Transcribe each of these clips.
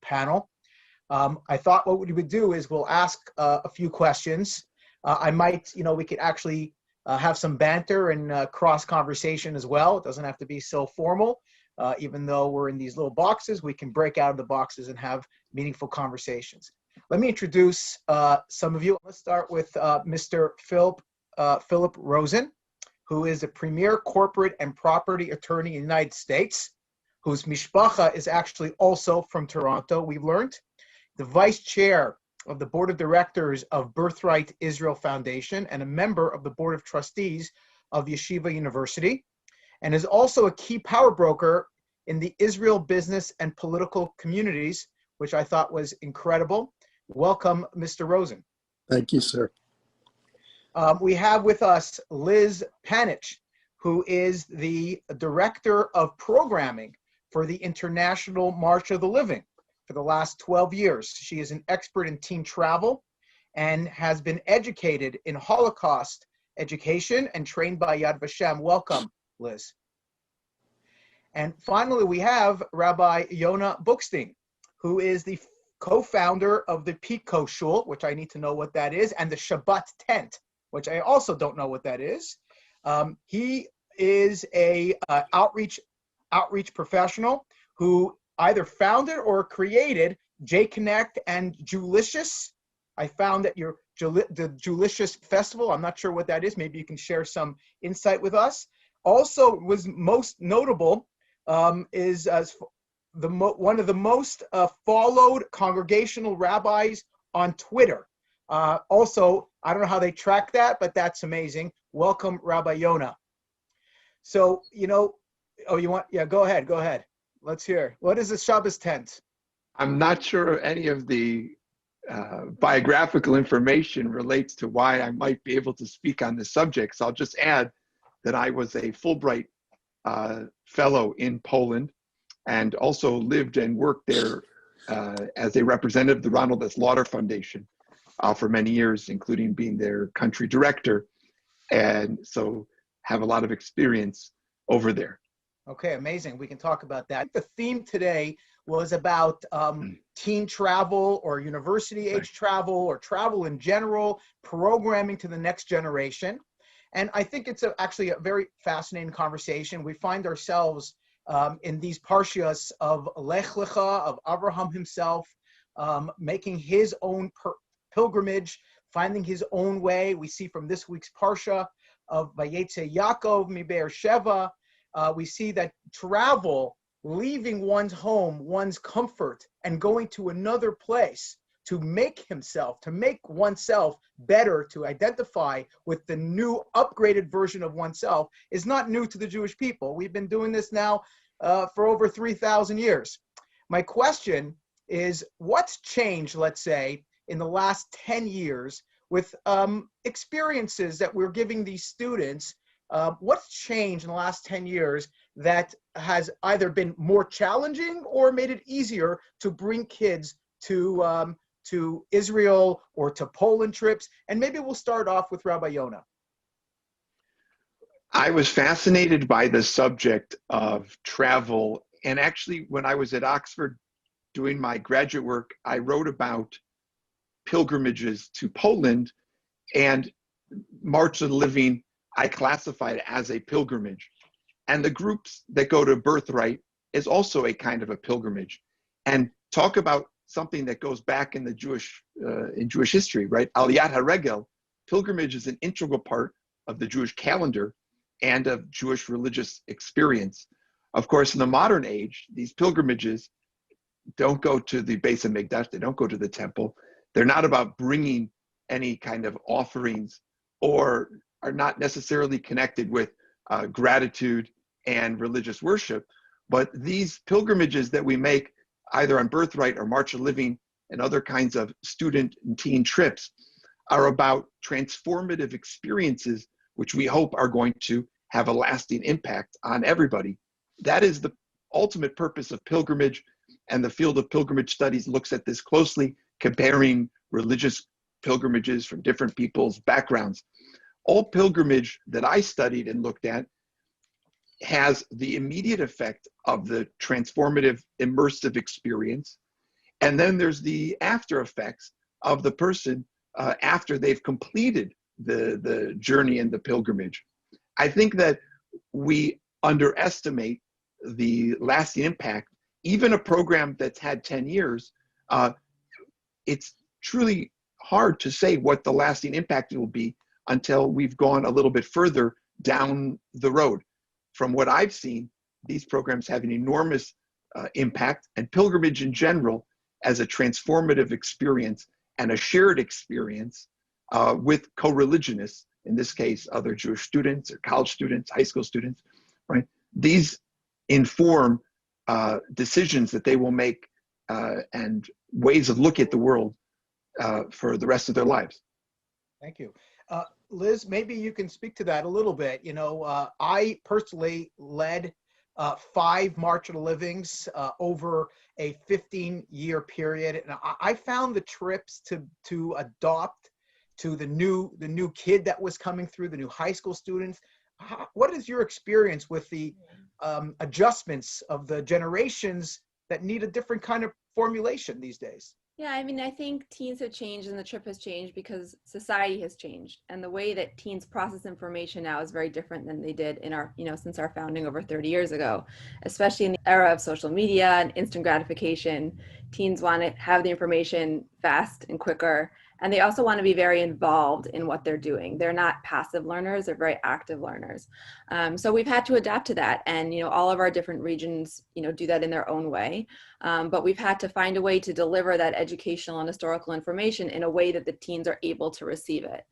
panel. I thought what we would do is we'll ask a few questions. I might, we could actually have some banter and cross conversation as well. It doesn't have to be so formal. Even though we're in these little boxes, we can break out of the boxes and have meaningful conversations. Let me introduce some of you. Let's start with Mr. Philip Rosen, who is a premier corporate and property attorney in the United States, whose mishpacha is actually also from Toronto, we've learned. The vice chair of the board of directors of Birthright Israel Foundation and a member of the board of trustees of Yeshiva University, and is also a key power broker in the Israel business and political communities, which I thought was incredible. Welcome, Mr. Rosen. Thank you, sir. We have with us Liz Panich, who is the director of programming for the International March of the Living for the last 12 years. She is an expert in teen travel and has been educated in Holocaust education and trained by Yad Vashem. Welcome, Liz. And finally, we have Rabbi Yonah Bookstein, who is the co-founder of the Pico Shul, which I need to know what that is, and the Shabbat Tent, which I also don't know what that is. He is a outreach professional who either founded or created J-Connect and Julicious. I found that the Julicious Festival, I'm not sure what that is. Maybe you can share some insight with us. Also was most notable is one of the most followed congregational rabbis on Twitter. Also, I don't know how they track that, but that's amazing. Welcome, Rabbi Yonah. So, go ahead. Let's hear. What is the Shabbos tent? I'm not sure any of the biographical information relates to why I might be able to speak on this subject. So I'll just add that I was a Fulbright fellow in Poland and also lived and worked there as a representative of the Ronald S. Lauder Foundation for many years, including being their country director. And so have a lot of experience over there. Okay, amazing. We can talk about that. The theme today was about teen travel or university age travel or travel in general, programming to the next generation. And I think it's actually a very fascinating conversation. We find ourselves in these parshias of Lech Lecha, of Abraham himself, making his own pilgrimage, finding his own way. We see from this week's parsha of Vayetze Yaakov mi Be'er Sheva, we see that travel, leaving one's home, one's comfort, and going to another place to make oneself better, to identify with the new upgraded version of oneself is not new to the Jewish people. We've been doing this now for over 3,000 years. My question is, what's changed, let's say, in the last 10 years with experiences that we're giving these students? What's changed in the last 10 years that has either been more challenging or made it easier to bring kids to Israel or to Poland trips? And maybe we'll start off with Rabbi Yonah. I was fascinated by the subject of travel. And actually, when I was at Oxford doing my graduate work, I wrote about pilgrimages to Poland, and March of the Living I classified as a pilgrimage. And the groups that go to Birthright is also a kind of a pilgrimage. And talk about something that goes back in the Jewish history, right? Aliyat HaRegel, pilgrimage is an integral part of the Jewish calendar and of Jewish religious experience. Of course, in the modern age, these pilgrimages don't go to the Beis HaMikdash, they don't go to the temple. They're not about bringing any kind of offerings or are not necessarily connected with gratitude and religious worship. But these pilgrimages that we make either on Birthright or March of Living and other kinds of student and teen trips are about transformative experiences, which we hope are going to have a lasting impact on everybody. That is the ultimate purpose of pilgrimage, and the field of pilgrimage studies looks at this closely, comparing religious pilgrimages from different people's backgrounds. All pilgrimage that I studied and looked at has the immediate effect of the transformative, immersive experience. And then there's the after effects of the person after they've completed the journey and the pilgrimage. I think that we underestimate the lasting impact. Even a program that's had 10 years, it's truly hard to say what the lasting impact will be until we've gone a little bit further down the road. From what I've seen, these programs have an enormous impact, and pilgrimage in general as a transformative experience and a shared experience with co-religionists, in this case, other Jewish students or college students, high school students, right? These inform decisions that they will make and ways of looking at the world for the rest of their lives. Thank you. Liz, maybe you can speak to that a little bit. You know, I personally led 5 March of the Livings over a 15-year period, and I found the trips to adopt to the new kid that was coming through, the new high school students. What is your experience with the adjustments of the generations that need a different kind of formulation these days? Yeah, I mean, I think teens have changed and the trip has changed because society has changed. And the way that teens process information now is very different than they did in our, since our founding over 30 years ago, especially in the era of social media and instant gratification. Teens want to have the information fast and quicker. And they also want to be very involved in what they're doing. They're not passive learners, they're very active learners. So we've had to adapt to that. And, all of our different regions, do that in their own way. But we've had to find a way to deliver that educational and historical information in a way that the teens are able to receive it,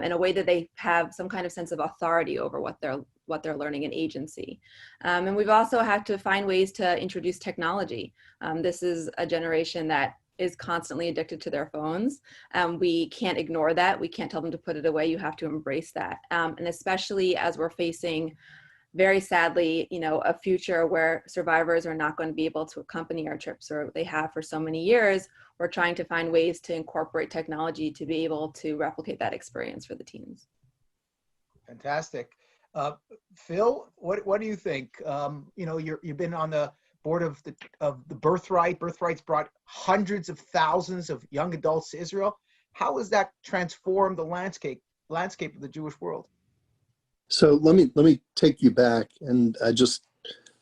in a way that they have some kind of sense of authority over what they're learning and agency. And we've also had to find ways to introduce technology. This is a generation that is constantly addicted to their phones. We can't ignore that. We can't tell them to put it away. You have to embrace that. And especially as we're facing, very sadly, a future where survivors are not going to be able to accompany our trips, or they have for so many years, we're trying to find ways to incorporate technology to be able to replicate that experience for the teens. Fantastic. Phil, what do you think? You've been on the board of the Birthright. Birthright's brought hundreds of thousands of young adults to Israel. How has that transformed the landscape of the Jewish world? So let me take you back, and I just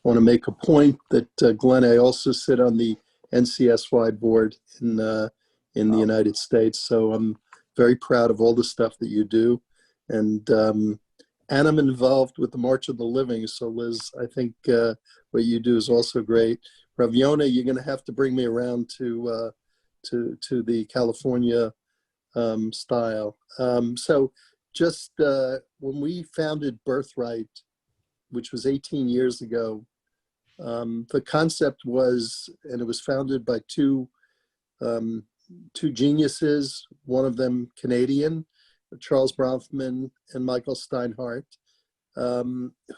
want to make a point that Glenn, I also sit on the NCSY board in the United States. So I'm very proud of all the stuff that you do, and I'm involved with the March of the Living. So Liz, I think what you do is also great. Rav Yonah, you're going to have to bring me around to the California style. So just when we founded Birthright, which was 18 years ago, the concept was, and it was founded by two geniuses, one of them Canadian, Charles Bronfman and Michael Steinhardt,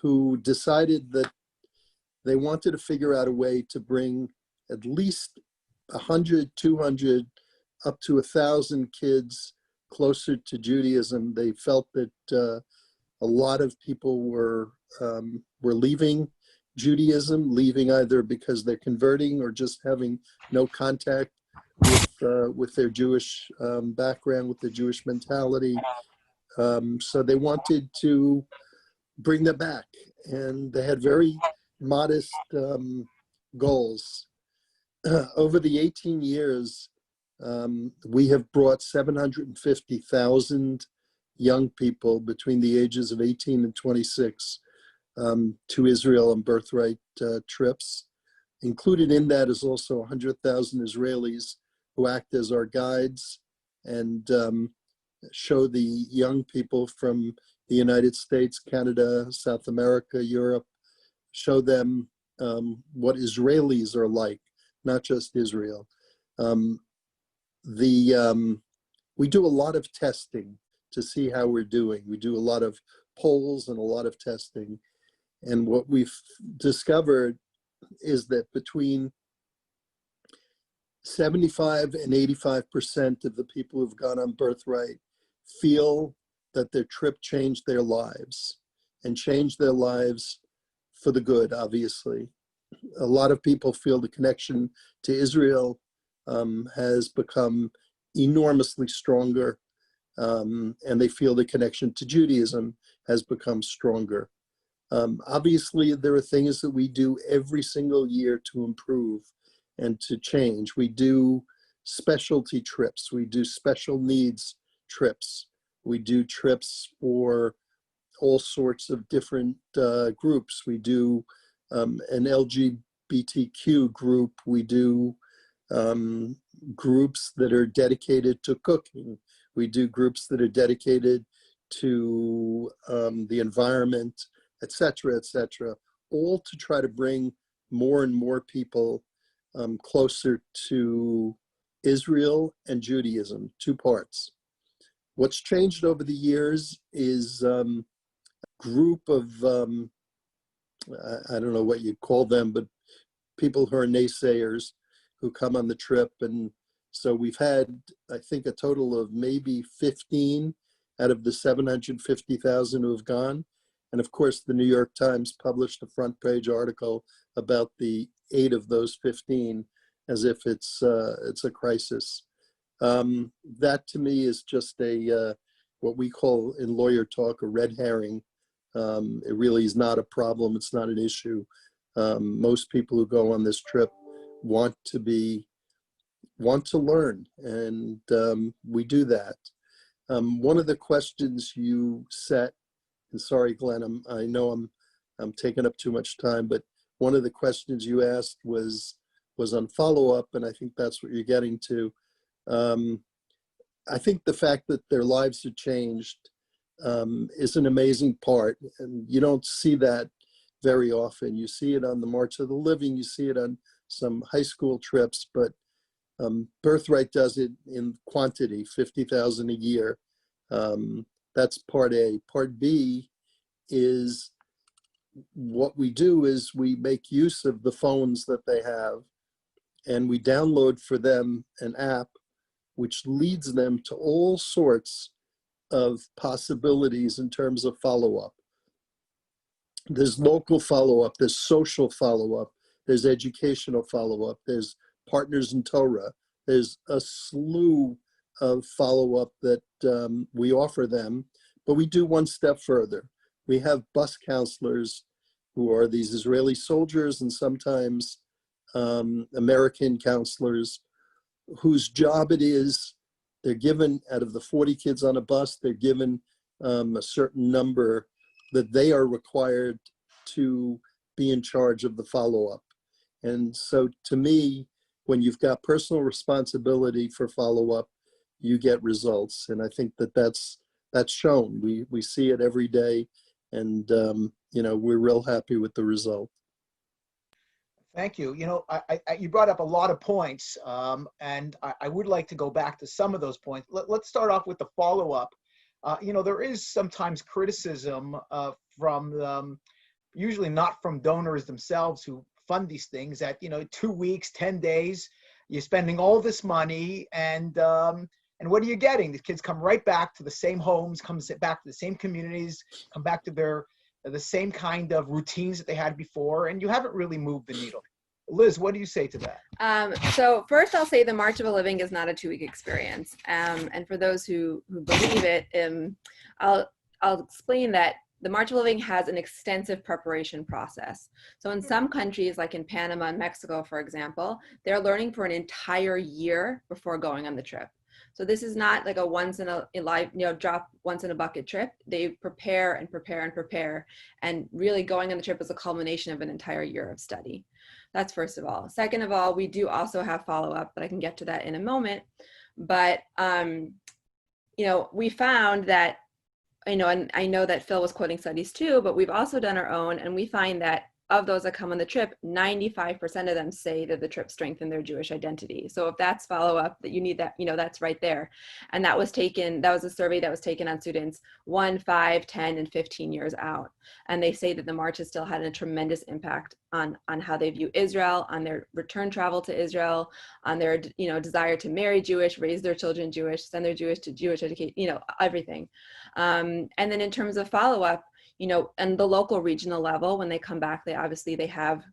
who decided that they wanted to figure out a way to bring at least 100, 200, up to 1,000 kids closer to Judaism. They felt that a lot of people were leaving Judaism, leaving either because they're converting or just having no contact with their Jewish background, with their Jewish mentality. So they wanted to bring them back, and they had very modest goals. Over the 18 years, we have brought 750,000 young people between the ages of 18 and 26 to Israel on Birthright trips. Included in that is also 100,000 Israelis who act as our guides and show the young people from the United States, Canada, South America, Europe, show them what Israelis are like, not just Israel. We do a lot of testing to see how we're doing. We do a lot of polls and a lot of testing. And what we've discovered is that between 75 and 85% of the people who've gone on Birthright feel that their trip changed their lives, and changed their lives for the good, obviously. A lot of people feel the connection to Israel has become enormously stronger, and they feel the connection to Judaism has become stronger. Obviously, there are things that we do every single year to improve and to change. We do specialty trips. We do special needs trips. We do trips for all sorts of different groups. We do an LGBTQ group. We do groups that are dedicated to cooking. We do groups that are dedicated to the environment, et cetera, all to try to bring more and more people closer to Israel and Judaism, two parts. What's changed over the years is a group of, I don't know what you'd call them, but people who are naysayers who come on the trip. And so we've had, I think, a total of maybe 15 out of the 750,000 who have gone. And of course, the New York Times published a front page article about the 8 of those 15 as if it's a crisis. That to me is just a, what we call in lawyer talk, a red herring. It really is not a problem. It's not an issue. Most people who go on this trip want to learn, and we do that. One of the questions you set, and sorry, Glenn, I know I'm taking up too much time, but one of the questions you asked was on follow-up, and I think that's what you're getting to. I think the fact that their lives have changed is an amazing part, and you don't see that very often. You see it on the March of the Living, you see it on some high school trips, but Birthright does it in quantity, 50,000 a year. That's part A. Part B is what we do is we make use of the phones that they have, and we download for them an app which leads them to all sorts of possibilities in terms of follow-up. There's local follow-up, there's social follow-up, there's educational follow-up, there's Partners in Torah, there's a slew of follow-up that we offer them, but we do one step further. We have bus counselors who are these Israeli soldiers and sometimes American counselors whose job it is, they're given, out of the 40 kids on a bus, they're given a certain number that they are required to be in charge of the follow-up. And so to me, when you've got personal responsibility for follow-up, you get results. And I think that that's shown. We see it every day, and you know, we're real happy with the result. Thank you. You know, you brought up a lot of points, and I would like to go back to some of those points. Let's start off with the follow-up. You know, there is sometimes criticism from, usually not from donors themselves who fund these things, that, you know, 2 weeks, 10 days, you're spending all this money, and what are you getting? The kids come right back to the same homes, come back to the same communities, come back to the same kind of routines that they had before, and you haven't really moved the needle. Liz, what do you say to that? So first I'll say the March of a Living is not a 2-week experience. And for those who believe it, I'll explain that the March of a Living has an extensive preparation process. So in some countries, like in Panama and Mexico, for example, they're learning for an entire year before going on the trip. So this is not like a once in a life, you know, drop once in a bucket trip. They prepare and prepare and prepare, and really going on the trip is a culmination of an entire year of study. That's first of all. Second of all, we do also have follow-up, but I can get to that in a moment. But, you know, we found that, you know, and I know that Phil was quoting studies too, but we've also done our own, and we find that of those that come on the trip, 95% of them say that the trip strengthened their Jewish identity. So if that's follow-up, that you need that, you know, that's right there. And that was a survey that was taken on students 1, 5, 10, and 15 years out. And they say that the March has still had a tremendous impact on how they view Israel, on their return travel to Israel, on their, you know, desire to marry Jewish, raise their children Jewish, send their Jewish to Jewish education, you know, everything. And then in terms of follow-up, you know, and the local regional level, when they come back, they obviously have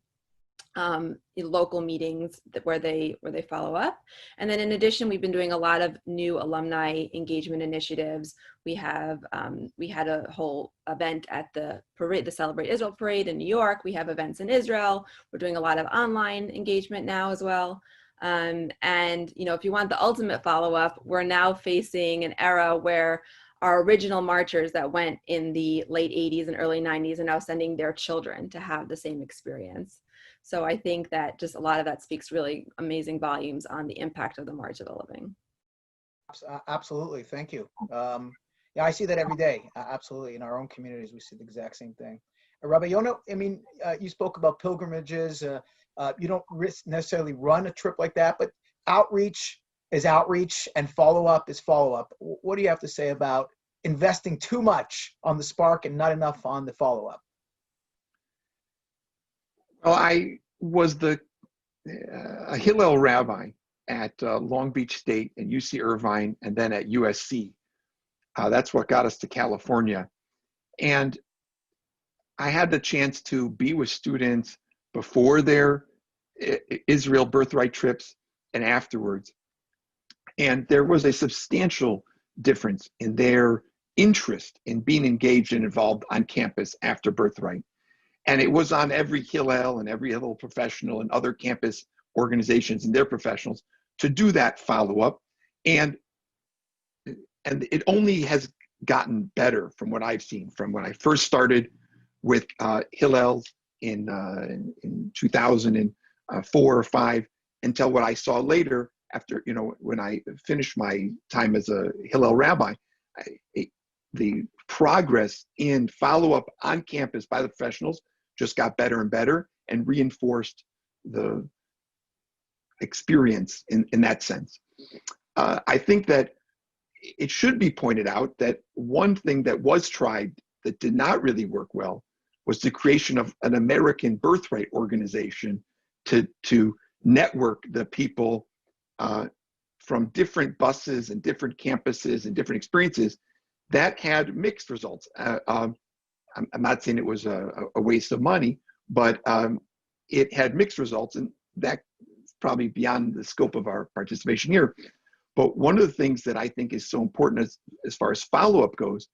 local meetings where they follow up. And then in addition, we've been doing a lot of new alumni engagement initiatives. We had a whole event at the parade, the Celebrate Israel parade in New York. We have events in Israel. We're doing a lot of online engagement now as well. And if you want the ultimate follow-up, we're now facing an era where our original marchers that went in the late 80s and early 90s are now sending their children to have the same experience. So I think that just a lot of that speaks really amazing volumes on the impact of the March of the Living. Absolutely, thank you. Yeah, I see that every day. Absolutely, in our own communities, we see the exact same thing. Rabbi Yonah, I mean, you spoke about pilgrimages. You don't necessarily run a trip like that, but outreach is outreach and follow-up is follow-up. What do you have to say about investing too much on the spark and not enough on the follow-up? Well, I was a Hillel rabbi at Long Beach State and UC Irvine, and then at USC. That's what got us to California. And I had the chance to be with students before their Israel Birthright trips and afterwards. And there was a substantial difference in their interest in being engaged and involved on campus after Birthright. And it was on every Hillel and every Hillel professional and other campus organizations and their professionals to do that follow-up. And it only has gotten better from what I've seen, from when I first started with Hillel in 2004 or 5 until what I saw later after, when I finished my time as a Hillel rabbi. The progress in follow-up on campus by the professionals just got better and better and reinforced the experience in that sense. I think that it should be pointed out that one thing that was tried that did not really work well was the creation of an American Birthright organization to network the people from different buses and different campuses and different experiences. That had mixed results. I'm not saying it was a waste of money, but it had mixed results, and that's probably beyond the scope of our participation here. But one of the things that I think is so important as far as follow-up goes,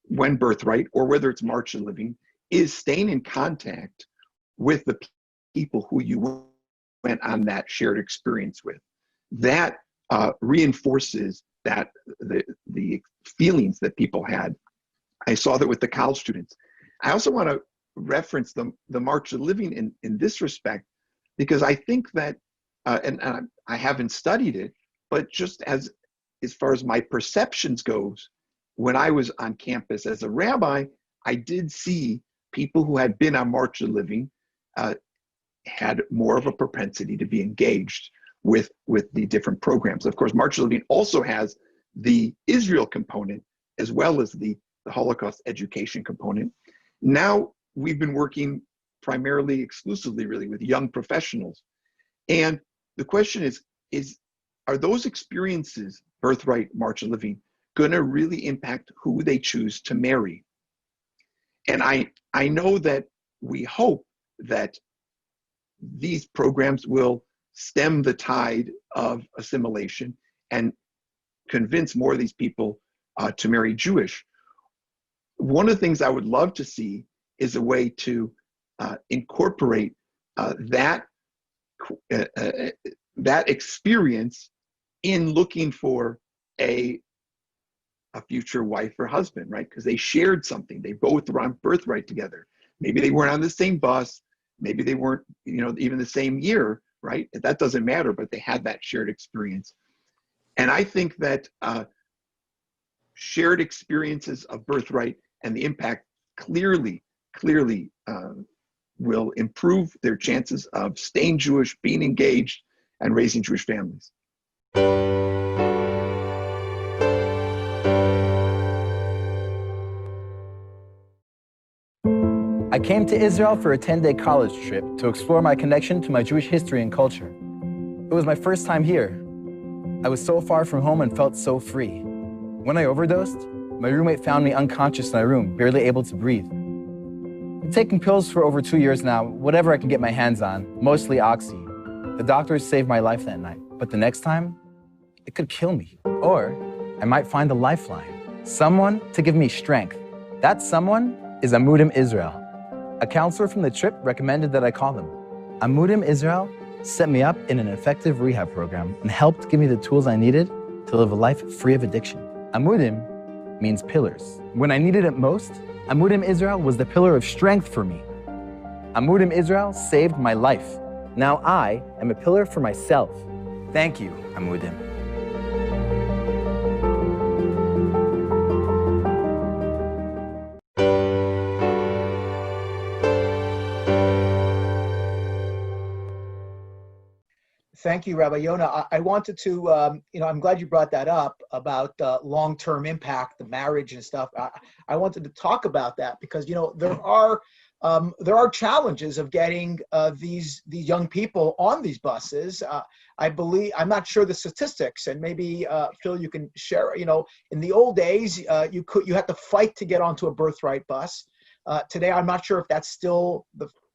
when Birthright, or whether it's March of the Living, is staying in contact with the people who you went on that shared experience with. That reinforces that the feelings that people had. I saw that with the college students. I also want to reference the March of the Living in this respect, because I think that, and I haven't studied it, but just as far as my perceptions goes, when I was on campus as a rabbi, I did see people who had been on March of the Living had more of a propensity to be engaged with the different programs. Of course, March of the Living also has the Israel component as well as the Holocaust education component. Now we've been working primarily, exclusively really, with young professionals. And the question is are those experiences, Birthright, March of the Living, going to really impact who they choose to marry? And I know that we hope that these programs will stem the tide of assimilation and convince more of these people to marry Jewish. One of the things I would love to see is a way to incorporate that experience in looking for a future wife or husband, right? Because they shared something. They both were on Birthright together. Maybe they weren't on the same bus. Maybe they weren't, even the same year, right? That doesn't matter, but they had that shared experience. And I think that shared experiences of Birthright and the impact clearly will improve their chances of staying Jewish, being engaged, and raising Jewish families. I came to Israel for a 10-day college trip to explore my connection to my Jewish history and culture. It was my first time here. I was so far from home and felt so free. When I overdosed, my roommate found me unconscious in my room, barely able to breathe. taking pills for over 2 years now, whatever I can get my hands on, mostly Oxy. The doctors saved my life that night, but the next time, it could kill me. Or I might find a lifeline, someone to give me strength. That someone is Amudim Israel. A counselor from the trip recommended that I call him. Amudim Israel set me up in an effective rehab program and helped give me the tools I needed to live a life free of addiction. Amudim means pillars. When I needed it most, Amudim Israel was the pillar of strength for me. Amudim Israel saved my life. Now I am a pillar for myself. Thank you, Amudim. Thank you, Rabbi Yonah. I wanted to, I'm glad you brought that up about long-term impact, the marriage and stuff. I wanted to talk about that because, there are challenges of getting these young people on these buses. I'm not sure the statistics, and maybe Phil, you can share. In the old days, you had to fight to get onto a Birthright bus. Today, I'm not sure if that's still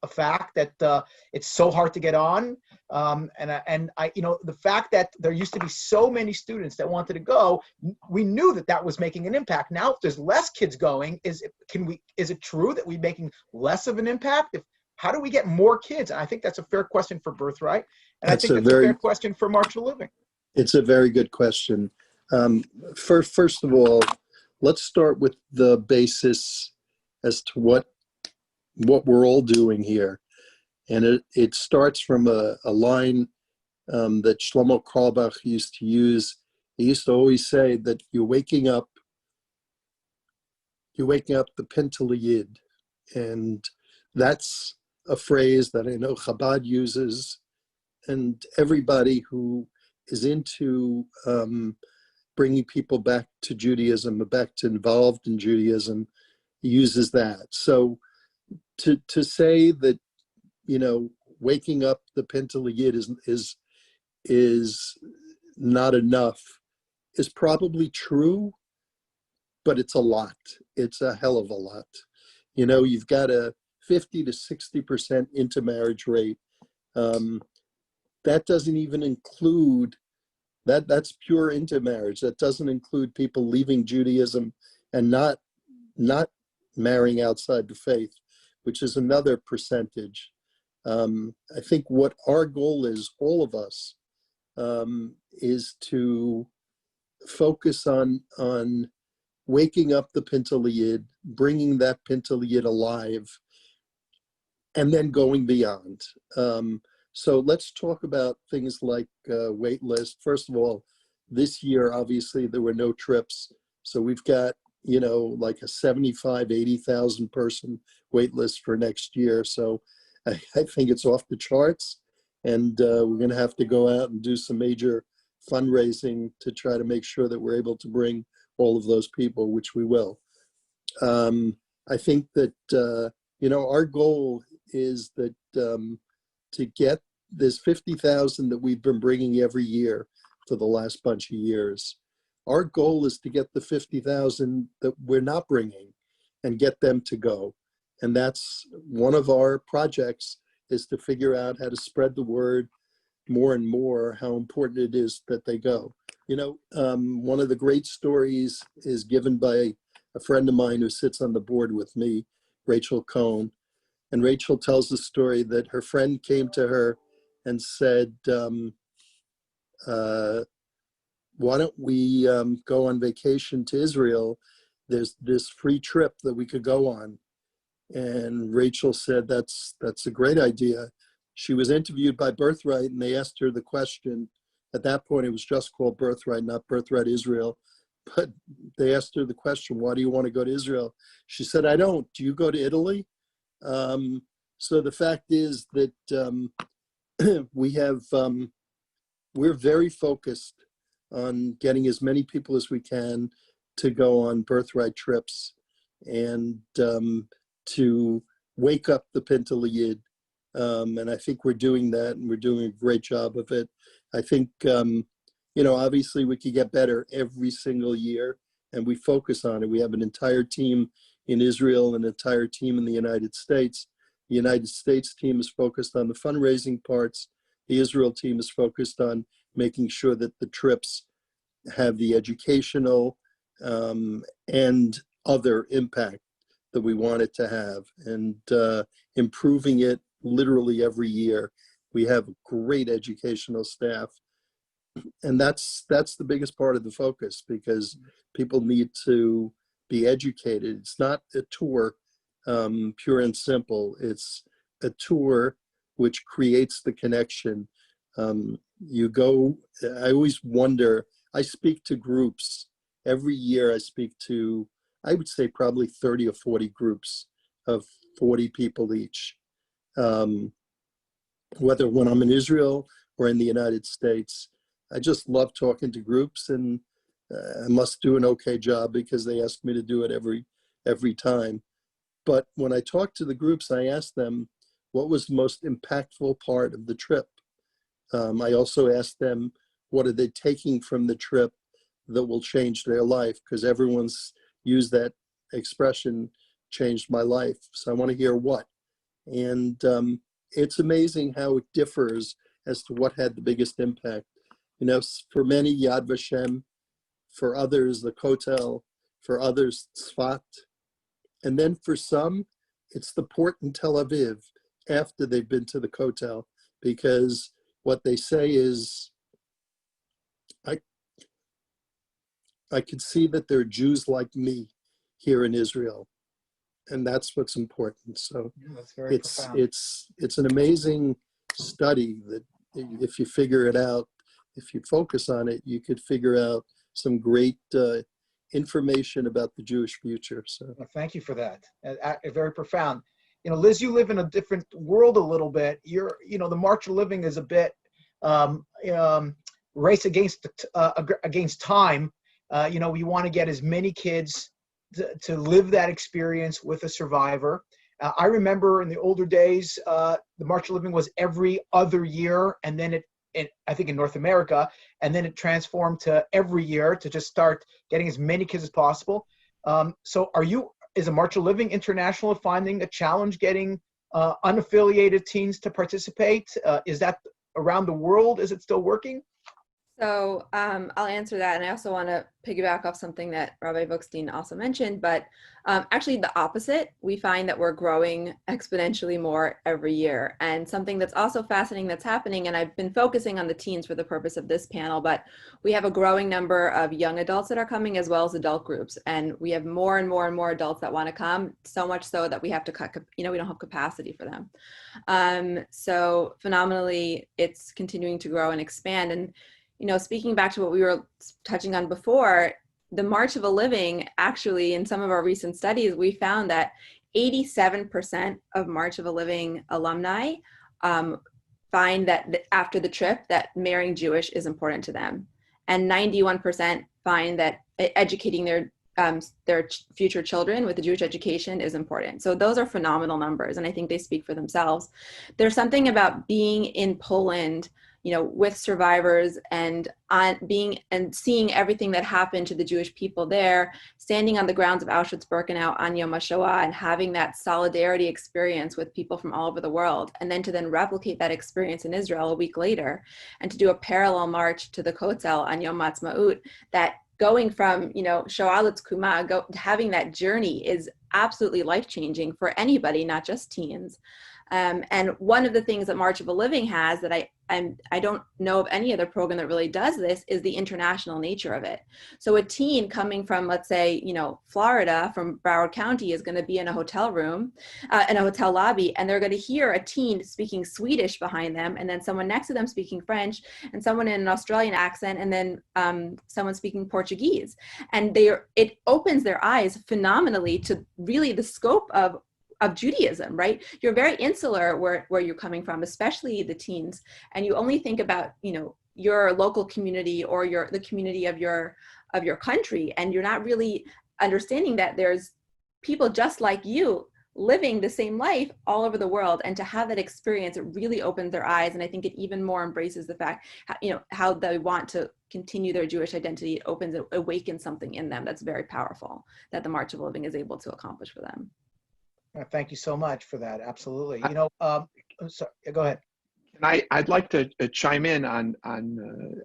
a fact that it's so hard to get on. The fact that there used to be so many students that wanted to go, we knew that was making an impact. Now, if there's less kids going, is it true that we're making less of an impact? How do we get more kids? And I think that's a fair question for Birthright, and I think that's a fair question for March for Living. It's a very good question. First of all, let's start with the basis as to what we're all doing here. And it starts from a line that Shlomo Carlebach used to use. He used to always say that you're waking up the Pintel Yid. And that's a phrase that I know Chabad uses, and everybody who is into bringing people back to Judaism, back to involved in Judaism, uses that. So to say that, waking up the Pintel Yid is not enough is probably true, but it's a lot. It's a hell of a lot. You've got a 50 to 60% intermarriage rate. That doesn't even include, that's pure intermarriage. That doesn't include people leaving Judaism and not marrying outside the faith, which is another percentage. I think what our goal is, all of us, is to focus on waking up the Pintel Yid, bringing that Pintel Yid alive, and then going beyond. So let's talk about things like wait list. First of all, this year, obviously, there were no trips. So we've got, like a 75, 80,000 person wait list for next year. So I think it's off the charts. And we're going to have to go out and do some major fundraising to try to make sure that we're able to bring all of those people, which we will. I think that, our goal is that to get this 50,000 that we've been bringing every year for the last bunch of years. Our goal is to get the 50,000 that we're not bringing and get them to go. And that's one of our projects, is to figure out how to spread the word more and more, how important it is that they go. One of the great stories is given by a friend of mine who sits on the board with me, Rachel Cohn. And Rachel tells the story that her friend came to her and said, why don't we go on vacation to Israel? There's this free trip that we could go on. And Rachel said, that's a great idea. She was interviewed by Birthright, and they asked her the question. At that point, it was just called Birthright, not Birthright Israel. But they asked her the question, why do you want to go to Israel? She said, I don't. Do you go to Italy? So the fact is that we're very focused on getting as many people as we can to go on Birthright trips and to wake up the Pintel Yid. And I think we're doing that, and we're doing a great job of it. I think, obviously we could get better every single year, and we focus on it. We have an entire team in Israel, an entire team in the United States. The United States team is focused on the fundraising parts. The Israel team is focused on making sure that the trips have the educational and other impact that we want it to have, and improving it literally every year. We have a great educational staff, and that's the biggest part of the focus, because people need to be educated. It's not a tour, pure and simple. It's a tour which creates the connection. You go, I always wonder, I speak to groups. Every year I speak to, I would say probably 30 or 40 groups of 40 people each. Whether when I'm in Israel or in the United States, I just love talking to groups, and I must do an okay job because they ask me to do it every time. But when I talk to the groups, I ask them, what was the most impactful part of the trip? I also ask them, what are they taking from the trip that will change their life? Because everyone's used that expression, changed my life. So I want to hear what. And it's amazing how it differs as to what had the biggest impact. You know, for many, Yad Vashem, for others, the Kotel, for others, Tzfat. And then for some, it's the port in Tel Aviv after they've been to the Kotel, because what they say is, I could see that there are Jews like me here in Israel, and that's what's important. So That's very profound. it's an amazing study that if you figure it out, if you focus on it, you could figure out some great information about the Jewish future. So Well, thank you for that. Very profound. You know, Liz, you live in a different world a little bit. The March of Living is a bit race against time. We want to get as many kids to live that experience with a survivor. I remember in the older days, the March of Living was every other year, and then I think in North America, and then it transformed to every year to just start getting as many kids as possible. So is a March of Living International finding a challenge getting unaffiliated teens to participate? Is that around the world? Is it still working? So I'll answer that. And I also want to piggyback off something that Rabbi Bookstein also mentioned, but actually the opposite. We find that we're growing exponentially more every year. And something that's also fascinating that's happening, and I've been focusing on the teens for the purpose of this panel, but we have a growing number of young adults that are coming, as well as adult groups. And we have more and more and more adults that want to come, so much so that we have to cut, we don't have capacity for them. So phenomenally, it's continuing to grow and expand. And speaking back to what we were touching on before, the March of a Living, actually, in some of our recent studies, we found that 87% of March of a Living alumni find that after the trip that marrying Jewish is important to them. And 91% find that educating their future children with a Jewish education is important. So those are phenomenal numbers, and I think they speak for themselves. There's something about being in Poland, with survivors and seeing everything that happened to the Jewish people there, standing on the grounds of Auschwitz-Birkenau on Yom HaShoah and having that solidarity experience with people from all over the world, and then to replicate that experience in Israel a week later, and to do a parallel march to the Kotel on Yom Ha'atzmaut, that going from, Shoah L'Tkuma, having that journey is absolutely life-changing for anybody, not just teens. And one of the things that March of a Living has that I don't know of any other program that really does this is the international nature of it. So a teen coming from, let's say, Florida, from Broward County, is going to be in a hotel room, in a hotel lobby, and they're going to hear a teen speaking Swedish behind them, and then someone next to them speaking French, and someone in an Australian accent, and then someone speaking Portuguese. And it opens their eyes phenomenally to really the scope of Judaism, right? You're very insular where you're coming from, especially the teens, and you only think about your local community or the community of your country, and you're not really understanding that there's people just like you living the same life all over the world, and to have that experience, it really opens their eyes. And I think it even more embraces the fact, how they want to continue their Jewish identity. It awakens something in them that's very powerful, that the March of Living is able to accomplish for them. Thank you so much for that. Absolutely. Sorry, go ahead. And I'd like to chime in on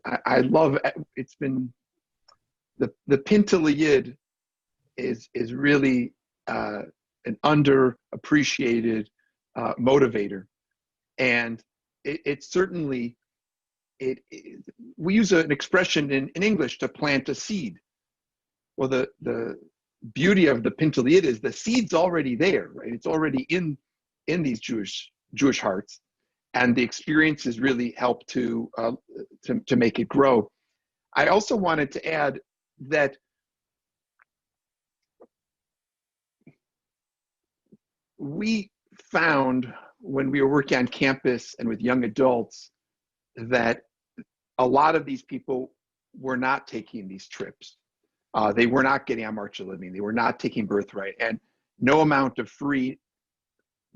I love, it's been, the Pintel Yid is really an underappreciated motivator. And it certainly, we use an expression in English, to plant a seed. Well, the beauty of the Pintel Yid is the seed's already there, right? It's already in these Jewish hearts. And the experiences really help to make it grow. I also wanted to add that we found when we were working on campus and with young adults that a lot of these people were not taking these trips. They were not getting on March of Living. They were not taking Birthright, and no amount of free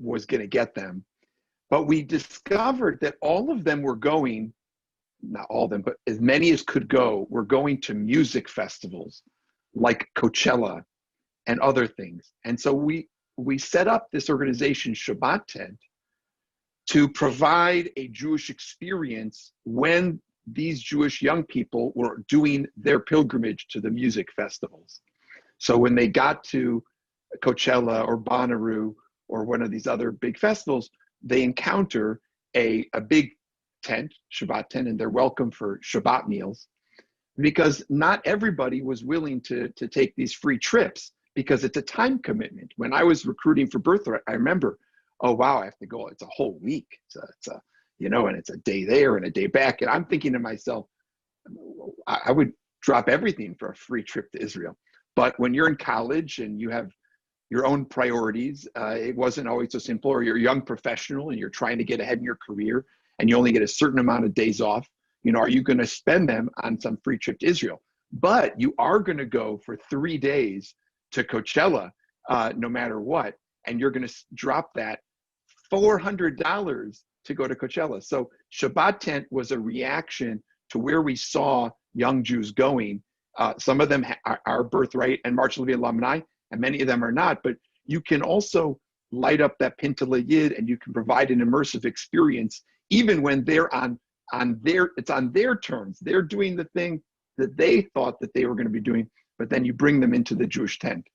was going to get them. But we discovered that all of them were going, not all of them, but as many as could go, were going to music festivals like Coachella and other things. And so we set up this organization, Shabbat Tent, to provide a Jewish experience when these Jewish young people were doing their pilgrimage to the music festivals. So when they got to Coachella or Bonnaroo or one of these other big festivals, they encounter a big tent, Shabbat tent, and they're welcome for Shabbat meals, because not everybody was willing to take these free trips, because it's a time commitment. When I was recruiting for Birthright, I remember, oh wow, I have to go, it's a whole week. It's a and it's a day there and a day back. And I'm thinking to myself, I would drop everything for a free trip to Israel. But when you're in college and you have your own priorities, it wasn't always so simple. Or you're a young professional and you're trying to get ahead in your career and you only get a certain amount of days off. Are you going to spend them on some free trip to Israel? But you are going to go for 3 days to Coachella, no matter what, and you're going to drop that $400 to go to Coachella. So Shabbat Tent was a reaction to where we saw young Jews going. Some of them are Birthright and March of Living alumni, and many of them are not. But you can also light up that Pintel Yid, and you can provide an immersive experience, even when they're on their terms. They're doing the thing that they thought that they were going to be doing, but then you bring them into the Jewish tent.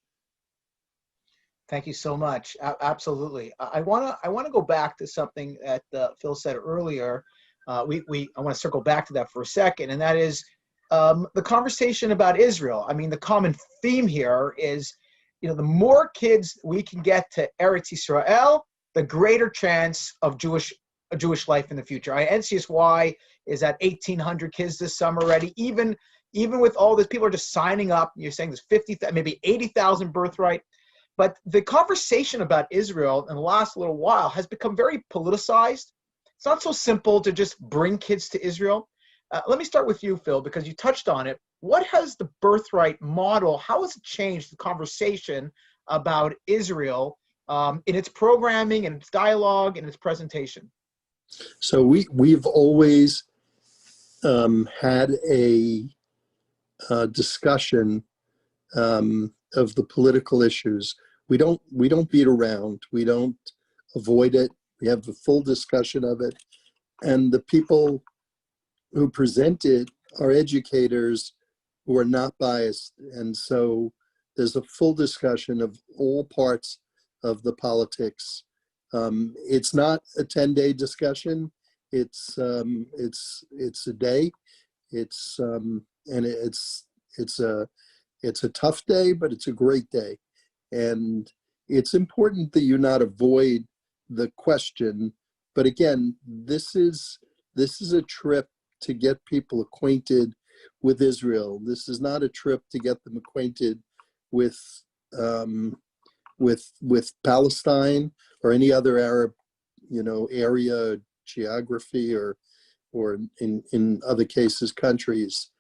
Thank you so much. Absolutely. I want to go back to something that Phil said earlier. I want to circle back to that for a second, and that is the conversation about Israel. I mean, the common theme here is, the more kids we can get to Eretz Yisrael, the greater chance of a Jewish life in the future. NCSY is at 1,800 kids this summer already. Even with all this, people are just signing up. You're saying there's 50, maybe 80,000 Birthright. But the conversation about Israel in the last little while has become very politicized. It's not so simple to just bring kids to Israel. Let me start with you, Phil, because you touched on it. What has the Birthright model, how has it changed the conversation about Israel in its programming, in its dialogue, in its presentation? So we've always had a discussion of the political issues. We don't beat around. We don't avoid it. We have a full discussion of it. And the people who present it are educators who are not biased. And so there's a full discussion of all parts of the politics. It's not a 10-day discussion. It's a day. It's a tough day, but it's a great day. And it's important that you not avoid the question. But again, this is a trip to get people acquainted with Israel. This is not a trip to get them acquainted with Palestine or any other Arab, area, geography, or in other cases, countries.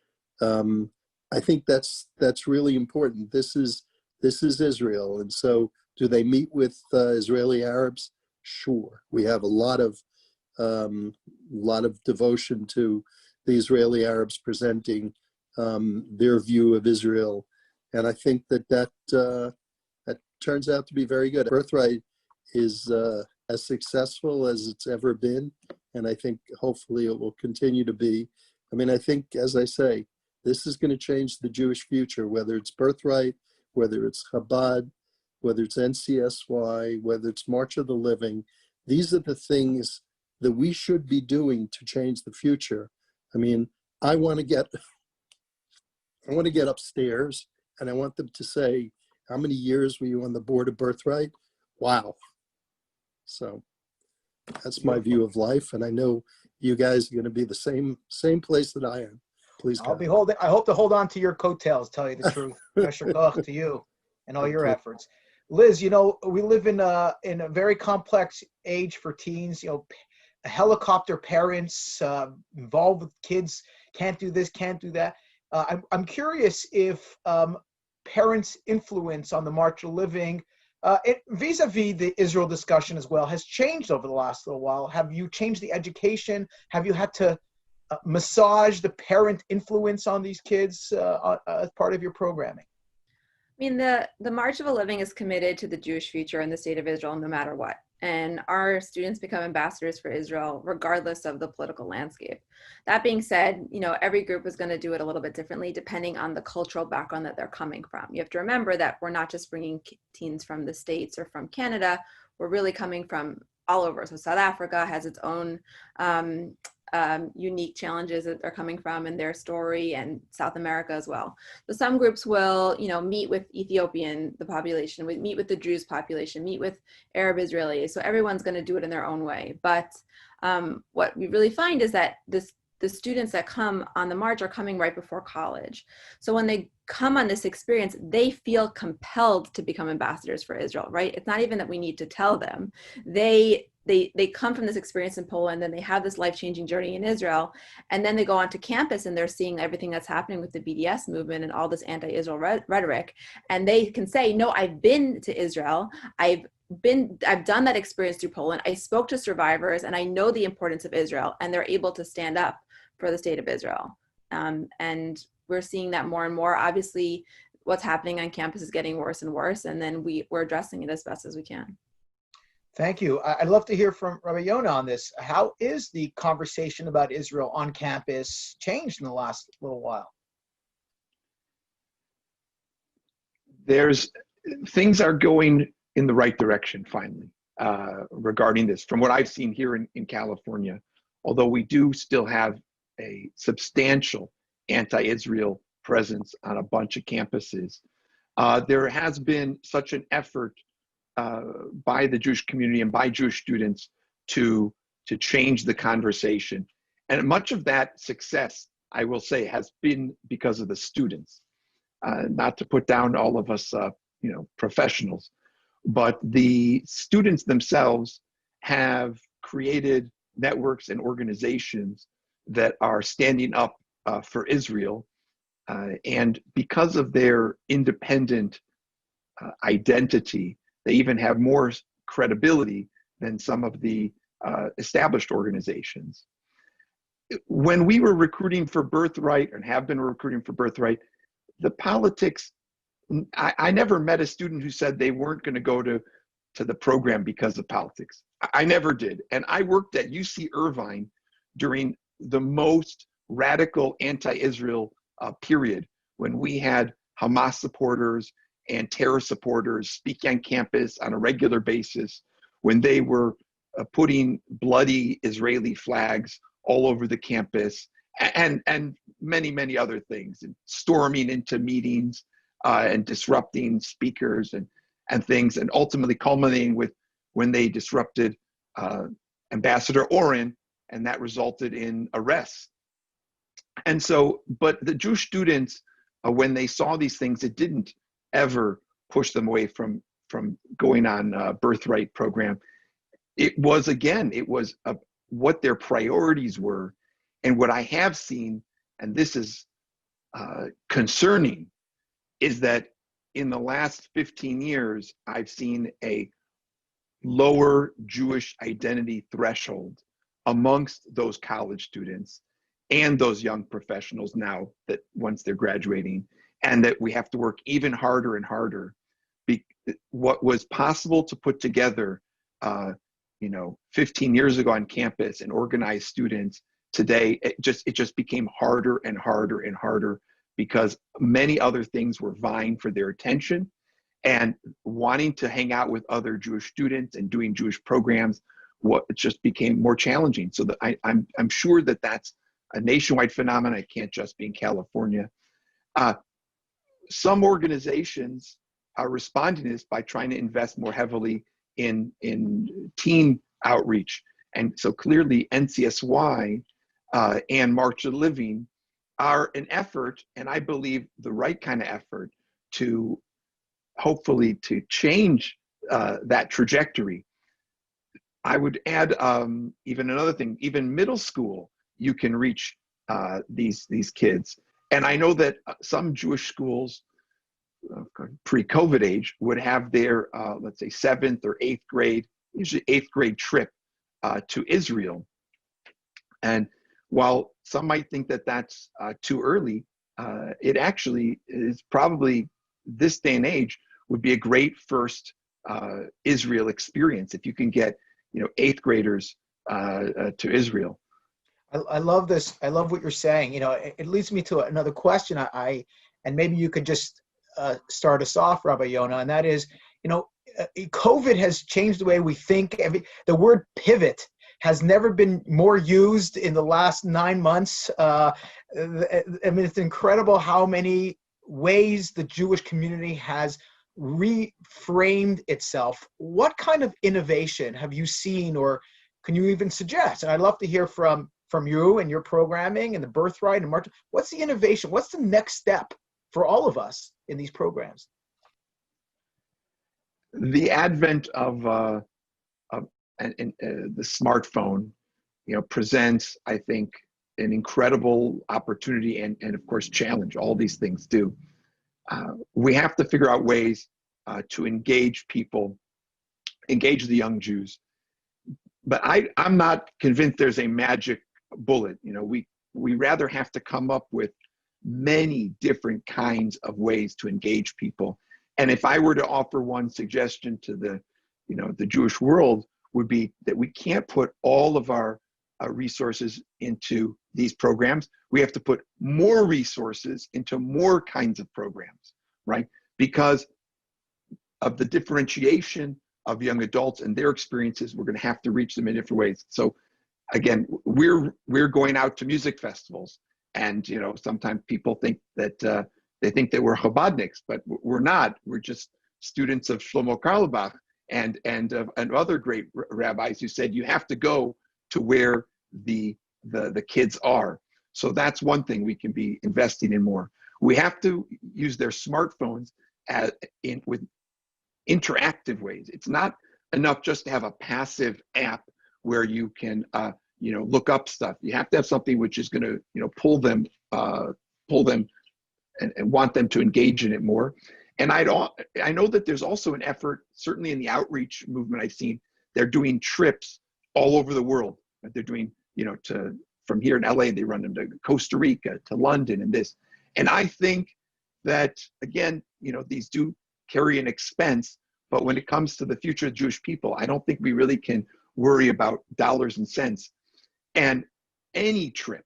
I think that's really important. This is Israel, and so Do they meet with Israeli Arabs? Sure. We have a lot of devotion to the Israeli Arabs presenting their view of Israel, and I think that turns out to be very good. Birthright is as successful as it's ever been, and I think hopefully it will continue to be. I mean, I think, as I say, this is going to change the Jewish future, whether it's Birthright, whether it's Chabad, whether it's NCSY, whether it's March of the Living. These are the things that we should be doing to change the future. I mean, I want to get upstairs, and I want them to say, how many years were you on the board of Birthright? Wow. So that's my view of life, and I know you guys are going to be the same place that I am. Please, I hope to hold on to your coattails, tell you the truth. Yasher koach to you and all your efforts. Liz, you know, we live in a very complex age for teens. You know, helicopter parents involved with kids, can't do this, can't do that. I'm curious if parents' influence on the March of Living, vis-a-vis the Israel discussion as well, has changed over the last little while. Have you changed the education? Have you had to massage the parent influence on these kids as part of your programming? I mean, the March of a Living is committed to the Jewish future in the state of Israel no matter what. And our students become ambassadors for Israel regardless of the political landscape. That being said, you know, every group is going to do it a little bit differently depending on the cultural background that they're coming from. You have to remember that we're not just bringing teens from the States or from Canada, we're really coming from all over. So South Africa has its own unique challenges that they're coming from in their story, and South America as well. So some groups will, you know, meet with the population, meet with the Druze population, meet with Arab Israelis. So everyone's going to do it in their own way. But what we really find is that the students that come on the march are coming right before college. So when they come on this experience, they feel compelled to become ambassadors for Israel, right? It's not even that we need to tell them. They come from this experience in Poland, then they have this life-changing journey in Israel, and then they go onto campus and they're seeing everything that's happening with the BDS movement and all this anti-Israel rhetoric, and they can say, no, I've been to Israel, I've done that experience through Poland, I spoke to survivors, and I know the importance of Israel, and they're able to stand up for the state of Israel. And we're seeing that more and more. Obviously, what's happening on campus is getting worse and worse, and then we're addressing it as best as we can. Thank you. I'd love to hear from Rabbi Yonah on this. How is the conversation about Israel on campus changed in the last little while? Things are going in the right direction finally regarding this, from what I've seen here in California, although we do still have a substantial anti-Israel presence on a bunch of campuses. There has been such an effort by the Jewish community and by Jewish students to change the conversation. And much of that success, I will say, has been because of the students. Not to put down all of us, professionals, but the students themselves have created networks and organizations that are standing up for Israel. And because of their independent identity, they even have more credibility than some of the established organizations. When we were recruiting for Birthright and have been recruiting for Birthright, the politics, I never met a student who said they weren't going to go to the program because of politics. I never did. And I worked at UC Irvine during the most radical anti-Israel period, when we had Hamas supporters and terror supporters speaking on campus on a regular basis, when they were putting bloody Israeli flags all over the campus, and many, many other things, and storming into meetings and disrupting speakers and things, and ultimately culminating with when they disrupted Ambassador Oren, and that resulted in arrests. And so, but the Jewish students, when they saw these things, it didn't ever push them away from going on a Birthright program. It was what their priorities were. And what I have seen, and this is concerning, is that in the last 15 years, I've seen a lower Jewish identity threshold amongst those college students and those young professionals now that once they're graduating, and that we have to work even harder and harder. What was possible to put together 15 years ago on campus and organize students, today it just became harder and harder and harder, because many other things were vying for their attention, and wanting to hang out with other Jewish students and doing Jewish programs, it just became more challenging. So that I'm sure that that's a nationwide phenomenon. It can't just be in California. Some organizations are responding to this by trying to invest more heavily in teen outreach. And so clearly NCSY and March of Living are an effort, and I believe the right kind of effort, to hopefully to change that trajectory. I would add even another thing, even middle school, you can reach these kids. And I know that some Jewish schools, pre-COVID age, would have their, let's say, 7th or 8th grade, usually 8th grade trip to Israel. And while some might think that that's too early, it actually is probably, this day and age, would be a great first Israel experience if you can get 8th graders to Israel. I love this. I love what you're saying. It leads me to another question. And maybe you could just start us off, Rabbi Yonah, and that is, COVID has changed the way we think. The word pivot has never been more used in the last 9 months. It's incredible how many ways the Jewish community has reframed itself. What kind of innovation have you seen, or can you even suggest? And I'd love to hear from you and your programming and the Birthright and March. What's the innovation? What's the next step for all of us in these programs? The advent of the smartphone, presents, I think, an incredible opportunity and of course challenge. All these things do. We have to figure out ways to engage people, engage the young Jews. But I'm not convinced there's a magic bullet. We rather have to come up with many different kinds of ways to engage people. And if I were to offer one suggestion to the Jewish world, would be that we can't put all of our resources into these programs. We have to put more resources into more kinds of programs, right? Because of the differentiation of young adults and their experiences, we're going to have to reach them in different ways. So again, we're going out to music festivals, and sometimes people think that they think that we're Chabadniks, but we're not. We're just students of Shlomo Carlebach and other great rabbis who said you have to go to where the kids are. So that's one thing we can be investing in more. We have to use their smartphones with interactive ways. It's not enough just to have a passive app where you can look up stuff. You have to have something which is going to pull them and want them to engage in it more. And I know that there's also an effort, certainly in the outreach movement I've seen, they're doing trips all over the world. They're doing, from here in LA, they run them to Costa Rica, to London, and this. And I think that, again, these do carry an expense, but when it comes to the future of Jewish people, I don't think we really can worry about dollars and cents. And any trip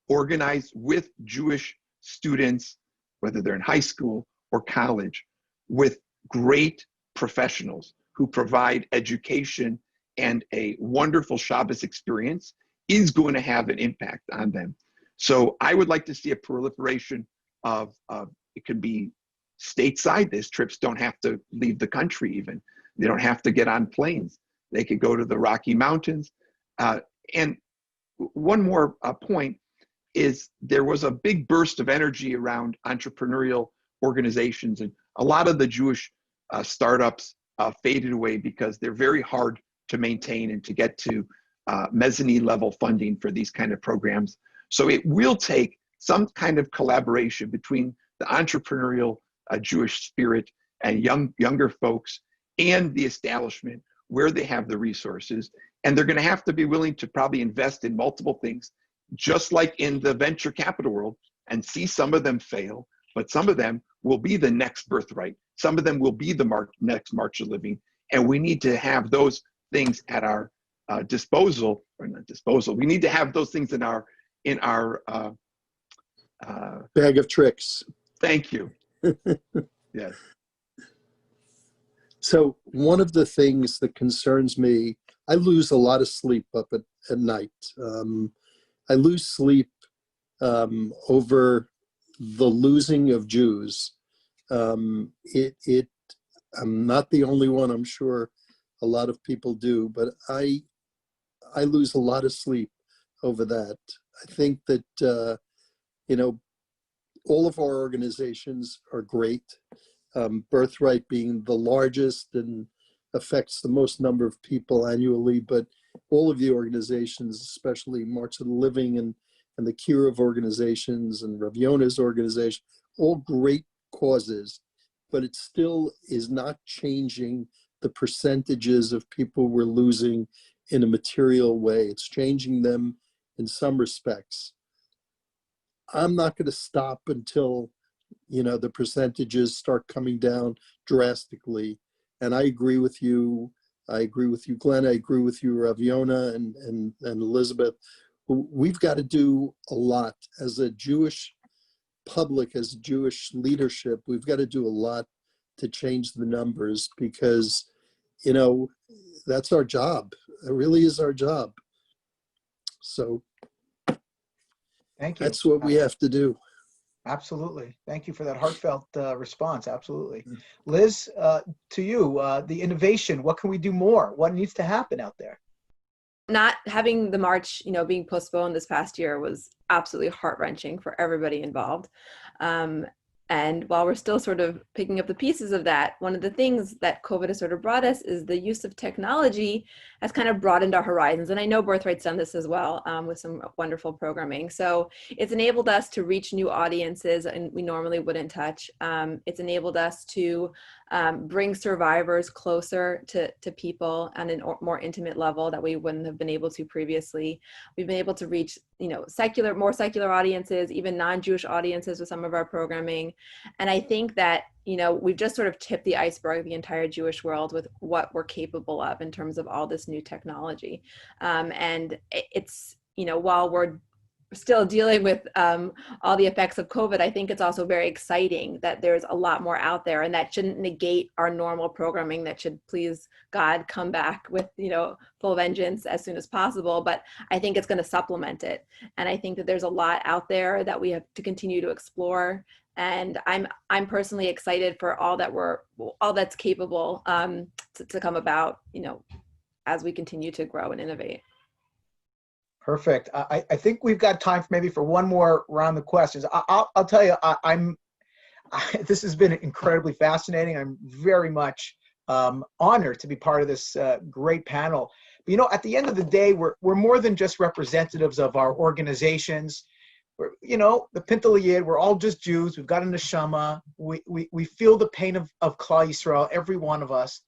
organized with Jewish students, whether they're in high school or college, with great professionals who provide education and a wonderful Shabbos experience, is going to have an impact on them. So I would like to see a proliferation of it could be stateside. These trips don't have to leave the country even. They don't have to get on planes. They could go to the Rocky Mountains. And one more point is there was a big burst of energy around entrepreneurial organizations, and a lot of the Jewish startups faded away because they're very hard to maintain and to get to mezzanine level funding for these kind of programs. So it will take some kind of collaboration between the entrepreneurial Jewish spirit and younger folks and the establishment where they have the resources. And they're going to have to be willing to probably invest in multiple things, just like in the venture capital world, and see some of them fail, but some of them will be the next Birthright. Some of them will be the next March of Living. And we need to have those things at our disposal, or not disposal. We need to have those things in our bag of tricks. Thank you. Yes. So one of the things that concerns me, I lose a lot of sleep up at night. I lose sleep over the losing of Jews. I'm not the only one, I'm sure a lot of people do, but I lose a lot of sleep over that. I think that, all of our organizations are great. Birthright being the largest and affects the most number of people annually, but all of the organizations, especially March of the Living and the Kirov organizations and Rav Yona's organization, all great causes, but it still is not changing the percentages of people we're losing in a material way. It's changing them in some respects. I'm not going to stop until, the percentages start coming down drastically. And I agree with you. I agree with you, Glenn. I agree with you, Rav Yona and Elizabeth. We've got to do a lot as a Jewish public, as Jewish leadership. We've got to do a lot to change the numbers because, that's our job. It really is our job. So Thank you. That's what we have to do. Absolutely. Thank you for that heartfelt response. Absolutely. Liz, to you, the innovation, what can we do more? What needs to happen out there? Not having the march, being postponed this past year was absolutely heart-wrenching for everybody involved. And while we're still sort of picking up the pieces of that, one of the things that COVID has sort of brought us is the use of technology has kind of broadened our horizons. And I know Birthright's done this as well with some wonderful programming. So it's enabled us to reach new audiences and we normally wouldn't touch. It's enabled us to bring survivors closer to people on a more intimate level that we wouldn't have been able to previously. We've been able to reach, more secular audiences, even non-Jewish audiences with some of our programming. And I think that, we've just sort of tipped the iceberg, the entire Jewish world, with what we're capable of in terms of all this new technology. And it's, while we're still dealing with all the effects of COVID, I think it's also very exciting that there's a lot more out there, and that shouldn't negate our normal programming. That should, please God, come back with, full vengeance as soon as possible. But I think it's going to supplement it. And I think that there's a lot out there that we have to continue to explore. And I'm personally excited for all that's capable to come about, as we continue to grow and innovate. Perfect. I think we've got time maybe for one more round of questions. I'll tell you, this has been incredibly fascinating. I'm very much honored to be part of this great panel. But, at the end of the day, we're more than just representatives of our organizations. We're, the Pintel Yid, we're all just Jews. We've got a neshama. We feel the pain of Klal Yisrael, every one of us.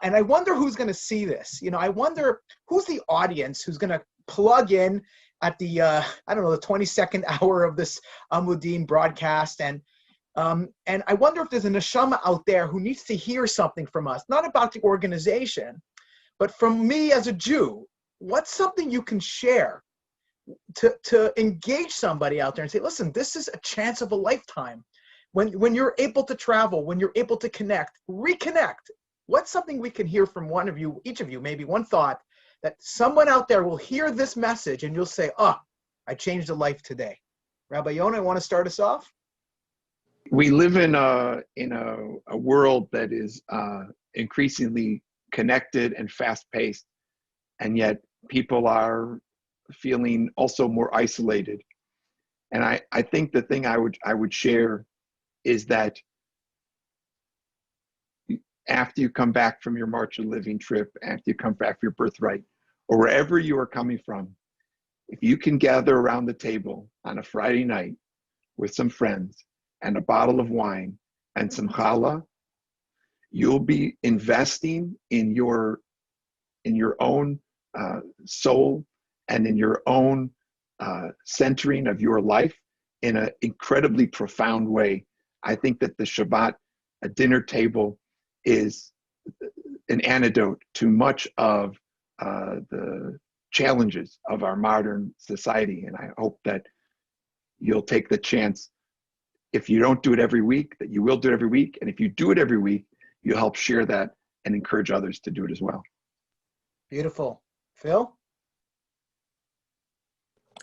And I wonder who's going to see this. I wonder who's the audience who's going to plug in at the the 22nd hour of this Amudim broadcast, and I wonder if there's a neshama out there who needs to hear something from us, not about the organization, but from me as a Jew. What's something you can share to engage somebody out there and say, listen, this is a chance of a lifetime. When you're able to travel, when you're able to reconnect. What's something we can hear from one of you, each of you, maybe one thought that someone out there will hear this message and you'll say, oh, I changed a life today. Rabbi Yona, want to start us off? We live in a world that is increasingly connected and fast-paced, and yet people are feeling also more isolated. And I think the thing I would share is that after you come back from your March of Living trip, after you come back from your Birthright, or wherever you are coming from, if you can gather around the table on a Friday night with some friends and a bottle of wine and some challah, you'll be investing in your own soul and in your own centering of your life in an incredibly profound way. I think that the Shabbat dinner table is an antidote to much of the challenges of our modern society. And I hope that you'll take the chance, if you don't do it every week, that you will do it every week. And if you do it every week, you'll help share that and encourage others to do it as well. Beautiful. Phil?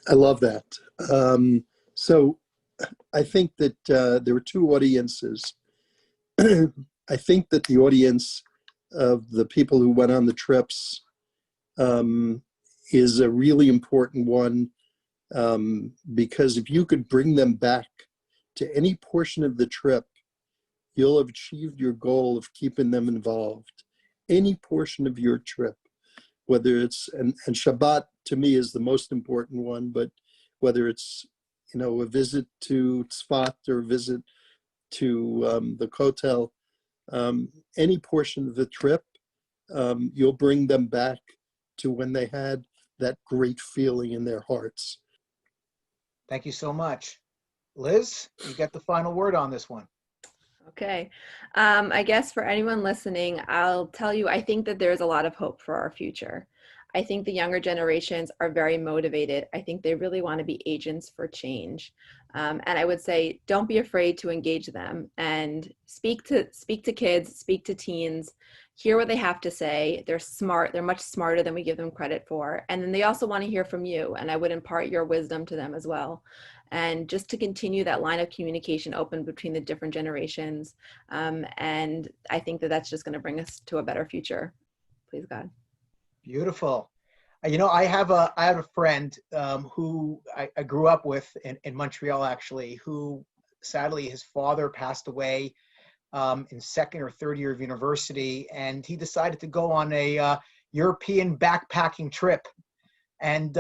I love that. So I think that there were two audiences. I think that the audience of the people who went on the trips is a really important one, because if you could bring them back to any portion of the trip, you'll have achieved your goal of keeping them involved. Any portion of your trip, whether it's, and Shabbat to me is the most important one, but whether it's, a visit to Tzfat or a visit to the Kotel, any portion of the trip, you'll bring them back to when they had that great feeling in their hearts. Thank you so much. Liz, you get the final word on this one. Okay. I guess for anyone listening, I'll tell you, I think that there's a lot of hope for our future. I think the younger generations are very motivated. I think they really want to be agents for change. And I would say, don't be afraid to engage them and speak to kids, speak to teens, hear what they have to say. They're smart. They're much smarter than we give them credit for. And then they also want to hear from you. And I would impart your wisdom to them as well. And just to continue that line of communication open between the different generations. And I think that that's just going to bring us to a better future. Please God. Beautiful. I have a friend who I grew up with in Montreal, actually, who sadly his father passed away in second or third year of university, and he decided to go on a European backpacking trip. And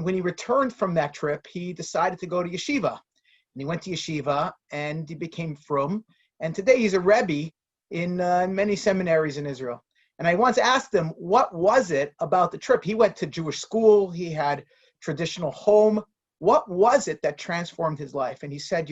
when he returned from that trip, he decided to go to yeshiva. And he went to yeshiva and he became frum. And today he's a rebbe in many seminaries in Israel. And I once asked him, what was it about the trip? He went to Jewish school. He had traditional home. What was it that transformed his life? And he said,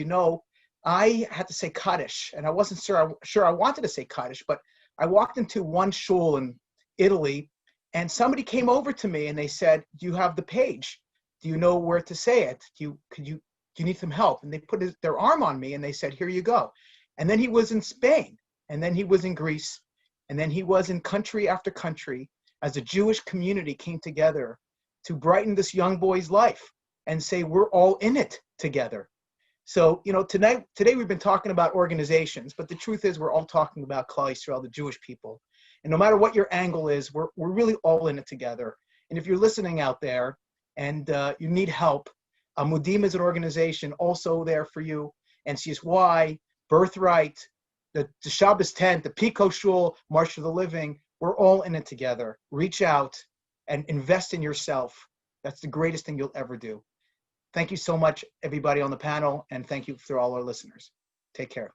I had to say Kaddish. And I wasn't sure I wanted to say Kaddish, but I walked into one shul in Italy, and somebody came over to me and they said, do you have the page? Do you know where to say it? Do you need some help? And they put their arm on me and they said, here you go. And then he was in Spain, and then he was in Greece, and then he was in country after country as the Jewish community came together to brighten this young boy's life and say, we're all in it together. So, today we've been talking about organizations, but the truth is we're all talking about Klal Yisrael, the Jewish people. And no matter what your angle is, we're really all in it together. And if you're listening out there and you need help, Mudim is an organization also there for you. NCSY, Birthright, the Shabbos Tent, the Pico Shul, March for the Living, we're all in it together. Reach out and invest in yourself. That's the greatest thing you'll ever do. Thank you so much, everybody on the panel, and thank you for all our listeners. Take care.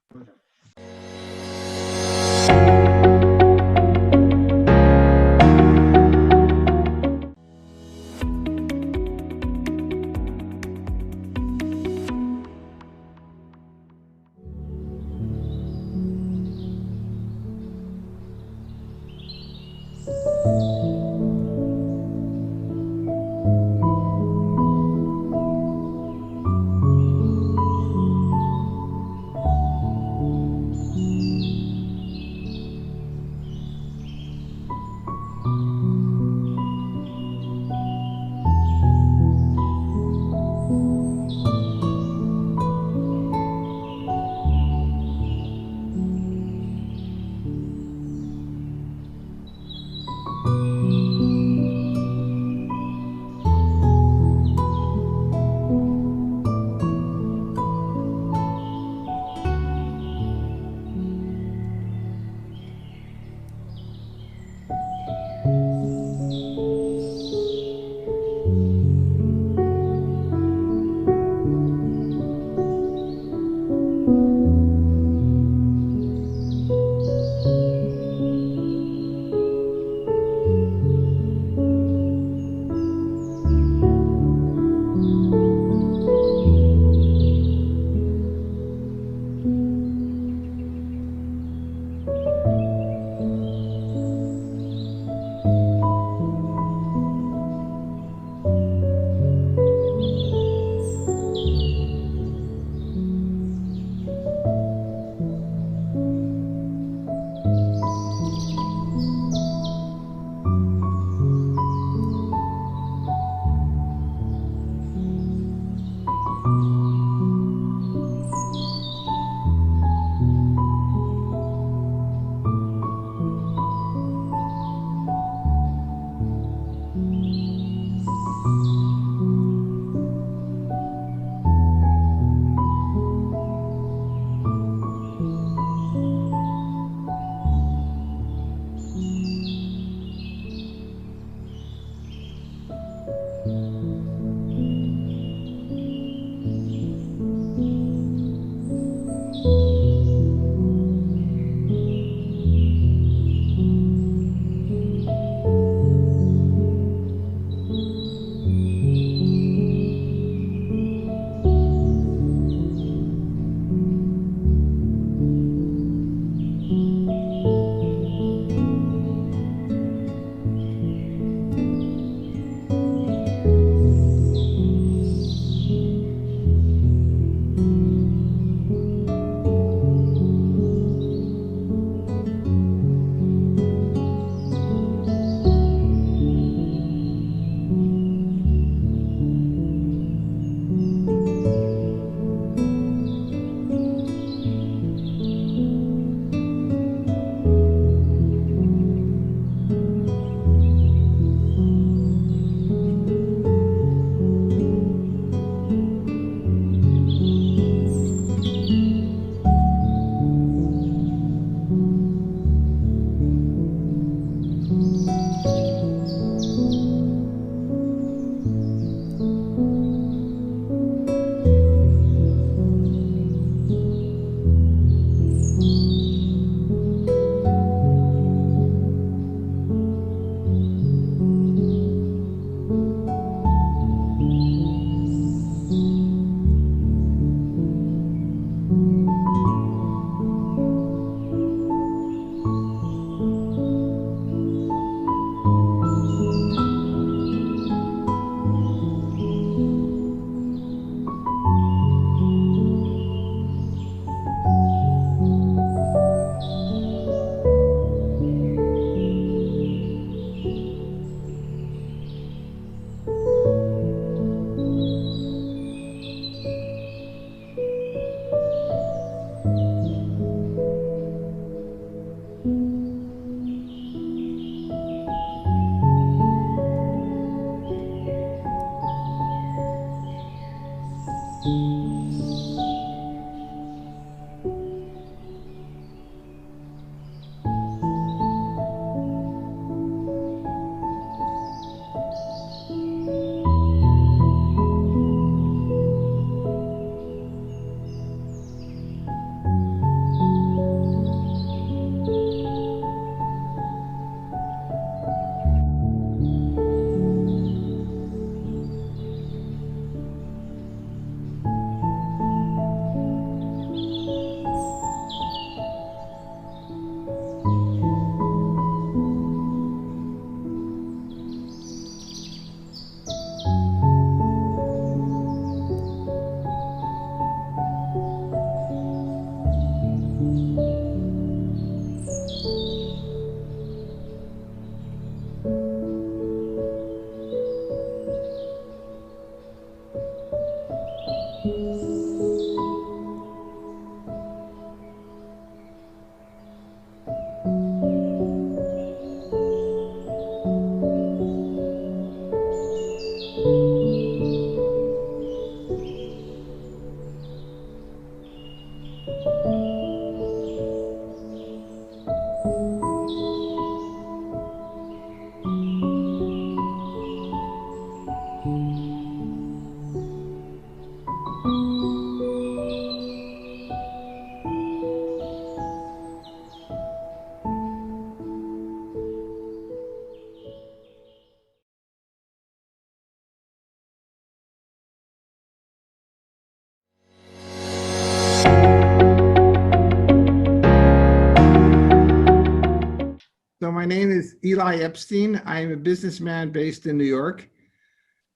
So my name is Eli Epstein. I am a businessman based in New York.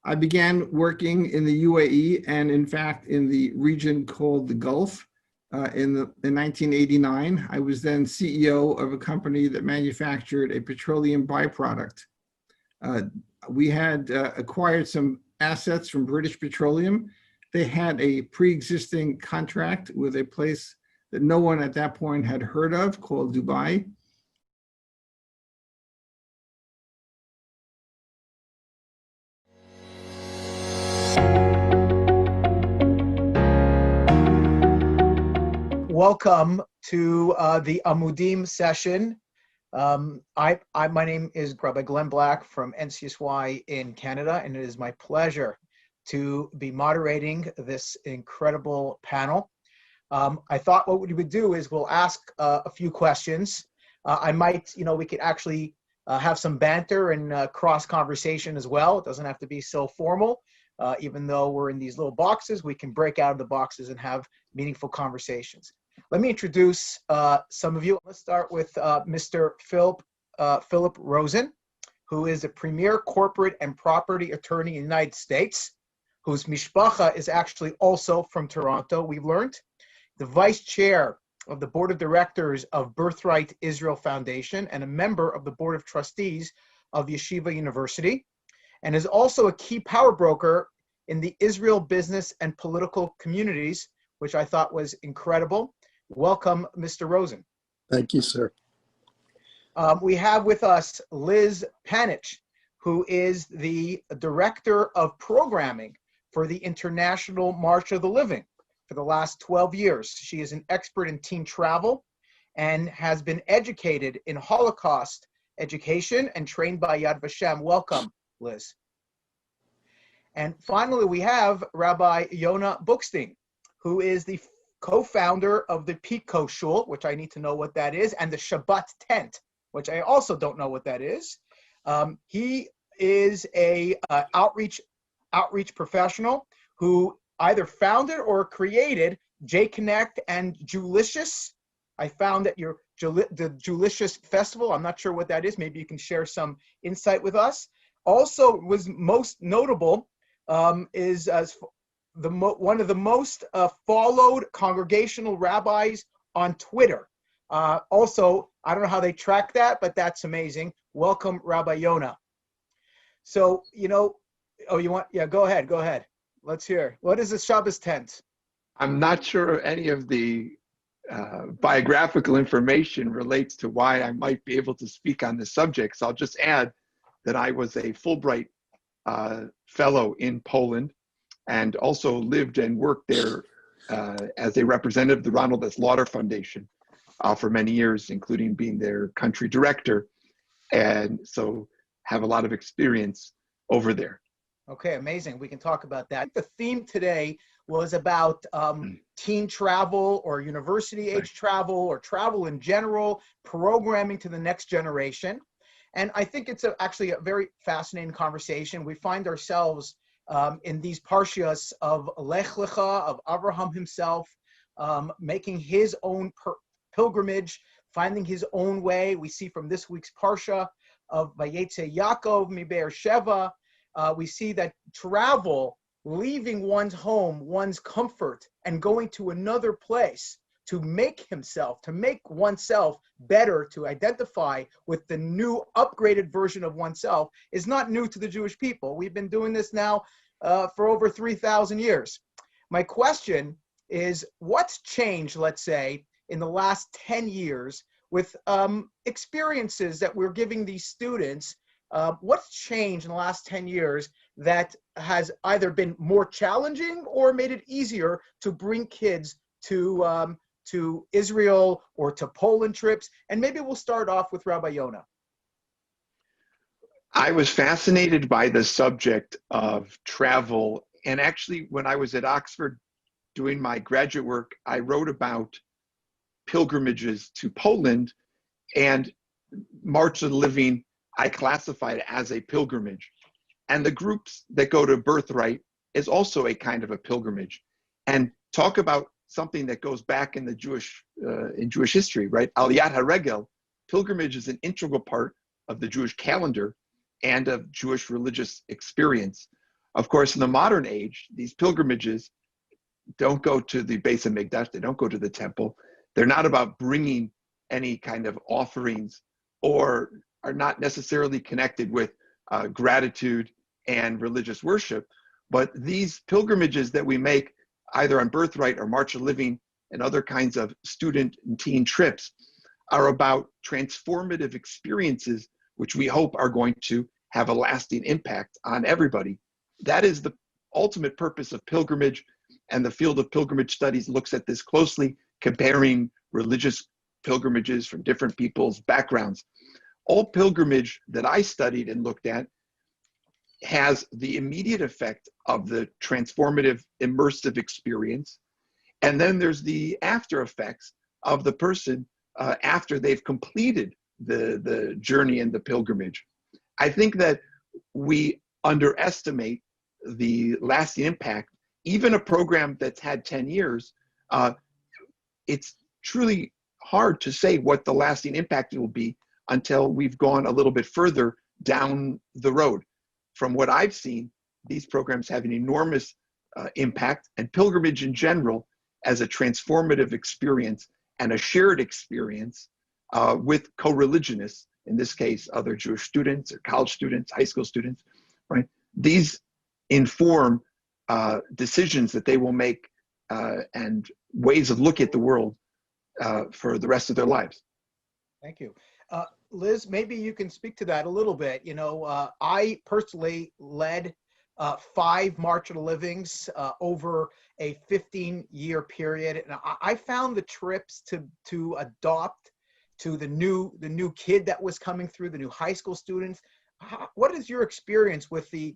I began working in the UAE and in fact in the region called the Gulf in 1989. I was then CEO of a company that manufactured a petroleum byproduct. We had acquired some assets from British Petroleum. They had a pre-existing contract with a place that no one at that point had heard of called Dubai. Welcome to the Amudim session. My name is Rabbi Glenn Black from NCSY in Canada, and it is my pleasure to be moderating this incredible panel. I thought what we would do is we'll ask a few questions. We could actually have some banter and cross conversation as well. It doesn't have to be so formal. Even though we're in these little boxes, we can break out of the boxes and have meaningful conversations. Let me introduce some of you. Let's start with Mr. Philip Rosen, who is a premier corporate and property attorney in the United States, whose mishpacha is actually also from Toronto, we've learned. The vice chair of the board of directors of Birthright Israel Foundation and a member of the board of trustees of Yeshiva University, and is also a key power broker in the Israel business and political communities, which I thought was incredible. Welcome, Mr. Rosen. Thank you, sir. We have with us Liz Panich, who is the director of programming for the International March of the Living for the last 12 years. She is an expert in teen travel and has been educated in Holocaust education and trained by Yad Vashem. Welcome, Liz. And finally, we have Rabbi Yonah Bookstein, who is the co-founder of the Pico Shul, which I need to know what that is, and the Shabbat Tent, which I also don't know what that is. He is a outreach professional who either founded or created J-Connect and Jewlicious. I found that the Jewlicious Festival, I'm not sure what that is. Maybe you can share some insight with us. Also was most notable is as one of the most followed congregational rabbis on Twitter. Also, I don't know how they track that, but that's amazing. Welcome, Rabbi Yonah. So, go ahead. Let's hear. What is the Shabbos tent? I'm not sure any of the biographical information relates to why I might be able to speak on this subject. So I'll just add that I was a Fulbright fellow in Poland and also lived and worked there as a representative of the Ronald S. Lauder Foundation for many years, including being their country director. And so have a lot of experience over there. Okay, amazing. We can talk about that. The theme today was about teen travel or university age travel or travel in general, programming to the next generation. And I think it's actually a very fascinating conversation. We find ourselves in these parshias of Lech Lecha, of Abraham himself, making his own pilgrimage, finding his own way. We see from this week's parsha of Vayetze Yaakov mi Be'er Sheva, we see that travel, leaving one's home, one's comfort, and going to another place to make oneself better, to identify with the new upgraded version of oneself is not new to the Jewish people. We've been doing this now for over 3,000 years. My question is, what's changed, let's say, in the last 10 years with experiences that we're giving these students? What's changed in the last 10 years that has either been more challenging or made it easier to bring kids to Israel or to Poland trips? And maybe we'll start off with Rabbi Yonah. I was fascinated by the subject of travel. And actually, when I was at Oxford doing my graduate work, I wrote about pilgrimages to Poland, and March of the Living I classified as a pilgrimage. And the groups that go to Birthright is also a kind of a pilgrimage. And talk about something that goes back in the Jewish history, right? Aliyat HaRegel, pilgrimage is an integral part of the Jewish calendar and of Jewish religious experience. Of course, in the modern age, these pilgrimages don't go to the Beis HaMikdash, they don't go to the temple. They're not about bringing any kind of offerings, or are not necessarily connected with gratitude and religious worship. But these pilgrimages that we make either on Birthright or March of Living and other kinds of student and teen trips are about transformative experiences, which we hope are going to have a lasting impact on everybody. That is the ultimate purpose of pilgrimage, and the field of pilgrimage studies looks at this closely, comparing religious pilgrimages from different people's backgrounds. All pilgrimage that I studied and looked at has the immediate effect of the transformative, immersive experience. And then there's the after effects of the person after they've completed the journey and the pilgrimage. I think that we underestimate the lasting impact. Even a program that's had 10 years, it's truly hard to say what the lasting impact will be until we've gone a little bit further down the road. From what I've seen, these programs have an enormous impact, and pilgrimage in general as a transformative experience and a shared experience with co-religionists, in this case, other Jewish students or college students, high school students, right? These inform decisions that they will make and ways of looking at the world for the rest of their lives. Thank you. Liz, maybe you can speak to that a little bit. You know, I personally led 5 March of the Livings over a 15-year period, and I found the trips to adopt to the new kid that was coming through, the new high school students. What is your experience with the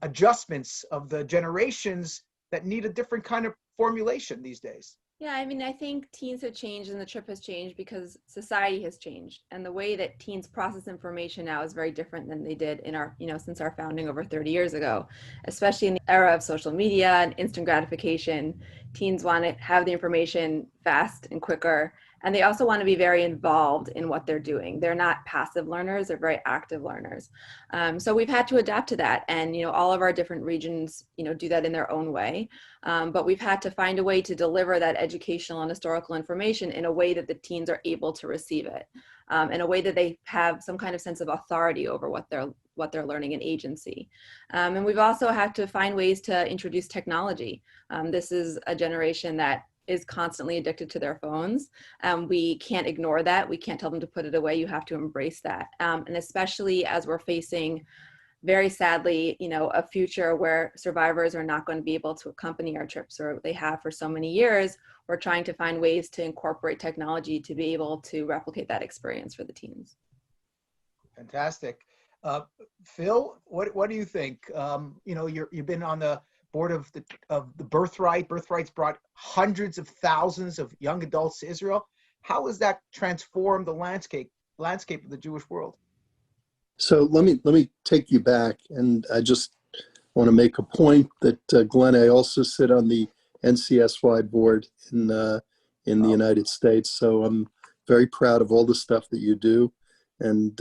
adjustments of the generations that need a different kind of formulation these days? Yeah, I mean, I think teens have changed and the trip has changed because society has changed. And the way that teens process information now is very different than they did in our, since our founding over 30 years ago, especially in the era of social media and instant gratification. Teens want to have the information fast and quicker. And they also want to be very involved in what they're doing. They're not passive learners, they're very active learners. So we've had to adapt to that. And, all of our different regions, do that in their own way. But we've had to find a way to deliver that educational and historical information in a way that the teens are able to receive it, in a way that they have some kind of sense of authority over what they're learning and agency. And we've also had to find ways to introduce technology. This is a generation that is constantly addicted to their phones. We can't ignore that. We can't tell them to put it away. You have to embrace that. And especially as we're facing, very sadly, a future where survivors are not going to be able to accompany our trips, or they have for so many years, we're trying to find ways to incorporate technology to be able to replicate that experience for the teens. Fantastic. Phil, what do you think? You've been on the board of the Birthright. Birthright's brought hundreds of thousands of young adults to Israel. How has that transformed the landscape of the Jewish world? So let me take you back, and I just want to make a point that Glenn, I also sit on the NCSY board in the United States. So I'm very proud of all the stuff that you do, and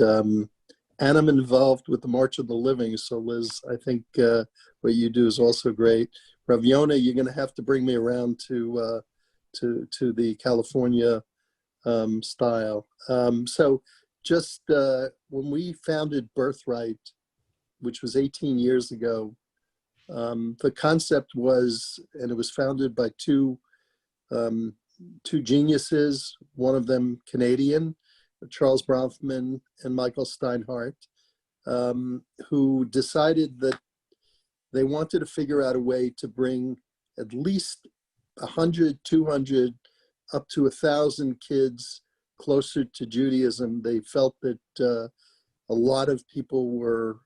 I'm involved with the March of the Living. So Liz, I think what you do is also great. Rav Yonah, you're going to have to bring me around to the California style. So just when we founded Birthright, which was 18 years ago, the concept was, and it was founded by two geniuses, one of them Canadian, Charles Bronfman and Michael Steinhardt, who decided that they wanted to figure out a way to bring at least 100, 200, up to 1,000 kids closer to Judaism. They felt that a lot of people were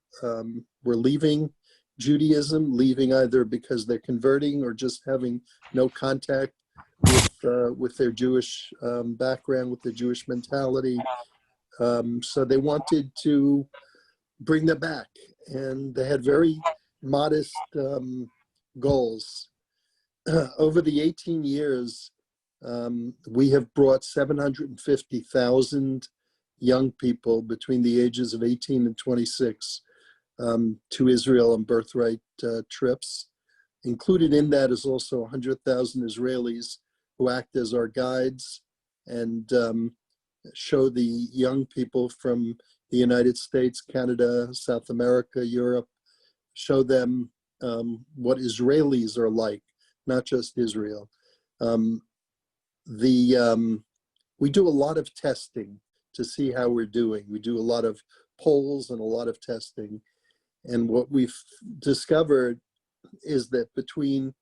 leaving Judaism, leaving either because they're converting or just having no contact with their Jewish background, with their Jewish mentality. So they wanted to bring them back, and they had very modest goals. Over the 18 years, we have brought 750,000 young people between the ages of 18 and 26 to Israel on Birthright trips. Included in that is also 100,000 Israelis who act as our guides and show the young people from the United States, Canada, South America, Europe, show them what Israelis are like, not just Israel. We do a lot of testing to see how we're doing. We do a lot of polls and a lot of testing. And what we've discovered is that between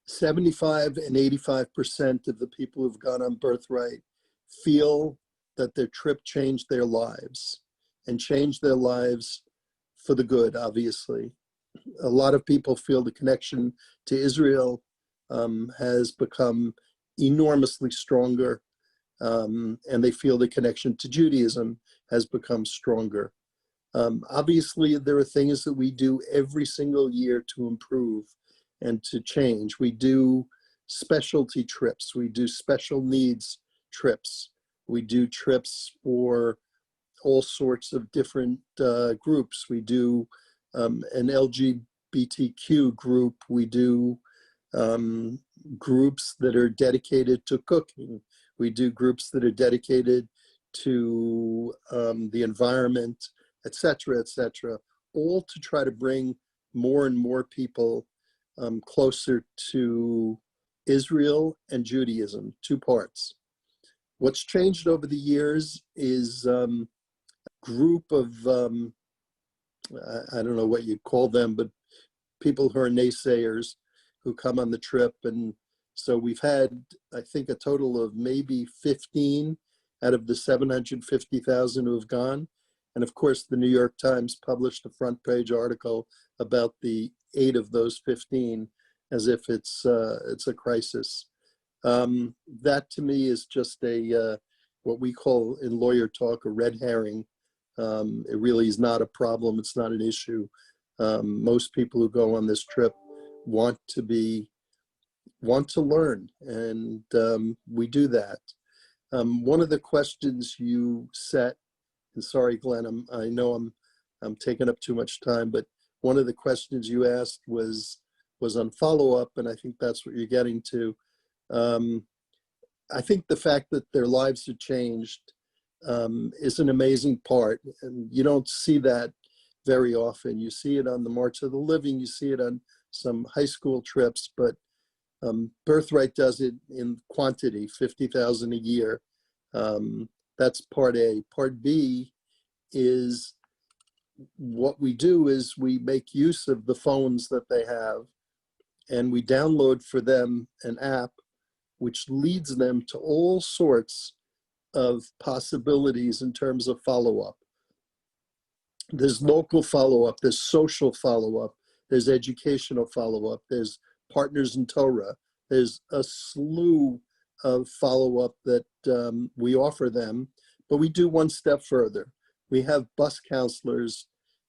75 and 85% of the people who've gone on Birthright feel that their trip changed their lives, and changed their lives for the good, obviously. A lot of people feel the connection to Israel has become enormously stronger, and they feel the connection to Judaism has become stronger. Obviously, there are things that we do every single year to improve and to change. We do specialty trips. We do special needs trips. We do trips for all sorts of different groups. We do an LGBTQ group. We do groups that are dedicated to cooking. We do groups that are dedicated to the environment, et cetera, all to try to bring more and more people closer to Israel and Judaism, two parts. What's changed over the years is a group of, I don't know what you'd call them, but people who are naysayers who come on the trip. And so we've had, I think, a total of maybe 15 out of the 750,000 who have gone. And of course, the New York Times published a front page article about the 8 of those 15 as if it's a crisis. That to me is just a, what we call in lawyer talk, a red herring. It really is not a problem. It's not an issue. Most people who go on this trip want to learn, and we do that. One of the questions you set, and sorry, Glenn, I know I'm taking up too much time, but one of the questions you asked was on follow-up, and I think that's what you're getting to. I think the fact that their lives have changed is an amazing part, and you don't see that very often. You see it on the March of the Living, you see it on some high school trips, but Birthright does it in quantity, 50,000 a year. That's part A. Part B is what we do is we make use of the phones that they have, and we download for them an app which leads them to all sorts of possibilities in terms of follow-up. There's local follow-up, there's social follow-up, there's educational follow-up, there's Partners in Torah, there's a slew of follow-up that we offer them, but we do one step further. We have bus counselors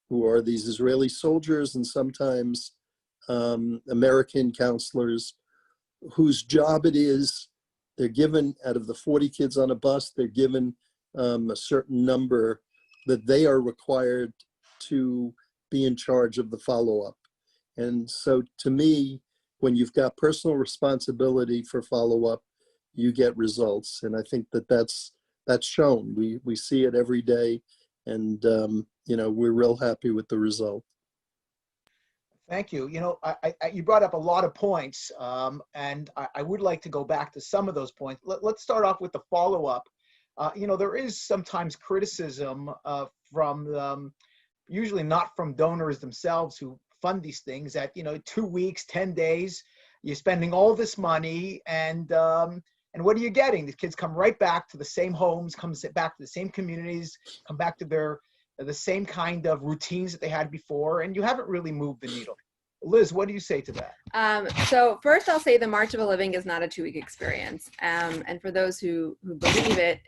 who are these Israeli soldiers and sometimes American counselors whose job it is, they're given, out of the 40 kids on a bus, they're given a certain number that they are required to be in charge of the follow-up. And so to me, when you've got personal responsibility for follow-up, you get results. And I think that that's shown. We see it every day, and you know, we're real happy with the result. Thank you. You know, you brought up a lot of points, and I would like to go back to some of those points. Let's start off with the follow-up. You know, there is sometimes criticism from, usually not from donors themselves who fund these things, that, you know, 2 weeks, 10 days, you're spending all this money, and what are you getting? The kids come right back to the same homes, come back to the same communities, come back to the same kind of routines that they had before, and you haven't really moved the needle. Liz, what do you say to that? So first I'll say the March of a Living is not a 2-week experience. And for those who believe it,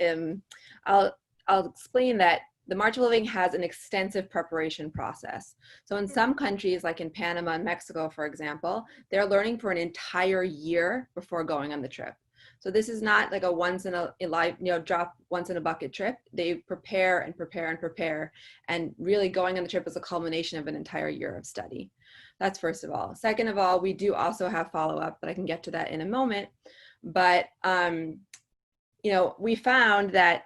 I'll explain that the March of a Living has an extensive preparation process. So in some countries, like in Panama and Mexico, for example, they're learning for an entire year before going on the trip. So this is not like a once in a life, you know, drop once in a bucket trip. They prepare and prepare and prepare, and really going on the trip is a culmination of an entire year of study. That's first of all. Second of all, we do also have follow-up, but I can get to that in a moment. But, you know, we found that,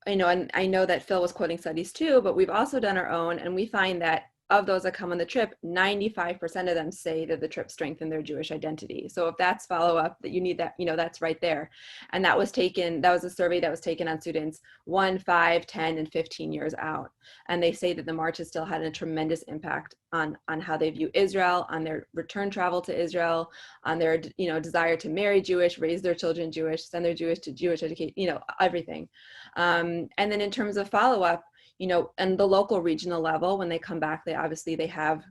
you know, and I know that Phil was quoting studies too, but we've also done our own, and we find that of those that come on the trip, 95% of them say that the trip strengthened their Jewish identity. So if that's follow-up, that you need that, that's right there. And that was a survey that was taken on students 1, 5, 10, and 15 years out. And they say that the march has still had a tremendous impact on how they view Israel, on their return travel to Israel, on their, desire to marry Jewish, raise their children Jewish, send their Jewish to Jewish educate, everything. And then in terms of follow-up, and the local regional level, when they come back, they have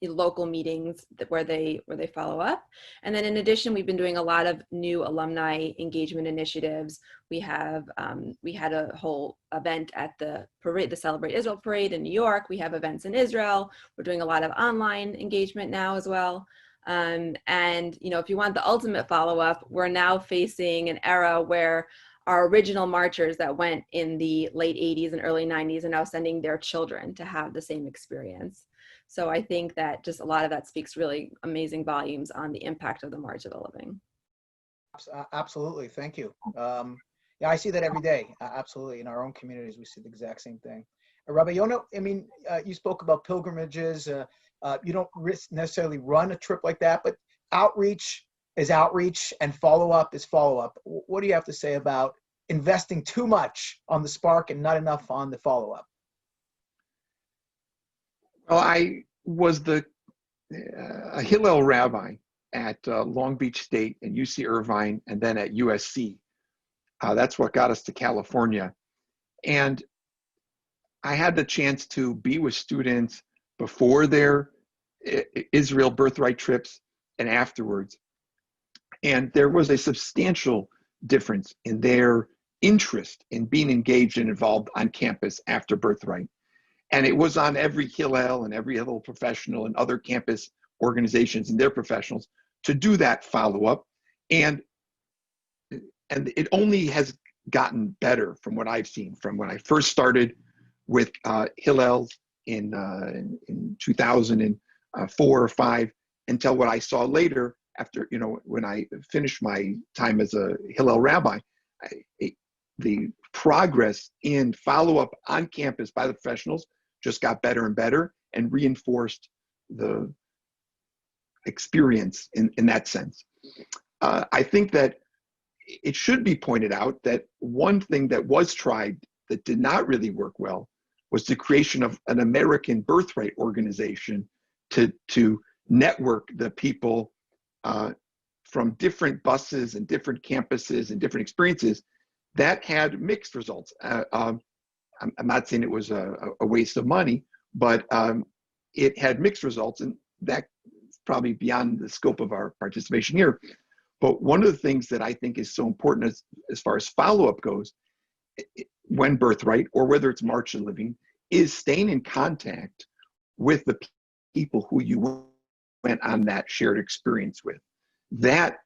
local meetings where they follow up. And then in addition, we've been doing a lot of new alumni engagement initiatives. We had a whole event at the parade, the Celebrate Israel parade in New York. We have events in Israel. We're doing a lot of online engagement now as well. And if you want the ultimate follow-up, we're now facing an era where our original marchers that went in the late 80s and early 90s are now sending their children to have the same experience. So I think that just a lot of that speaks really amazing volumes on the impact of the March of the Living. Absolutely, thank you. Yeah, I see that every day. Absolutely, in our own communities, we see the exact same thing. Rabbi Yonah, you spoke about pilgrimages. You don't necessarily run a trip like that, but outreach is outreach and follow-up is follow-up. What do you have to say about investing too much on the spark and not enough on the follow-up? Well, I was a Hillel rabbi at Long Beach State and UC Irvine, and then at USC. That's what got us to California. And I had the chance to be with students before their Israel Birthright trips and afterwards. And there was a substantial difference in their interest in being engaged and involved on campus after Birthright. And it was on every Hillel and every Hillel professional and other campus organizations and their professionals to do that follow-up. And it only has gotten better from what I've seen, from when I first started with Hillel in 2004 or 5 until what I saw later after, when I finished my time as a Hillel rabbi. The progress in follow-up on campus by the professionals just got better and better and reinforced the experience in that sense. I think that it should be pointed out that one thing that was tried that did not really work well was the creation of an American Birthright organization to network the people from different buses and different campuses and different experiences. That had mixed results. I'm not saying it was a waste of money, but it had mixed results, and that's probably beyond the scope of our participation here. But one of the things that I think is so important as far as follow-up goes, when Birthright, or whether it's March of Living, is staying in contact with the people who you went on that shared experience with. That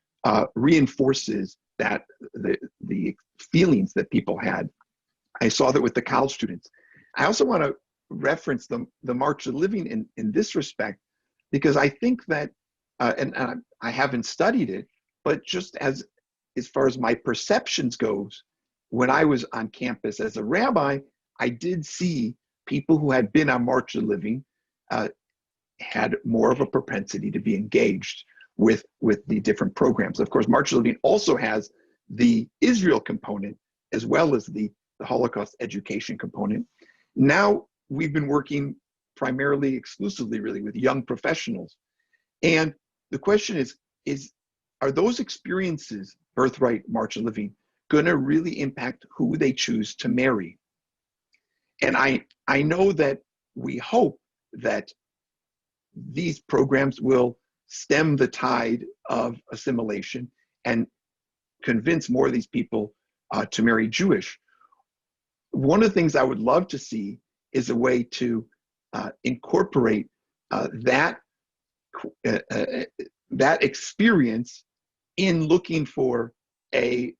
reinforces that the feelings that people had. I saw that with the college students. I also want to reference the March of Living in this respect, because I think that, and I haven't studied it, but just as far as my perceptions goes, when I was on campus as a rabbi, I did see people who had been on March of Living had more of a propensity to be engaged with the different programs. Of course, March of Living also has the Israel component as well as the Holocaust education component. Now we've been working primarily, exclusively really, with young professionals. And the question is are those experiences, Birthright, March of Living, going to really impact who they choose to marry? And I know that we hope that these programs will stem the tide of assimilation and convince more of these people to marry Jewish. One of the things I would love to see is a way to incorporate that experience in looking for a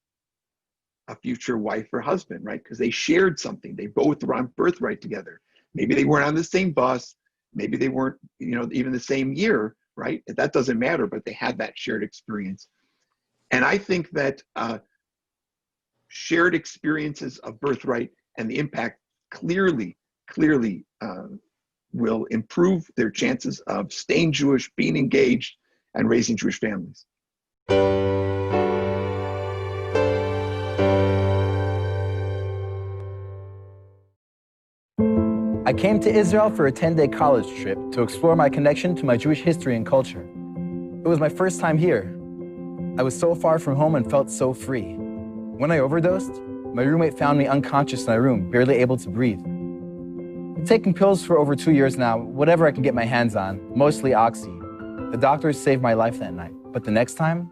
future wife or husband, right? Because they shared something. They both were on Birthright together. Maybe they weren't on the same bus. Maybe they weren't, even the same year, right? That doesn't matter, but they had that shared experience. And I think that shared experiences of Birthright and the impact clearly will improve their chances of staying Jewish, being engaged, and raising Jewish families. I came to Israel for a 10-day college trip to explore my connection to my Jewish history and culture. It was my first time here. I was so far from home and felt so free. When I overdosed, my roommate found me unconscious in my room, barely able to breathe. I've taken pills for over 2 years now, whatever I can get my hands on, mostly Oxy. The doctors saved my life that night, but the next time,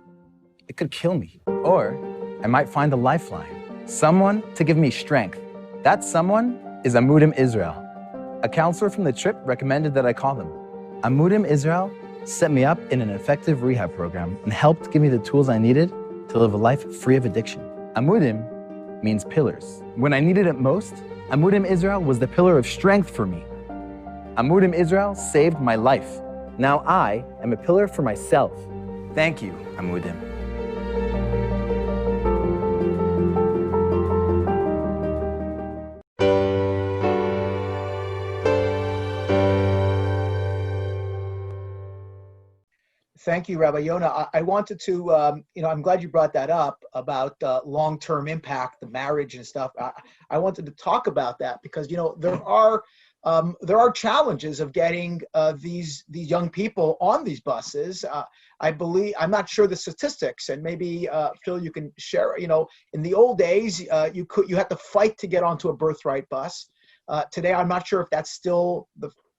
it could kill me. Or I might find a lifeline, someone to give me strength. That someone is Amudim Israel. A counselor from the trip recommended that I call them. Amudim Israel set me up in an effective rehab program and helped give me the tools I needed to live a life free of addiction. Amudim means pillars. When I needed it most, Amudim Israel was the pillar of strength for me. Amudim Israel saved my life. Now I am a pillar for myself. Thank you, Amudim. Thank you, Rabbi Yonah. I wanted to, I'm glad you brought that up about long-term impact, the marriage and stuff. I wanted to talk about that because, there are challenges of getting these young people on these buses. I'm not sure the statistics, and maybe Phil, you can share. In the old days, you had to fight to get onto a Birthright bus. Today, I'm not sure if that's still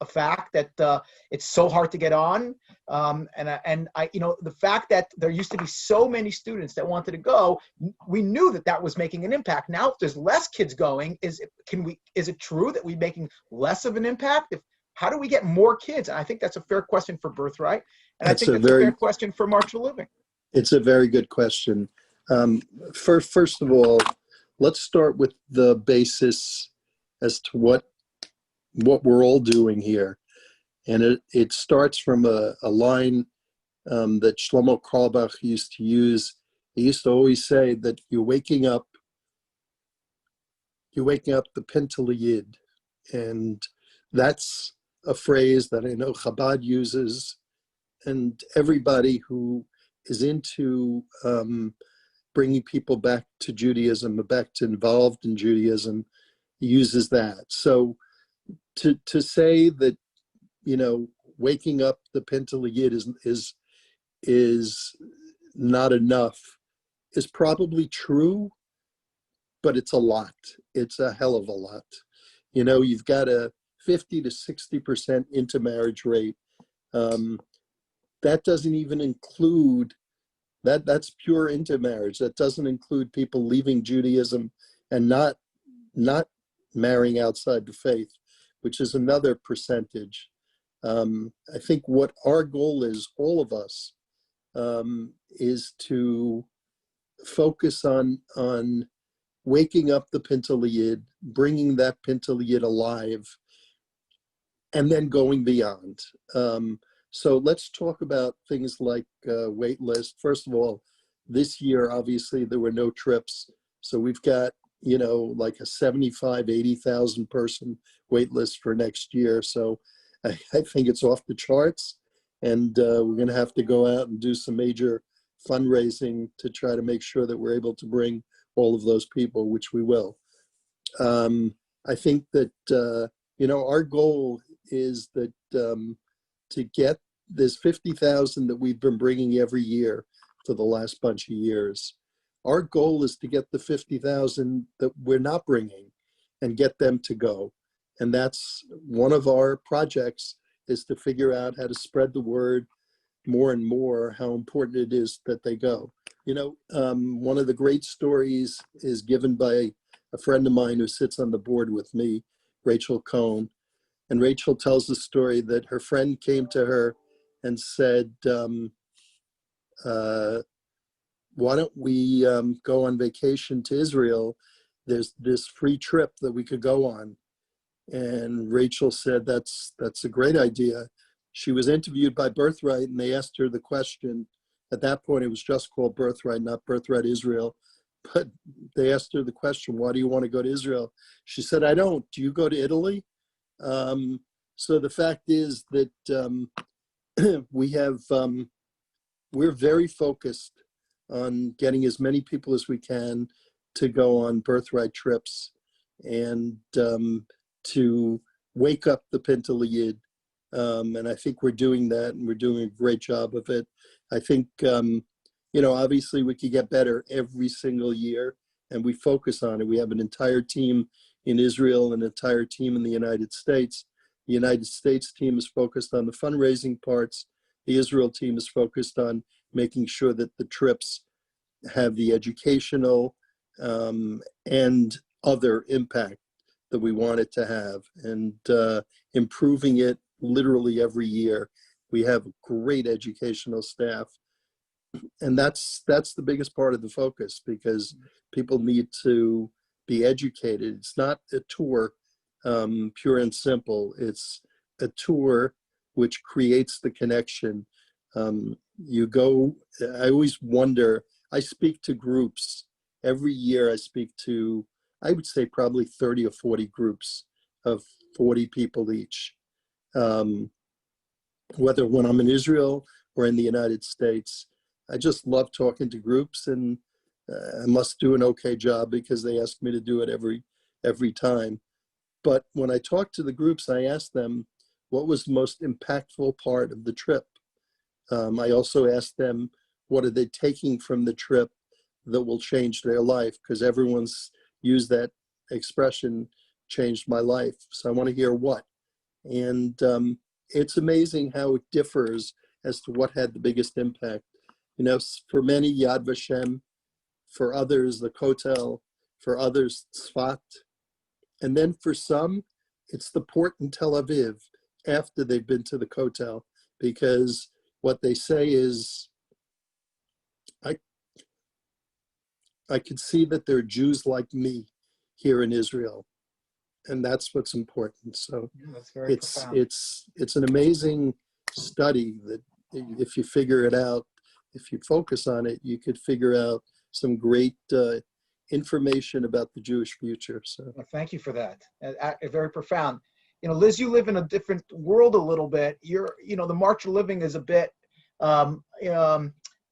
a fact that it's so hard to get on. The fact that there used to be so many students that wanted to go, we knew that was making an impact. Now, if there's less kids going, is it true that we're making less of an impact? How do we get more kids? And I think that's a fair question for Birthright, and I think that's a fair question for March for Living. It's a very good question. First of all, let's start with the basis as to what we're all doing here. And it starts from a line that Shlomo Carlebach used to use. He used to always say that you're waking up the Pintel Yid. And that's a phrase that I know Chabad uses, and everybody who is into bringing people back to Judaism, back to involved in Judaism, uses that. So to say that, waking up the Pintel Yid is not enough is probably true, but it's a lot. It's a hell of a lot. You've got a 50 to 60% intermarriage rate. That doesn't even include, that's pure intermarriage. That doesn't include people leaving Judaism and not marrying outside the faith, which is another percentage. I think what our goal is, all of us, is to focus on waking up the Pintel Yid, bringing that Pintel Yid alive, and then going beyond. So let's talk about things like wait list. First of all, this year, obviously, there were no trips. So we've got, like a 75, 80,000 person wait list for next year. So I think it's off the charts. And we're going to have to go out and do some major fundraising to try to make sure that we're able to bring all of those people, which we will. I think that, our goal is that to get this 50,000 that we've been bringing every year for the last bunch of years. Our goal is to get the 50,000 that we're not bringing and get them to go. And that's one of our projects, is to figure out how to spread the word more and more, how important it is that they go. One of the great stories is given by a friend of mine who sits on the board with me, Rachel Cohn. And Rachel tells the story that her friend came to her and said, why don't we go on vacation to Israel? There's this free trip that we could go on. And Rachel said, that's a great idea. She was interviewed by Birthright, and they asked her the question. At that point, it was just called Birthright, not Birthright Israel. But they asked her the question, why do you want to go to Israel? She said, I don't. Do you go to Italy? So the fact is that we're very focused on getting as many people as we can to go on Birthright trips and to wake up the Pinteliid. And I think we're doing that, and we're doing a great job of it. I think, obviously we could get better every single year, and we focus on it. We have an entire team in Israel, an entire team in the United States. The United States team is focused on the fundraising parts. The Israel team is focused on making sure that the trips have the educational and other impact that we want it to have, and improving it literally every year. We have a great educational staff, and that's the biggest part of the focus, because people need to be educated. It's not a tour, pure and simple. It's a tour which creates the connection. You go, I always wonder, I speak to groups. Every year I speak to, I would say probably 30 or 40 groups of 40 people each. Whether when I'm in Israel or in the United States, I just love talking to groups, and I must do an okay job because they ask me to do it every time. But when I talk to the groups, I ask them, what was the most impactful part of the trip? I also ask them, what are they taking from the trip that will change their life? Because everyone's used that expression, changed my life. So I want to hear what. And it's amazing how it differs as to what had the biggest impact. For many, Yad Vashem, for others, the Kotel, for others, Tzfat. And then for some, it's the port in Tel Aviv after they've been to the Kotel, because what they say is, I could see that there are Jews like me here in Israel, and that's what's important. So that's very profound. It's an amazing study that if you figure it out, if you focus on it, you could figure out some great information about the Jewish future. So well, thank you for that. Very profound. Liz, you live in a different world a little bit. The March of Living is a bit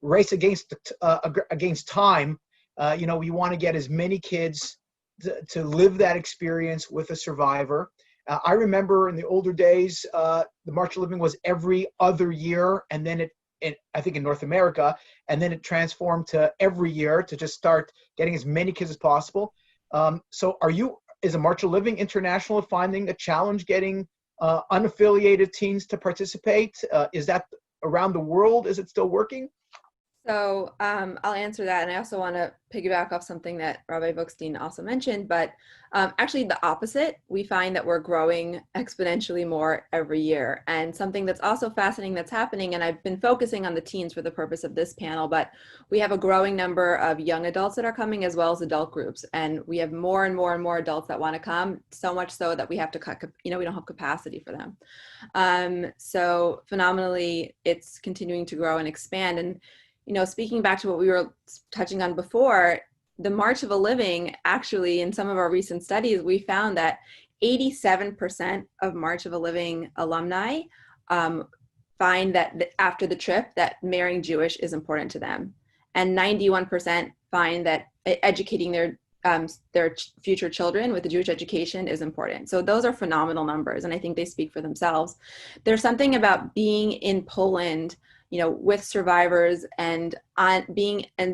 race against time. We want to get as many kids to live that experience with a survivor. I remember in the older days, the March of Living was every other year, and then I think in North America, and then it transformed to every year to just start getting as many kids as possible. So is a March of Living International finding a challenge getting unaffiliated teens to participate? Is that around the world? Is it still working? So I'll answer that. And I also want to piggyback off something that Rabbi Bookstein also mentioned, but actually the opposite. We find that we're growing exponentially more every year. And something that's also fascinating that's happening, and I've been focusing on the teens for the purpose of this panel, but we have a growing number of young adults that are coming, as well as adult groups. And we have more and more and more adults that want to come, so much so that we have to cut, we don't have capacity for them. So phenomenally, it's continuing to grow and expand. And speaking back to what we were touching on before, the March of a Living, actually, in some of our recent studies, we found that 87% of March of a Living alumni find that after the trip that marrying Jewish is important to them. And 91% find that educating their future children with the Jewish education is important. So those are phenomenal numbers, and I think they speak for themselves. There's something about being in Poland, with survivors and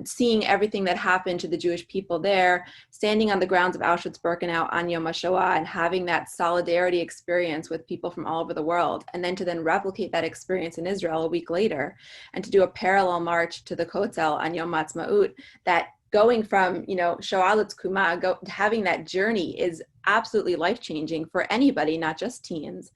seeing everything that happened to the Jewish people there, standing on the grounds of Auschwitz-Birkenau on Yom HaShoah and having that solidarity experience with people from all over the world, and then to replicate that experience in Israel a week later, and to do a parallel march to the Kotel on Yom Ha'atzmaut, that going from, Shoah L'Tkuma, having that journey is absolutely life-changing for anybody, not just teens.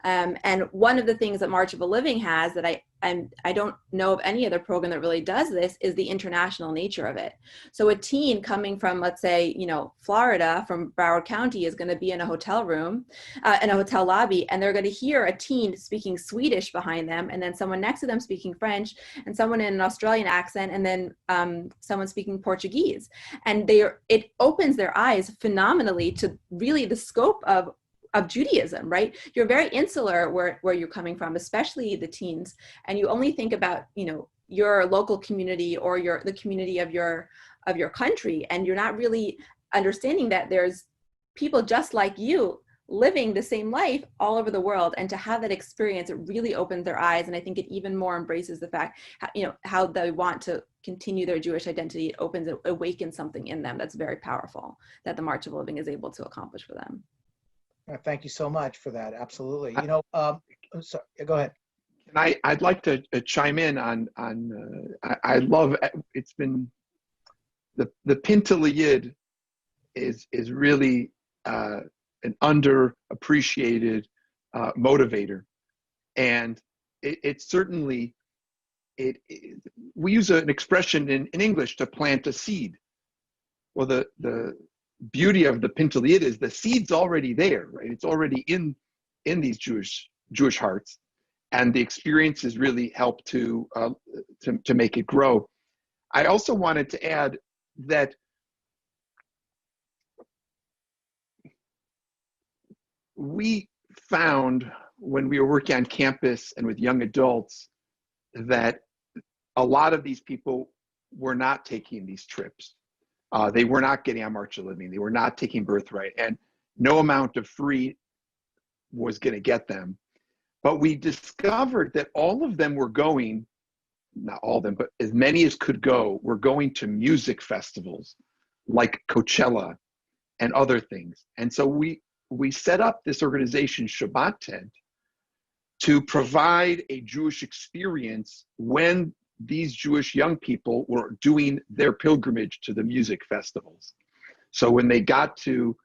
And one of the things that March of a Living has that I don't know of any other program that really does this is the international nature of it. So a teen coming from, let's say, Florida, from Broward County, is going to be in a hotel room, in a hotel lobby, and they're going to hear a teen speaking Swedish behind them, and then someone next to them speaking French, and someone in an Australian accent, and then someone speaking Portuguese. And it opens their eyes phenomenally to really the scope of of Judaism, right? You're very insular where you're coming from, especially the teens, and you only think about, you know, your local community or the community of your country, and you're not really understanding that there's people just like you living the same life all over the world. And to have that experience, it really opens their eyes. And I think it even more embraces the fact, you know, how they want to continue their Jewish identity. It awakens something in them that's very powerful, that the March of Living is able to accomplish for them. Thank you so much for that. Absolutely. You know, sorry, go ahead. I'd like to chime in on I love, it's been, the Pintel Yid is really an underappreciated motivator. And it certainly, we use an expression in English, to plant a seed. Well, the beauty of the Pintel Yid is the seed's already there, right? It's already in these Jewish hearts. And the experiences really help to make it grow. I also wanted to add that we found when we were working on campus and with young adults that a lot of these people were not taking these trips. They were not getting on March of Living. They were not taking Birthright, and no amount of free was going to get them. But we discovered that all of them were going, not all of them, but as many as could go, were going to music festivals like Coachella and other things. And so we set up this organization, Shabbat Tent, to provide a Jewish experience when these Jewish young people were doing their pilgrimage to the music festivals. So when they got to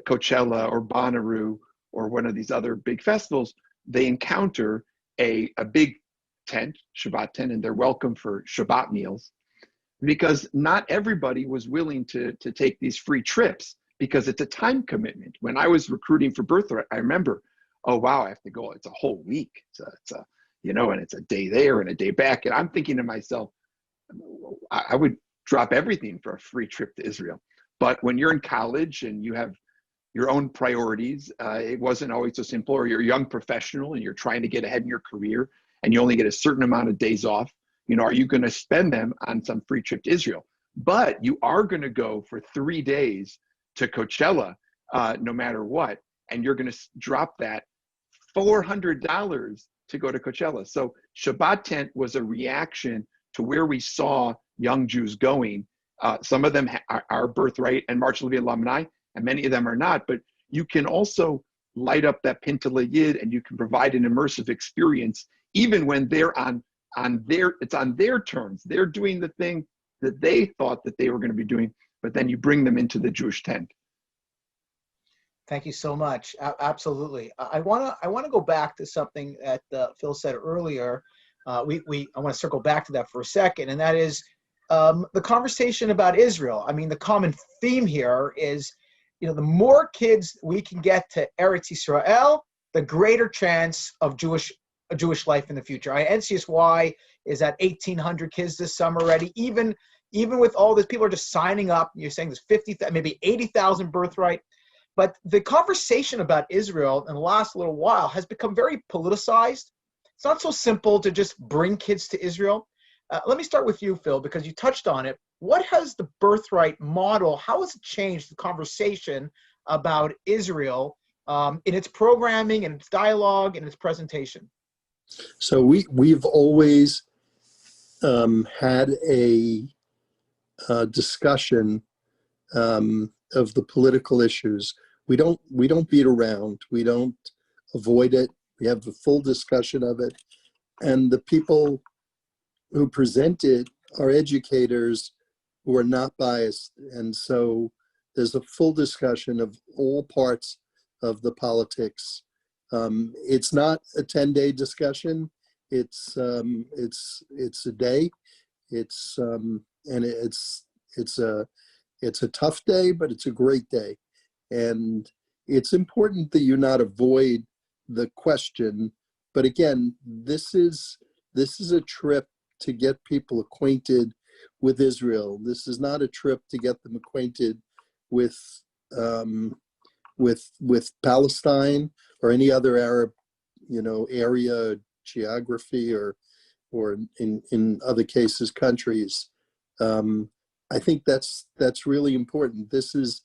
Coachella or Bonnaroo or one of these other big festivals, they encounter a big tent, Shabbat tent, and they're welcome for Shabbat meals, because not everybody was willing to take these free trips, because it's a time commitment. When I was recruiting for Birthright, I remember, oh wow, I have to go, it's a whole week. It's a you know, and it's a day there and a day back. And I'm thinking to myself, I would drop everything for a free trip to Israel. But when you're in college and you have your own priorities, it wasn't always so simple. Or you're a young professional and you're trying to get ahead in your career and you only get a certain amount of days off. You know, are you going to spend them on some free trip to Israel? But you are going to go for 3 days to Coachella, no matter what. And you're going to drop that $400 to go to Coachella. So Shabbat Tent was a reaction to where we saw young Jews going. Some of them are Birthright and March of Living alumni, and many of them are not. But you can also light up that Pintel Yid, and you can provide an immersive experience, even when they're it's on their terms. They're doing the thing that they thought that they were going to be doing, but then you bring them into the Jewish tent. Thank you so much. Absolutely. I want to go back to something that Phil said earlier. I want to circle back to that for a second, and that is the conversation about Israel. I mean, the common theme here is, you know, the more kids we can get to Eretz Yisrael, the greater chance of a Jewish life in the future. NCSY is at 1,800 kids this summer already. Even with all this, people are just signing up. You're saying there's 50,000, maybe 80,000 Birthright. But the conversation about Israel in the last little while has become very politicized. It's not so simple to just bring kids to Israel. Let me start with you, Phil, because you touched on it. What has the Birthright model, how has it changed the conversation about Israel in its programming, in its dialogue, in its presentation? So we've always had a discussion of the political issues. We don't beat around. We don't avoid it. We have a full discussion of it. And the people who present it are educators who are not biased. And so there's a full discussion of all parts of the politics. It's not a 10-day discussion. It's a day. It's a tough day, but it's a great day. And it's important that you not avoid the question. But again, this is a trip to get people acquainted with Israel. This is not a trip to get them acquainted with with Palestine or any other Arab, area, geography, or in other cases countries. I think that's really important. This is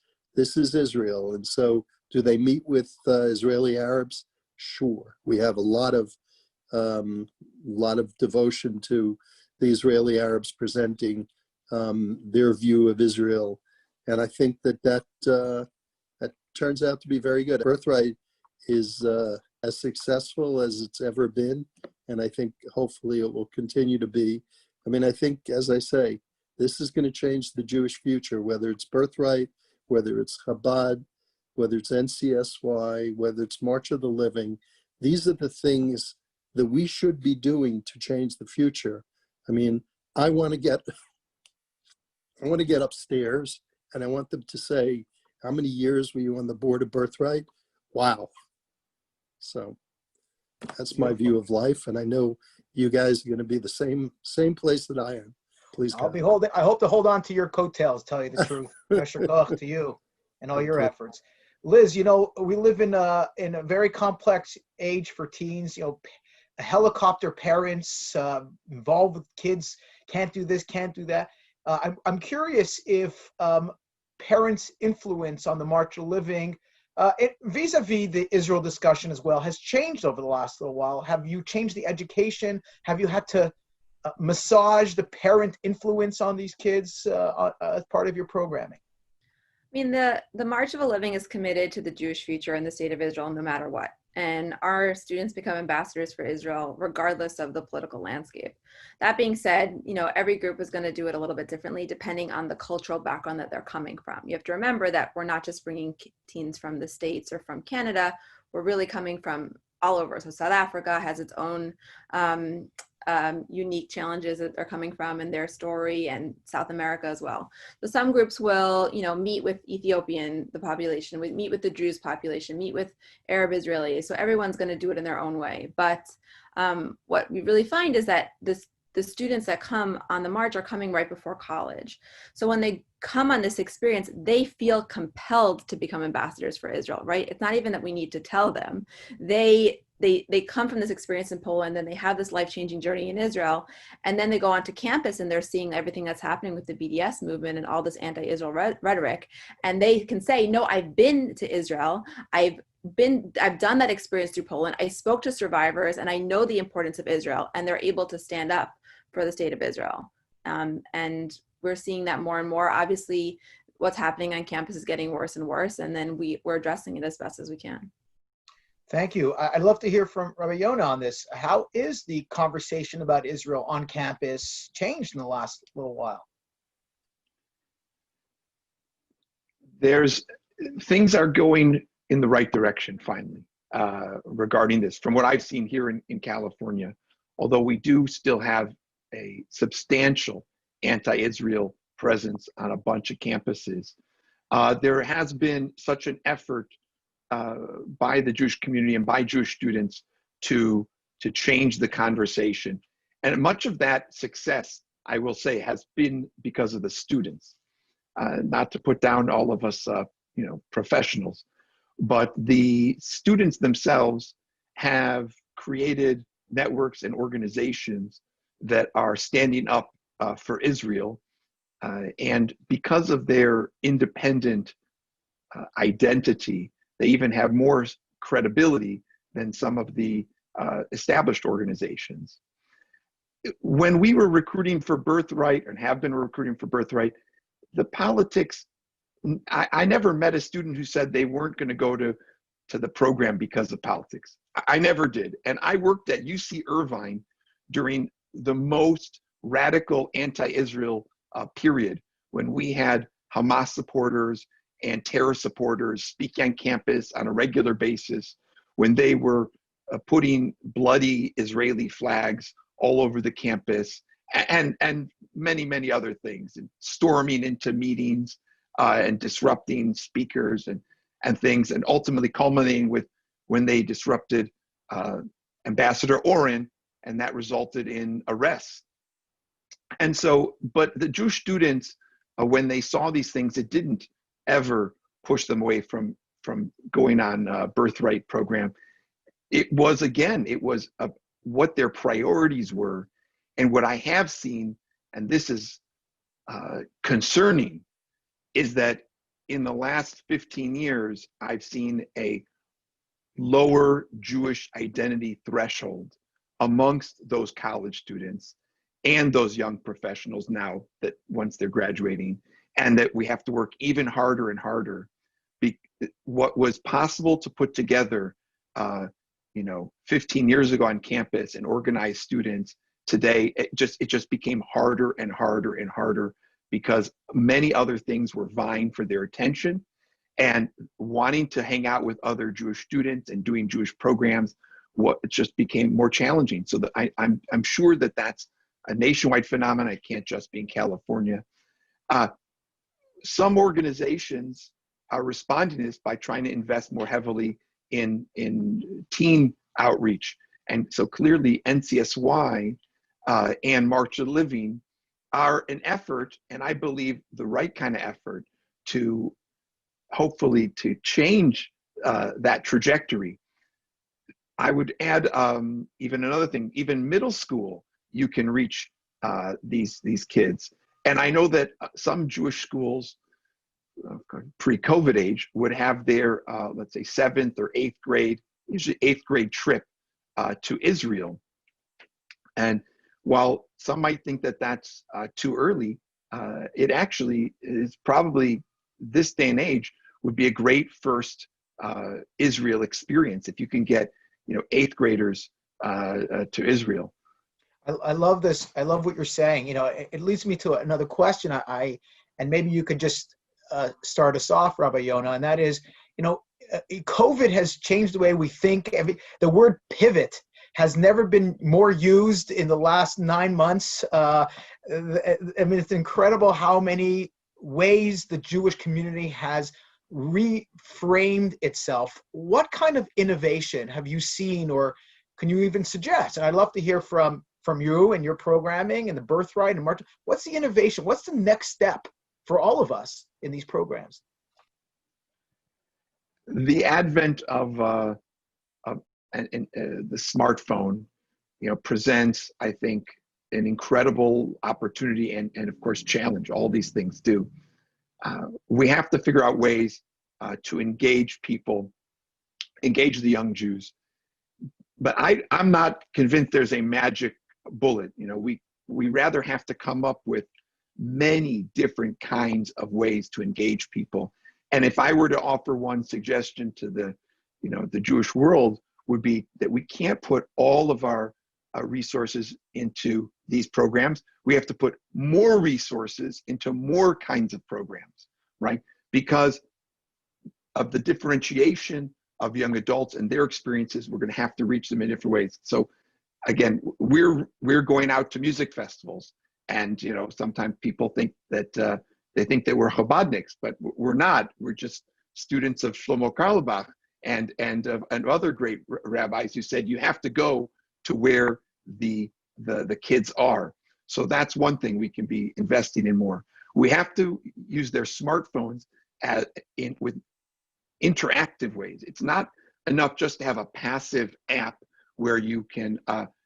Israel, and so do they meet with Israeli Arabs? Sure, we have a lot of devotion to the Israeli Arabs presenting their view of Israel, and I think that turns out to be very good. Birthright is as successful as it's ever been, and I think hopefully it will continue to be. I mean, I think, as I say, this is going to change the Jewish future, whether it's Birthright, whether it's Chabad, whether it's NCSY, whether it's March of the Living. These are the things that we should be doing to change the future. I mean, I want to get upstairs and I want them to say, how many years were you on the board of Birthright? Wow. So that's my view of life. And I know you guys are going to be the same place that I am. Please, I hope to hold on to your coattails, tell you the truth. Yasher koach to you and all your efforts. Liz, we live in a very complex age for teens. Helicopter parents involved with kids, can't do this, can't do that. I'm curious if parents' influence on the March of Living, vis-a-vis the Israel discussion as well, has changed over the last little while. Have you changed the education? Have you had to massage the parent influence on these kids as part of your programming? I mean, the March of a Living is committed to the Jewish future in the state of Israel no matter what. And our students become ambassadors for Israel regardless of the political landscape. That being said, every group is going to do it a little bit differently depending on the cultural background that they're coming from. You have to remember that we're not just bringing teens from the States or from Canada. We're really coming from all over. So South Africa has its own unique challenges that they're coming from in their story, and South America as well. So some groups will, meet with the population, meet with the Druze population, meet with Arab Israelis. So everyone's going to do it in their own way. But what we really find is that the students that come on the march are coming right before college. So when they come on this experience, they feel compelled to become ambassadors for Israel, right? It's not even that we need to tell them. They come from this experience in Poland, and they have this life-changing journey in Israel, and then they go onto campus and they're seeing everything that's happening with the BDS movement and all this anti-Israel rhetoric, and they can say, no, I've been to Israel, I've done that experience through Poland, I spoke to survivors, and I know the importance of Israel, and they're able to stand up for the state of Israel. And we're seeing that more and more. Obviously, what's happening on campus is getting worse and worse, and then we're addressing it as best as we can. Thank you. I'd love to hear from Rabbi Yonah on this. How is the conversation about Israel on campus changed in the last little while? Things are going in the right direction finally regarding this, from what I've seen here in California, although we do still have a substantial anti-Israel presence on a bunch of campuses. There has been such an effort by the Jewish community and by Jewish students to change the conversation. And much of that success, I will say, has been because of the students. Not to put down all of us, professionals, but the students themselves have created networks and organizations that are standing up for Israel. And because of their independent identity, they even have more credibility than some of the established organizations. When we were recruiting for Birthright and have been recruiting for Birthright, the politics, I never met a student who said they weren't going to go to the program because of politics. I never did. And I worked at UC Irvine during the most radical anti-Israel period, when we had Hamas supporters and terror supporters speaking on campus on a regular basis, when they were putting bloody Israeli flags all over the campus, and many, many other things, and storming into meetings and disrupting speakers and things, and ultimately culminating with when they disrupted Ambassador Oren, and that resulted in arrests. And so, but the Jewish students, when they saw these things, it didn't ever push them away from from going on Birthright program, it was what their priorities were. And what I have seen, and this is concerning, is that in the last 15 years, I've seen a lower Jewish identity threshold amongst those college students and those young professionals now that once they're graduating, and that we have to work even harder and harder. What was possible to put together 15 years ago on campus and organize students, today it just became harder and harder and harder, because many other things were vying for their attention, and wanting to hang out with other Jewish students and doing Jewish programs, it just became more challenging. So that I'm sure that that's a nationwide phenomenon. It can't just be in California. Some organizations are responding to this by trying to invest more heavily in teen outreach. And so clearly NCSY and March of Living are an effort, and I believe the right kind of effort, to hopefully to change that trajectory. I would add even another thing, even middle school, you can reach these kids. And I know that some Jewish schools, pre-COVID age, would have their, let's say, 7th or 8th grade, usually 8th grade trip to Israel. And while some might think that that's too early, it actually is probably, this day and age, would be a great first Israel experience if you can get 8th graders to Israel. I love this. I love what you're saying. It leads me to another question. And maybe you could just start us off, Rabbi Yonah, and that is, COVID has changed the way we think. The word pivot has never been more used in the last 9 months. It's incredible how many ways the Jewish community has reframed itself. What kind of innovation have you seen, or can you even suggest? And I'd love to hear from you and your programming and the Birthright and March. What's the innovation? What's the next step for all of us in these programs? The advent of the smartphone, presents, I think, an incredible opportunity and of course challenge. All these things do. We have to figure out ways to engage people, engage the young Jews. But I'm not convinced there's a magic bullet. We rather have to come up with many different kinds of ways to engage people. And if I were to offer one suggestion to the Jewish world, would be that we can't put all of our resources into these programs. We have to put more resources into more kinds of programs, right? Because of the differentiation of young adults and their experiences, we're going to have to reach them in different ways. So again, we're going out to music festivals, and sometimes people think that they think that we're Chabadniks, but we're not. We're just students of Shlomo Carlebach and other great rabbis who said you have to go to where the kids are. So that's one thing we can be investing in more. We have to use their smartphones with interactive ways. It's not enough just to have a passive app where you can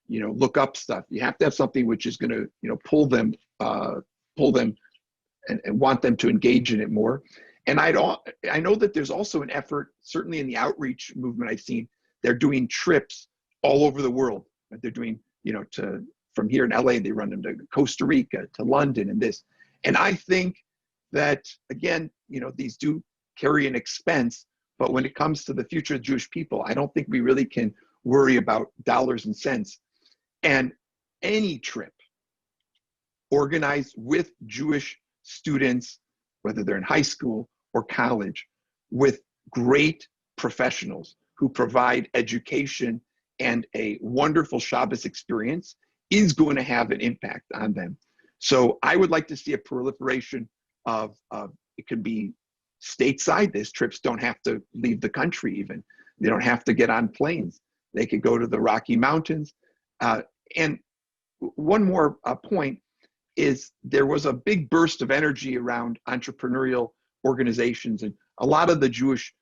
look up stuff. You have to have something which is going to pull them and want them to engage in it more. And I know that there's also an effort, certainly in the outreach movement I've seen, they're doing trips all over the world. They're doing, from here in LA, they run them to Costa Rica, to London, and this. And I think that, again, these do carry an expense, but when it comes to the future of Jewish people, I don't think we really can worry about dollars and cents. And any trip organized with Jewish students, whether they're in high school or college, with great professionals who provide education and a wonderful Shabbos experience, is going to have an impact on them. So I would like to see a proliferation of it could be stateside. These trips don't have to leave the country even. They don't have to get on planes. They could go to the Rocky Mountains. And one more point is there was a big burst of energy around entrepreneurial organizations, and a lot of the Jewish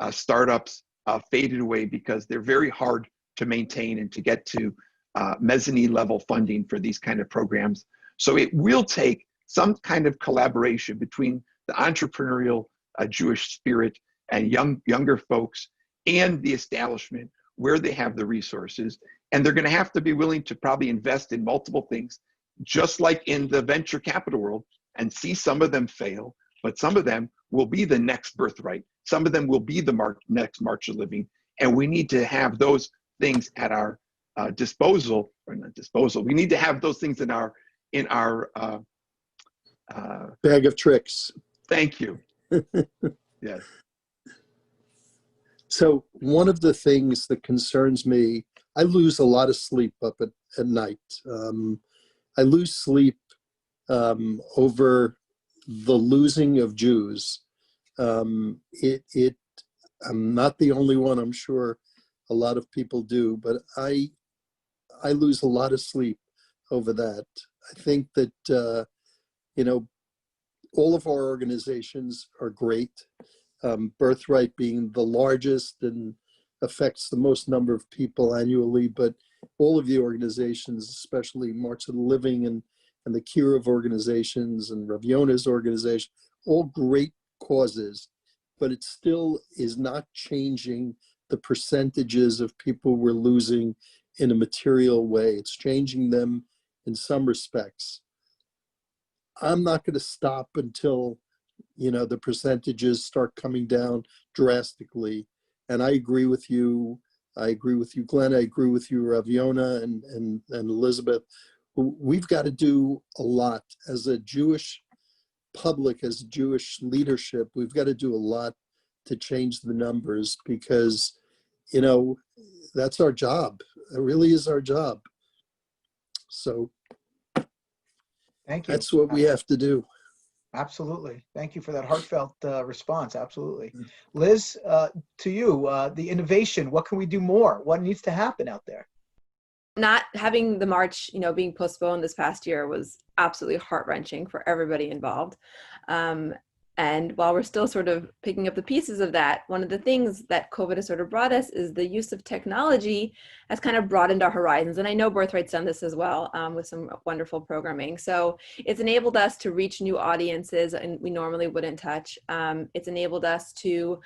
startups faded away because they're very hard to maintain and to get to mezzanine level funding for these kind of programs. So it will take some kind of collaboration between the entrepreneurial Jewish spirit and younger folks and the establishment where they have the resources. And they're going to have to be willing to probably invest in multiple things, just like in the venture capital world, and see some of them fail, but some of them will be the next Birthright. Some of them will be the next March of Living. And we need to have those things at our disposal, or not disposal. We need to have those things in our bag of tricks. Thank you. Yes. So one of the things that concerns me, I lose a lot of sleep up at night. I lose sleep over the losing of Jews. I'm not the only one, I'm sure a lot of people do, but I lose a lot of sleep over that. I think that, all of our organizations are great. Birthright being the largest and affects the most number of people annually, but all of the organizations, especially March of the Living and the Kirov organizations and Rav Yona's organization, all great causes, but it still is not changing the percentages of people we're losing in a material way. It's changing them in some respects. I'm not going to stop until, the percentages start coming down drastically. And I agree with you. I agree with you, Glenn. I agree with you, Rav Yona and Elizabeth. We've got to do a lot as a Jewish public, as Jewish leadership. We've got to do a lot to change the numbers because, that's our job. It really is our job. So Thank you. that's what we have to do. Absolutely. Thank you for that heartfelt response. Absolutely. Liz, to you, the innovation, what can we do more? What needs to happen out there? Not having the march, being postponed this past year was absolutely heart-wrenching for everybody involved. And while we're still sort of picking up the pieces of that, one of the things that COVID has sort of brought us is the use of technology has kind of broadened our horizons. And I know Birthright's done this as well with some wonderful programming. So it's enabled us to reach new audiences and we normally wouldn't touch. It's enabled us to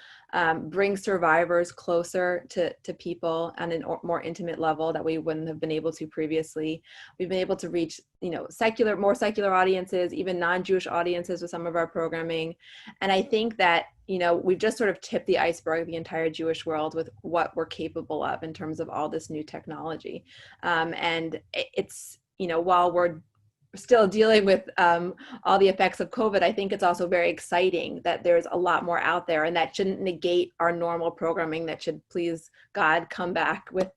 bring survivors closer to people on a more intimate level that we wouldn't have been able to previously. We've been able to reach, more secular audiences, even non-Jewish audiences with some of our programming. And I think that, we've just sort of tipped the iceberg of the entire Jewish world with what we're capable of in terms of all this new technology. And it's, while we're still dealing with all the effects of COVID, I think it's also very exciting that there's a lot more out there, and that shouldn't negate our normal programming. That should, please God, come back with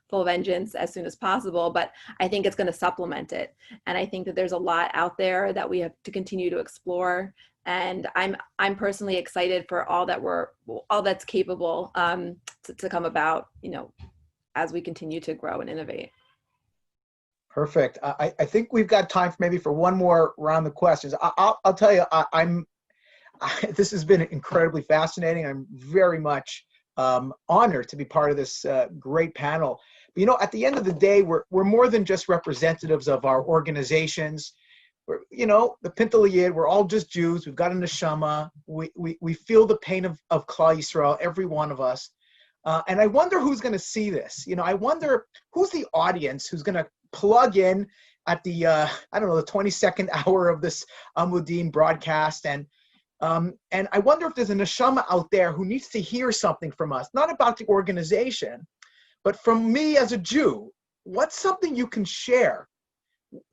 full vengeance as soon as possible. But I think it's going to supplement it, and I think that there's a lot out there that we have to continue to explore. And I'm personally excited for all that's capable to come about, as we continue to grow and innovate. Perfect. I think we've got time for one more round of questions. I'll tell you, this has been incredibly fascinating. I'm very much honored to be part of this great panel. But, at the end of the day, we're more than just representatives of our organizations. We're, the Pintel Yid, we're all just Jews. We've got a neshama. We feel the pain of Klal Yisrael, every one of us. And I wonder who's going to see this. I wonder who's the audience who's going to plug in at the the 22nd hour of this Amudim broadcast, and I wonder if there's a neshama out there who needs to hear something from us, not about the organization, but from me as a Jew. What's something you can share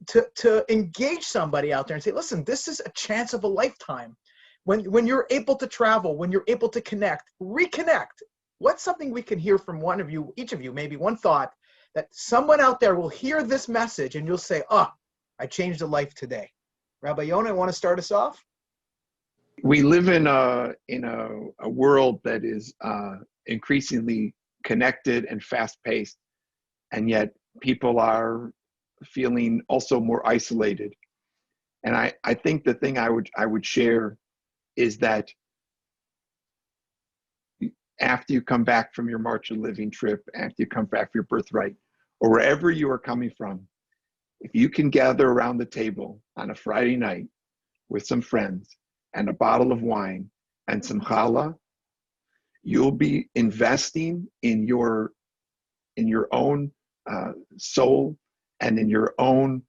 to engage somebody out there and say, listen, this is a chance of a lifetime. When you're able to travel, when you're able to reconnect. What's something we can hear from one of you, each of you, maybe one thought that someone out there will hear this message and you'll say, I changed a life today. Rabbi Yona, want to start us off? We live in a world that is increasingly connected and fast-paced, and yet people are feeling also more isolated. And I think the thing I would share is that after you come back from your March of Living trip, after you come back from your Birthright, or wherever you are coming from, if you can gather around the table on a Friday night with some friends and a bottle of wine and some challah, you'll be investing in your own soul and in your own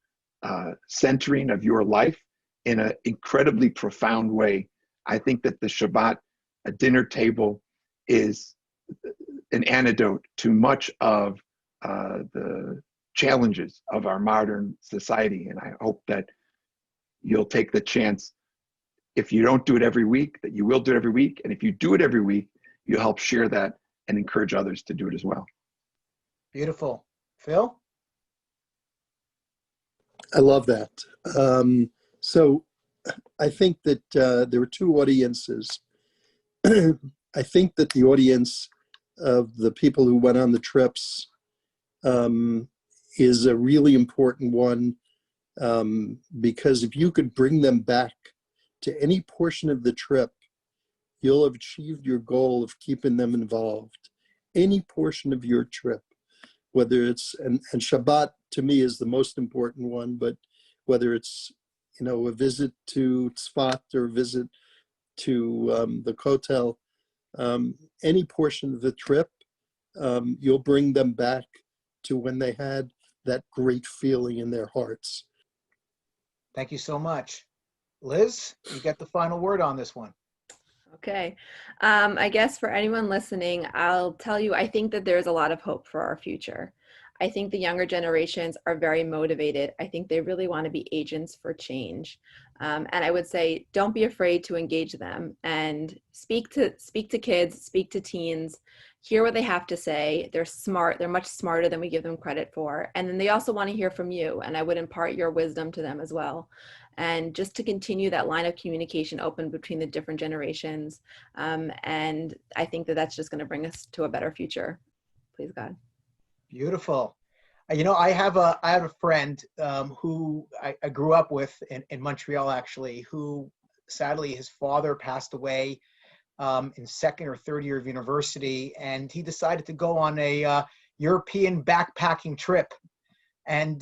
centering of your life in an incredibly profound way. I think that the Shabbat dinner table is an antidote to much of the challenges of our modern society. And I hope that you'll take the chance, if you don't do it every week, that you will do it every week. And if you do it every week, you'll help share that and encourage others to do it as well. Beautiful. Phil? I love that. So I think that there were two audiences. I think that the audience of the people who went on the trips is a really important one, because if you could bring them back to any portion of the trip, you'll have achieved your goal of keeping them involved. Any portion of your trip, whether it's, and Shabbat to me is the most important one, but whether it's, you know, a visit to Tzfat or a visit to the Kotel, any portion of the trip, you'll bring them back to when they had that great feeling in their hearts. Thank you so much. Liz, you get the final word on this one. Okay. I guess for anyone listening, I'll tell you, I think that there's a lot of hope for our future. I think the younger generations are very motivated. I think they really want to be agents for change. And I would say, don't be afraid to engage them and speak to kids, speak to teens, hear what they have to say. They're smart. They're much smarter than we give them credit for. And then they also want to hear from you. And I would impart your wisdom to them as well. And just to continue that line of communication open between the different generations. And I think that that's just going to bring us to a better future. Please God. Beautiful. You know, I have a friend who I grew up with in Montreal, actually, who sadly his father passed away in second or third year of university, and he decided to go on a European backpacking trip. And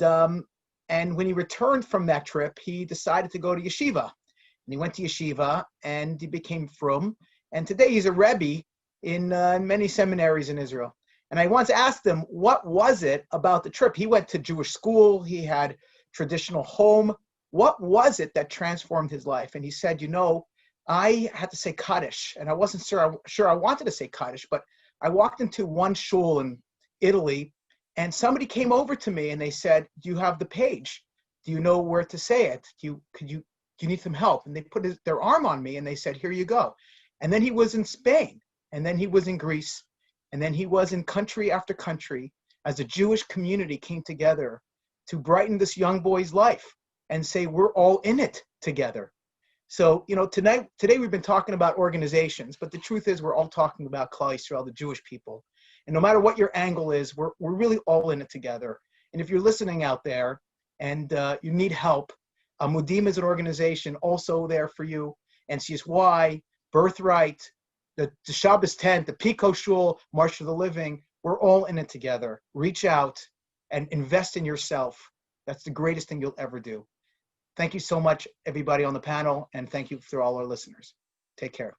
when he returned from that trip, he decided to go to yeshiva. And he went to yeshiva and he became frum. And today he's a rebbe in many seminaries in Israel. And I once asked him, what was it about the trip? He went to Jewish school. He had traditional home. What was it that transformed his life? And he said, you know, I had to say Kaddish, and I wasn't sure I wanted to say Kaddish, but I walked into one shul in Italy, and somebody came over to me and they said, do you have the page? Do you know where to say it? Do you need some help? And they put their arm on me and they said, here you go. And then he was in Spain, and then he was in Greece, and then he was in country after country as a Jewish community came together to brighten this young boy's life and say, we're all in it together. So, you know, today we've been talking about organizations, but the truth is we're all talking about Klal Yisrael, the Jewish people. And no matter what your angle is, we're really all in it together. And if you're listening out there and you need help, Amudim is an organization also there for you. NCSY, Birthright, the Shabbos tent, the Pico Shul, March for the Living, we're all in it together. Reach out and invest in yourself. That's the greatest thing you'll ever do. Thank you so much, everybody on the panel, and thank you for all our listeners. Take care.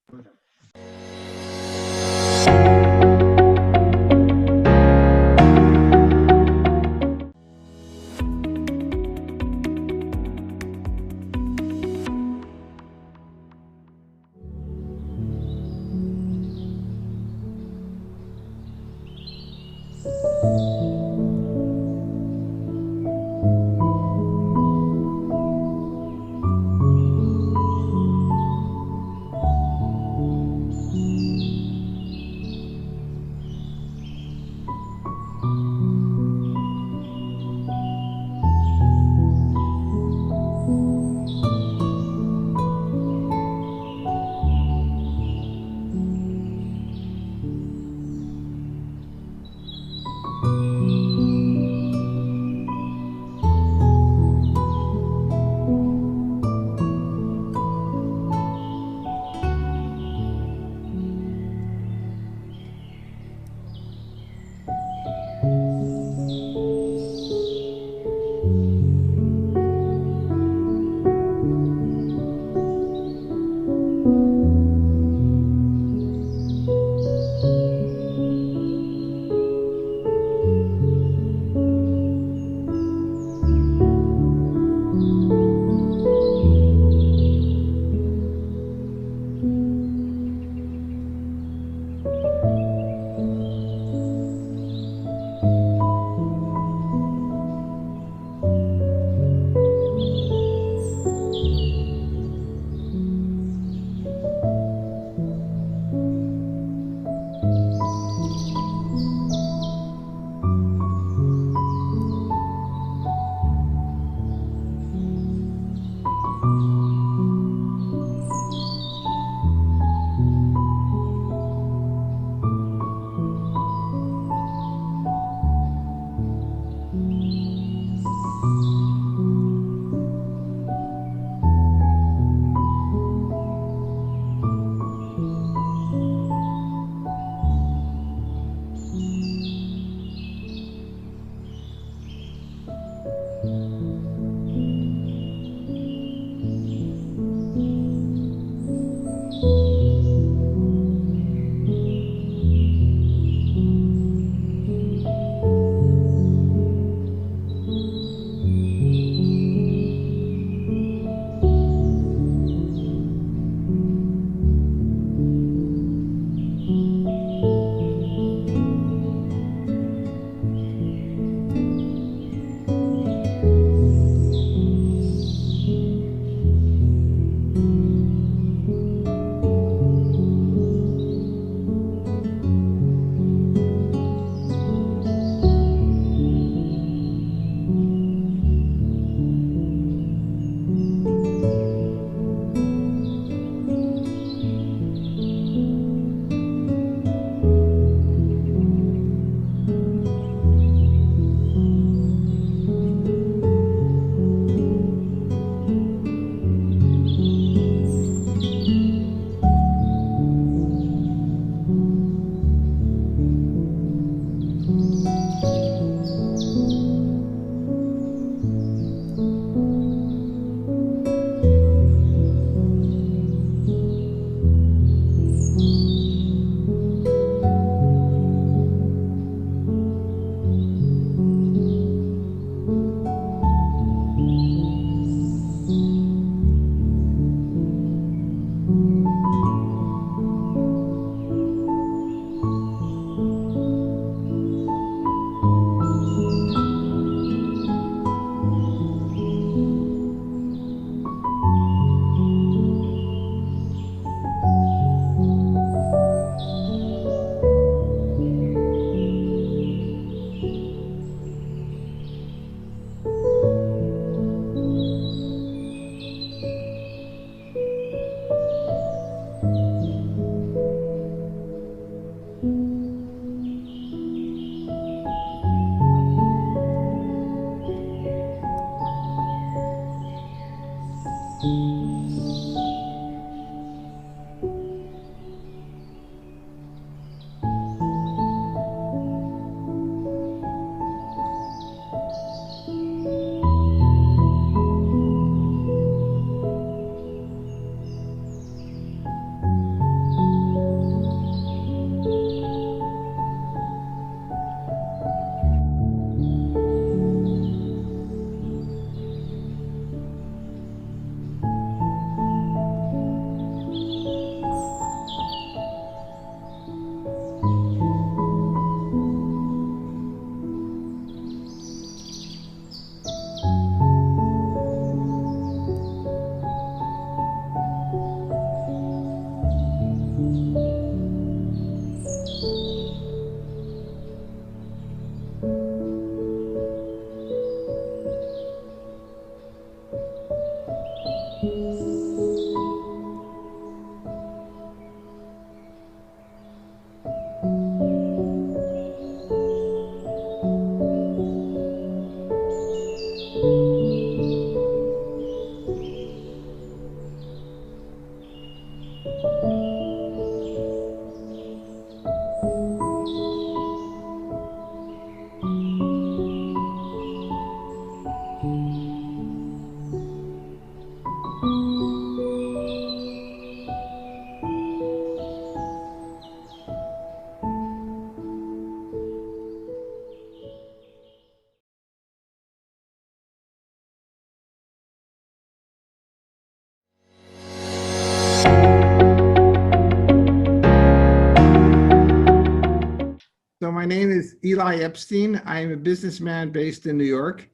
name is Eli Epstein. I am a businessman based in New York.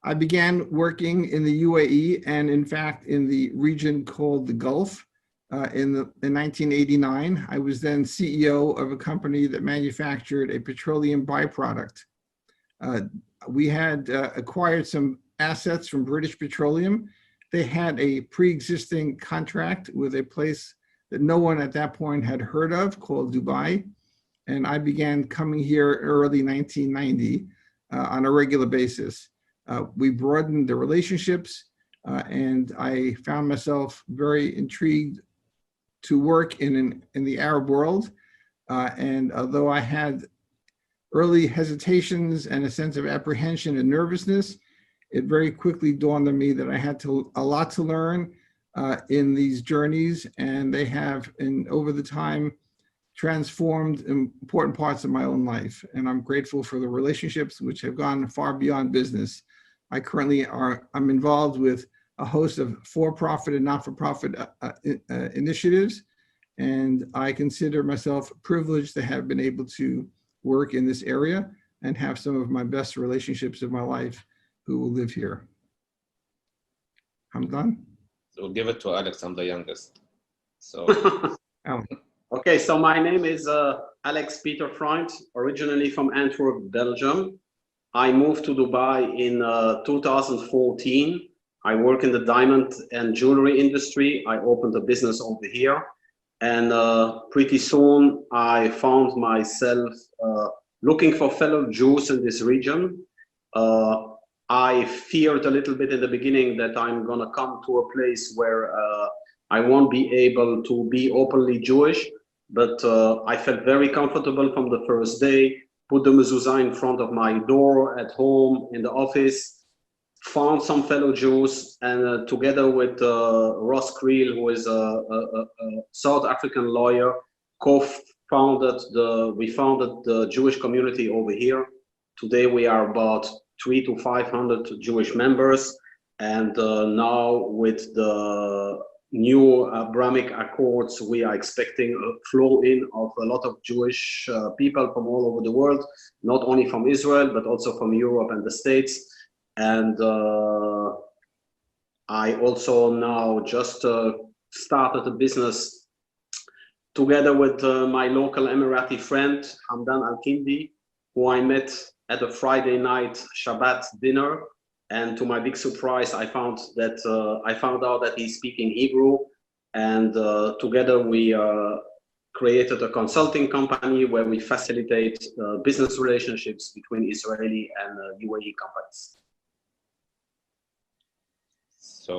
I began working in the UAE and in fact in the region called the Gulf in 1989. I was then CEO of a company that manufactured a petroleum byproduct. We had acquired some assets from British Petroleum. They had a pre-existing contract with a place that no one at that point had heard of called Dubai. And I began coming here early 1990 on a regular basis. We broadened the relationships and I found myself very intrigued to work in the Arab world. And although I had early hesitations and a sense of apprehension and nervousness, it very quickly dawned on me that I had a lot to learn in these journeys, and they have, over the time, transformed important parts of my own life. And I'm grateful for the relationships which have gone far beyond business. I'm involved with a host of for-profit and not-for-profit initiatives, and I consider myself privileged to have been able to work in this area and have some of my best relationships of my life who will live here. I'm done. So give it to Alex, I'm the youngest. So. Okay, so my name is Alex Peter Freund, originally from Antwerp, Belgium. I moved to Dubai in 2014. I work in the diamond and jewelry industry. I opened a business over here. And pretty soon I found myself looking for fellow Jews in this region. I feared a little bit in the beginning that I'm gonna come to a place where I won't be able to be openly Jewish, but I felt very comfortable from the first day, put the mezuzah in front of my door at home, in the office, found some fellow Jews, and together with Ross Creel, who is a South African lawyer, we founded the Jewish community over here. Today we are about 300 to 500 Jewish members, and now with the new Abrahamic Accords, we are expecting a flow in of a lot of Jewish people from all over the world, not only from Israel, but also from Europe and the States. And I also now just started a business together with my local Emirati friend, Hamdan Al-Kindi, who I met at a Friday night Shabbat dinner. And to my big surprise, I found out that he's speaking Hebrew. And together we created a consulting company where we facilitate business relationships between Israeli and UAE companies. So,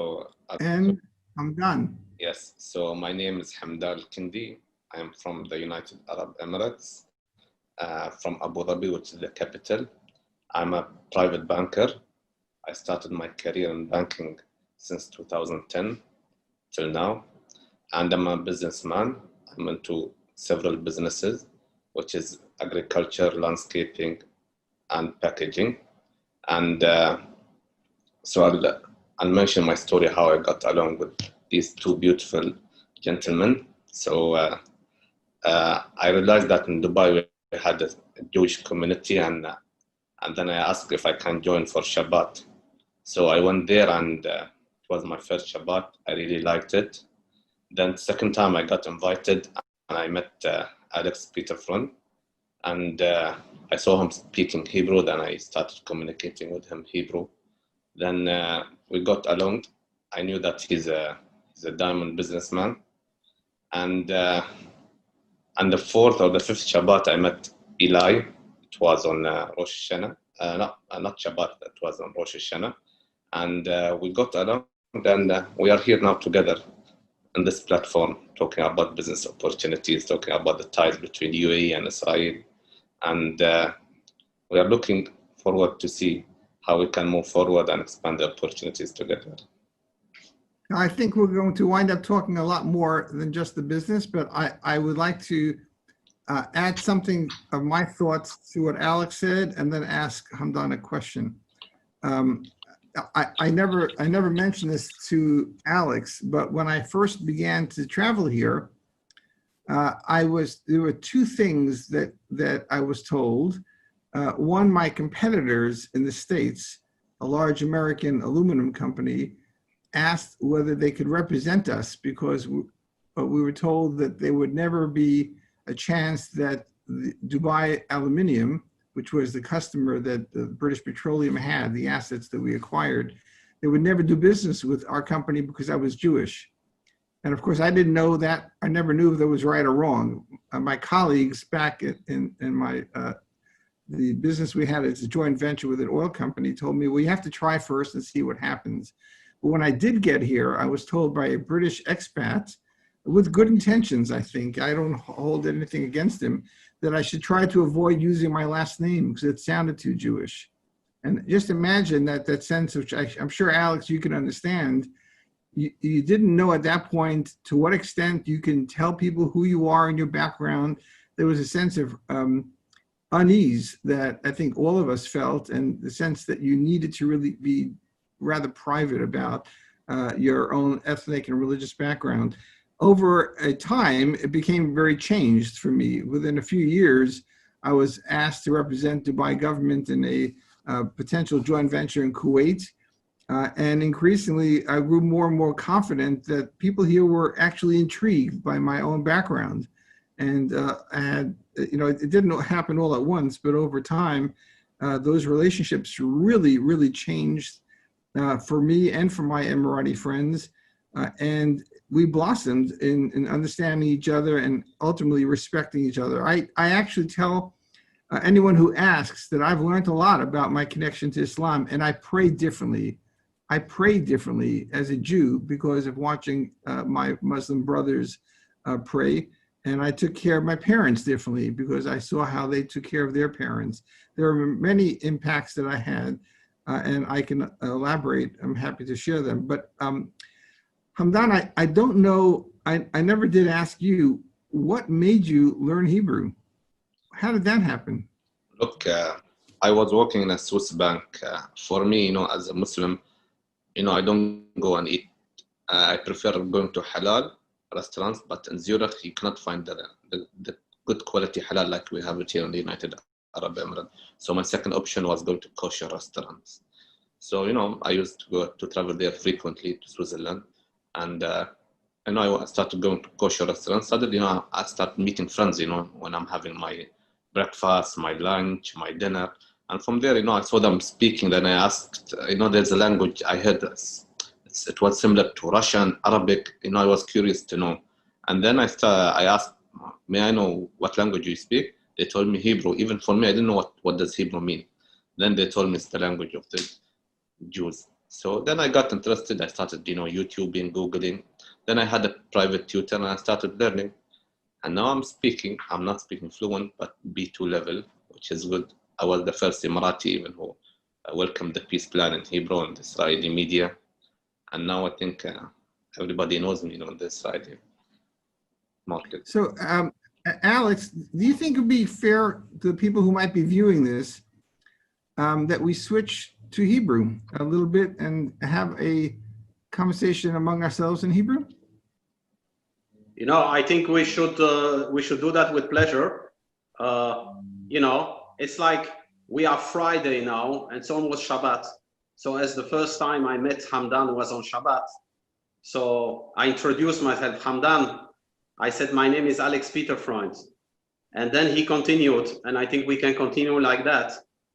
and I'm done. Yes, so my name is Hamdan Al-Kindi. I am from the United Arab Emirates, from Abu Dhabi, which is the capital. I'm a private banker. I started my career in banking since 2010 till now. And I'm a businessman. I'm into several businesses, which is agriculture, landscaping, and packaging. And so I'll mention my story, how I got along with these two beautiful gentlemen. So I realized that in Dubai we had a Jewish community, and then I asked if I can join for Shabbat. So I went there, and it was my first Shabbat. I really liked it. Then second time I got invited, and I met Alex Peter Freund, and I saw him speaking Hebrew. Then I started communicating with him Hebrew. Then we got along. I knew that he's a diamond businessman. And the fourth or the fifth Shabbat, I met Eli. It was on Rosh Hashanah. Not Shabbat, it was on Rosh Hashanah. And we got along. And we are here now together on this platform, talking about business opportunities, talking about the ties between UAE and Israel. And we are looking forward to see how we can move forward and expand the opportunities together. I think we're going to wind up talking a lot more than just the business, but I would like to add something of my thoughts to what Alex said, and then ask Hamdan a question. I never mentioned this to Alex, but when I first began to travel here, there were two things that I was told. One, my competitors in the States, a large American aluminum company, asked whether they could represent us because we were told that there would never be a chance that the Dubai Aluminium, which was the customer that the British Petroleum had, the assets that we acquired, they would never do business with our company because I was Jewish. And of course, I didn't know that. I never knew if that was right or wrong. My colleagues back in my the business we had as a joint venture with an oil company told me, well, you have to try first and see what happens. But when I did get here, I was told by a British expat with good intentions, I think, I don't hold anything against him, that I should try to avoid using my last name because it sounded too Jewish. And just imagine that sense, which I'm sure, Alex, you can understand. You didn't know at that point to what extent you can tell people who you are and your background. There was a sense of unease that I think all of us felt, and the sense that you needed to really be rather private about your own ethnic and religious background. Over a time, it became very changed for me. Within a few years, I was asked to represent Dubai government in a potential joint venture in Kuwait. And increasingly, I grew more and more confident that people here were actually intrigued by my own background. And I had, it didn't happen all at once, but over time, those relationships really, really changed for me and for my Emirati friends. And we blossomed in understanding each other and ultimately respecting each other. I actually tell anyone who asks that I've learned a lot about my connection to Islam, and I pray differently. I pray differently as a Jew because of watching my Muslim brothers pray. And I took care of my parents differently because I saw how they took care of their parents. There are many impacts that I had, and I can elaborate. I'm happy to share them. But Hamdan, I don't know, I never did ask you, what made you learn Hebrew? How did that happen? Look, I was working in a Swiss bank. For me, as a Muslim, I don't go and eat. I prefer going to halal restaurants, but in Zurich, you cannot find the good quality halal like we have it here in the United Arab Emirates. So my second option was going to kosher restaurants. So, I used to go to travel there frequently to Switzerland. And, I started going to kosher restaurants. Suddenly, I started meeting friends, when I'm having my breakfast, my lunch, my dinner. And from there, I saw them speaking. Then I asked, there's a language I heard. It was similar to Russian, Arabic. I was curious to know. And then I asked, may I know what language you speak? They told me Hebrew. Even for me, I didn't know what does Hebrew mean. Then they told me it's the language of the Jews. So then I got interested. I started, YouTubing, Googling. Then I had a private tutor and I started learning. And now I'm speaking. I'm not speaking fluent, but B2 level, which is good. I was the first Emirati even who welcomed the peace plan in Hebrew in the Israeli media. And now I think everybody knows me in the Israeli market. So, Alex, do you think it would be fair to the people who might be viewing this that we switch to Hebrew a little bit and have a conversation among ourselves in Hebrew? I think we should do that with pleasure. It's like we are Friday now, and it's almost Shabbat. So as the first time I met Hamdan was on Shabbat. So I introduced myself, Hamdan. I said, my name is Alex Peter Freund. And then he continued, and I think we can continue like that.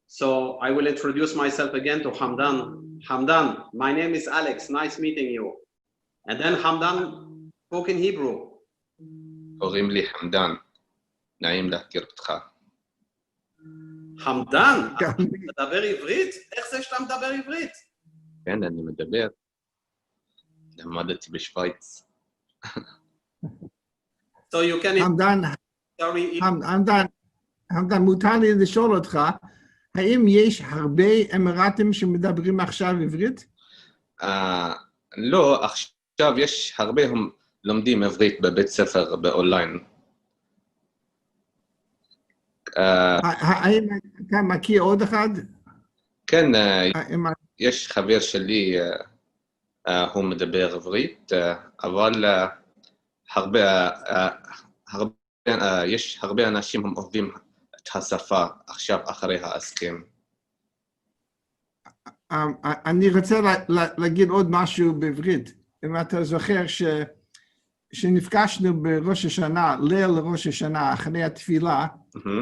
So I will introduce myself again to Hamdan. Hamdan, my name is Alex, nice meeting you. And then Hamdan spoke in Hebrew. קוראים לי חמדן, נעים להכיר אותך. חמדן, אתה מדבר עברית? איך זה שאתה מדבר עברית? כן, אני מדבר. למדתי בשוויץ. So you can... חמדן, מותר לי לשאול אותך, האם יש הרבה אמירתים שמדברים עכשיו עברית? לא, עכשיו יש הרבה לומדים עברית בבית ספר באונליין. האם אתה מכיר עוד אחד? כן, יש חבר שלי, הוא מדבר עברית, אבל יש הרבה אנשים הם אוהבים את השפה עכשיו אחרי ההסכם. אני רוצה להגיד עוד משהו בעברית. אם אתה זוכר שנפגשנו בראש השנה, ליל ראש השנה, אחרי התפילה,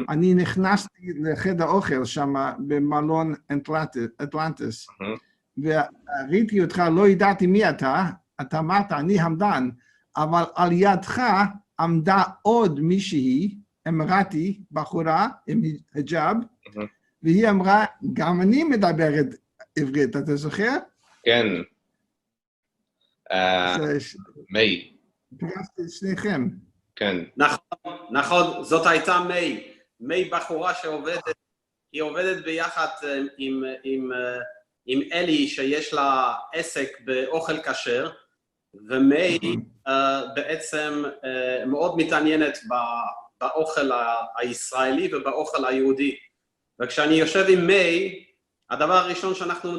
אני נכנסתי לחדר האוכל שם במלון אטלנטיס, וראיתי אותך, לא ידעתי מי אתה, אתה אמרת, אני המדן, אבל על ידך עמדה עוד מישהי, אמרתי, בחורה עם היג'אב, והיא אמרה, גם אני מדברת עברית, אתה זוכר? כן. מי. פגשתי את שניכם. כן. נכון, זאת הייתה מי. מי בחורה שעובדת, היא עובדת ביחד עם אלי שיש לה עסק באוכל כשר, ומי בעצם מאוד מתעניינת באוכל הישראלי ובאוכל היהודי. וכשאני יושב עם מי, הדבר הראשון שאנחנו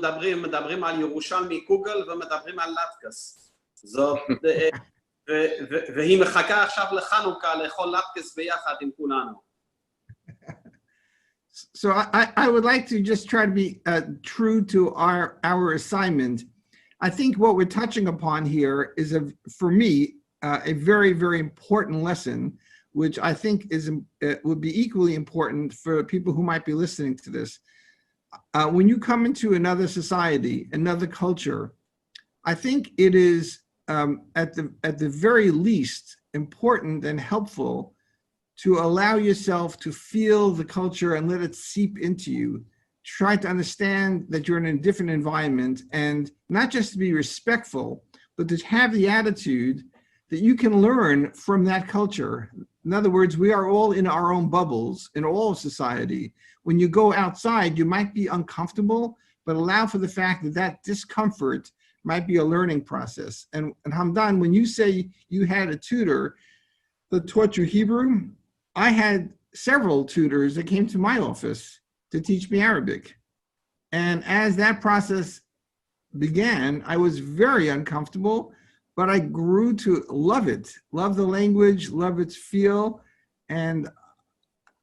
מדברים על ירושלמי קוגל ומדברים על לטקס. והיא מחכה עכשיו לחנוכה לאכול לטקס ביחד עם כולנו. So I would like to just try to be true to our assignment. I think what we're touching upon here is, for me, a very, very important lesson, which I think would be equally important for people who might be listening to this. When you come into another society, another culture, I think it is at the very least important and helpful to allow yourself to feel the culture and let it seep into you. Try to understand that you're in a different environment, and not just to be respectful, but to have the attitude that you can learn from that culture. In other words, we are all in our own bubbles in all of society. When you go outside, you might be uncomfortable, but allow for the fact that that discomfort might be a learning process. And Hamdan, when you say you had a tutor that taught you Hebrew, I had several tutors that came to my office to teach me Arabic. And as that process began, I was very uncomfortable, but I grew to love it, love the language, love its feel. And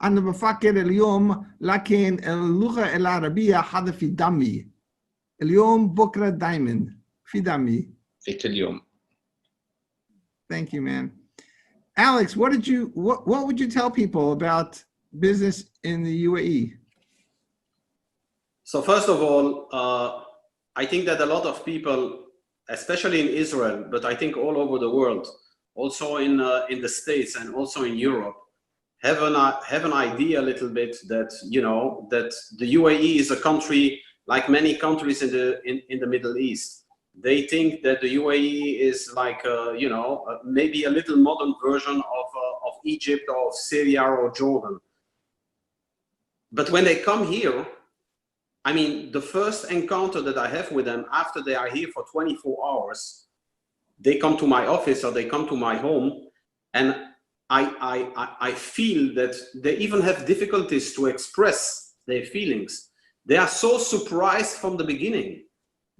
أنا بفكر اليوم لكن اللغة العربية حدا في دمي. اليوم بكرة دايما في دمي. في كل يوم. Thank you, man. Alex, what would you tell people about business in the UAE? So first of all, I think that a lot of people, especially in Israel, but I think all over the world, also in the States and also in Europe, have an idea a little bit that, you know, that the UAE is a country like many countries in the Middle East. They think that the UAE is like, you know, maybe a little modern version of Egypt or of Syria or Jordan. But when they come here, I mean, the first encounter that I have with them after they are here for 24 hours, they come to my office or they come to my home, and I feel that they even have difficulties to express their feelings. They are so surprised from the beginning.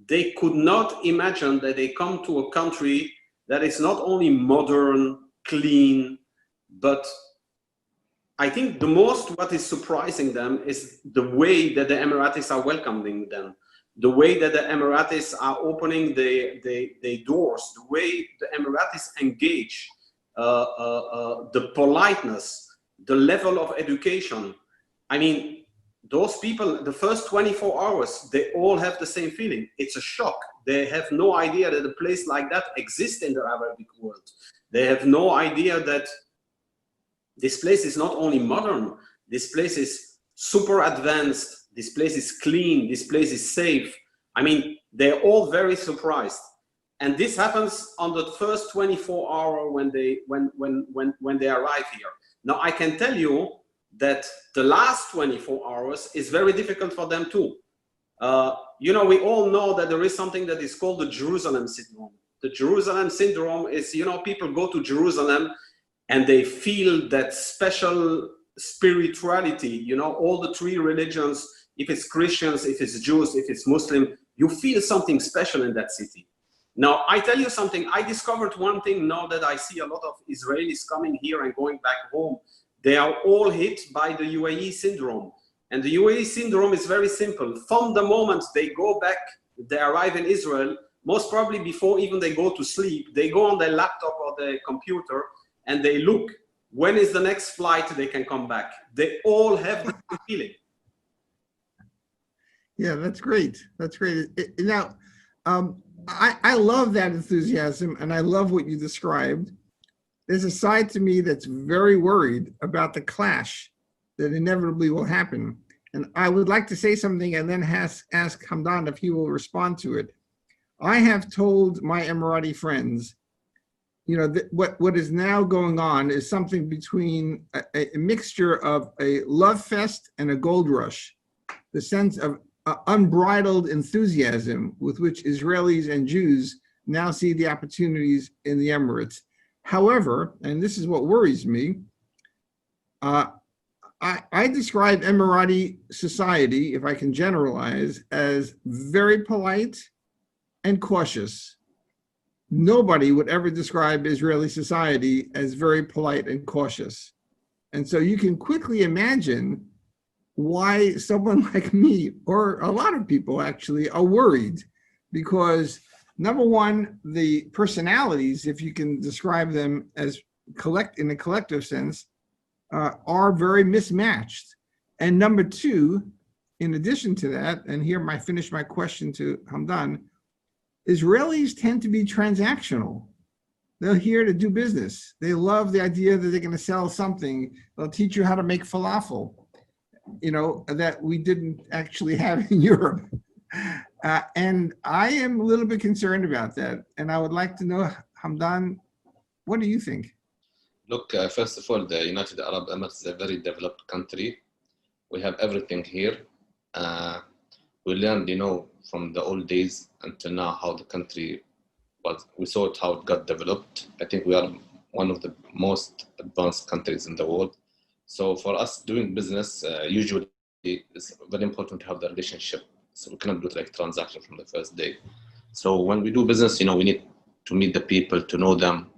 They could not imagine that they come to a country that is not only modern, clean, but I think the most what is surprising them is the way that the Emiratis are welcoming them, the way that the Emiratis are opening the doors, the way the Emiratis engage, the politeness, the level of education. I mean, those people, the first 24 hours, they all have the same feeling. It's a shock. They have no idea that a place like that exists in the Arabic world. They have no idea that this place is not only modern, this place is super advanced, this place is clean, this place is safe. I mean, they're all very surprised. And this happens on the first 24 hours when they arrive here. Now, I can tell you that the last 24 hours is very difficult for them too. You know, we all know that there is something that is called the Jerusalem syndrome. The Jerusalem syndrome is, you know, people go to Jerusalem and they feel that special spirituality, you know, all the three religions, if it's Christians, if it's Jews, if it's Muslim, you feel something special in that city. Now, I tell you something, I discovered one thing now that I see a lot of Israelis coming here and going back home. They are all hit by the UAE syndrome. And the UAE syndrome is very simple. From the moment they go back, they arrive in Israel, most probably before even they go to sleep, they go on their laptop or their computer and they look, when is the next flight they can come back? They all have the feeling. Yeah, that's great. That's great. Now, I love that enthusiasm and I love what you described. There's a side to me that's very worried about the clash that inevitably will happen. And I would like to say something and then ask Hamdan if he will respond to it. I have told my Emirati friends, you know, that what is now going on is something between a mixture of a love fest and a gold rush. The sense of unbridled enthusiasm with which Israelis and Jews now see the opportunities in the Emirates. However, and this is what worries me, I describe Emirati society, if I can generalize, as very polite and cautious. Nobody would ever describe Israeli society as very polite and cautious. And so you can quickly imagine why someone like me, or a lot of people actually, are worried. Because number one, the personalities, if you can describe them as in a collective sense, are very mismatched. And number two, in addition to that, and here I finish my question to Hamdan, Israelis tend to be transactional. They're here to do business. They love the idea that they're going to sell something. They'll teach you how to make falafel, you know, that we didn't actually have in Europe. And I am a little bit concerned about that. And I would like to know, Hamdan, what do you think? Look, first of all, the United Arab Emirates is a very developed country. We have everything here. We learned, you know, from the old days until now how the country was. We saw how it got developed. I think we are one of the most advanced countries in the world. So for us doing business, usually it's very important to have the relationship. So we cannot do it like transaction from the first day. So when we do business, you know, we need to meet the people, to know them,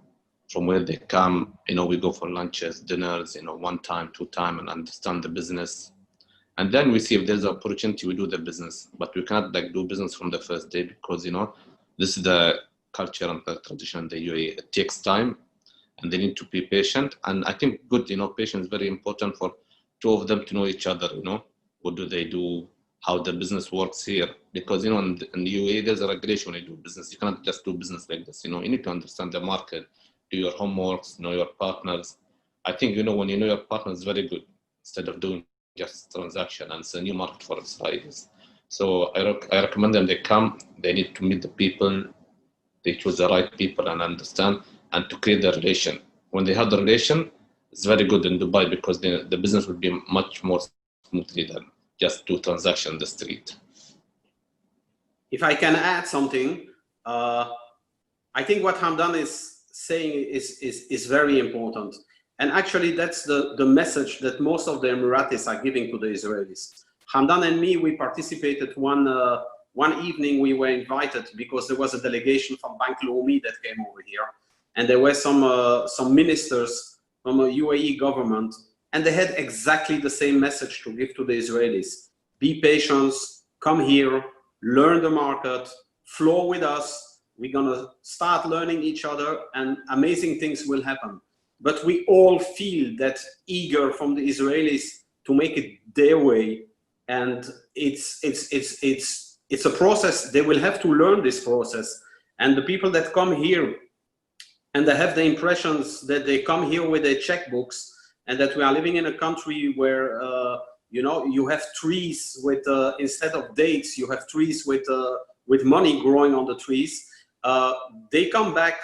from where they come. You know, we go for lunches, dinners, you know, 1 time, 2 time, and understand the business. And then we see if there's an opportunity, we do the business. But we cannot like do business from the first day because, you know, this is the culture and the tradition in the UAE. It takes time and they need to be patient. And I think good, you know, patience is very important for 2 of them to know each other, you know, what do they do, how the business works here. Because, you know, in the UAE, there's a regulation when you do business. You cannot just do business like this, you know, you need to understand the market, do your homeworks, know your partners. I think, you know, when you know your partners, it's very good instead of doing just transaction, and it's a new market for Israelis. So I recommend them, they come, they need to meet the people, they choose the right people and understand, and to create the relation. When they have the relation, it's very good in Dubai because the business will be much more smoothly than just do transaction in the street. If I can add something, I think what Hamdan is saying is very important. And actually, that's the message that most of the Emiratis are giving to the Israelis. Hamdan and me, we participated one evening, we were invited because there was a delegation from Bank Leumi that came over here. And there were some ministers from a UAE government, and they had exactly the same message to give to the Israelis. Be patient, come here, learn the market, flow with us. We're gonna start learning each other and amazing things will happen. But we all feel that eager from the Israelis to make it their way. And it's a process. They will have to learn this process. And the people that come here and they have the impressions that they come here with their checkbooks and that we are living in a country where, you know, you have trees with, instead of dates, you have trees with money growing on the trees. They come back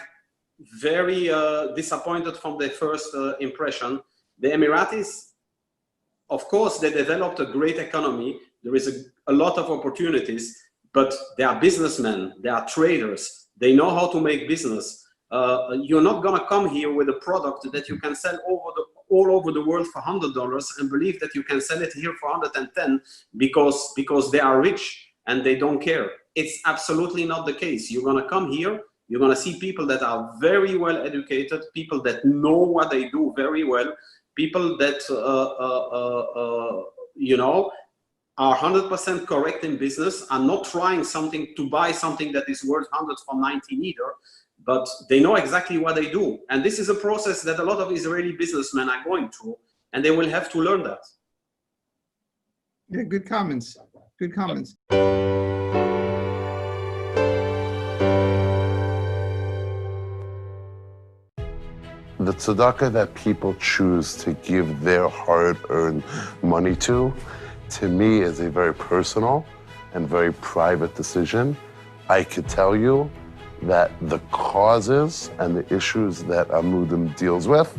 very disappointed from their first impression. The Emiratis, of course, they developed a great economy. There is a lot of opportunities, but they are businessmen, they are traders, they know how to make business. You're not gonna come here with a product that you can sell all over the world for $100 and believe that you can sell it here for 110 because they are rich and they don't care. It's absolutely not the case. You're going to come here, you're going to see people that are very well educated, people that know what they do very well, people that, you know, are 100% correct in business, are not trying something to buy something that is worth 100 for 90 either, but they know exactly what they do. And this is a process that a lot of Israeli businessmen are going through, and they will have to learn that. Yeah, good comments. Good comments. The tzedakah that people choose to give their hard-earned money to me is a very personal and very private decision. I could tell you that the causes and the issues that Amudim deals with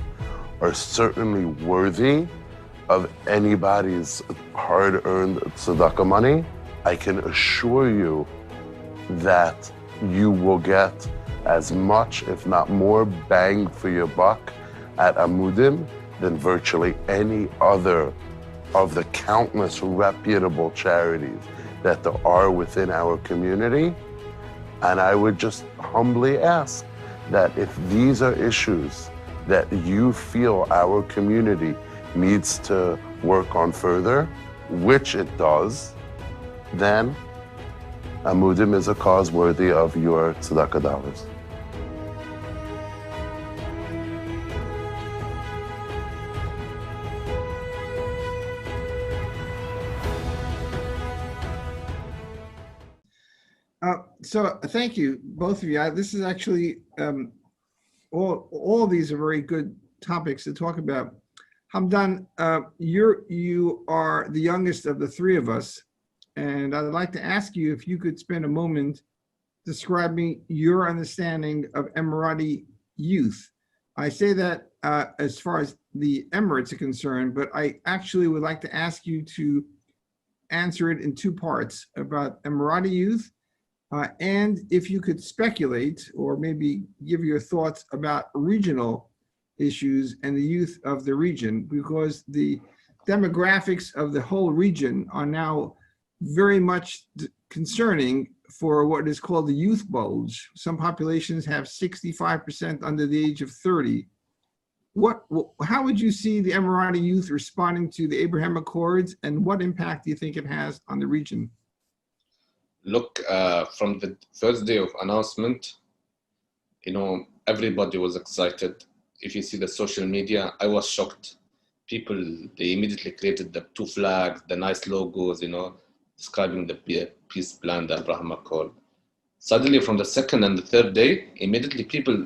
are certainly worthy of anybody's hard-earned tzedakah money. I can assure you that you will get as much, if not more, bang for your buck at Amudim than virtually any other of the countless reputable charities that there are within our community. And I would just humbly ask that if these are issues that you feel our community needs to work on further, which it does, then Amudim is a cause worthy of your tzedakah dollars. So thank you, both of you. This is actually, all of these are very good topics to talk about. Hamdan, you are the youngest of the three of us, and I'd like to ask you if you could spend a moment describing your understanding of Emirati youth. I say that as far as the Emirates are concerned, but I actually would like to ask you to answer it in two parts about Emirati youth, and if you could speculate or maybe give your thoughts about regional issues and the youth of the region, because the demographics of the whole region are now very much concerning for what is called the youth bulge. Some populations have 65% under the age of 30. How would you see the Emirati youth responding to the Abraham Accords, and what impact do you think it has on the region? Look, from the first day of announcement, you know, everybody was excited. If you see the social media, I was shocked. People, they immediately created the two flags, the nice logos, you know, describing the peace plan, the Abraham Accord. Suddenly, from the second and the third day, immediately people,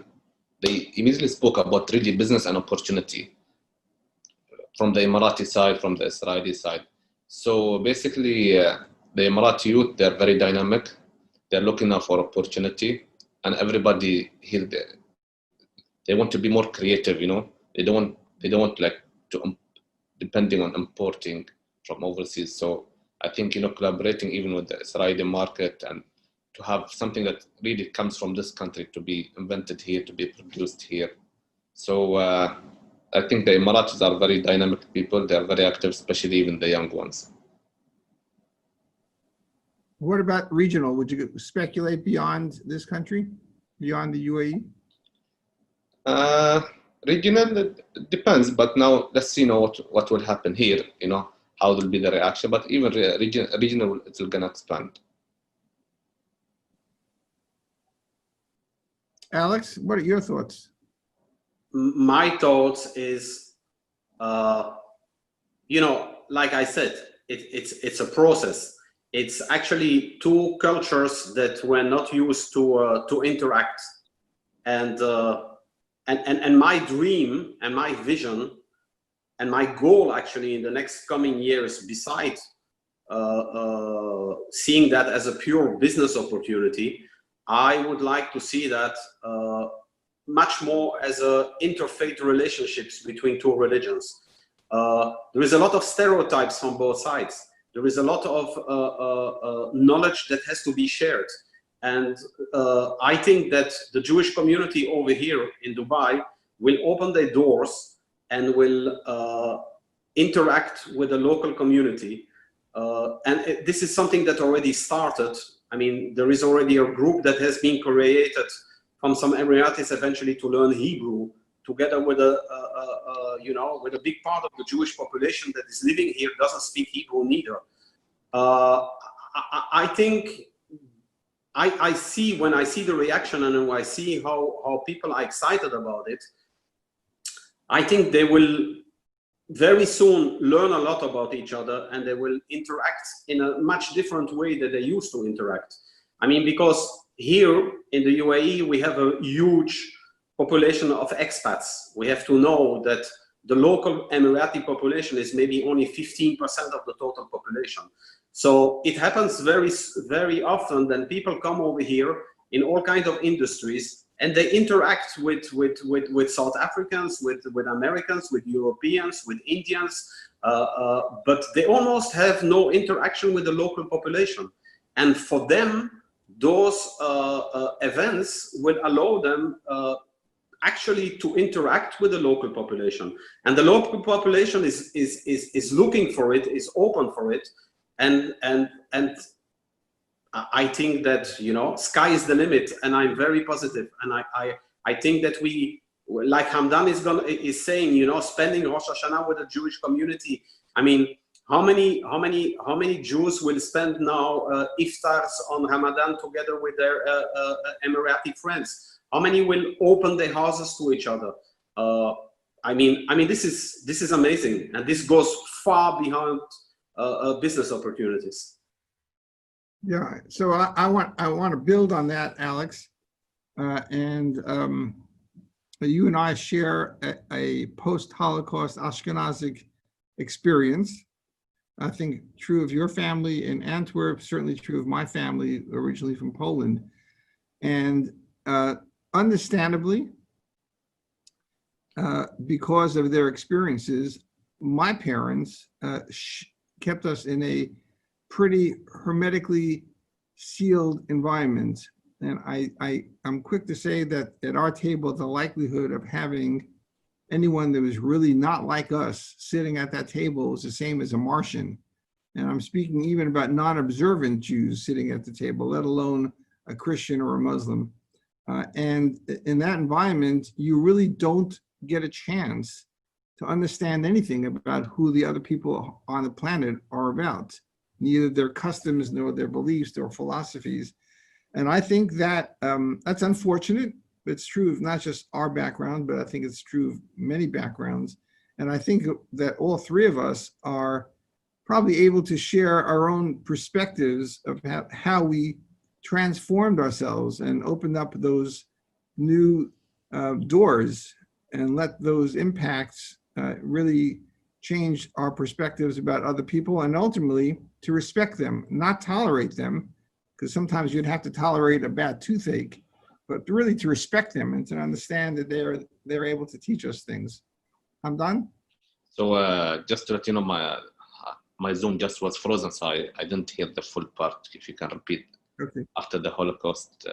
they immediately spoke about really business and opportunity from the Emirati side, from the Israeli side. So basically, the Emirati youth, they're very dynamic. They're looking out for opportunity, and everybody here, they want to be more creative, you know. They don't want like to depending on importing from overseas. So I think, you know, collaborating even with the Israeli market and to have something that really comes from this country to be invented here, to be produced here. So I think the Emiratis are very dynamic people. They are very active, especially even the young ones. What about regional? Would you speculate beyond this country, beyond the UAE? Regional, it depends, but now let's see what will happen here, you know, how will be the reaction, but even regional, it's going to expand. Alex, what are your thoughts? My thoughts is, you know, like I said, it's a process. It's actually two cultures that were not used to interact, and my dream and my vision and my goal actually in the next coming years, besides seeing that as a pure business opportunity, I would like to see that much more as interfaith relationships between two religions. There is a lot of stereotypes from both sides. There is a lot of knowledge that has to be shared. And I think that the Jewish community over here in Dubai will open their doors and will interact with the local community. And this is something that already started I mean, there is already a group that has been created from some Emiratis eventually to learn Hebrew, together with with a big part of the Jewish population that is living here doesn't speak Hebrew neither. I think I see, when I see the reaction and when I see how people are excited about it, I think they will very soon learn a lot about each other, and they will interact in a much different way than they used to interact. I mean, because here in the UAE, we have a huge population of expats. We have to know that the local Emirati population is maybe only 15% of the total population. So it happens very, very often that people come over here in all kinds of industries, and they interact with South Africans, with Americans, with Europeans, with Indians, but they almost have no interaction with the local population. And for them, those events will allow them actually to interact with the local population. And the local population is looking for it, is open for it. And I think that, you know, sky is the limit, and I'm very positive. And I think that we, like Hamdan is saying, you know, spending Rosh Hashanah with the Jewish community. I mean, how many Jews will spend now iftars on Ramadan together with their Emirati friends? How many will open their houses to each other? I mean, this is amazing, and this goes far beyond business opportunities. Yeah, so I want to build on that, Alex, and you and I share a post-Holocaust Ashkenazic experience. I think true of your family in Antwerp, certainly true of my family originally from Poland, and understandably, because of their experiences, my parents kept us in a pretty hermetically sealed environment. And I'm quick to say that at our table, the likelihood of having anyone that was really not like us sitting at that table was the same as a Martian. And I'm speaking even about non-observant Jews sitting at the table, let alone a Christian or a Muslim. And in that environment, you really don't get a chance to understand anything about who the other people on the planet are about, neither their customs nor their beliefs or philosophies. And I think that that's unfortunate. It's true of not just our background, but I think it's true of many backgrounds. And I think that all three of us are probably able to share our own perspectives of how we transformed ourselves and opened up those new doors and let those impacts really change our perspectives about other people, and ultimately to respect them, not tolerate them, because sometimes you'd have to tolerate a bad toothache, but really to respect them and to understand that they're able to teach us things. I'm done. So just to let you know, my Zoom just was frozen, so I didn't hear the full part. If you can repeat. Okay. After the Holocaust.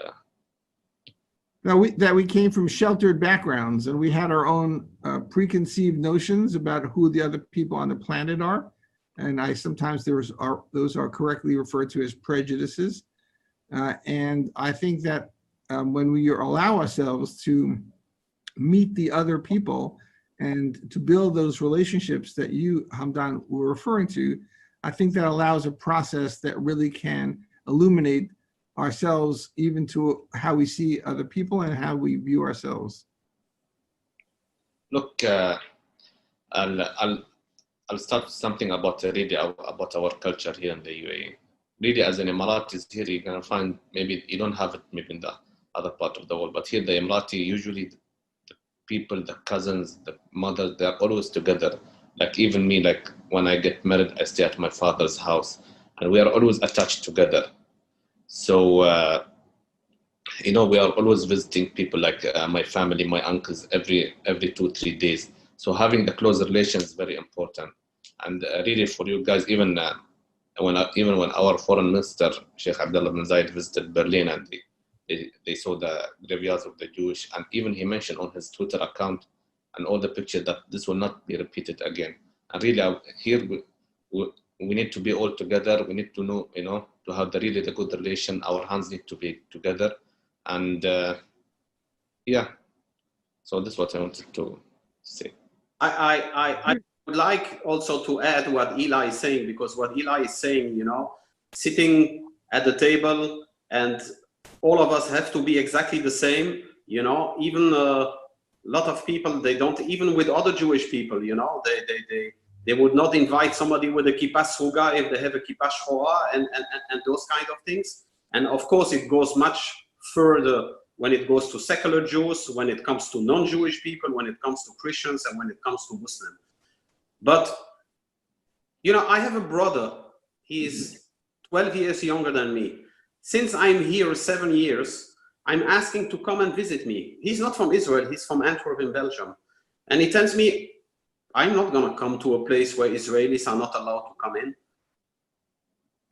That we came from sheltered backgrounds, and we had our own preconceived notions about who the other people on the planet are. And sometimes those are correctly referred to as prejudices. And I think that when we allow ourselves to meet the other people and to build those relationships that you, Hamdan, were referring to, I think that allows a process that really can illuminate ourselves even to how we see other people and how we view ourselves. Look, I'll start with something about really about our culture here in the UAE. Really, as an Emiratis here, you're gonna find maybe you don't have it maybe in the other part of the world, but here the Emirati, usually the people, the cousins, the mothers, they're always together. Like even me, like when I get married, I stay at my father's house, and we are always attached together. So, you know, we are always visiting people like my family, my uncles, every 2-3 days. So having the close relation is very important. And really for you guys, even when our foreign minister, Sheikh Abdullah bin Zayed, visited Berlin and they saw the graveyards of the Jewish, and even he mentioned on his Twitter account and all the pictures that this will not be repeated again. And really here we need to be all together. We need to know, you know, to have the really the good relation. Our hands need to be together, and yeah. So that's what I wanted to say. I would like also to add what Eli is saying, because what Eli is saying, you know, sitting at the table and all of us have to be exactly the same, you know, even a lot of people, they don't, even with other Jewish people, you know, they would not invite somebody with a kippah sruga if they have a kippah shchora and those kind of things. And of course, it goes much further when it goes to secular Jews, when it comes to non-Jewish people, when it comes to Christians, and when it comes to Muslims. But, you know, I have a brother. He is 12 years younger than me. Since I'm here 7 years, I'm asking to come and visit me. He's not from Israel, he's from Antwerp in Belgium. And he tells me, I'm not gonna come to a place where Israelis are not allowed to come in.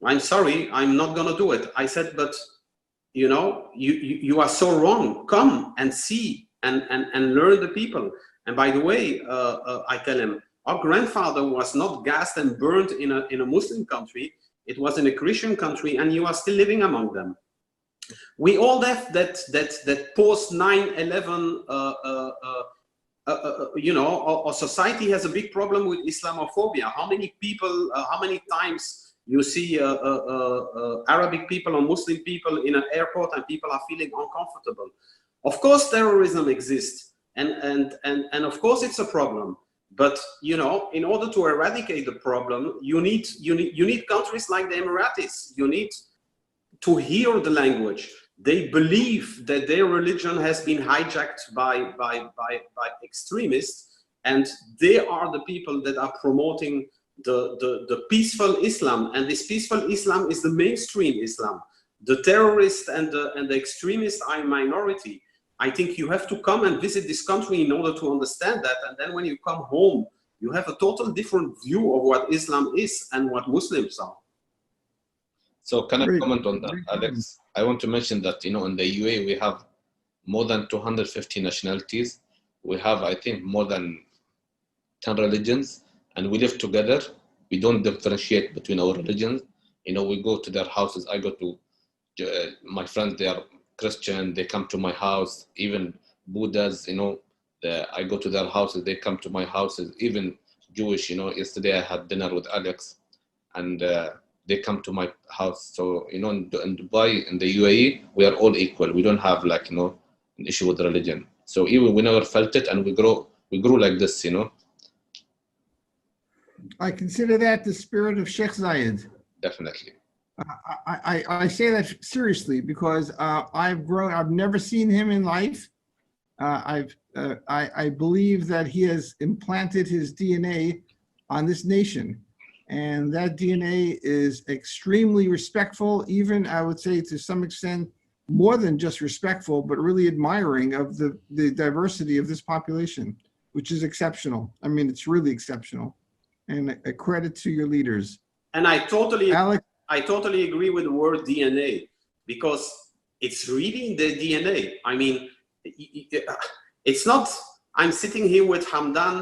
I'm sorry, I'm not gonna do it. I said, but you know, you are so wrong. Come and see and learn the people. And by the way, I tell him, our grandfather was not gassed and burned in a Muslim country. It was in a Christian country, and you are still living among them. We all have that post 9/11, you know, our society has a big problem with Islamophobia. How many people, how many times you see Arabic people or Muslim people in an airport and people are feeling uncomfortable? Of course, terrorism exists, and of course it's a problem. But you know, in order to eradicate the problem, you need countries like the Emiratis. You need to hear the language. They believe that their religion has been hijacked by extremists, and they are the people that are promoting the peaceful Islam, and this peaceful Islam is the mainstream Islam. The terrorists and the extremists are a minority. I think you have to come and visit this country in order to understand that, and then when you come home, you have a total different view of what Islam is and what Muslims are. So can I comment on that, Alex? I want to mention that, you know, in the UAE we have more than 250 nationalities. We have, I think, more than 10 religions. And we live together. We don't differentiate between our religions. You know, we go to their houses. I go to my friends, they are Christian, they come to my house. Even Buddhas, you know, I go to their houses, they come to my houses. Even Jewish, you know, yesterday I had dinner with Alex, and they come to my house. So, you know, in Dubai, in the UAE, we are all equal. We don't have, like, you know, an issue with religion. So even we never felt it, and we grew like this, you know. I consider that the spirit of Sheikh Zayed. Definitely. I say that seriously because I've never seen him in life. I believe that he has implanted his DNA on this nation, and that DNA is extremely respectful, even I would say to some extent more than just respectful, but really admiring of the diversity of this population, which is exceptional. I mean, it's really exceptional. And a credit to your leaders. And I totally agree with the word DNA, because it's really in the DNA. I mean, it's not, I'm sitting here with Hamdan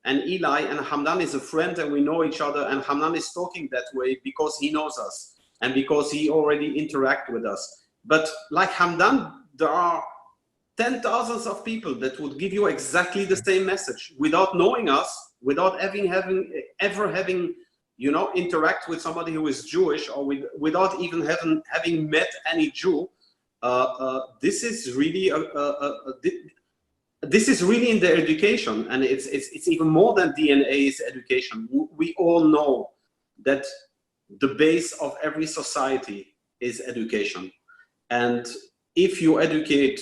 and Eli, and Hamdan is a friend and we know each other, and Hamdan is talking that way because he knows us and because he already interacts with us. But like Hamdan, there are 10,000s of people that would give you exactly the same message without knowing us, without ever having, you know, interact with somebody who is Jewish, or without even having met any Jew. This is really this is really in their education, and it's even more than DNA is education. We all know that the base of every society is education, and if you educate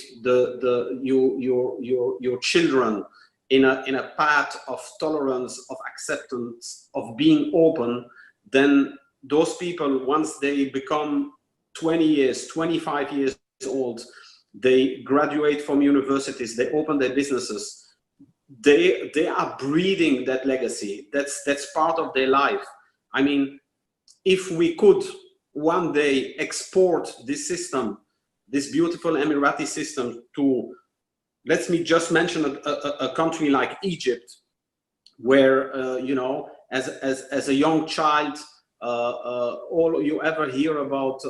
your children in a path of tolerance, of acceptance, of being open, then those people, once they become 20 years, 25 years old, they graduate from universities, they open their businesses, they are breathing that legacy. That's part of their life. I mean, if we could one day export this system, this beautiful Emirati system, to, let me just mention a country like Egypt, where you know, as a young child, all you ever hear about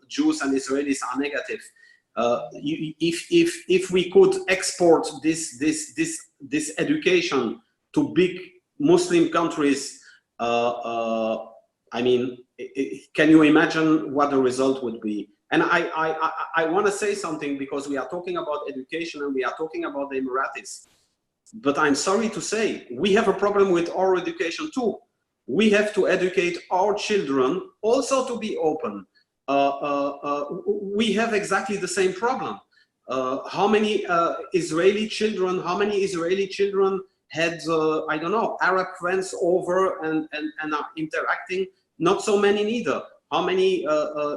Jews and Israelis are negative. If we could export this education to big Muslim countries, I mean, can you imagine what the result would be? And I want to say something, because we are talking about education and we are talking about the Emiratis. But I'm sorry to say, we have a problem with our education too. We have to educate our children also to be open. We have exactly the same problem. How many Israeli children had, I don't know, Arab friends over and are interacting? Not so many neither. How many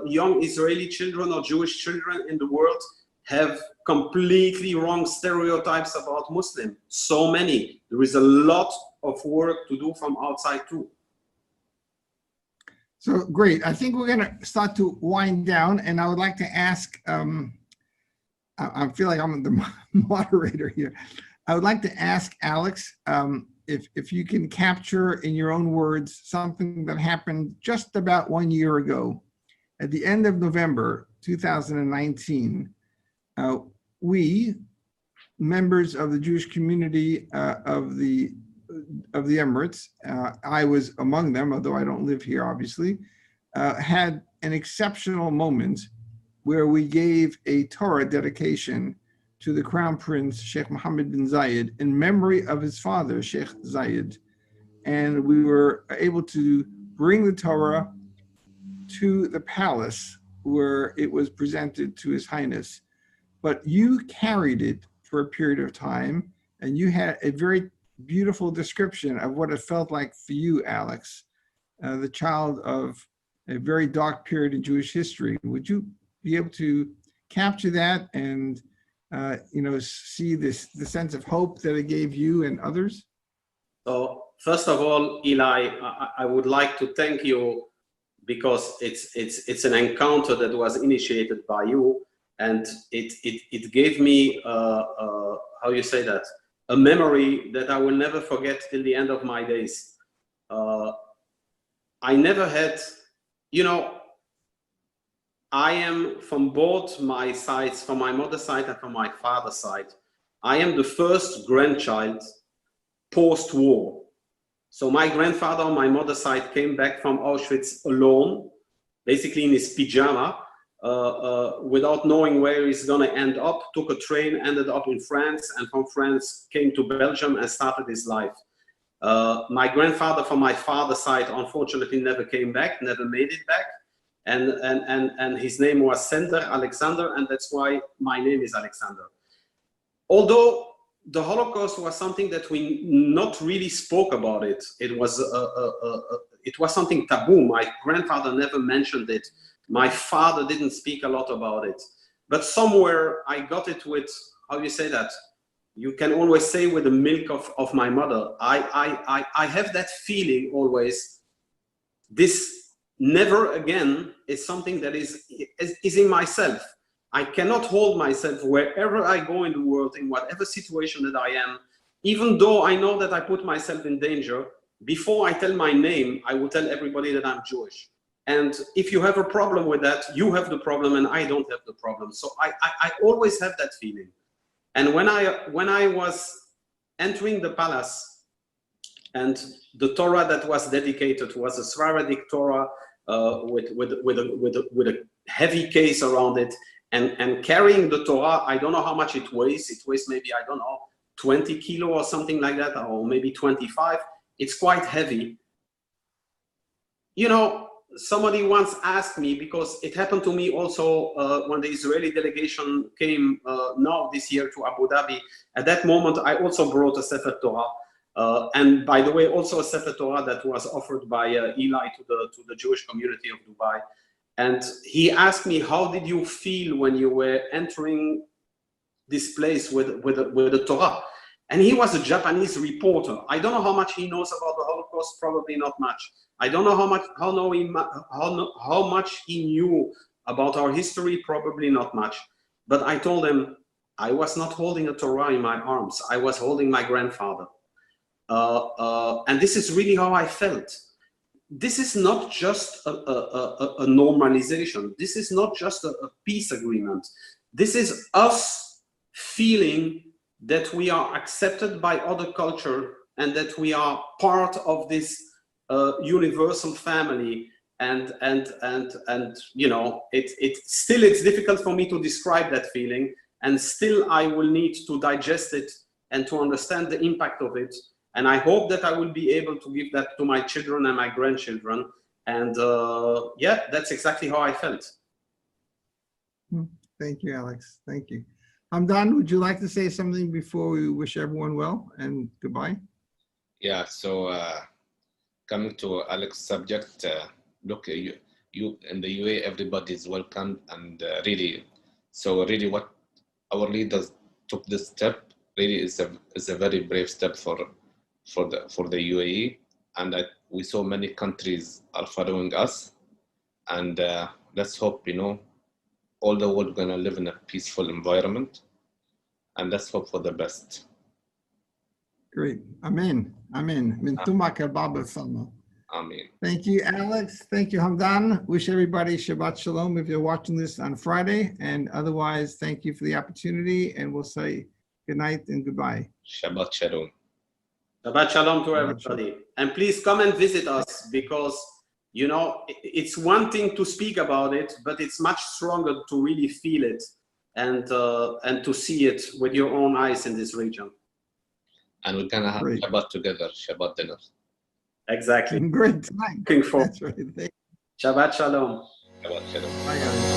young Israeli children or Jewish children in the world have completely wrong stereotypes about Muslim? So many. There is a lot of work to do from outside too. So great. I think we're going to start to wind down, and I would like to ask, I feel like I'm the moderator here. I would like to ask Alex if you can capture in your own words something that happened just about 1 year ago. At the end of November 2019, we, members of the Jewish community of the Emirates, I was among them, although I don't live here, obviously, had an exceptional moment where we gave a Torah dedication to the Crown Prince, Sheikh Mohammed bin Zayed, in memory of his father, Sheikh Zayed. And we were able to bring the Torah to the palace where it was presented to His Highness. But you carried it for a period of time, and you had a very beautiful description of what it felt like for you, Alex, the child of a very dark period in Jewish history. Would you be able to capture that and see the sense of hope that it gave you and others? So first of all, Eli, I would like to thank you, because it's an encounter that was initiated by you, and it gave me how you say that, a memory that I will never forget till the end of my days. I never had, I am from both my sides, from my mother's side and from my father's side. I am the first grandchild post-war. So my grandfather on my mother's side came back from Auschwitz alone, basically in his pyjama, without knowing where he's going to end up, took a train, ended up in France, and from France came to Belgium and started his life. My grandfather from my father's side, unfortunately, never came back, never made it back. And his name was Sender Alexander, and that's why my name is Alexander. Although the Holocaust was something that we not really spoke about it. It was something taboo. My grandfather never mentioned it. My father didn't speak a lot about it. But somewhere I got it with, how you say that? You can always say with the milk of my mother. I have that feeling always. This never again is something that is in myself. I cannot hold myself wherever I go in the world, in whatever situation that I am, even though I know that I put myself in danger. Before I tell my name, I will tell everybody that I'm Jewish. And if you have a problem with that, you have the problem and I don't have the problem. So I always have that feeling. And when I was entering the palace, and the Torah that was dedicated was a Sephardic Torah with a heavy case around it, and carrying the Torah, I don't know how much it weighs. It weighs maybe, I don't know, 20 kilo or something like that, or maybe 25. It's quite heavy. Somebody once asked me, because it happened to me also when the Israeli delegation came now this year to Abu Dhabi. At that moment, I also brought a Sefer Torah. And by the way, also a Sefer Torah that was offered by Eli to the Jewish community of Dubai. And he asked me, how did you feel when you were entering this place with the Torah? And he was a Japanese reporter. I don't know how much he knows about the Holocaust, probably not much. I don't know how much he knew about our history, probably not much. But I told him, I was not holding a Torah in my arms. I was holding my grandfather. And this is really how I felt. this is not just a normalization. This is not just a peace agreement. This is us feeling that we are accepted by other culture and that we are part of this universal family. And you know, it's difficult for me to describe that feeling, and still I will need to digest it and to understand the impact of it. And I hope that I will be able to give that to my children and my grandchildren. And yeah, that's exactly how I felt. Thank you, Alex. Thank you. Hamdan, would you like to say something before we wish everyone well and goodbye? Yeah, so coming to Alex's subject, look, you in the UAE, everybody is welcome, and really, so really what our leaders took this step really is a very brave step for the UAE, and we saw many countries are following us, and let's hope, you know, all the world gonna live in a peaceful environment, and let's hope for the best. Great. Amen. Amen. Min tumak al-bab al-salma. Amen. Thank you, Alex. Thank you, Hamdan. Wish everybody Shabbat Shalom if you're watching this on Friday. And otherwise, thank you for the opportunity. And we'll say good night and goodbye. Shabbat Shalom. Shabbat Shalom to everybody. And please come and visit us, because, you know, it's one thing to speak about it, but it's much stronger to really feel it and to see it with your own eyes in this region. And we're gonna have Great. Shabbat together, Shabbat dinner. Exactly. Great tonight. Looking forward. That's right. Thank you. Shabbat Shalom. Shabbat Shalom. Bye, guys.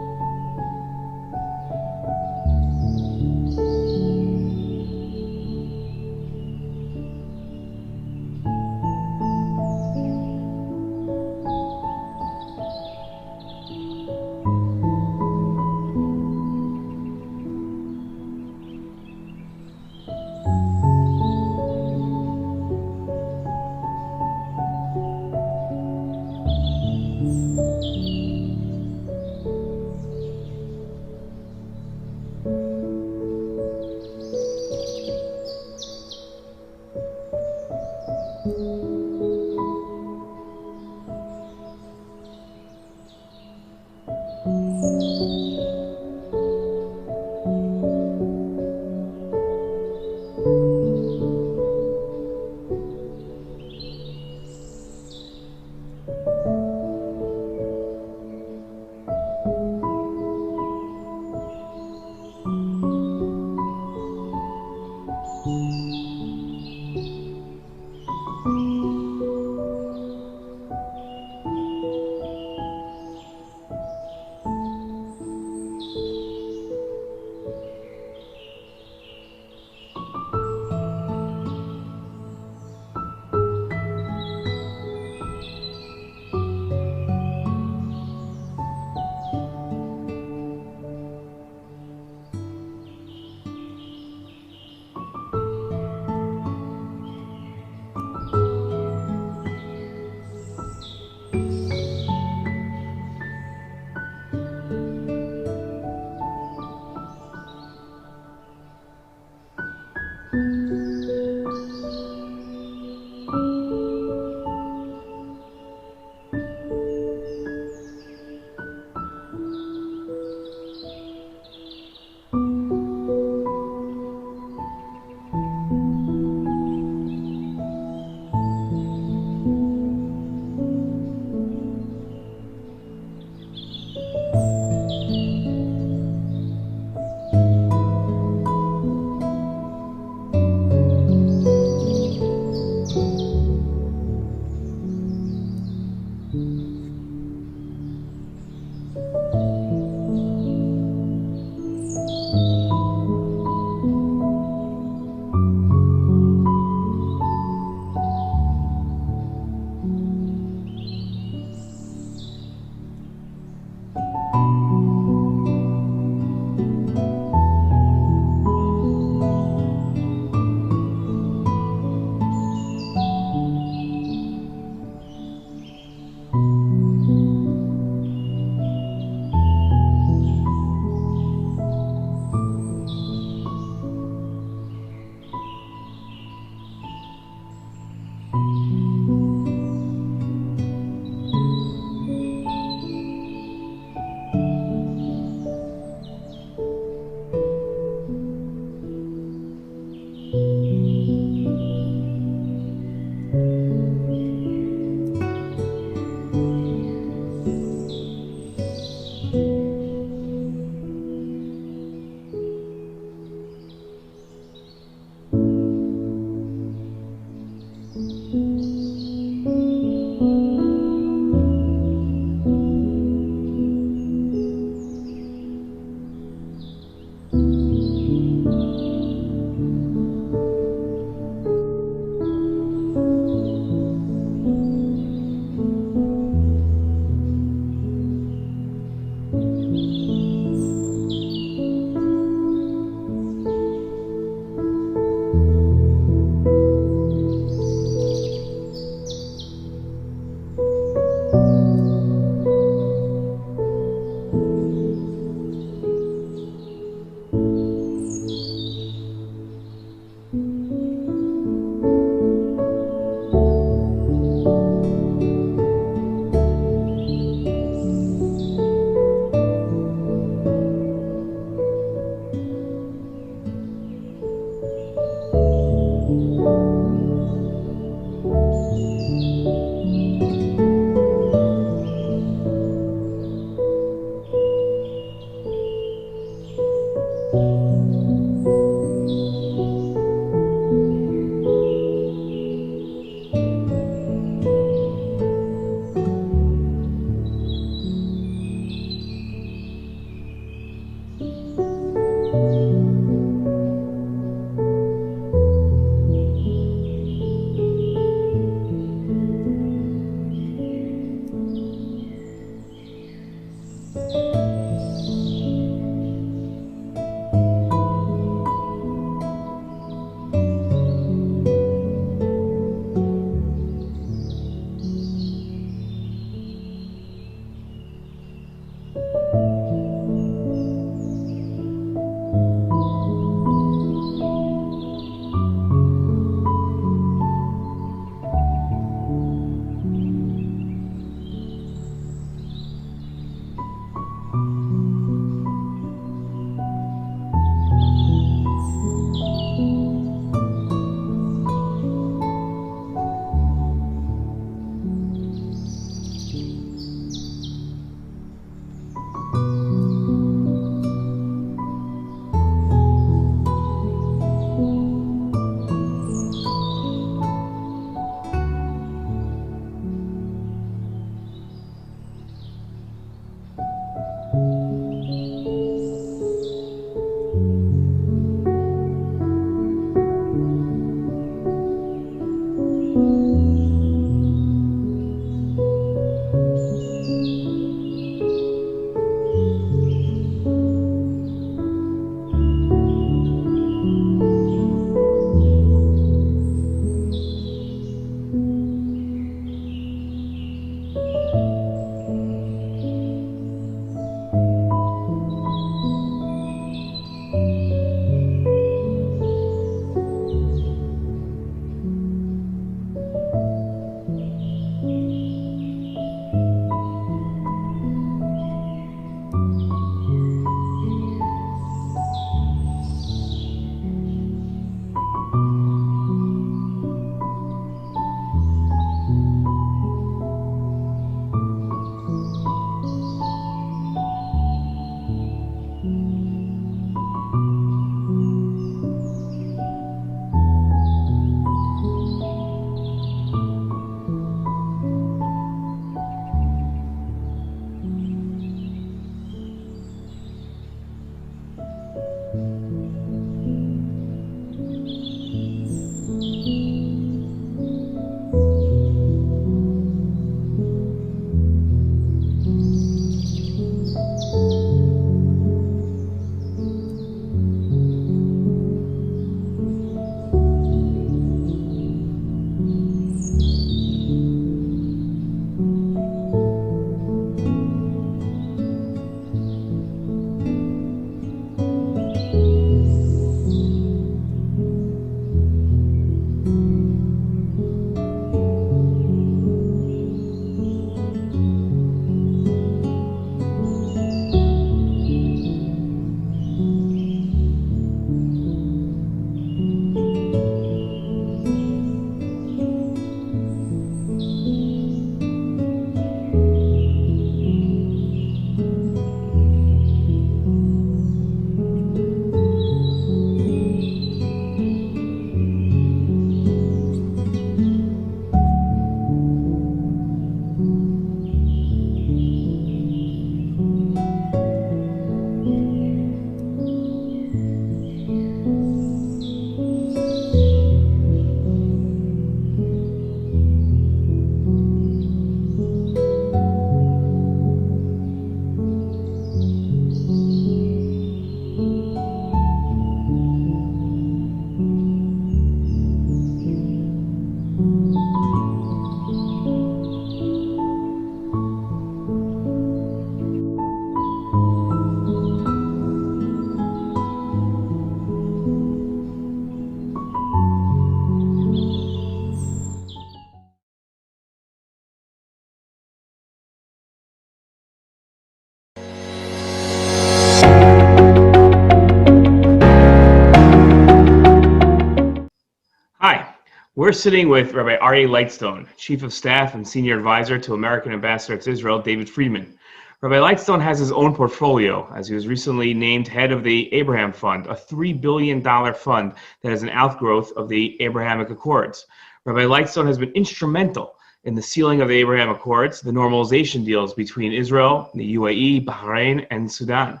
We're sitting with Rabbi Aryeh Lightstone, Chief of Staff and Senior Advisor to American Ambassador to Israel, David Friedman. Rabbi Lightstone has his own portfolio, as he was recently named head of the Abraham Fund, a $3 billion fund that is an outgrowth of the Abrahamic Accords. Rabbi Lightstone has been instrumental in the sealing of the Abraham Accords, the normalization deals between Israel, the UAE, Bahrain, and Sudan.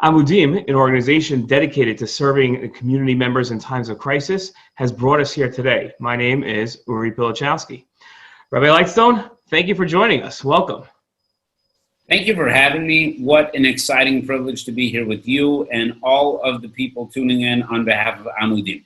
Amudim, an organization dedicated to serving community members in times of crisis, has brought us here today. My name is Uri Pilichowski. Rabbi Lightstone, thank you for joining us. Welcome. Thank you for having me. What an exciting privilege to be here with you and all of the people tuning in on behalf of Amudim.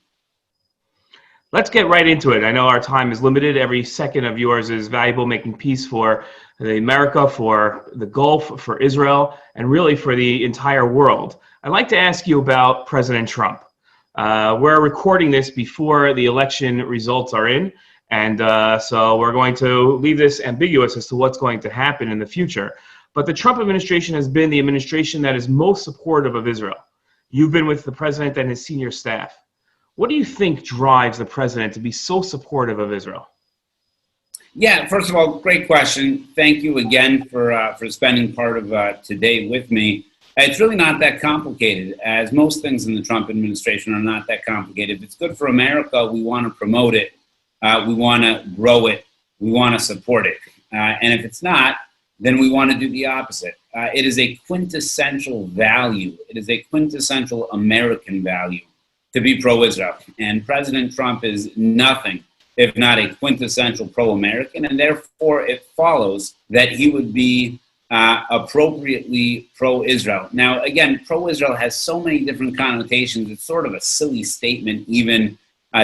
Let's get right into it. I know our time is limited. Every second of yours is valuable, making peace for America, for the Gulf, for Israel, and really for the entire world. I'd like to ask you about President Trump. We're recording this before the election results are in, and so we're going to leave this ambiguous as to what's going to happen in the future. But the Trump administration has been the administration that is most supportive of Israel. You've been with the president and his senior staff. What do you think drives the president to be so supportive of Israel? Yeah, first of all, great question. Thank you again for spending part of today with me. It's really not that complicated, as most things in the Trump administration are not that complicated. If it's good for America, we want to promote it. We want to grow it. We want to support it. And if it's not, then we want to do the opposite. It is a quintessential value. It is a quintessential American value to be pro-Israel. And President Trump is nothing if not a quintessential pro-American, and therefore it follows that he would be appropriately pro-Israel. Now, again, pro-Israel has so many different connotations. It's sort of a silly statement even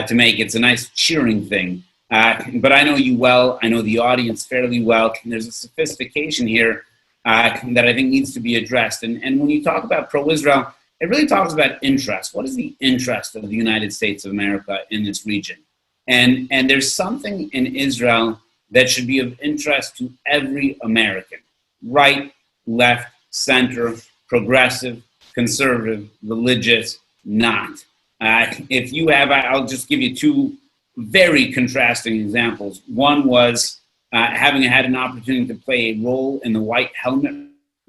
to make. It's a nice cheering thing. But I know you well. I know the audience fairly well. And there's a sophistication here that I think needs to be addressed. And when you talk about pro-Israel, it really talks about interest. What is the interest of the United States of America in this region? And there's something in Israel that should be of interest to every American. Right, left, center, progressive, conservative, religious, not. If you have, I'll just give you two very contrasting examples. One was having had an opportunity to play a role in the White Helmet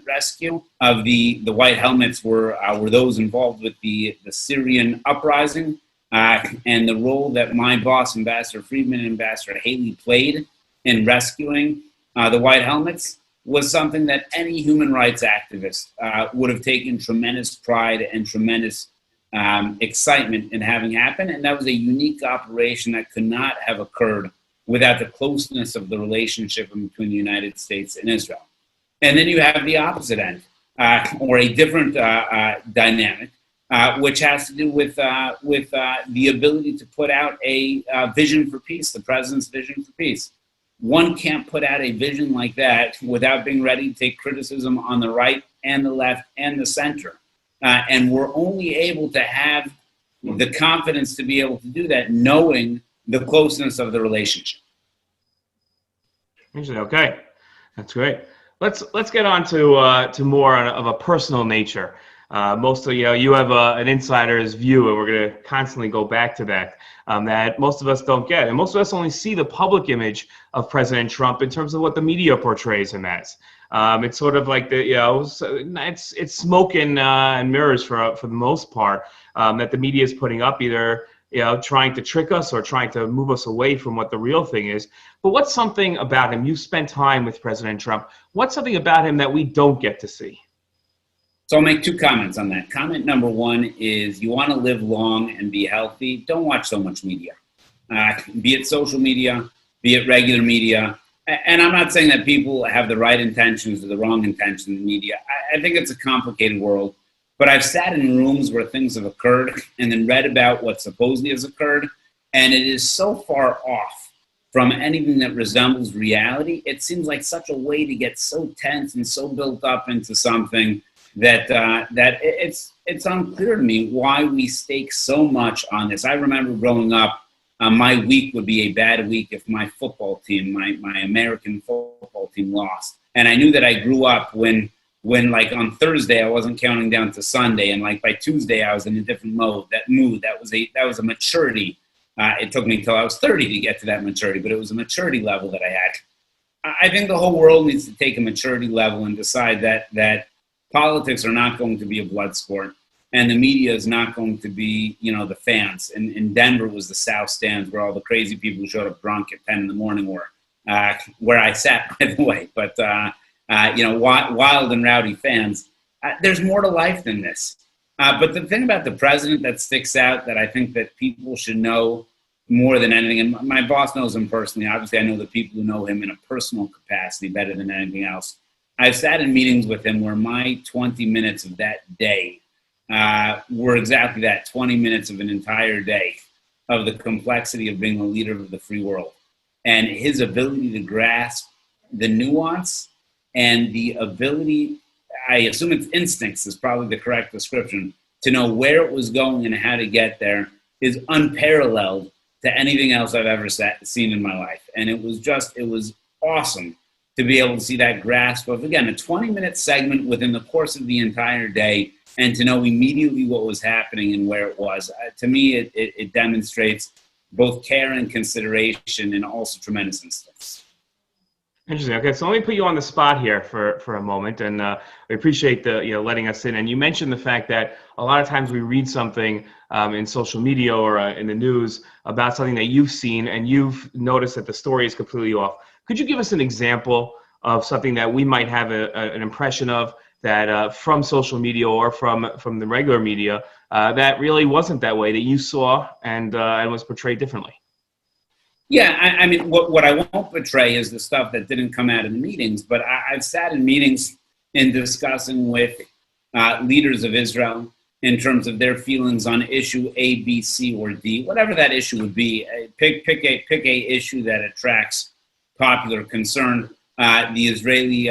rescue of the White Helmets were those involved with the Syrian uprising, and the role that my boss, Ambassador Friedman and Ambassador Haley played in rescuing the White Helmets was something that any human rights activist would have taken tremendous pride and tremendous excitement in having happen. And that was a unique operation that could not have occurred without the closeness of the relationship between the United States and Israel. And then you have the opposite end, or a different dynamic, which has to do with the ability to put out a vision for peace, the president's vision for peace. One can't put out a vision like that without being ready to take criticism on the right and the left and the center. And we're only able to have the confidence to be able to do that, knowing the closeness of the relationship. Okay, that's great. Let's get on to more of a personal nature. Mostly, you have an insider's view, and we're going to constantly go back to that, that most of us don't get. And most of us only see the public image of President Trump in terms of what the media portrays him as. It's sort of like it's smoke and mirrors for the most part that the media is putting up, either trying to trick us or trying to move us away from what the real thing is. But what's something about him? You spent time with President Trump. What's something about him that we don't get to see? So I'll make two comments on that. Comment number one is you want to live long and be healthy. Don't watch so much media, be it social media, be it regular media. And I'm not saying that people have the right intentions or the wrong intentions in the media. I think it's a complicated world. But I've sat in rooms where things have occurred and then read about what supposedly has occurred. And it is so far off from anything that resembles reality. It seems like such a way to get so tense and so built up into something that it's unclear to me why we stake so much on this. I remember growing up, my week would be a bad week if my football team, my American football team lost. And I knew that I grew up when like on Thursday, I wasn't counting down to Sunday. And like by Tuesday, I was in a different mood. That was a maturity It took me till I was 30 to get to that maturity, but it was a maturity level that I had. I think the whole world needs to take a maturity level and decide that politics are not going to be a blood sport, and the media is not going to be, the fans. In Denver was the South Stands, where all the crazy people who showed up drunk at 10 in the morning were, where I sat, by the way. But, wild and rowdy fans. There's more to life than this. But the thing about the president that sticks out that I think that people should know more than anything, and my boss knows him personally. Obviously, I know the people who know him in a personal capacity better than anything else. I've sat in meetings with him where my 20 minutes of that day were exactly that, 20 minutes of an entire day of the complexity of being a leader of the free world. And his ability to grasp the nuance and the ability, I assume it's instincts is probably the correct description, to know where it was going and how to get there is unparalleled to anything else I've ever seen in my life. And it was awesome to be able to see that grasp of, again, a 20-minute segment within the course of the entire day, and to know immediately what was happening and where it was. To me, it demonstrates both care and consideration and also tremendous instincts. Interesting. Okay, so let me put you on the spot here for a moment, and we appreciate the letting us in. And you mentioned the fact that a lot of times we read something in social media or in the news about something that you've seen, and you've noticed that the story is completely off. Could you give us an example of something that we might have an impression of that from social media or from the regular media that really wasn't that way, that you saw and was portrayed differently? Yeah, I mean, what I won't betray is the stuff that didn't come out in the meetings, but I've sat in meetings in discussing with leaders of Israel in terms of their feelings on issue A, B, C, or D, whatever that issue would be. Pick a issue that attracts popular concern. The Israeli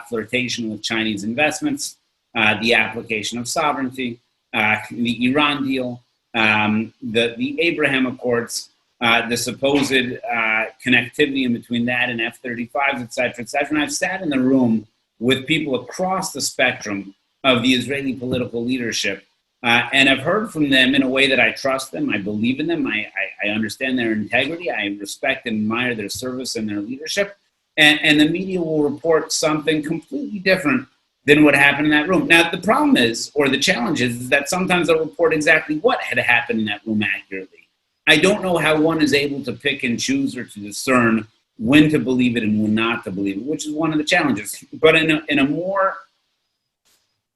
flirtation with Chinese investments, the application of sovereignty, the Iran deal, the Abraham Accords, the supposed connectivity in between that and F-35s, et cetera, et cetera. And I've sat in the room with people across the spectrum of the Israeli political leadership, and I've heard from them in a way that I trust them, I believe in them, I understand their integrity, I respect and admire their service and their leadership, and the media will report something completely different than what happened in that room. Now, the problem is, or the challenge is that sometimes they'll report exactly what had happened in that room accurately. I don't know how one is able to pick and choose or to discern when to believe it and when not to believe it, which is one of the challenges. But in a more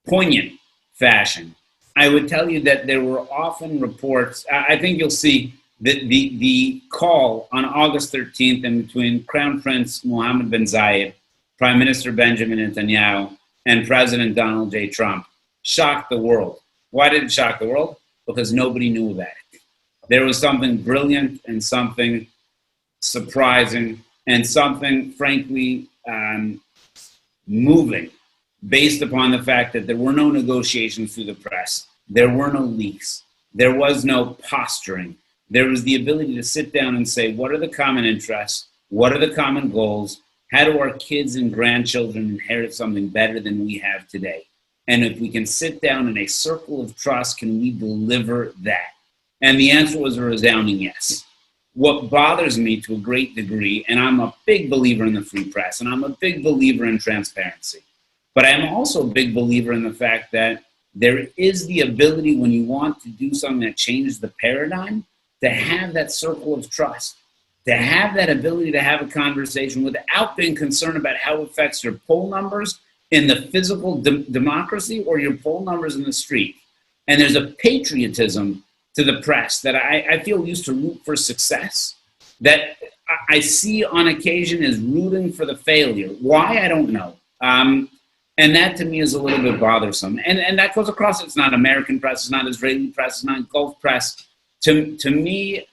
poignant fashion, I would tell you that there were often reports. I think you'll see that the call on August 13th in between Crown Prince Mohammed bin Zayed, Prime Minister Benjamin Netanyahu, and President Donald J. Trump shocked the world. Why did it shock the world? Because nobody knew about it. There was something brilliant and something surprising and something, frankly, moving, based upon the fact that there were no negotiations through the press. There were no leaks. There was no posturing. There was the ability to sit down and say, what are the common interests? What are the common goals? How do our kids and grandchildren inherit something better than we have today? And if we can sit down in a circle of trust, can we deliver that? And the answer was a resounding yes. What bothers me to a great degree, and I'm a big believer in the free press, and I'm a big believer in transparency, but I'm also a big believer in the fact that there is the ability, when you want to do something that changes the paradigm, to have that circle of trust, to have that ability to have a conversation without being concerned about how it affects your poll numbers in the physical democracy or your poll numbers in the street. And there's a patriotism to the press that I feel used to root for success, that I see on occasion as rooting for the failure. Why? I don't know. And that to me is a little bit bothersome. And that goes across. It's not American press, it's not Israeli press, it's not Gulf press. To me,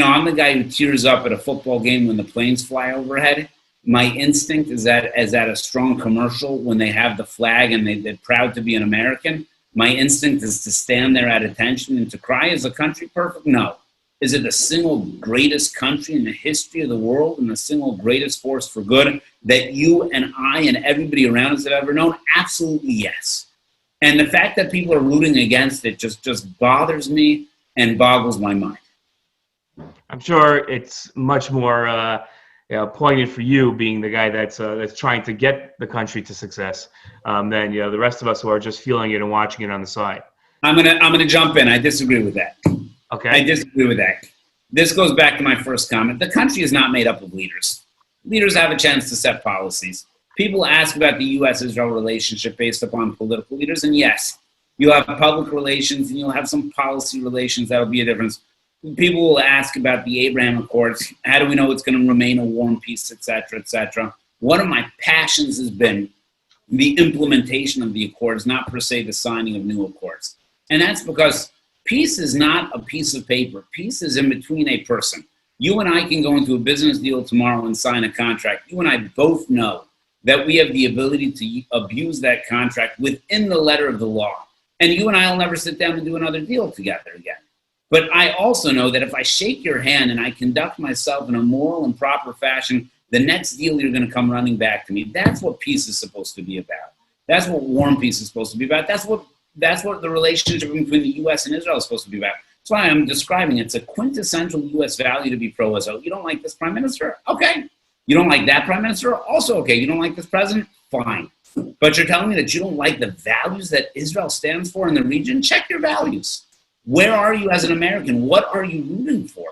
I'm the guy who tears up at a football game when the planes fly overhead. My instinct is that as at a strong commercial when they have the flag and they're proud to be an American. My instinct is to stand there at attention and to cry. Is the country perfect? No. Is it the single greatest country in the history of the world and the single greatest force for good that you and I and everybody around us have ever known? Absolutely yes. And the fact that people are rooting against it just bothers me and boggles my mind. I'm sure it's much more poignant for you being the guy that's trying to get the country to success than the rest of us who are just feeling it and watching it on the side. I'm gonna jump in. I disagree with that. Okay. I disagree with that. This goes back to my first comment. The country is not made up of leaders. Leaders have a chance to set policies. People ask about the U.S.-Israel relationship based upon political leaders, and yes, you'll have public relations and you'll have some policy relations. That'll be a difference. People will ask about the Abraham Accords. How do we know it's going to remain a warm peace, et cetera, et cetera? One of my passions has been the implementation of the accords, not per se the signing of new accords. And that's because peace is not a piece of paper. Peace is in between a person. You and I can go into a business deal tomorrow and sign a contract. You and I both know that we have the ability to abuse that contract within the letter of the law. And you and I will never sit down and do another deal together again. But I also know that if I shake your hand and I conduct myself in a moral and proper fashion, the next deal you're going to come running back to me. That's what peace is supposed to be about. That's what warm peace is supposed to be about. That's what the relationship between the U.S. and Israel is supposed to be about. That's why I'm describing it's a quintessential U.S. value to be pro-Israel. You don't like this prime minister? Okay. You don't like that prime minister? Also okay. You don't like this president? Fine. But you're telling me that you don't like the values that Israel stands for in the region? Check your values. Where are you as an American? What are you rooting for?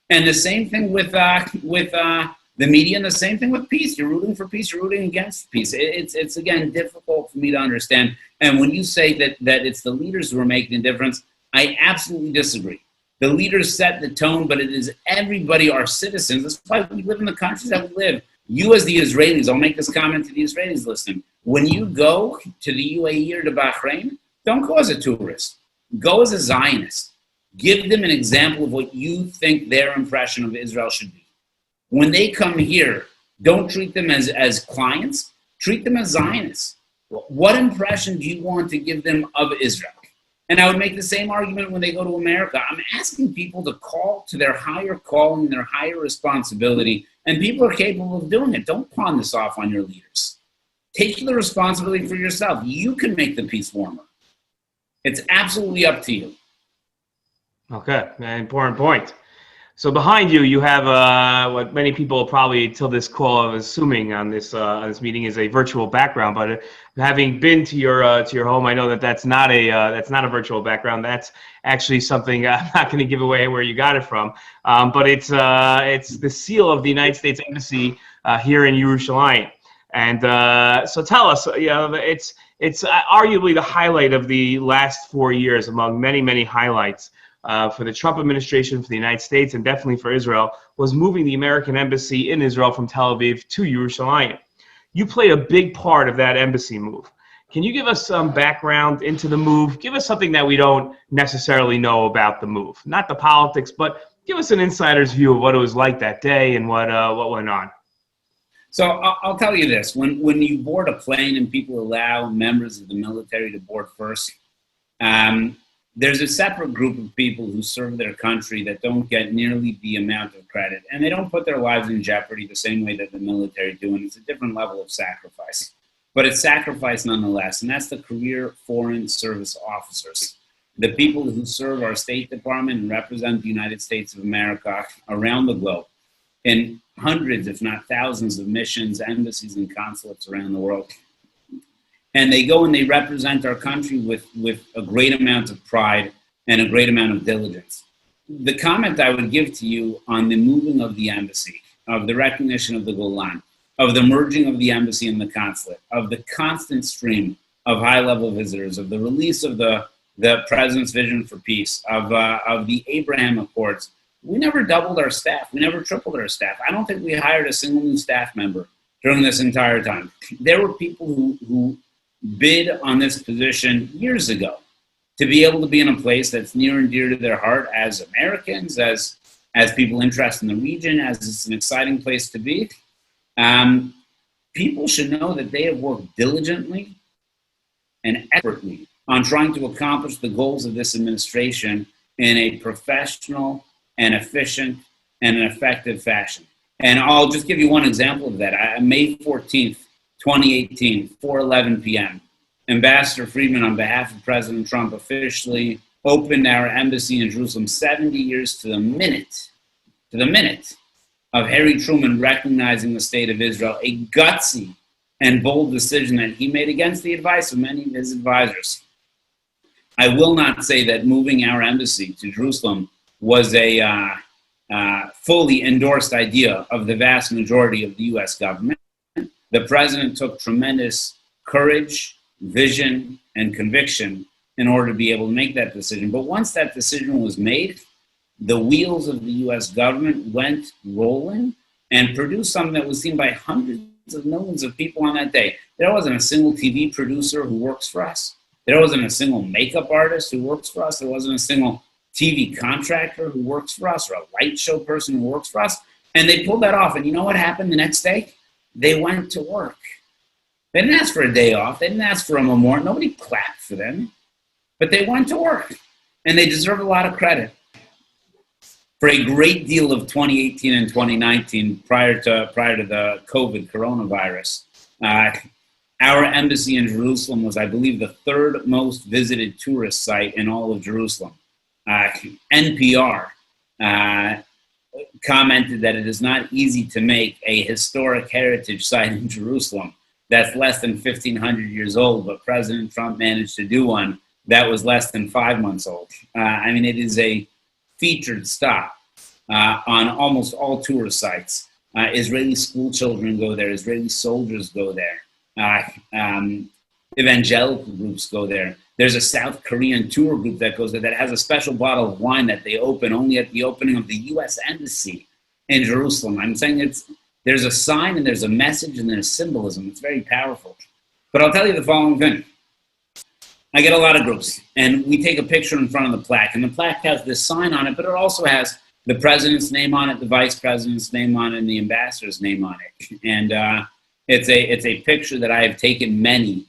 And the same thing with the media, and the same thing with peace. You're rooting for peace. You're rooting against peace. It's again difficult for me to understand. And when you say that it's the leaders who are making a difference, I absolutely disagree. The leaders set the tone, but it is everybody, our citizens. That's why we live in the countries that we live. You as the Israelis, I'll make this comment to the Israelis listening. When you go to the UAE or to Bahrain, don't go as a tourist. Go as a Zionist. Give them an example of what you think their impression of Israel should be. When they come here, don't treat them as clients. Treat them as Zionists. What impression do you want to give them of Israel? And I would make the same argument when they go to America. I'm asking people to call to their higher calling, their higher responsibility, and people are capable of doing it. Don't pawn this off on your leaders. Take the responsibility for yourself. You can make the peace warmer. It's absolutely up to you. Okay, an important point. So behind you, you have what many people probably till this call are assuming on this meeting is a virtual background. But having been to your home, I know that that's not a virtual background. That's actually something I'm not going to give away where you got it from. But it's the seal of the United States Embassy here in Yerushalayim. And so tell us, it's arguably the highlight of the last 4 years among many, many highlights. For the Trump administration, for the United States, and definitely for Israel, was moving the American embassy in Israel from Tel Aviv to Yerushalayim. You played a big part of that embassy move. Can you give us some background into the move? Give us something that we don't necessarily know about the move. Not the politics, but give us an insider's view of what it was like that day and what went on. So I'll tell you this. When you board a plane and people allow members of the military to board first, there's a separate group of people who serve their country that don't get nearly the amount of credit, and they don't put their lives in jeopardy the same way that the military do, and it's a different level of sacrifice. But it's sacrifice nonetheless, and that's the career foreign service officers, the people who serve our State Department and represent the United States of America around the globe in hundreds, if not thousands, of missions, embassies, and consulates around the world. And they go and they represent our country with a great amount of pride and a great amount of diligence. The comment I would give to you on the moving of the embassy, of the recognition of the Golan, of the merging of the embassy and the consulate, of the constant stream of high-level visitors, of the release of the President's vision for peace, of the Abraham Accords, we never doubled our staff. We never tripled our staff. I don't think we hired a single new staff member during this entire time. There were people who bid on this position years ago to be able to be in a place that's near and dear to their heart as Americans, as people interested in the region, as it's an exciting place to be. People should know that they have worked diligently and expertly on trying to accomplish the goals of this administration in a professional and efficient and an effective fashion. And I'll just give you one example of that. May 14th, 2018, 4:11 p.m., Ambassador Friedman, on behalf of President Trump, officially opened our embassy in Jerusalem 70 years to the minute to the minute of Harry Truman recognizing the state of Israel, a gutsy and bold decision that he made against the advice of many of his advisors. I will not say that moving our embassy to Jerusalem was a fully endorsed idea of the vast majority of the US government. The president took tremendous courage, vision, and conviction in order to be able to make that decision. But once that decision was made, the wheels of the US government went rolling and produced something that was seen by hundreds of millions of people on that day. There wasn't a single TV producer who works for us. There wasn't a single makeup artist who works for us. There wasn't a single TV contractor who works for us or a light show person who works for us. And they pulled that off. And you know what happened the next day? They went to work. They didn't ask for a day off. They didn't ask for a memorial. Nobody clapped for them. But they went to work. And they deserve a lot of credit. For a great deal of 2018 and 2019, prior to the COVID coronavirus, our embassy in Jerusalem was, I believe, the third most visited tourist site in all of Jerusalem. NPR commented that it is not easy to make a historic heritage site in Jerusalem that's less than 1,500 years old, but President Trump managed to do one that was less than 5 months old. I mean, it is a featured stop on almost all tourist sites. Israeli school children go there, Israeli soldiers go there, evangelical groups go there. There's a South Korean tour group that goes there that has a special bottle of wine that they open only at the opening of the US Embassy in Jerusalem. I'm saying there's a sign and there's a message and there's symbolism. It's very powerful. But I'll tell you the following thing. I get a lot of groups, and we take a picture in front of the plaque, and the plaque has this sign on it, but it also has the president's name on it, the vice president's name on it, and the ambassador's name on it. And it's a picture that I have taken many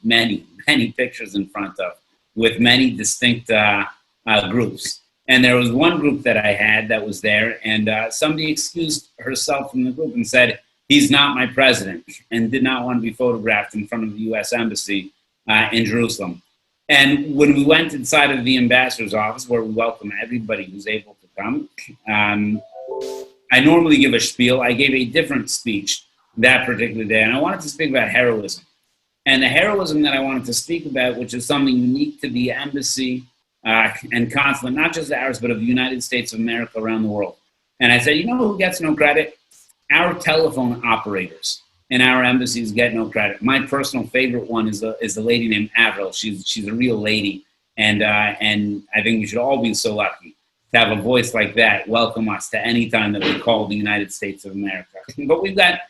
pictures in front of with many distinct groups. And there was one group that I had that was there, and somebody excused herself from the group and said, "He's not my president," and did not want to be photographed in front of the US Embassy in Jerusalem. And when we went inside of the ambassador's office, where we welcome everybody who's able to come, I normally give a spiel. I gave a different speech that particular day, and I wanted to speak about heroism. And the heroism that I wanted to speak about, which is something unique to the embassy and consulate, not just ours, but of the United States of America around the world. And I said, you know who gets no credit? Our telephone operators in our embassies get no credit. My personal favorite one is a lady named Avril. She's a real lady, and I think we should all be so lucky to have a voice like that welcome us to any time that we call the United States of America. But we've got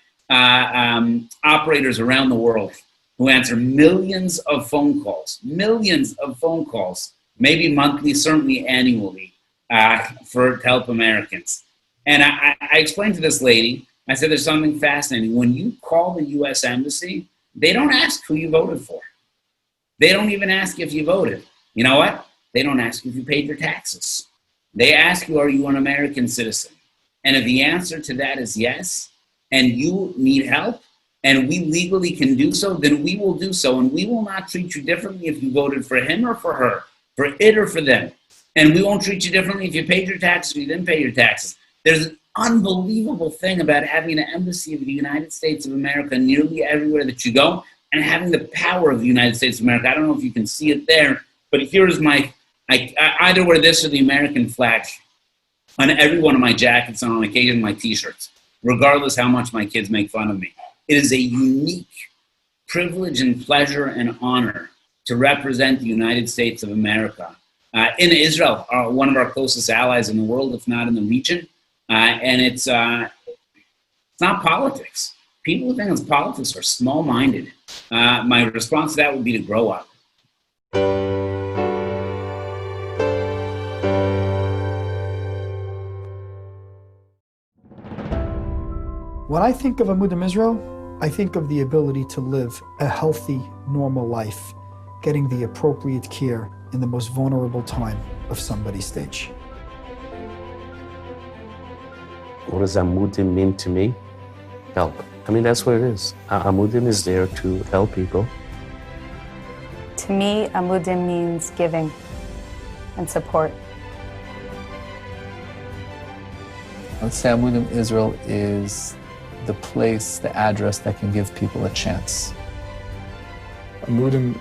operators around the world who answer millions of phone calls, maybe monthly, certainly annually, to help Americans. And I explained to this lady, I said, there's something fascinating. When you call the U.S. Embassy, they don't ask who you voted for. They don't even ask if you voted. You know what? They don't ask if you paid your taxes. They ask you, are you an American citizen? And if the answer to that is yes, and you need help, and we legally can do so, then we will do so. And we will not treat you differently if you voted for him or for her, for it or for them. And we won't treat you differently if you paid your taxes or you didn't pay your taxes. There's an unbelievable thing about having an embassy of the United States of America nearly everywhere that you go, and having the power of the United States of America. I don't know if you can see it there, but here's I either wear this or the American flag on every one of my jackets and on occasion my t-shirts, regardless how much my kids make fun of me. It is a unique privilege and pleasure and honor to represent the United States of America in Israel, one of our closest allies in the world, if not in the region. And it's not politics. People who think it's politics are small-minded. My response to that would be to grow up. When I think of Amudim Israel, I think of the ability to live a healthy, normal life, getting the appropriate care in the most vulnerable time of somebody's stage. What does Amudim mean to me? Help. I mean, that's what it is. Amudim is there to help people. To me, Amudim means giving and support. I'd say Amudim Israel is the place, the address that can give people a chance. Amudim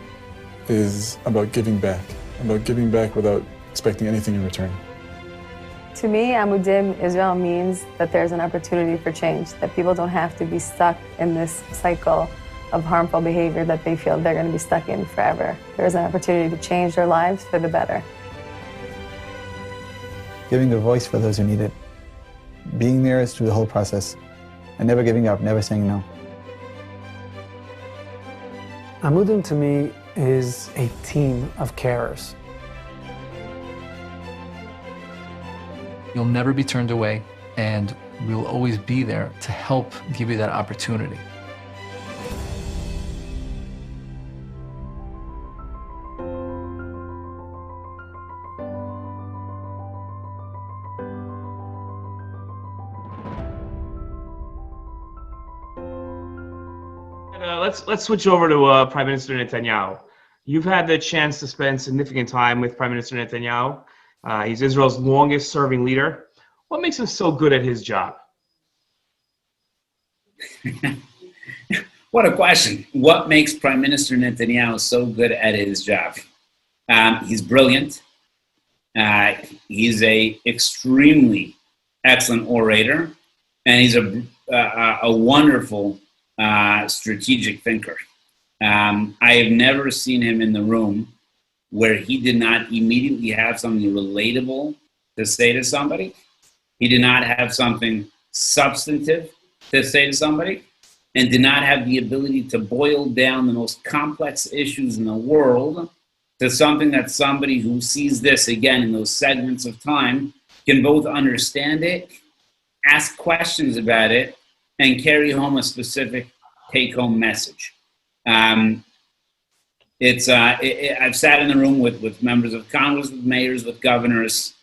is about giving back without expecting anything in return. To me, Amudim Israel means that there's an opportunity for change, that people don't have to be stuck in this cycle of harmful behavior that they feel they're going to be stuck in forever. There's an opportunity to change their lives for the better. Giving a voice for those who need it. Being there is through the whole process. And never giving up, never saying no. Amudim to me is a team of carers. You'll never be turned away, and we'll always be there to help give you that opportunity. Let's switch over to Prime Minister Netanyahu. You've had the chance to spend significant time with Prime Minister Netanyahu. He's Israel's longest-serving leader. What makes him so good at his job? What a question. What makes Prime Minister Netanyahu so good at his job? He's brilliant. He's an extremely excellent orator, and he's a wonderful strategic thinker. I have never seen him in the room where he did not immediately have something relatable to say to somebody. He did not have something substantive to say to somebody, and did not have the ability to boil down the most complex issues in the world to something that somebody who sees this again in those segments of time can both understand it, ask questions about it, and carry home a specific take-home message. I've sat in the room with members of Congress, with mayors, with governors,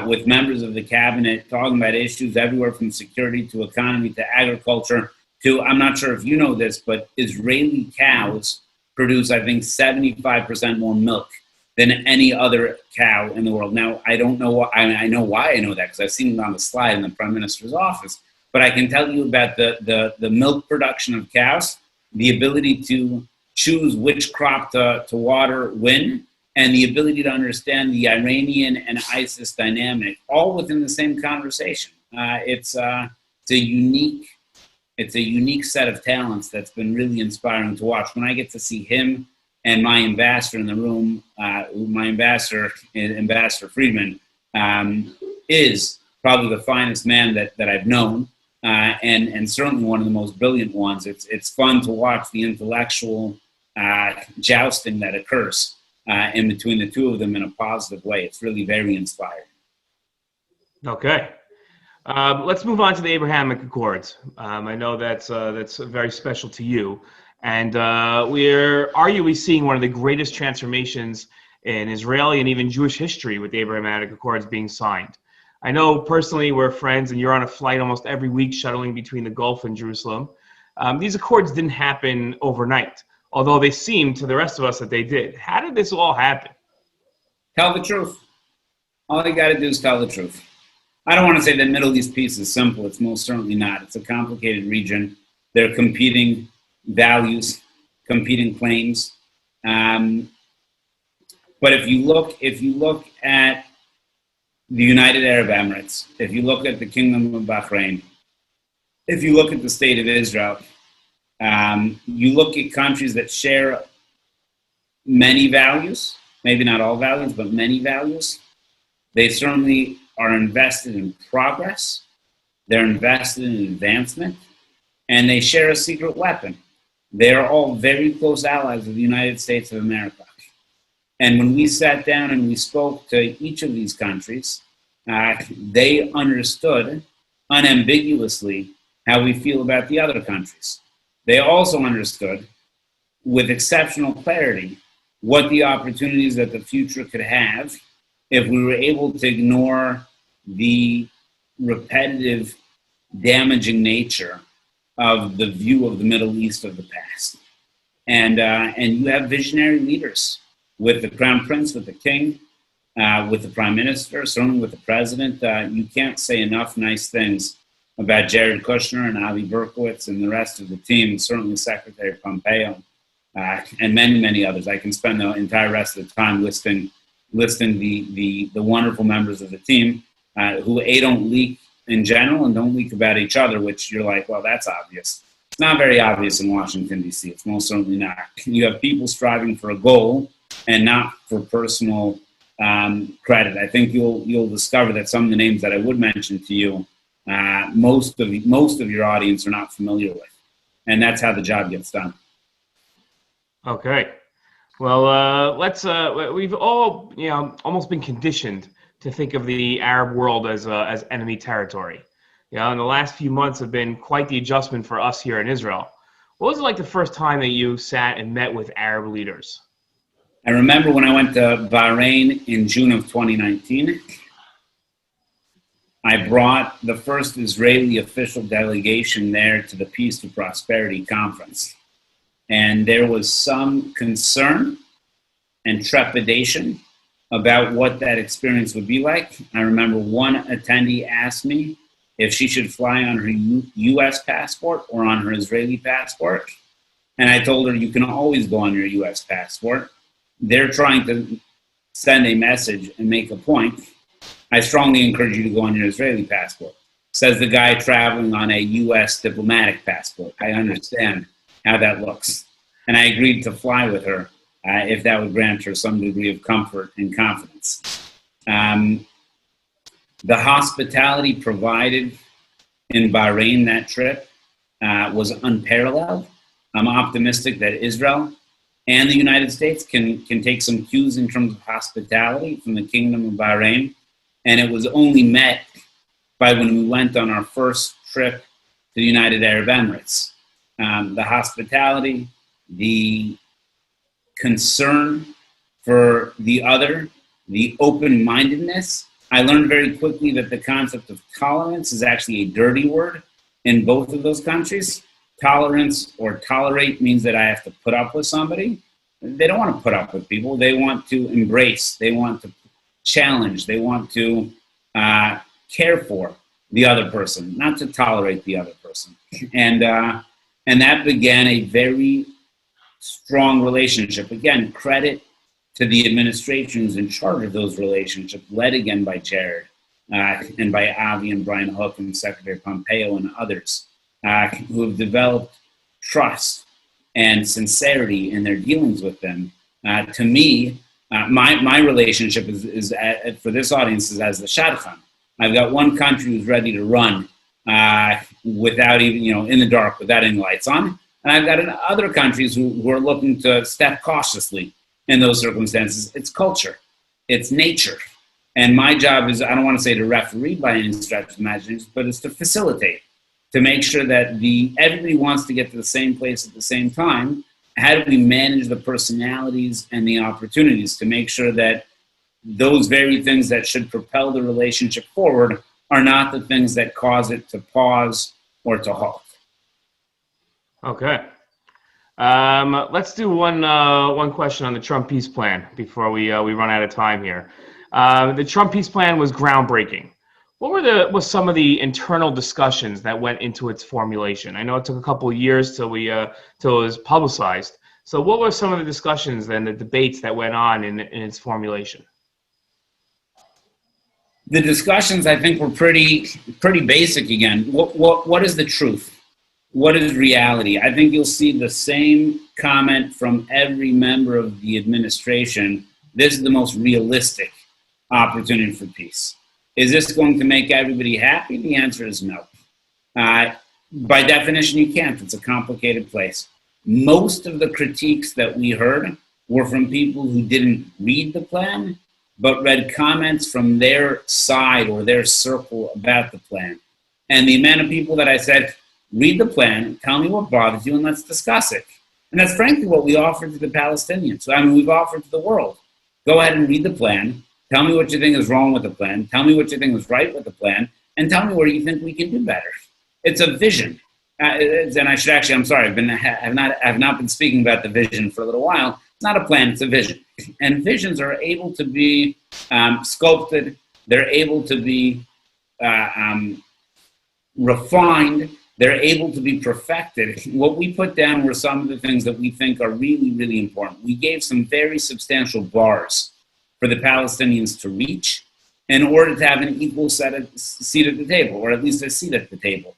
with members of the cabinet, talking about issues everywhere from security to economy to agriculture to, I'm not sure if you know this, but Israeli cows produce, I think, 75% more milk than any other cow in the world. Now, I don't know why, I know why I know that, because I've seen it on the slide in the Prime Minister's office, but I can tell you about the milk production of cows, the ability to choose which crop to water when, and the ability to understand the Iranian and ISIS dynamic, all within the same conversation. It's a unique set of talents that's been really inspiring to watch. When I get to see him and my ambassador in the room, my ambassador Friedman, is probably the finest man that I've known, and certainly one of the most brilliant ones. It's fun to watch the intellectual jousting that occurs in between the two of them in a positive way. It's really very inspiring. Okay. Let's move on to the Abrahamic Accords. I know that's very special to you. And we're arguably seeing one of the greatest transformations in Israeli and even Jewish history with the Abrahamic Accords being signed. I know personally we're friends and you're on a flight almost every week shuttling between the Gulf and Jerusalem. These accords didn't happen overnight, although they seem to the rest of us that they did. How did this all happen? Tell the truth. All you got to do is tell the truth. I don't want to say the Middle East piece is simple. It's most certainly not. It's a complicated region. There are competing values, competing claims. But if you look at the United Arab Emirates, if you look at the Kingdom of Bahrain, if you look at the State of Israel, you look at countries that share many values, maybe not all values, but many values. They certainly are invested in progress, they're invested in advancement, and they share a secret weapon. They are all very close allies of the United States of America. And when we sat down and we spoke to each of these countries, they understood unambiguously how we feel about the other countries. They also understood with exceptional clarity what the opportunities that the future could have if we were able to ignore the repetitive, damaging nature of the view of the Middle East of the past. And you have visionary leaders with the Crown Prince, with the King, with the prime minister, certainly with the president. You can't say enough nice things about Jared Kushner and Avi Berkowitz and the rest of the team, certainly Secretary Pompeo, and many, many others. I can spend the entire rest of the time listing the wonderful members of the team who don't leak in general and don't leak about each other, which you're like, well, that's obvious. It's not very obvious in Washington, D.C. It's most certainly not. You have people striving for a goal and not for personal credit. I think you'll discover that some of the names that I would mention to you, most of your audience are not familiar with, and that's how the job gets done. Okay. Well, we've all, almost been conditioned to think of the Arab world as enemy territory. And the last few months have been quite the adjustment for us here in Israel. What was it like the first time that you sat and met with Arab leaders? I remember when I went to Bahrain in June of 2019, I brought the first Israeli official delegation there to the Peace to Prosperity Conference. And there was some concern and trepidation about what that experience would be like. I remember one attendee asked me if she should fly on her U.S. passport or on her Israeli passport. And I told her, you can always go on your U.S. passport. They're trying to send a message and make a point. I strongly encourage you to go on your Israeli passport. Says the guy traveling on a U.S. diplomatic passport. I understand how that looks. And I agreed to fly with her if that would grant her some degree of comfort and confidence. The hospitality provided in Bahrain that trip was unparalleled. I'm optimistic that Israel and the United States can take some cues in terms of hospitality from the Kingdom of Bahrain. And it was only met by when we went on our first trip to the United Arab Emirates. The hospitality, the concern for the other, the open-mindedness. I learned very quickly that the concept of tolerance is actually a dirty word in both of those countries. Tolerance or tolerate means that I have to put up with somebody. They don't want to put up with people. They want to embrace. They want to challenge. They want to care for the other person, not to tolerate the other person. And that began a very strong relationship. Again, credit to the administration who's in charge of those relationships, led again by Jared and by Avi and Brian Hook and Secretary Pompeo and others who have developed trust and sincerity in their dealings with them. To me, my relationship is for this audience is as the shadchan. I've got one country who's ready to run without even, in the dark, without any lights on. And I've got other countries who are looking to step cautiously in those circumstances. It's culture. It's nature. And my job is, I don't want to say to referee by any stretch of imagination, but it's to facilitate, to make sure that everybody wants to get to the same place at the same time. How do we manage the personalities and the opportunities to make sure that those very things that should propel the relationship forward are not the things that cause it to pause or to halt? Okay. Let's do one question on the Trump peace plan before we run out of time here. The Trump peace plan was groundbreaking. What were some of the internal discussions that went into its formulation? I know it took a couple of years till it was publicized. So what were some of the discussions and the debates that went on in its formulation? The discussions, I think, were pretty basic again. What is the truth? What is reality? I think you'll see the same comment from every member of the administration. This is the most realistic opportunity for peace. Is this going to make everybody happy? The answer is no. By definition, you can't. It's a complicated place. Most of the critiques that we heard were from people who didn't read the plan, but read comments from their side or their circle about the plan. And the amount of people that I said, read the plan, tell me what bothers you, and let's discuss it. And that's frankly what we offered to the Palestinians. I mean, we've offered to the world. Go ahead and read the plan. Tell me what you think is wrong with the plan. Tell me what you think is right with the plan. And tell me where you think we can do better. It's a vision. And I should actually, I'm sorry, I've not been speaking about the vision for a little while. It's not a plan, it's a vision. And visions are able to be sculpted, they're able to be refined, they're able to be perfected. What we put down were some of the things that we think are really, really important. We gave some very substantial bars for the Palestinians to reach in order to have an equal seat at the table, or at least a seat at the table.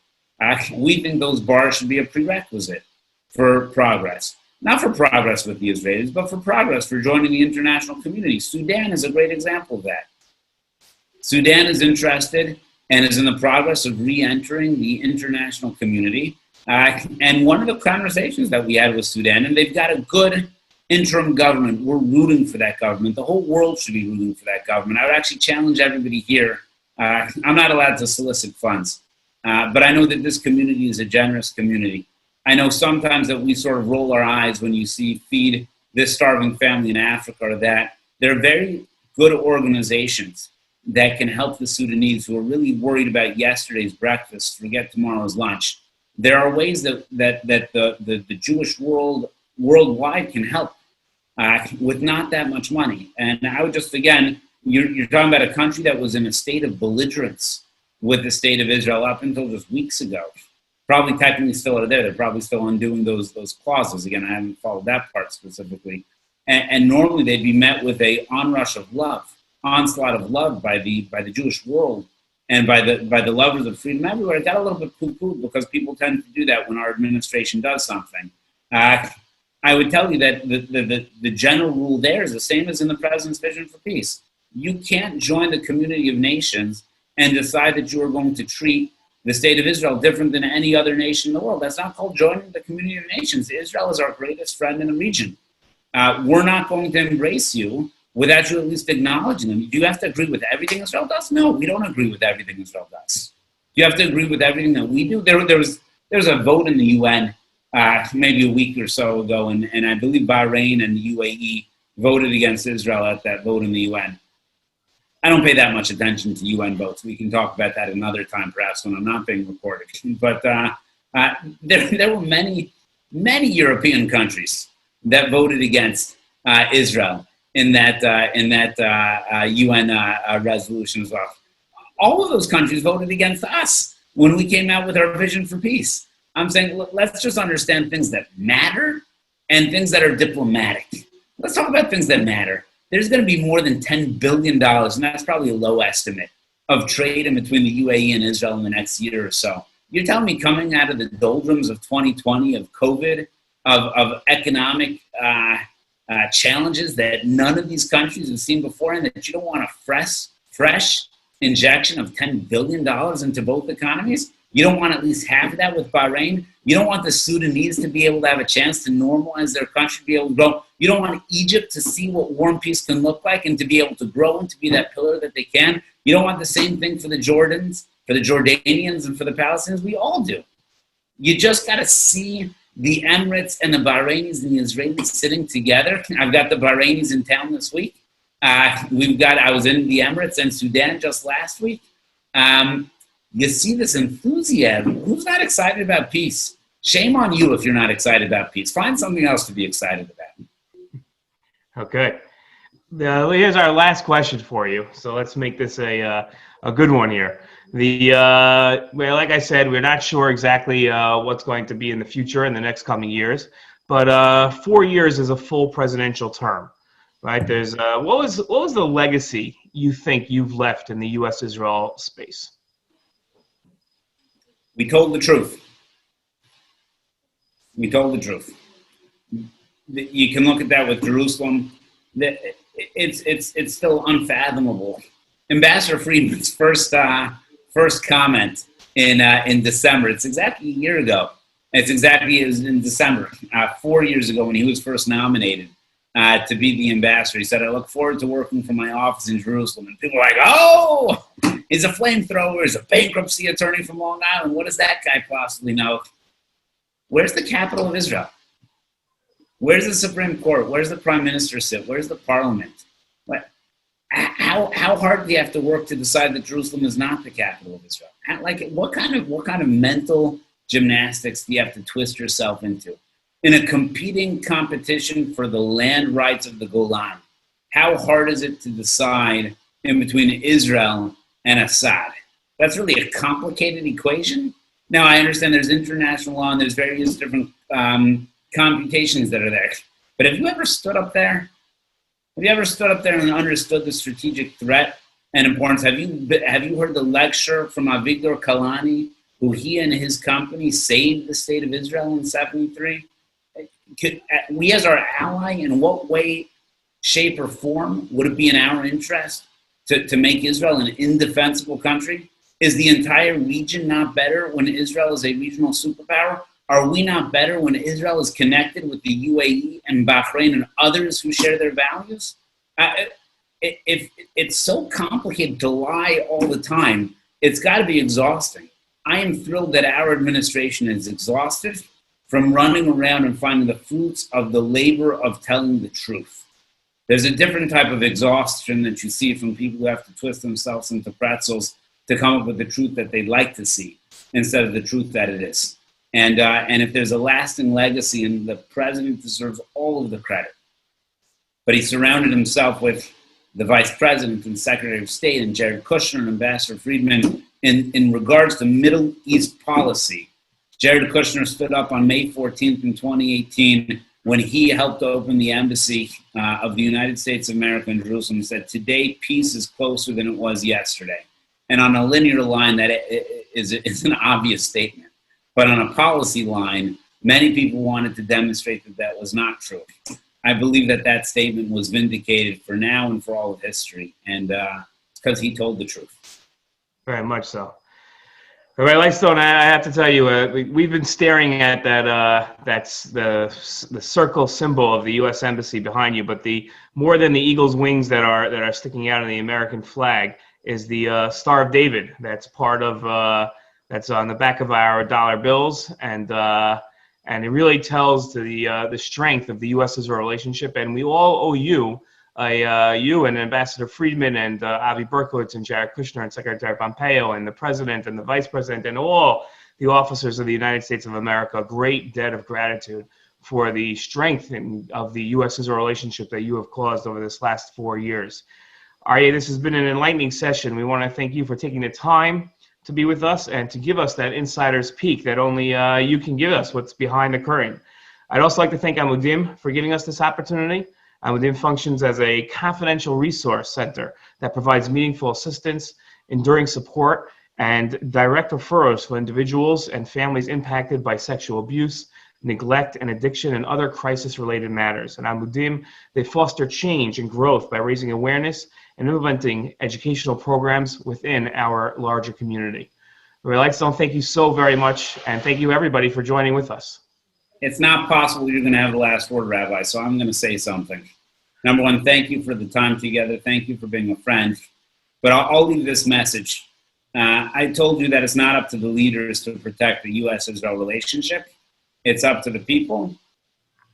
We think those bars should be a prerequisite for progress. Not for progress with the Israelis, but for progress for joining the international community. Sudan is a great example of that. Sudan is interested and is in the progress of re-entering the international community. And one of the conversations that we had with Sudan, and they've got a good interim government. We're rooting for that government. The whole world should be rooting for that government. I would actually challenge everybody here. I'm not allowed to solicit funds, but I know that this community is a generous community. I know sometimes that we sort of roll our eyes when you see Feed This Starving Family in Africa or that. They're very good organizations that can help the Sudanese who are really worried about yesterday's breakfast, forget tomorrow's lunch. There are ways that the Jewish world worldwide can help with not that much money. And I would just, again, you're talking about a country that was in a state of belligerence with the state of Israel up until just weeks ago. Probably technically still are there. They're probably still undoing those clauses. Again, I haven't followed that part specifically. And normally they'd be met with a onslaught of love by the Jewish world and by the lovers of freedom everywhere. It got a little bit poo-pooed because people tend to do that when our administration does something. I would tell you that the general rule there is the same as in the President's Vision for Peace. You can't join the community of nations and decide that you are going to treat the state of Israel different than any other nation in the world. That's not called joining the community of nations. Israel is our greatest friend in the region. We're not going to embrace you without you at least acknowledging them. Do you have to agree with everything Israel does? No, we don't agree with everything Israel does. Do you have to agree with everything that we do? There was a vote in the UN maybe a week or so ago, and I believe Bahrain and the UAE voted against Israel at that vote in the UN. I don't pay that much attention to UN votes. We can talk about that another time, perhaps, when I'm not being recorded. But there were many European countries that voted against Israel in that UN resolution as well. All of those countries voted against us when we came out with our vision for peace. I'm saying, let's just understand things that matter and things that are diplomatic. Let's talk about things that matter. There's going to be more than $10 billion, and that's probably a low estimate, of trade in between the UAE and Israel in the next year or so. You're telling me coming out of the doldrums of 2020, of COVID, of economic challenges that none of these countries have seen before, and that you don't want a fresh injection of $10 billion into both economies? You don't want at least half of that with Bahrain? You don't want the Sudanese to be able to have a chance to normalize their country, to be able to grow? You don't want Egypt to see what war and peace can look like and to be able to grow and to be that pillar that they can? You don't want the same thing for the Jordanians, and for the Palestinians? We all do. You just got to see the Emirates and the Bahrainis and the Israelis sitting together. I've got the Bahrainis in town this week. I was in the Emirates and Sudan just last week. You see this enthusiasm. Who's not excited about peace? Shame on you if you're not excited about peace. Find something else to be excited about. Okay. Here's our last question for you. So let's make this a good one here. Well, like I said, we're not sure exactly what's going to be in the future in the next coming years, but 4 years is a full presidential term, right? There's what was the legacy you think you've left in the U.S.-Israel space? We told the truth. We told the truth. You can look at that with Jerusalem. It's still unfathomable. Ambassador Friedman's first comment in December. It's exactly a year ago. It was in December, 4 years ago, when he was first nominated to be the ambassador. He said, "I look forward to working from my office in Jerusalem." And people were like, "Oh, he's a flamethrower. He's a bankruptcy attorney from Long Island. What does that guy possibly know?" Where's the capital of Israel? Where's the Supreme Court? Where's the Prime Minister sit? Where's the Parliament? How hard do you have to work to decide that Jerusalem is not the capital of Israel? What kind of mental gymnastics do you have to twist yourself into in a competing competition for the land rights of the Golan? how hard is it to decide in between Israel and Assad? That's really a complicated equation. Now, I understand there's international law and there's various different computations that are there. But have you ever stood up there? Have you ever stood up there and understood the strategic threat and importance? Have you heard the lecture from Avigdor Kalani, who he and his company saved the state of Israel in '73? We as our ally, in what way, shape, or form would it be in our interest to make Israel an indefensible country? Is the entire region not better when Israel is a regional superpower? Are we not better when Israel is connected with the UAE and Bahrain and others who share their values? If it's so complicated to lie all the time, it's got to be exhausting. I am thrilled that our administration is exhausted from running around and finding the fruits of the labor of telling the truth. There's a different type of exhaustion that you see from people who have to twist themselves into pretzels to come up with the truth that they'd like to see instead of the truth that it is. And if there's a lasting legacy, and the president deserves all of the credit, but he surrounded himself with the vice president and secretary of state and Jared Kushner and Ambassador Friedman in regards to Middle East policy. Jared Kushner stood up on May 14th in 2018 when he helped open the embassy of the United States of America in Jerusalem and said, today peace is closer than it was yesterday. And on a linear line, that is an obvious statement. But on a policy line, many people wanted to demonstrate that that was not true. I believe that that statement was vindicated for now and for all of history. And it's because he told the truth. Very much so. Rabbi Lightstone, I have to tell you, we've been staring at that's the circle symbol of the U.S. Embassy behind you, but the more than the eagle's wings that are sticking out in the American flag is the Star of David. That's part of that's on the back of our dollar bills, and it really tells to the strength of the U.S.-Israel relationship. And we all owe you, you and Ambassador Friedman and Avi Berkowitz and Jared Kushner and Secretary Pompeo and the President and the Vice President and all the officers of the United States of America a great debt of gratitude for the strength of the U.S.-Israel relationship that you have caused over this last 4 years. Aryeh, this has been an enlightening session. We want to thank you for taking the time to be with us and to give us that insider's peek that only you can give us, what's behind the curtain. I'd also like to thank Amudim for giving us this opportunity. Amudim functions as a confidential resource center that provides meaningful assistance, enduring support, and direct referrals for individuals and families impacted by sexual abuse, neglect, and addiction, and other crisis-related matters. And Amudim, they foster change and growth by raising awareness and implementing educational programs within our larger community. Rabbi Lightstone, thank you so very much, and thank you everybody for joining with us. It's not possible you're going to have the last word, Rabbi, so I'm going to say something. Number one, thank you for the time together. Thank you for being a friend. But I'll leave this message. I told you that it's not up to the leaders to protect the U.S.-Israel relationship. It's up to the people.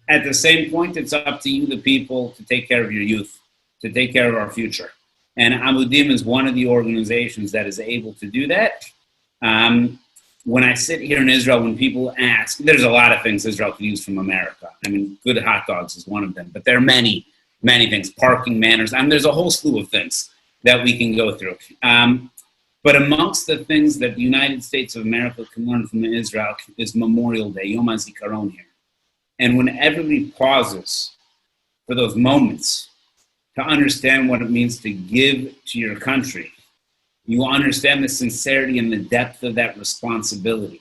At the same point, it's up to you, the people, to take care of your youth, to take care of our future. And Amudim is one of the organizations that is able to do that. When I sit here in Israel, when people ask, there's a lot of things Israel can use from America. I mean, good hot dogs is one of them, but there are many, many things, parking manners. I mean, there's a whole slew of things that we can go through. But amongst the things that the United States of America can learn from Israel is Memorial Day, Yom HaZikaron here. And when everybody pauses for those moments to understand what it means to give to your country, you understand the sincerity and the depth of that responsibility.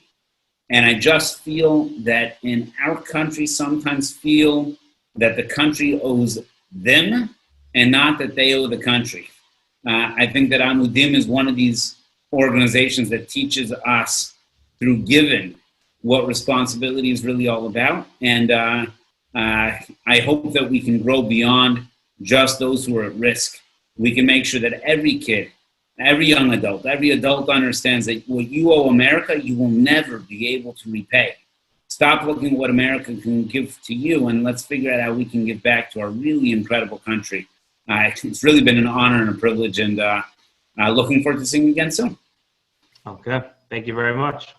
And I just feel that in our country, sometimes feel that the country owes them and not that they owe the country. I think that Amudim is one of these organizations that teaches us through giving what responsibility is really all about. And I hope that we can grow beyond just those who are at risk. We can make sure that every kid, every young adult, every adult understands that what you owe America, you will never be able to repay. Stop looking at what America can give to you, and let's figure out how we can give back to our really incredible country. It's really been an honor and a privilege, and looking forward to seeing you again soon. Okay, thank you very much.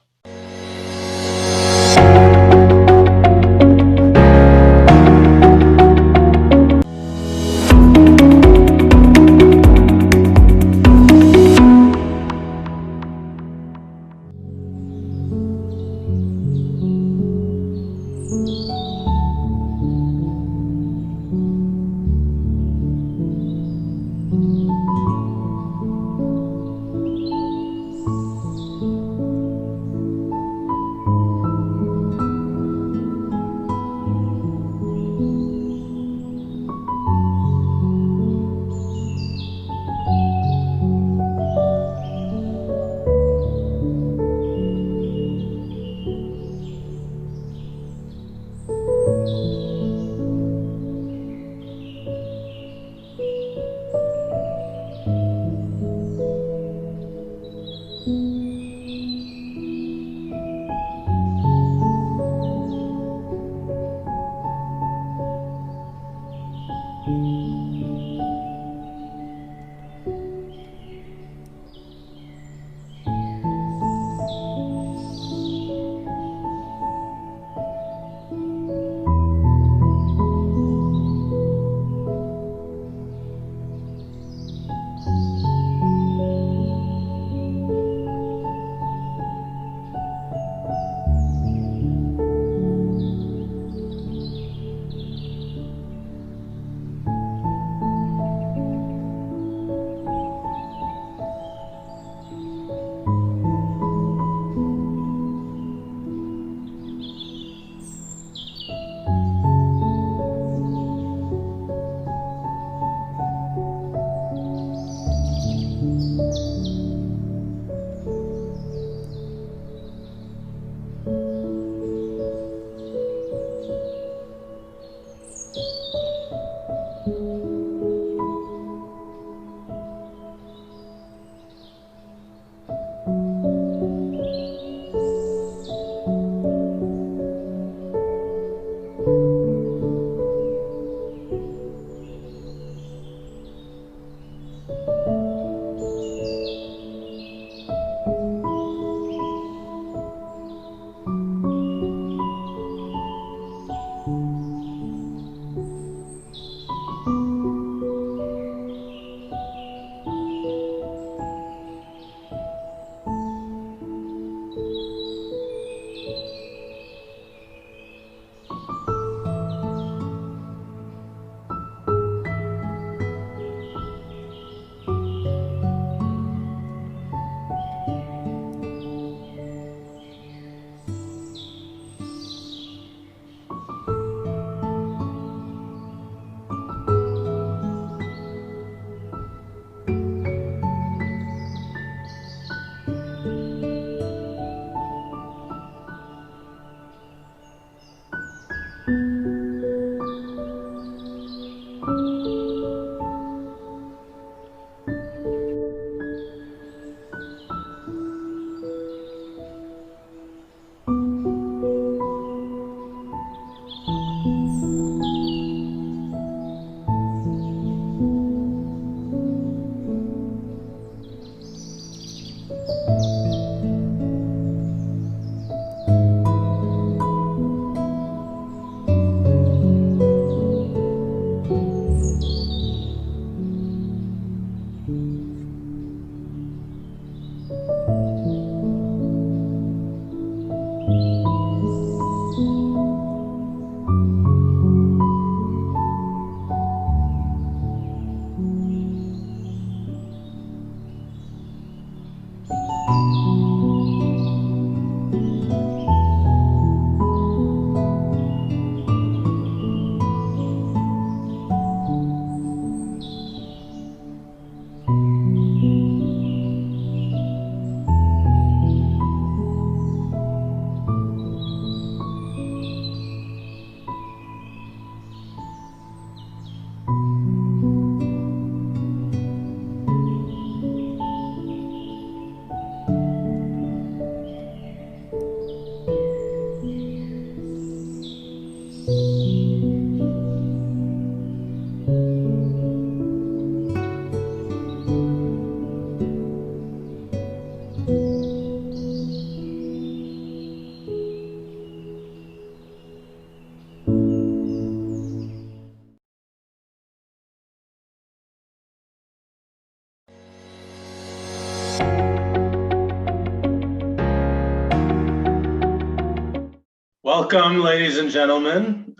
Welcome, ladies and gentlemen.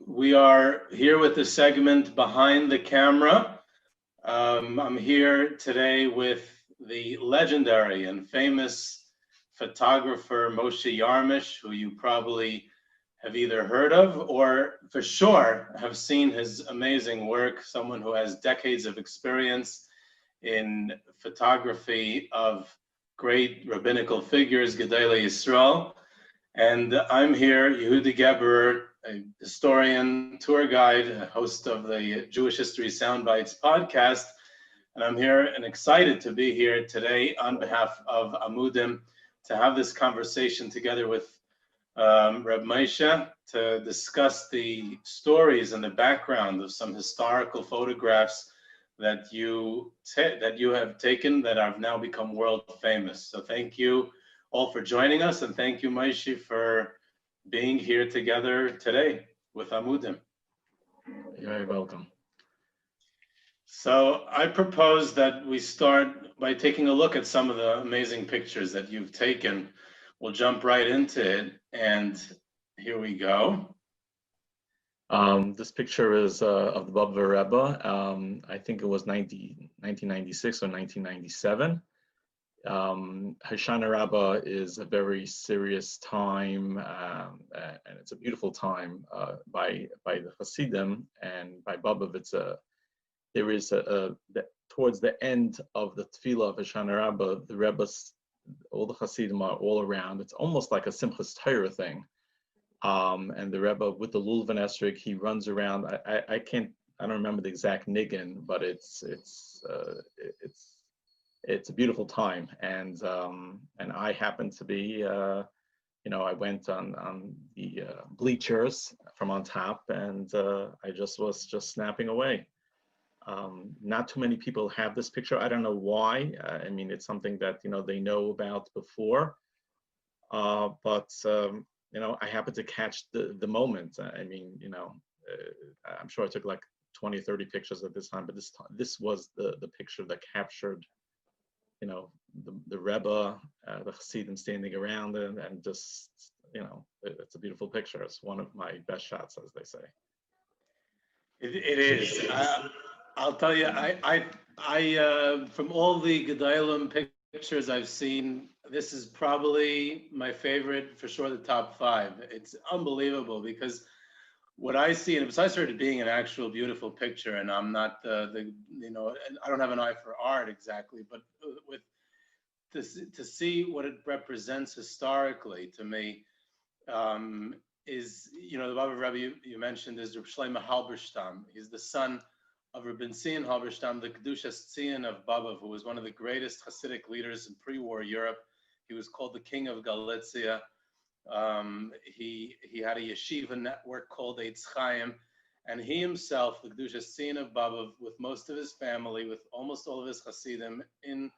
We are here with the segment Behind the Camera. I'm here today with the legendary and famous photographer Moshe Yarmish, who you probably have either heard of or for sure have seen his amazing work, someone who has decades of experience in photography of great rabbinical figures, Gedolei Yisrael. And I'm here, Yehudi Geberer, a historian, tour guide, a host of the Jewish History Soundbites podcast. And I'm here and excited to be here today on behalf of Amudim to have this conversation together with Reb Moshe to discuss the stories and the background of some historical photographs that you have taken that have now become world famous. So thank you all for joining us, and thank you, Moshe, for being here together today with Amudim. You're very welcome. So I propose that we start by taking a look at some of the amazing pictures that you've taken. We'll jump right into it, and here we go. This picture is of the Baba Rebbe. I think it was 1996 or 1997. Hoshana Rabbah is a very serious time, and it's a beautiful time by the Hasidim, and by Baba. There is towards the end of the Tefillah of Hoshana Rabbah, the Rebbe's, all the Hasidim are all around. It's almost like a Simchas Torah thing. And the Rebbe with the Lulav Esrog, he runs around. I don't remember the exact niggin, but it's a beautiful time. And I happened to be, I went on the bleachers from on top, and I was snapping away. Not too many people have this picture. I don't know why. I mean, it's something that they know about before, but I happened to catch the moment. I mean, I'm sure I took like 20 or 30 pictures at this time, but this was the picture that captured, the Rebbe, the Hasidim standing around, and just, it's a beautiful picture. It's one of my best shots, as they say. It is. I'll tell you, I from all the Gedolim pictures I've seen, this is probably my favorite, for sure, the top 5. It's unbelievable because what I see, and besides it being an actual beautiful picture, and I'm not I don't have an eye for art exactly, but to see what it represents historically to me is, the Baba Rebbe you mentioned is Reb Shlomo Halberstam. He's the son of Reb Tzion Halberstam, the Kedushas Tzion of Baba, who was one of the greatest Hasidic leaders in pre-war Europe. He was called the King of Galicia. He had a yeshiva network called Eitz Chaim, and he himself, the Kedushas Tzion of Baba, with most of his family, with almost all of his Hasidim in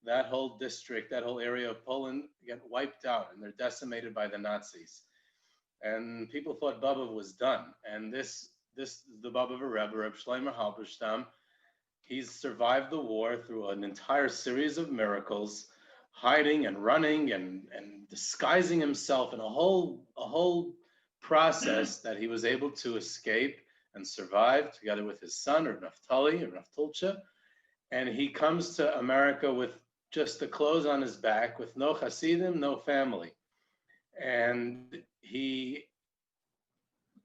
that whole district, that whole area of Poland, get wiped out, and they're decimated by the Nazis. And people thought Baba was done. And the Baba Rebbe, Reb Shlomo Halberstam, he's survived the war through an entire series of miracles, hiding and running and disguising himself in a whole process that he was able to escape and survive together with his son, Reb Naftali, or Naftulcha. And he comes to America with just the clothes on his back, with no Hasidim, no family. And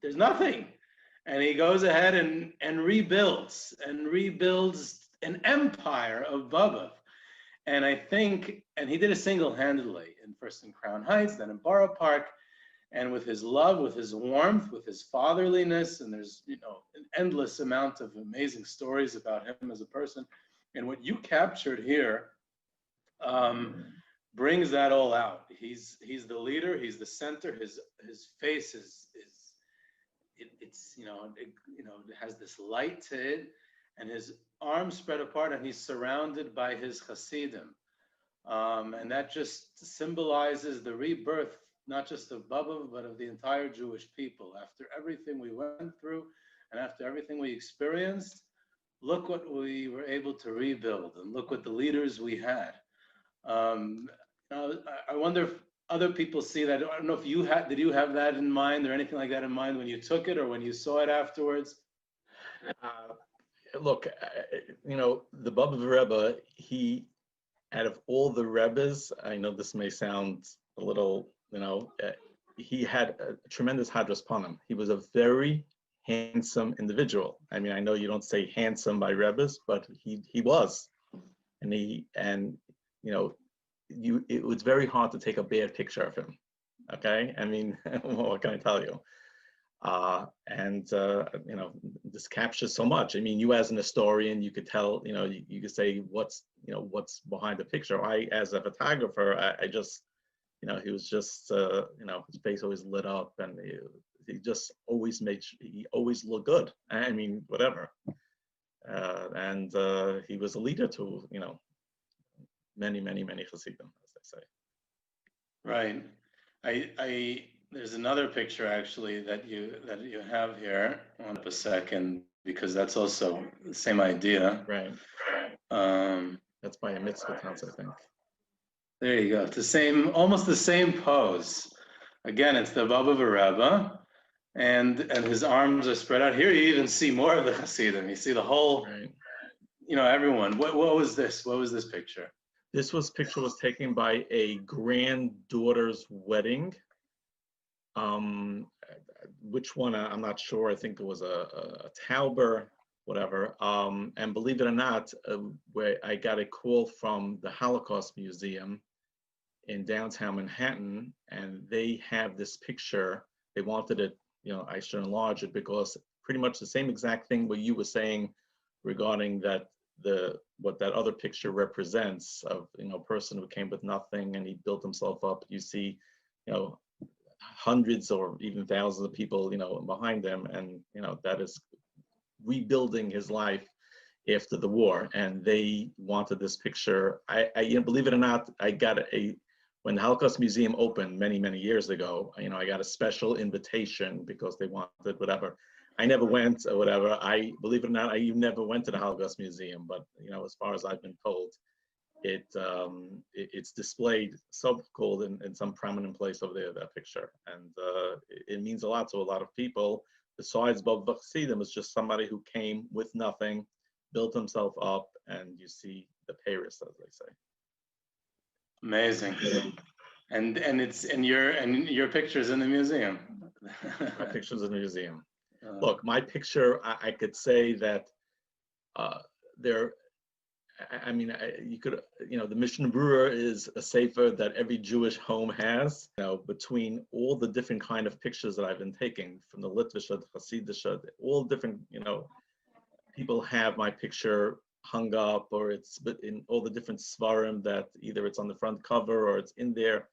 there's nothing. And he goes ahead and rebuilds an empire of Baba. And I think, and he did it single-handedly, first in Crown Heights, then in Borough Park, and with his love, with his warmth, with his fatherliness, and there's an endless amount of amazing stories about him as a person. And what you captured here brings that all out. He's the leader. He's the center. His face it has this light to it, and his arms spread apart, and he's surrounded by his Hasidim, and that just symbolizes the rebirth, not just of Baba, but of the entire Jewish people. After everything we went through, and after everything we experienced, look what we were able to rebuild, and look what the leaders we had. I wonder other people see that? I don't know if you had, did you have that in mind or anything like that in mind when you took it or when you saw it afterwards? Look, you know, the Baba Rebbe, he, out of all the Rebbes, I know this may sound a little, you know, he had a tremendous hadras panim. He was a very handsome individual. I mean, I know you don't say handsome by Rebbes, but he was, and you know, it was very hard to take a bad picture of him. Okay, I mean, what can I tell you? You know, this captures so much. I mean, you as an historian, you could tell, you know, you could say what's behind the picture. I, as a photographer, I just, you know, he was just, you know, his face always lit up, and he just always he always looked good. I mean, whatever. He was a leader to, you know, many Hasidim, as they say. Right. There's another picture actually that you have here. Hold up a second, because that's also the same idea. Right. That's by a mitzvah house, I think. There you go. It's the same, almost the same pose. Again, it's the Baba Rebbe, and his arms are spread out. Here you even see more of the Hasidim. You see the whole, right. You know, everyone. What was this? What was this picture? This picture was taken by a granddaughter's wedding. Which one, I'm not sure. I think it was a Tauber, whatever. And believe it or not, where I got a call from the Holocaust Museum in downtown Manhattan, and they have this picture. They wanted it, you know, I should enlarge it, because pretty much the same exact thing what you were saying regarding that, what that other picture represents of, you know, a person who came with nothing and he built himself up. You see, you know, hundreds or even thousands of people, you know, behind them, and you know, that is rebuilding his life after the war. And they wanted this picture. I you know, believe it or not, I got when the Holocaust Museum opened many years ago, you know, I got a special invitation because they wanted whatever. I never went or whatever. Believe it or not, I never went to the Holocaust Museum, but you know, as far as I've been told, it's displayed so-called in some prominent place over there, that picture, and it means a lot to a lot of people. Besides Bob Chassidim, it's just somebody who came with nothing, built himself up, and you see the Paris, as they say. Amazing. And your picture's in the museum. My picture's in the museum. Look, my picture, I could say that I mean, you could, you know, the Mishnah Berurah is a sefer that every Jewish home has. You know, between all the different kind of pictures that I've been taking, from the Litvisha, the Hasidisha, all different, you know, people have my picture hung up, or it's in all the different svarim that either it's on the front cover or it's in there.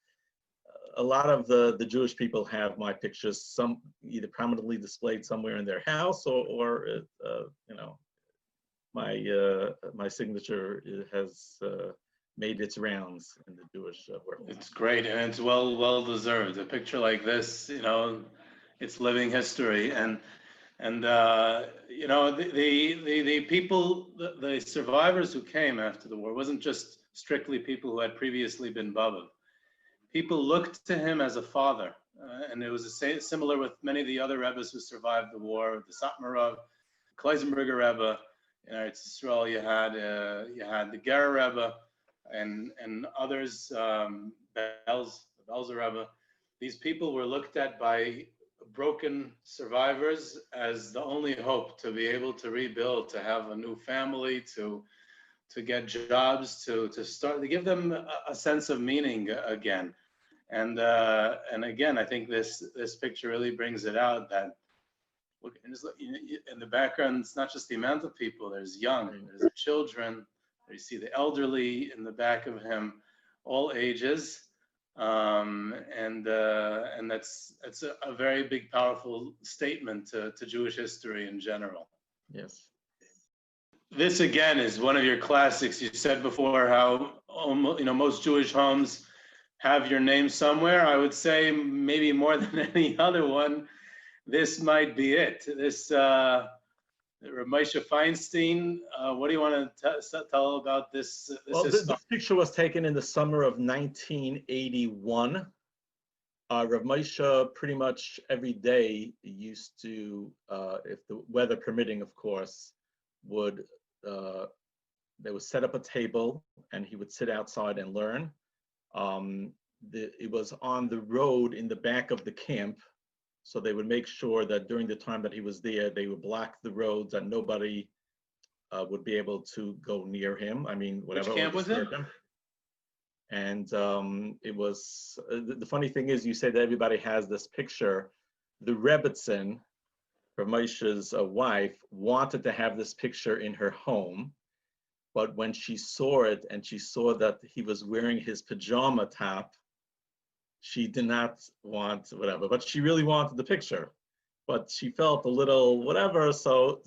A lot of the Jewish people have my pictures, some either prominently displayed somewhere in their house, or you know, my signature has made its rounds in the Jewish world. It's great, and it's well deserved. A picture like this, you know, it's living history, and you know, the people, the survivors who came after the war wasn't just strictly people who had previously been Baba. People looked to him as a father, and it was similar with many of the other Rebbes who survived the war. The Satmarov, Kleisenberger Rebbe. In Eretz Yisrael, you had the Ger Rebbe and others, Belzer Rebbe. These people were looked at by broken survivors as the only hope to be able to rebuild, to have a new family, to get jobs, to start, to give them a sense of meaning again. And again, I think this picture really brings it out, that look, in the background, it's not just the amount of people. There's young, there's children. You see the elderly in the back of him, all ages, and that's a very big, powerful statement to Jewish history in general. Yes. This again is one of your classics. You said before how most Jewish homes have your name somewhere. I would say maybe more than any other one, this might be it. This Moshe Feinstein. What do you want to tell about this? Well, this picture was taken in the summer of 1981. Rav Moshe pretty much every day used to, if the weather permitting, of course, would they would set up a table and he would sit outside and learn. It was on the road in the back of the camp, so they would make sure that during the time that he was there, they would block the roads and nobody would be able to go near him. I mean, whatever. Which camp was it? And it was, the funny thing is, you say that everybody has this picture. The Rebbitzin, Rav Moshe's wife, wanted to have this picture in her home, but when she saw it and she saw that he was wearing his pajama top, she did not want whatever, but she really wanted the picture. But she felt a little whatever, so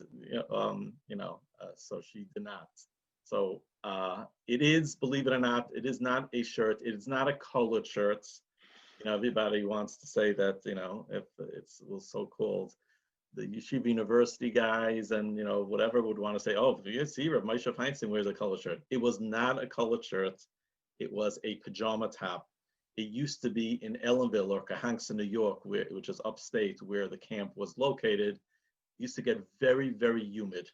so she did not. So it is, believe it or not, it is not a shirt. It is not a colored shirt. You know, everybody wants to say that, you know, if it's so-called the Yeshiva University guys and, you know, whatever would want to say, oh, you see, Rav Moshe Feinstein wears a colored shirt. It was not a colored shirt. It was a pajama top. It used to be in Ellenville or Cahansa, New York, which is upstate where the camp was located. It used to get very, very humid.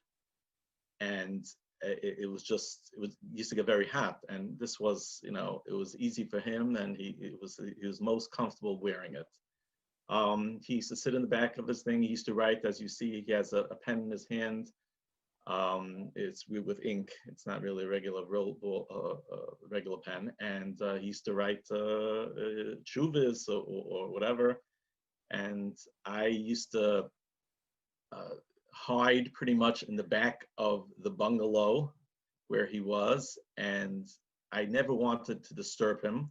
And it used to get very hot. And this was, you know, it was easy for him and he was most comfortable wearing it. He used to sit in the back of his thing. He used to write, as you see, he has a pen in his hand. It's with ink. It's not really a regular regular pen. And he used to write chuvas or whatever. And I used to hide pretty much in the back of the bungalow where he was, and I never wanted to disturb him.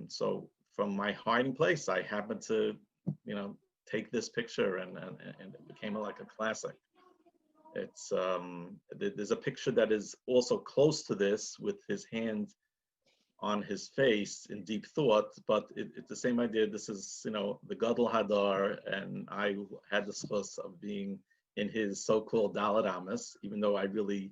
So from my hiding place, I happened to, you know, take this picture, and it became like a classic. It's there's a picture that is also close to this with his hand on his face in deep thought, but it's the same idea. This is, you know, the Gadol Hadar, and I had the schus of being in his so-called Dalet Amis, even though Dalet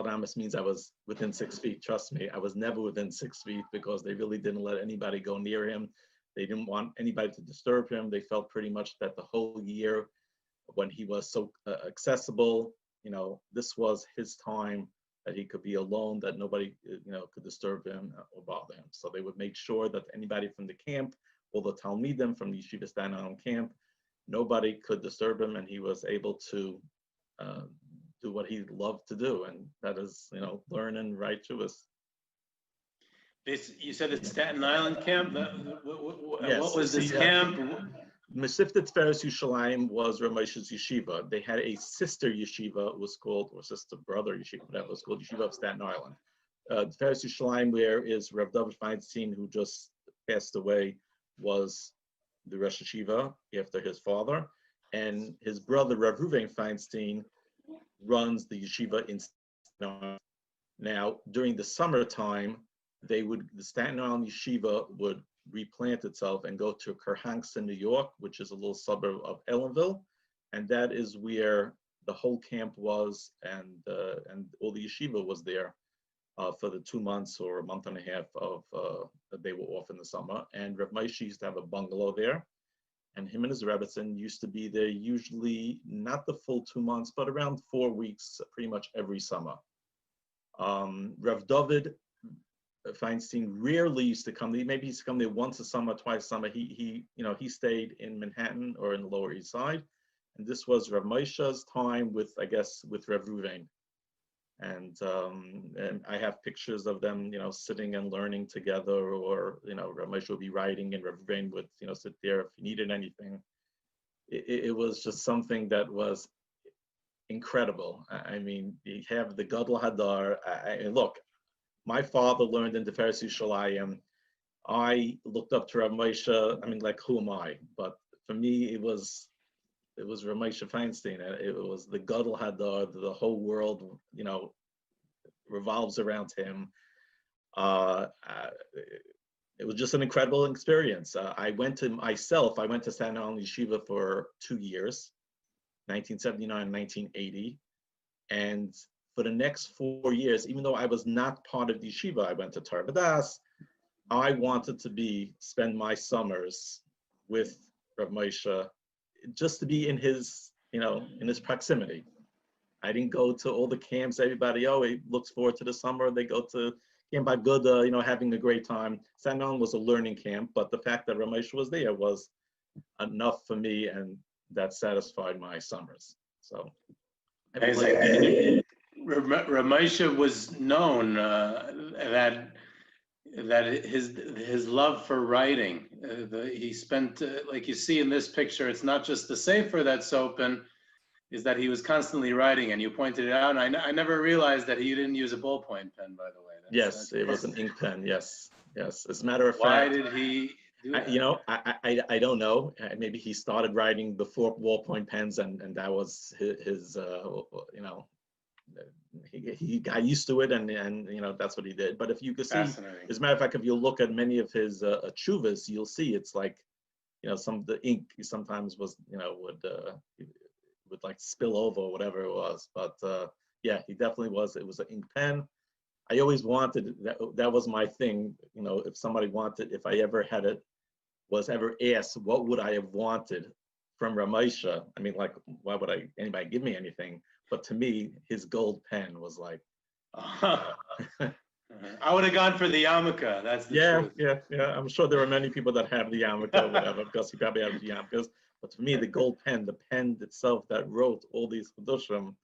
Amis means I was within 6 feet. Trust me, I was never within 6 feet because they really didn't let anybody go near him. They didn't want anybody to disturb him. They felt pretty much that the whole year when he was so accessible, you know, this was his time that he could be alone, that nobody, you know, could disturb him or bother him. So they would make sure that anybody from the camp, or the Talmidim from the Yeshiva Staten Island camp, nobody could disturb him, and he was able to do what he loved to do, and that is, you know, learn and write Chuvas. You said the Staten Island camp. Yes. What was this camp? Mesifta Tiferes Yerushalayim was Rav Moshe's yeshiva. They had a sister yeshiva, it was called, or sister brother yeshiva, whatever, it was called Yeshiva of Staten Island. Tiferes Yerushalayim, where is Rav David Feinstein, who just passed away, was the Rosh Yeshiva after his father, and his brother Rav Ruvain Feinstein runs the yeshiva in Staten Island. Now, during the summertime, the Staten Island yeshiva would replant itself and go to Kerhanks in New York, which is a little suburb of Ellenville, and that is where the whole camp was, and all the yeshiva was there for the 2 months or a month and a half of that they were off in the summer. And Rav Moshe used to have a bungalow there, and him and his Rebbitzin used to be there usually not the full 2 months, but around 4 weeks, pretty much every summer. Rav David Feinstein rarely used to come. Maybe he used to come there once a summer, twice a summer. He stayed in Manhattan or in the Lower East Side, and this was Rav Moshe's time with Rav Ruvain, and I have pictures of them, you know, sitting and learning together, or, you know, Rav Moshe would be writing and Rav Ruvain would, you know, sit there if he needed anything. It was just something that was incredible. I mean, you have the Gadol Hadar. And look, my father learned in Tiferes Yerushalayim. I looked up to Rav Moshe. I mean, like, who am I? But for me, it was Rav Moshe Feinstein. It was the Gadol Hadar. The whole world, you know, revolves around him. It was just an incredible experience. I went to Staten Island Yeshiva for 2 years, 1979, 1980, and for the next 4 years, even though I was not part of the yeshiva, I went to Torah B'das, I wanted to spend my summers with Rav Moshe, just to be in his, in his proximity. I didn't go to all the camps. Everybody, he looks forward to the summer. They go to Camp Aguda, having a great time. Sanon was a learning camp, but the fact that Rav Moshe was there was enough for me, and that satisfied my summers. So, Rav Moshe was known that his love for writing. He spent, like you see in this picture, it's not just the sefer that's open, is that he was constantly writing, and you pointed it out. And I never realized that he didn't use a ballpoint pen, by the way. Yes, it was an ink pen. Yes. As a matter of fact. Why did he do that? I don't know. Maybe he started writing before ballpoint pens, and that was his he got used to it, and that's what he did. But if you could see, as a matter of fact, if you look at many of his chuvas, you'll see it's like, some of the ink sometimes was, would like spill over or whatever it was. But yeah, he definitely was. It was an ink pen. I always wanted that. That was my thing. If somebody wanted, if I ever had it, was ever asked, what would I have wanted from Rav Moshe? I mean, like, why would anybody give me anything? But to me, his gold pen was like. I would have gone for the yarmulke. That's the truth. Yeah. I'm sure there are many people that have the yarmulke or whatever, because he probably had the yarmulkes. But for me, the gold pen, the pen itself that wrote all these chedushim,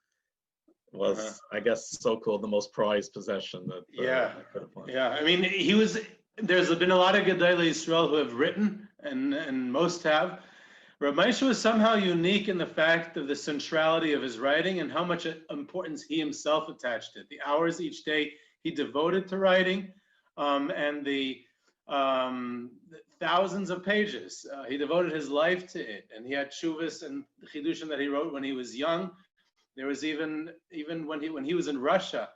was, I guess, so-called the most prized possession that I could have found. I mean, there's been a lot of Gedolei Yisrael who have written, and most have. Rav Moshe was somehow unique in the fact of the centrality of his writing and how much importance he himself attached to it. The hours each day he devoted to writing, and the thousands of pages. He devoted his life to it, and he had shuvas and chidushim that he wrote when he was young. There was even when he was in Russia,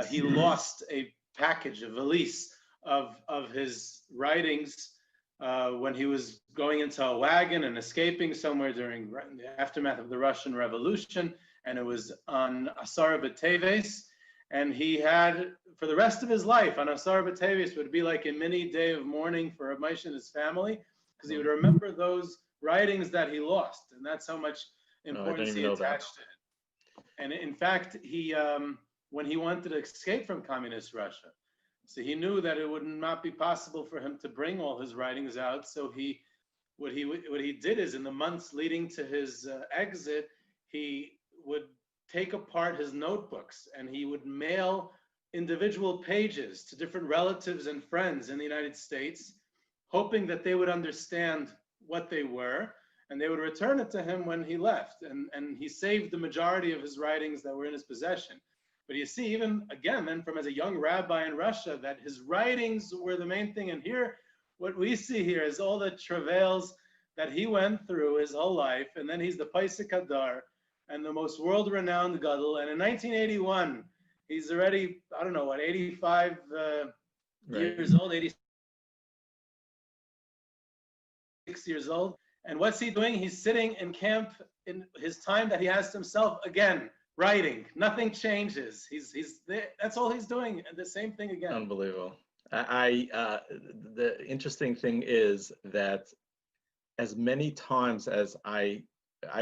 he lost a package, a valise of his writings when he was going into a wagon and escaping somewhere during the aftermath of the Russian Revolution, and it was on Asara B'Teves, and he had, for the rest of his life, on Asara B'Teves would be like a mini day of mourning for Rav Moshe and his family, because he would remember those writings that he lost, and that's how much importance he attached to it. And in fact, he when he wanted to escape from communist Russia, so he knew that it would not be possible for him to bring all his writings out. So what he did is, in the months leading to his exit, he would take apart his notebooks and he would mail individual pages to different relatives and friends in the United States, hoping that they would understand what they were, and they would return it to him when he left. And he saved the majority of his writings that were in his possession. But you see, even again, then from as a young rabbi in Russia, that his writings were the main thing. And here, what we see here is all the travails that he went through his whole life. And then he's the Paisik Hadar and the most world-renowned gadol. And in 1981, he's already, 85 years old, 86 years old. And what's he doing? He's sitting in camp in his time that he has to himself, again, writing. Nothing changes. He's there. That's all he's doing. And the same thing again. Unbelievable. The interesting thing is that as many times as I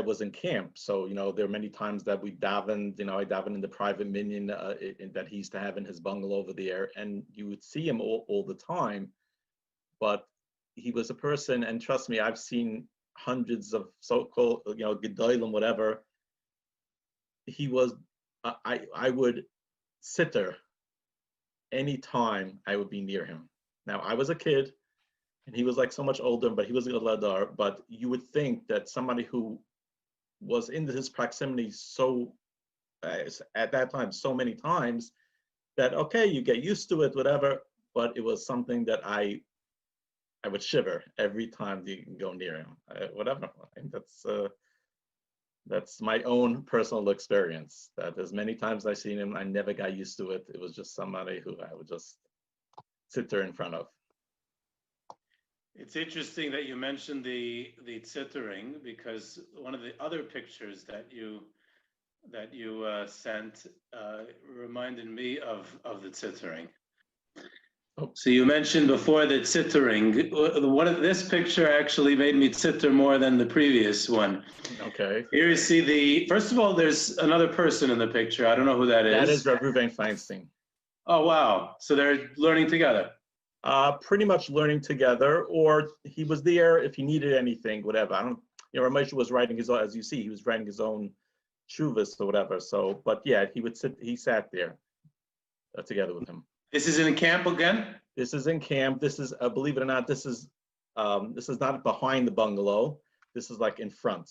was in camp, so there are many times that we davened. I davened in the private minyan that he used to have in his bungalow over there, and you would see him all the time. But he was a person, and trust me, I've seen hundreds of so-called gedolim, whatever. He was, I would sit there anytime I would be near him. Now, I was a kid, and he was like so much older, but he was a ladar. But you would think that somebody who was in his proximity so, at that time, so many times, that, okay, you get used to it, whatever, but it was something that I would shiver every time you can go near him, whatever. I think that's my own personal experience, that as many times I've seen him, I never got used to it. It was just somebody who I would just sit there in front of. It's interesting that you mentioned the tzittering, because one of the other pictures that you reminded me of the tzittering. So you mentioned before that zittering. This picture actually made me zitter more than the previous one. Okay. Here you see first of all, there's another person in the picture. I don't know who that is. That is Rav Ruvain Feinstein. Oh, wow. So they're learning together. Pretty much learning together, or he was there if he needed anything, whatever. Ramesha was writing his own, as you see, he was writing his own shuvas or whatever. So, but yeah, he sat there together with him. This is in camp again? This is in camp. This is, believe it or not, this is not behind the bungalow. This is like in front.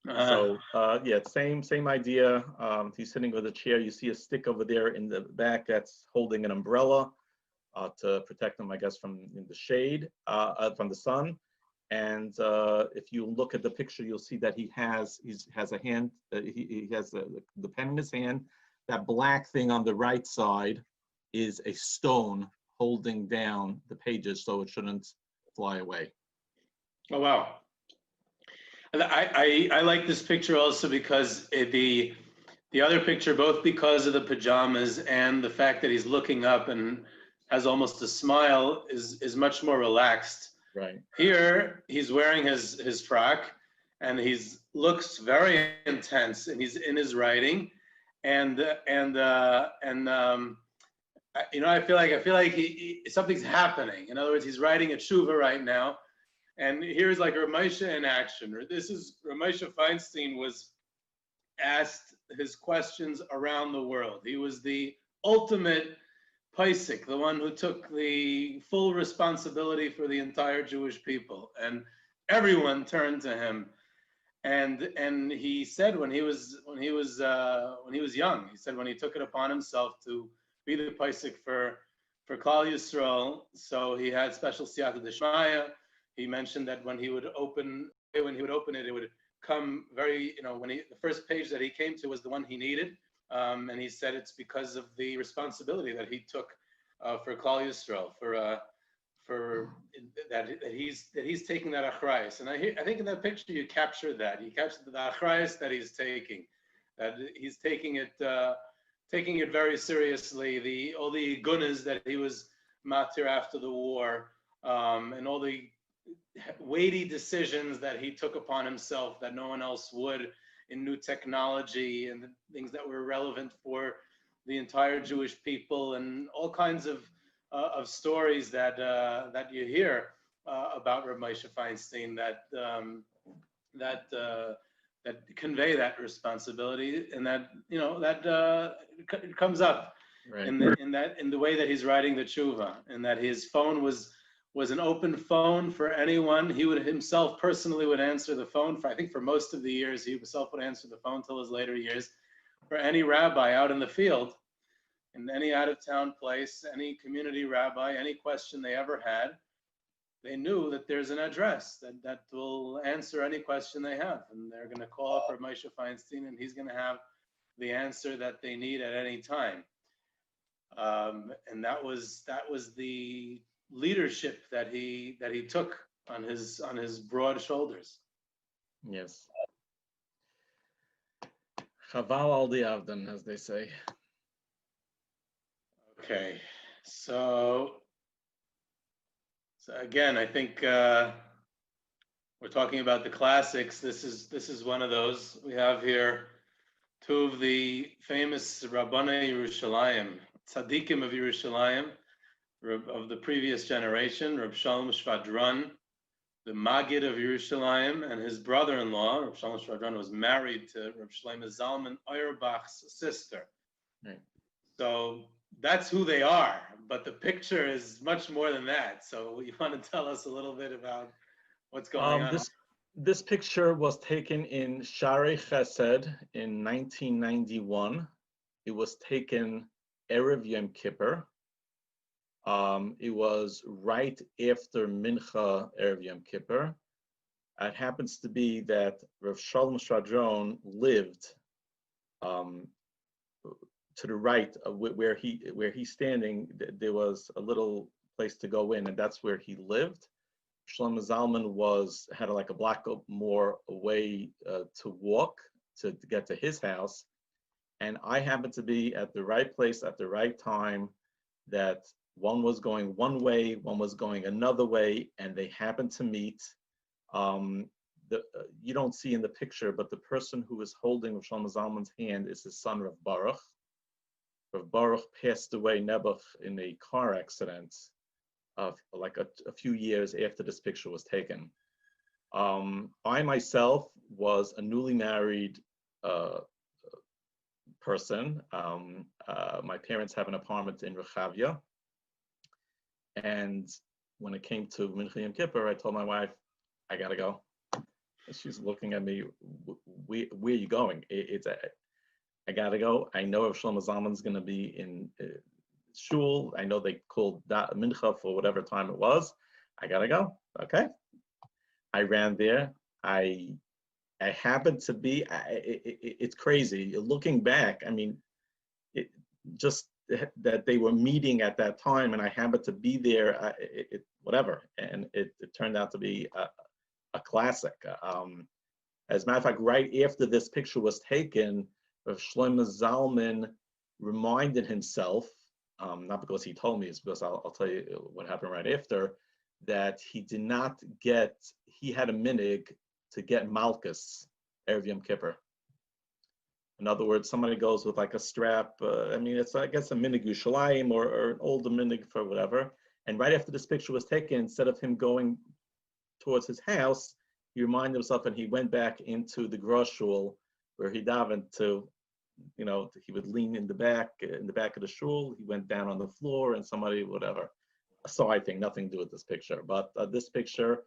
So yeah, same idea. He's sitting with a chair. You see a stick over there in the back that's holding an umbrella to protect him, I guess, from the shade, from the sun. And if you look at the picture, you'll see that he has a hand. He has the pen in his hand. That black thing on the right side is a stone holding down the pages so it shouldn't fly away. Oh, wow. I like this picture also because the other picture, both because of the pajamas and the fact that he's looking up and has almost a smile, is much more relaxed. Right. Here, he's wearing his frock and looks very intense, and he's in his writing, and you know, I feel like something's happening. In other words, he's writing a tshuva right now, and here's like Ramesha in action. Ramesha Feinstein was asked his questions around the world. He was the ultimate Paisik, the one who took the full responsibility for the entire Jewish people, and everyone turned to him. And he said when he was young, he said when he took it upon himself to be the Paisik for Klal Yisrael, so he had special siyata d'shmaya. He mentioned that when he would open it, it would come very, the first page that he came to was the one he needed. And he said it's because of the responsibility that he took for Klal Yisrael, for that he's taking that achrayus. And I think in that picture you captured that. You captured the achrayus that he's taking, that he's taking it very seriously. All the gunas that he was matir after the war, and all the weighty decisions that he took upon himself that no one else would, in new technology and the things that were relevant for the entire Jewish people, and all kinds of stories that you hear about Reb Moshe Feinstein that convey that responsibility, and that it comes up right. in the way that he's writing the tshuva, and that his phone was an open phone for anyone. He would himself personally would answer the phone I think for most of the years. He himself would answer the phone till his later years for any rabbi out in the field, in any out-of-town place, any community rabbi, any question they ever had. They knew that there's an address that will answer any question they have, and they're going to call up Reb Moshe Feinstein, and he's going to have the answer that they need at any time. And that was the leadership that he took on his broad shoulders. Yes. Chaval al diavdan, as they say. Okay, so again, I think we're talking about the classics. This is one of those. We have here two of the famous Rabbanei Yerushalayim, tzaddikim of Yerushalayim, of the previous generation, Reb Shalom Shvadron, the Maggid of Yerushalayim, and his brother-in-law, Reb Shalom Shvadron, was married to Reb Shlomo Zalman Auerbach's sister. Right. So that's who they are, but the picture is much more than that. So you want to tell us a little bit about what's going on? This picture was taken in Sharei Chesed in 1991. It was taken Erev Yom Kippur. It was right after Mincha Erev Yom Kippur. It happens to be that Rav Shalom Shvadron lived to the right of where he's standing. There was a little place to go in, and that's where he lived. Shlomo Zalman had like a block more away to walk to get to his house, and I happened to be at the right place at the right time that One was going one way, one was going another way, and they happened to meet. You don't see in the picture, but the person who is holding Rav Shlomo Zalman's hand is his son, Rav Baruch. Rav Baruch passed away, Nebuch, in a car accident like a few years after this picture was taken. I myself was a newly married person. My parents have an apartment in Rechavia. And when it came to Mincha Yom Kippur, I told my wife, I gotta go. And she's looking at me, where are you going? I gotta go. I know if Shlomo Zalman's gonna be in shul. I know they called that Mincha for whatever time it was. I gotta go. Okay. I ran there. I happened to be, it's crazy. Looking back, I mean, just that they were meeting at that time and I happened to be there, whatever. And it turned out to be a classic. As a matter of fact, right after this picture was taken, Shlomo Zalman reminded himself, not because he told me, it's because I'll tell you what happened right after, that he did not get, he had a minig to get Malkus Erev Yom Kippur. In other words, somebody goes with like a strap, I mean, it's, I guess, a minig Yushalayim or an older minig for whatever. And right after this picture was taken, instead of him going towards his house, he reminded himself and he went back into the Grosh Shul where he davened to, you know, he would lean in the back of the shul. He went down on the floor and somebody, whatever. So I think nothing to do with this picture, but this picture,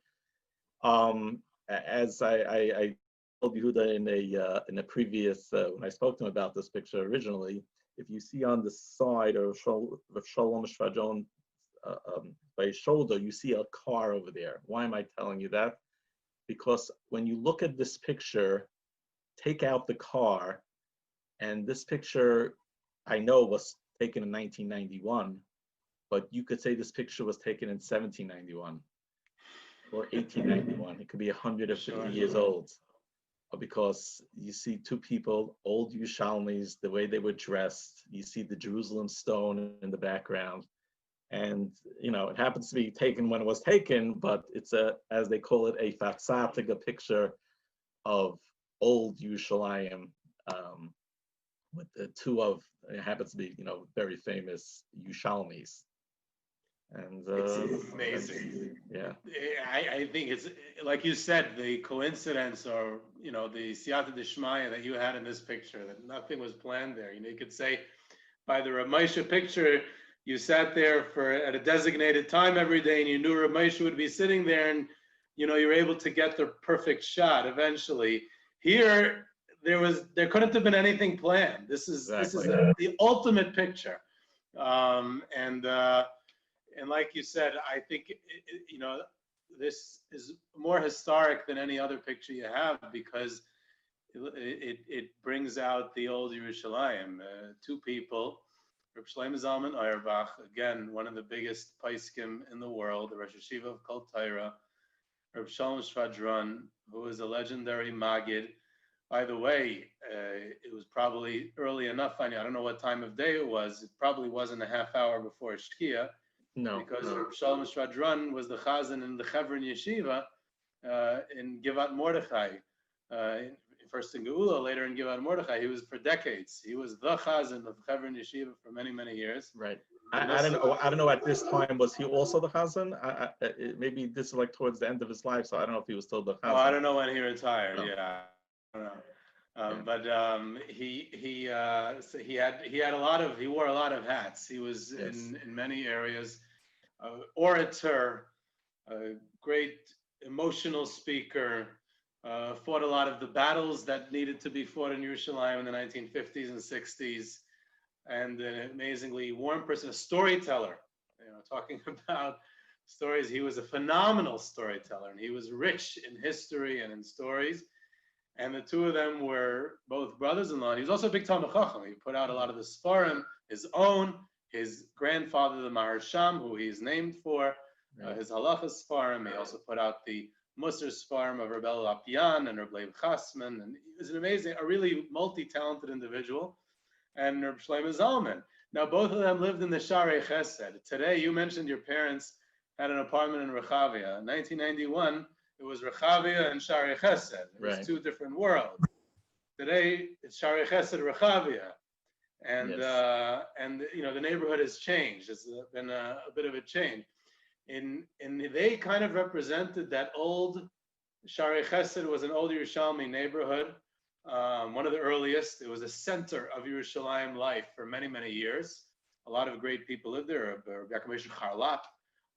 as I told Yehuda in a previous, when I spoke to him about this picture originally, if you see on the side of Shalom Shvajon by his shoulder, you see a car over there. Why am I telling you that? Because when you look at this picture, take out the car, and this picture I know was taken in 1991, but you could say this picture was taken in 1791 or 1891. It could be 150 years old, because you see two people, old Yerushalmis, the way they were dressed. You see the Jerusalem stone in the background. And, you know, it happens to be taken when it was taken, but it's a, as they call it, a fatsatig, a picture of old Yerushalayim, with the two of, it happens to be, you know, very famous Yerushalmis. And it's amazing. Yeah. I think it's, like you said, the coincidence, or, you know, the siyata d'shmaya that you had in this picture, that nothing was planned there. You know, you could say by the Rav Moshe picture, you sat there at a designated time every day and you knew Rav Moshe would be sitting there, and, you know, you're able to get the perfect shot eventually. Here, there couldn't have been anything planned. This is the ultimate picture. And like you said, I think, you know, this is more historic than any other picture you have, because it brings out the old Yerushalayim. Two people, Reb Shlomo Zalman Auerbach, again, one of the biggest paiskim in the world, the Rosh Yeshiva of Kol Torah, Reb Shalom Shvadron, who is a legendary Maggid. By the way, it was probably early enough. I don't know what time of day it was. It probably wasn't a half hour before Shkia. No. Because Reb Shalom Shvadron was the chazan in the Chevron Yeshiva in Givat Mordechai. First in Geula, later in Givat Mordechai. He was for decades. He was the chazan of Chevron Yeshiva for many, many years. Right. I don't know. At this time, was he also the chazan? Maybe this is like towards the end of his life, so I don't know if he was still the chazan. Oh, I don't know when he retired. No. Yeah, I don't know. But he had a lot of, he wore a lot of hats. He was in many areas, orator, great emotional speaker. Fought a lot of the battles that needed to be fought in Yerushalayim in the 1950s and 60s, and an amazingly warm person, a storyteller. You know, talking about stories, he was a phenomenal storyteller, and he was rich in history and in stories. And the two of them were both brothers-in-law. He was also a big Talmid Chacham. He put out a lot of the Sfarim, his own, his grandfather, the Maharsham, who he's named for, his Halacha Sfarim. He also put out the Musar Sfarim of Rebbe Lapian and Rebbe Leib Chasman. And he was an amazing, a really multi-talented individual. And Reb Shlomo Zalman. Now, both of them lived in the Sharei Chesed. Today, you mentioned your parents had an apartment in Rechavia. In 1991, it was Rechavia and Sharei Chesed. It was two different worlds. Today, it's Sharei Chesed Rechavia. And, you know, the neighborhood has changed. It's been a bit of a change. And they kind of represented that old Sharei Chesed was an old Yerushalmi neighborhood, one of the earliest. It was a center of Yerushalayim life for many, many years. A lot of great people lived there. Rabbi Moshe Charlap,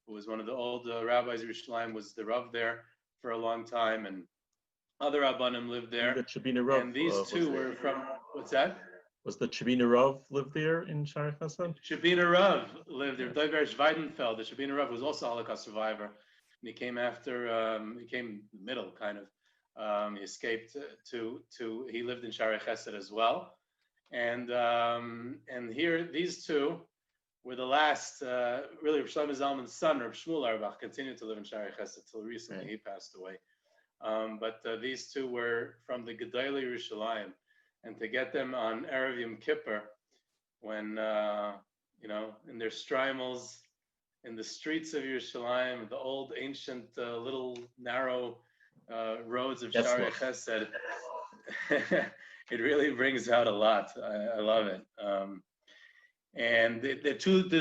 who was one of the old rabbis of Yerushalayim, was the Rav there for a long time, and other Rabbanim lived there. The Chabina Rav, and these two were from, what's that? Was the Chabina Rav lived there in Sharei Chesed? Chabina Rav lived there. Doiver Schweidenfeld, the Chabina Rav, was also a Holocaust survivor. And he came after, he came middle, kind of. He escaped he lived in Sharei Chesed as well. And here, these two were the last, really, Rav Shlomo Zalman's son, Rav Shmuel Auerbach, continued to live in Sharei Chesed till recently. He passed away. But these two were from the Gedolei Yerushalayim. And to get them on Erev Yom Kippur, when, you know, in their strimals, in the streets of Yerushalayim, the old, ancient, little, narrow roads of Sharei Chesed, it really brings out a lot. I love it. And the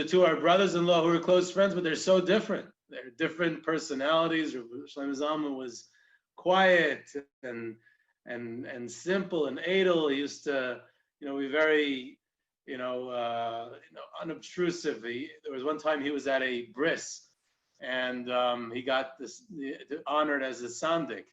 two are brothers-in-law who are close friends, but they're so different. They're different personalities. Shlomo Zalman was quiet and simple and edel. He used to, you know, be very, unobtrusive. There was one time he was at a bris, and he got honored as a sandik,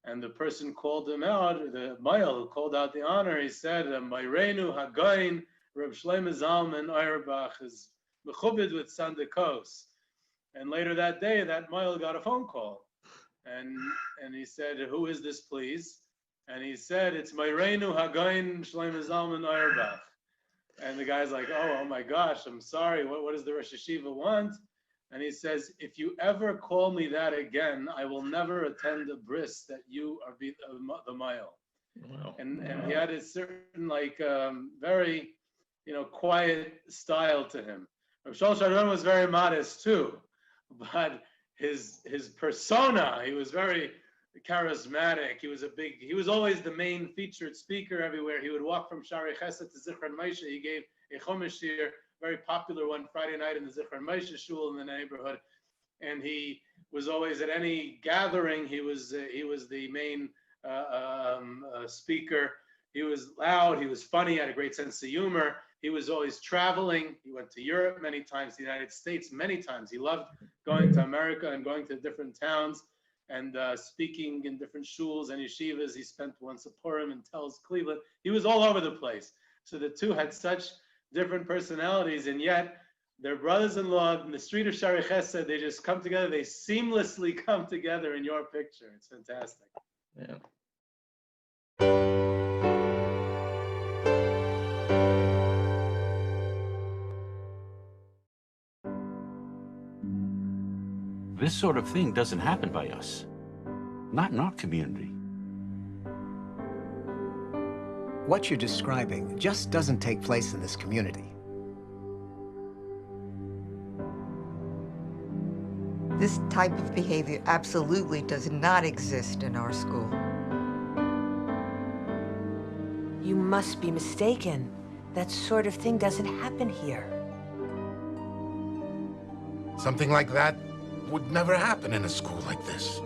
and the person called him out. The Mayel who called out the honor, he said, "Mayrenu Hagayin Reb Shlomo Zalman Auerbach is mechubed with sandikos." And later that day, that Mayel got a phone call, and he said, "Who is this, please?" And he said, "It's Mayrenu Hagayin Shlomo Zalman Auerbach." And the guy's like, oh my gosh, I'm sorry. What does the Rosh Yeshiva want? And he says, "If you ever call me that again, I will never attend a bris that you are the mile." Wow. And he had a certain very, quiet style to him. Rav Shlomo Sharon was very modest too, but his persona, he was very charismatic. He was always the main featured speaker everywhere. He would walk from Sharei Chesed to Zichron Moshe. He gave a Chumash shir, very popular one, Friday night in the Zichron Moshe shul in the neighborhood. And he was always at any gathering. He was the main speaker. He was loud. He was funny. He had a great sense of humor. He was always traveling. He went to Europe many times, the United States many times. He loved going to America and going to different towns and speaking in different shuls and yeshivas. He spent once at Purim in Telz, Cleveland. He was all over the place. So the two had such different personalities, and yet they're brothers-in-law in the street of Sharei Chesed. They just come together. They seamlessly come together in your picture. It's fantastic. Yeah. This sort of thing doesn't happen by us. Not in our community. What you're describing just doesn't take place in this community. This type of behavior absolutely does not exist in our school. You must be mistaken. That sort of thing doesn't happen here. Something like that would never happen in a school like this.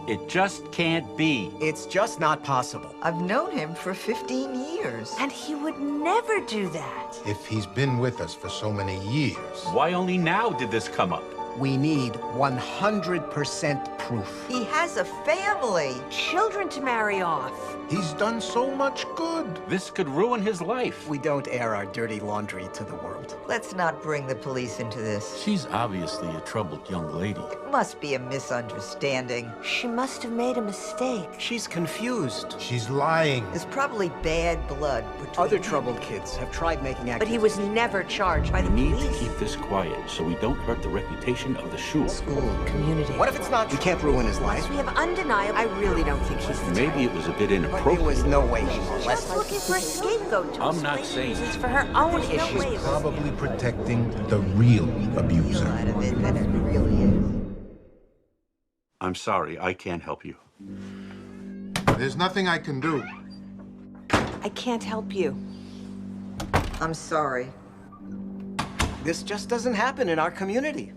It just can't be. It's just not possible. I've known him for 15 years. And he would never do that. If he's been with us for so many years. Why only now did this come up? We need 100% proof. He has a family. Children to marry off. He's done so much good. This could ruin his life. We don't air our dirty laundry to the world. Let's not bring the police into this. She's obviously a troubled young lady. It must be a misunderstanding. She must have made a mistake. She's confused. She's lying. There's probably bad blood between Other troubled kids have tried making accusations. But he was never charged by the police. We need to keep this quiet so we don't hurt the reputation of the shul. School, community. What if it's not? We can't can't ruin his life. We have undeniable. I really don't think he's the Maybe it was a bit But inappropriate. there was no way he Just molested. looking for a scapegoat to I'm not explain saying reasons for her own There's no issues. way. Probably protecting the real abuser. I'm sorry, I can't help you. There's nothing I can do. I can't help you. I'm sorry. This just doesn't happen in our community.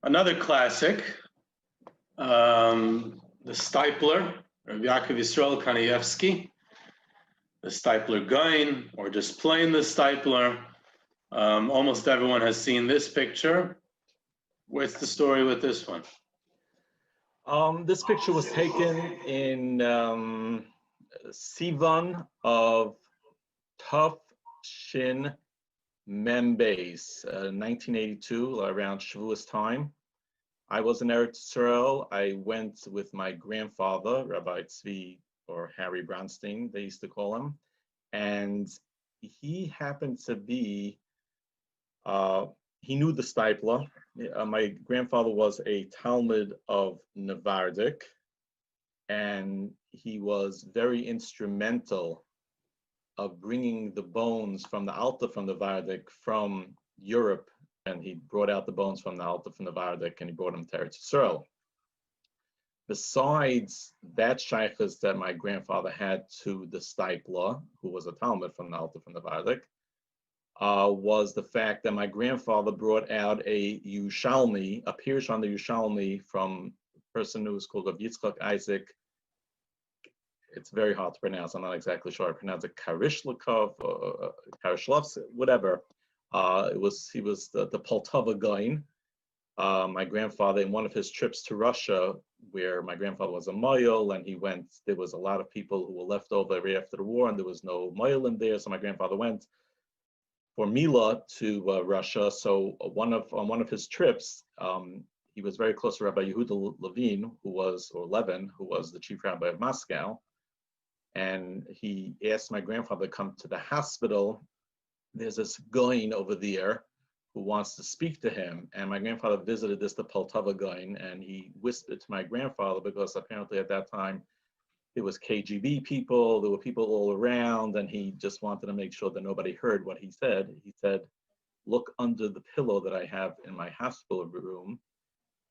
Another classic, the Stipler, Rabbi Yaakov Yisrael Kanievsky, the Stipler Gaon, or just plain the Stipler. Almost everyone has seen this picture. What's the story with this one? This picture was taken in Sivan of Tuf Shin Membeis, 1982, around Shavuos time. I was in Eretz Yisrael. I went with my grandfather, Rabbi Tzvi, or Harry Bronstein, they used to call him. And he happened to be, he knew the Stipler. My grandfather was a Talmud of Navardik, and he was very instrumental of bringing the bones from the Alta from the Vardik from Europe, and he brought out the bones from the Alta from the Vardik, and he brought them to Eretz Yisrael. Besides that shaykhus that my grandfather had to the Stipler, who was a Talmud from the Alta from the Vardik, was the fact that my grandfather brought out a Yushalmi, a Pirush on the Yushalmi from a person who was called Rav Yitzchak Isaac. It's very hard to pronounce. I'm not exactly sure I pronounce it. Karishlikov, Karishlovs, whatever. He was the Poltava Gaon. My grandfather, in one of his trips to Russia, where my grandfather was a Moyal, and he went, there was a lot of people who were left over right after the war, and there was no Moyal in there, so my grandfather went for Mila to Russia. So on one of his trips, he was very close to Rabbi Yehuda Levin, who was the chief rabbi of Moscow. And he asked my grandfather to come to the hospital. There's this Gaon over there who wants to speak to him. And my grandfather visited the Poltava Gaon, and he whispered to my grandfather, because apparently at that time there was KGB people, there were people all around, and he just wanted to make sure that nobody heard what he said. He said, "Look under the pillow that I have in my hospital room."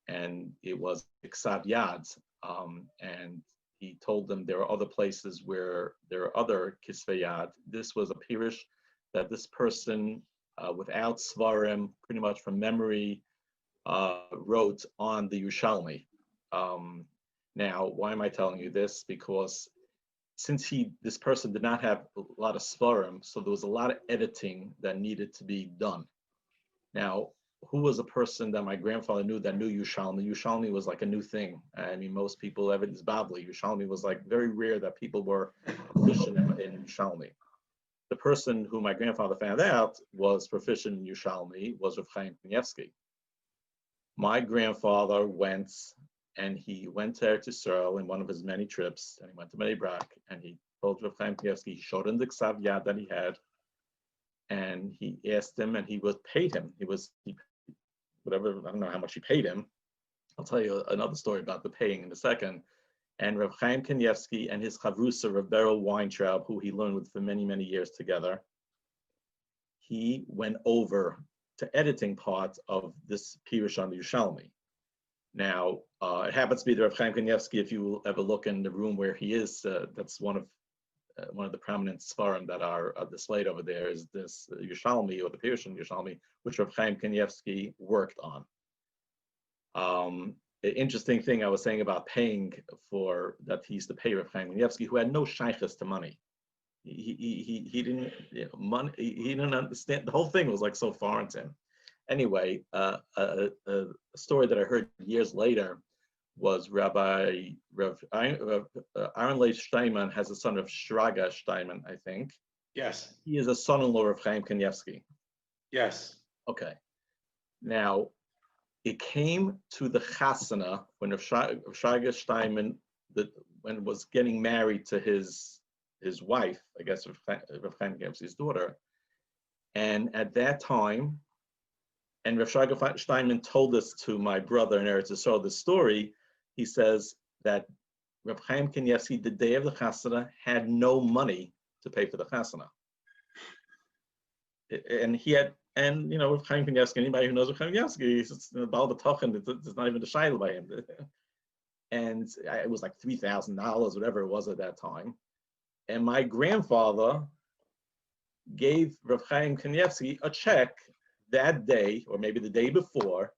And it was Iksav Yad. And he told them there are other places where there are other Kisvei Yad. This was a Pirush that this person, without Svarim, pretty much from memory, wrote on the Yushalmi. Now, why am I telling you this? Because since this person did not have a lot of Svarim, so there was a lot of editing that needed to be done. Now, who was a person that my grandfather knew that knew Yushalmi? Yushalmi was like a new thing. I mean, most people, evidence Babli, Yushalmi was like very rare that people were proficient in Yushalmi. The person who my grandfather found out was proficient in Yushalmi was Rav Chaim Kanievsky. My grandfather went to Eretz Yisrael in one of his many trips, and he went to Bnei Brak, and he told Rav Chaim Kanievsky, he showed him the Ksav Yad that he had, and he asked him, and he paid him. Whatever, I don't know how much he paid him. I'll tell you another story about the paying in a second. And Rav Chaim Kanievsky and his chavrusa, Rav Beryl Weintraub, who he learned with for many, many years together, he went over to editing part of this Pirush on the Yushalmi. Now, it happens to be that Rav Chaim Kanievsky, if you ever look in the room where he is, that's one of the prominent Svarim that are displayed over there, is this Yushalmi, or the Pirush on Yushalmi, which Rav Chaim Kanievsky worked on. interesting thing I was saying about paying for that he used to pay Rav Chaim Kanievsky, who had no shaykhs to money. He didn't money. He didn't understand. The whole thing was like so foreign to him. Anyway, a story that I heard years later was Rav Aaron Leif Steinman has a son of Shraga Steinman, I think. Yes. He is a son-in-law of Chaim Kanievsky. Yes. Okay. Now, it came to the chasana when Rav Shraga Steinman when was getting married to his wife, I guess Rav Chaim Kanievsky's daughter, and at that time, and Rav Shraga Steinman told this to my brother in Eretz Yisrael, the story. He says that Rav Chaim Kanievsky, the day of the chasana, had no money to pay for the chasana. And he had, and Rav Chaim Kanievsky, anybody who knows Rav Chaim Kanievsky, it's Baal B'tochen, it's not even a shayla by him. And it was like $3,000, whatever it was at that time. And my grandfather gave Rav Chaim Kanievsky a check that day, or maybe the day before,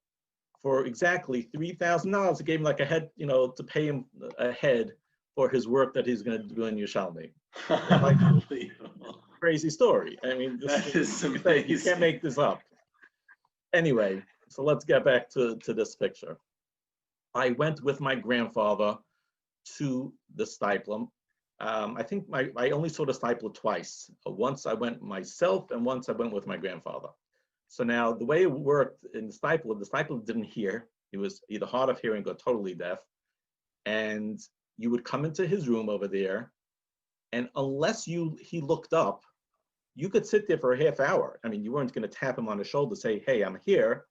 for exactly $3,000 to give him like a head, to pay him ahead for his work that he's going to do in Yerushalmi. Like, crazy story. I mean, that is amazing. You can't make this up. Anyway, so let's get back to this picture. I went with my grandfather to the Stipler. I think I only saw the Stipler twice. Once I went myself, and once I went with my grandfather. So now the way it worked in the Stipler didn't hear. He was either hard of hearing or totally deaf. And you would come into his room over there, and unless he looked up, you could sit there for a half hour. I mean, you weren't going to tap him on the shoulder, say, "Hey, I'm here."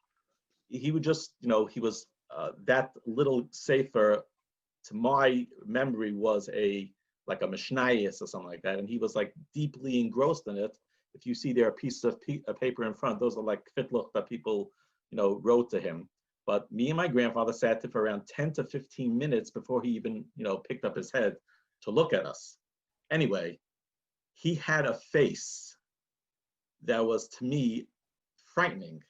He would just, he was that little safer. To my memory, was like a Mishnayos or something like that, and he was like deeply engrossed in it. If you see there a piece of paper in front, those are like fitluch that people, wrote to him. But me and my grandfather sat there for around 10 to 15 minutes before he even, picked up his head to look at us. Anyway, he had a face that was, to me, frightening.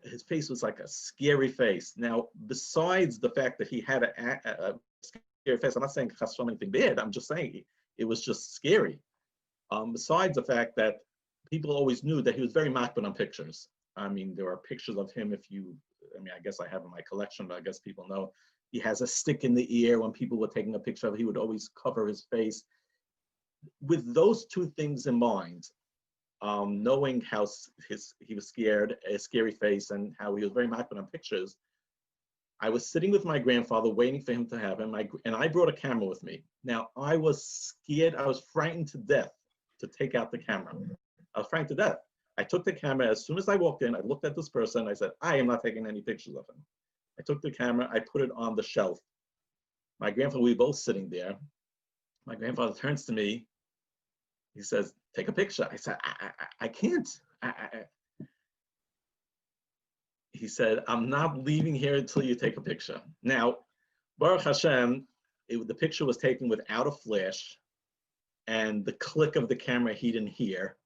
His face was like a scary face. Now, besides the fact that he had a scary face, I'm not saying anything bad, I'm just saying it was just scary. Besides the fact that people always knew that he was very makbid on pictures. I mean, there are pictures of him I guess I have in my collection, but I guess people know. He has a stick in the ear. When people were taking a picture of him, he would always cover his face. With those two things in mind, knowing how he was scared, a scary face, and how he was very makbid on pictures, I was sitting with my grandfather waiting for him to have him, and I brought a camera with me. Now, I was scared. I was frightened to death to take out the camera. I was frightened to death. I took the camera. As soon as I walked in, I looked at this person. I said, I am not taking any pictures of him. I took the camera. I put it on the shelf. My grandfather, we were both sitting there. My grandfather turns to me. He says, take a picture. I said, I can't. He said, I'm not leaving here until you take a picture. Now, Baruch Hashem, the picture was taken without a flash, and the click of the camera he didn't hear.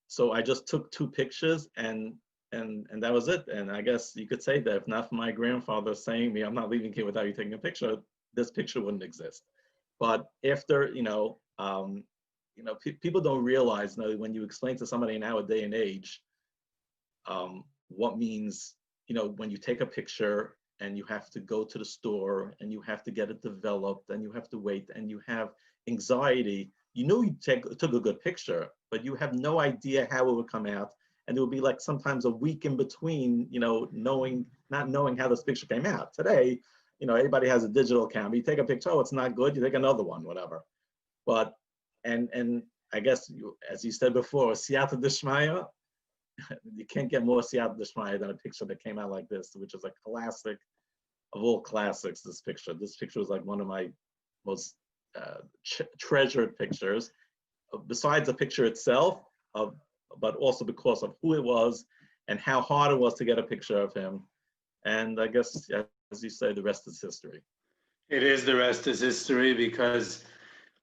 So I just took 2 pictures, and that was it. And I guess you could say that if not for my grandfather saying me, I'm not leaving here without you taking a picture, this picture wouldn't exist. But after, people don't realize when you explain to somebody in our day and age what means, when you take a picture and you have to go to the store and you have to get it developed and you have to wait and you have anxiety. You took a good picture, but you have no idea how it would come out. And it would be like sometimes a week in between, not knowing how this picture came out. Today, everybody has a digital camera. You take a picture, oh, it's not good, you take another one, whatever. But, and I guess, as you said before, siyata d'shmaya, you can't get more siyata d'shmaya than a picture that came out like this, which is a classic of all classics, this picture. This picture was like one of my most treasured pictures, besides the picture itself, but also because of who it was and how hard it was to get a picture of him. And I guess, as you say, the rest is history. It is, the rest is history, because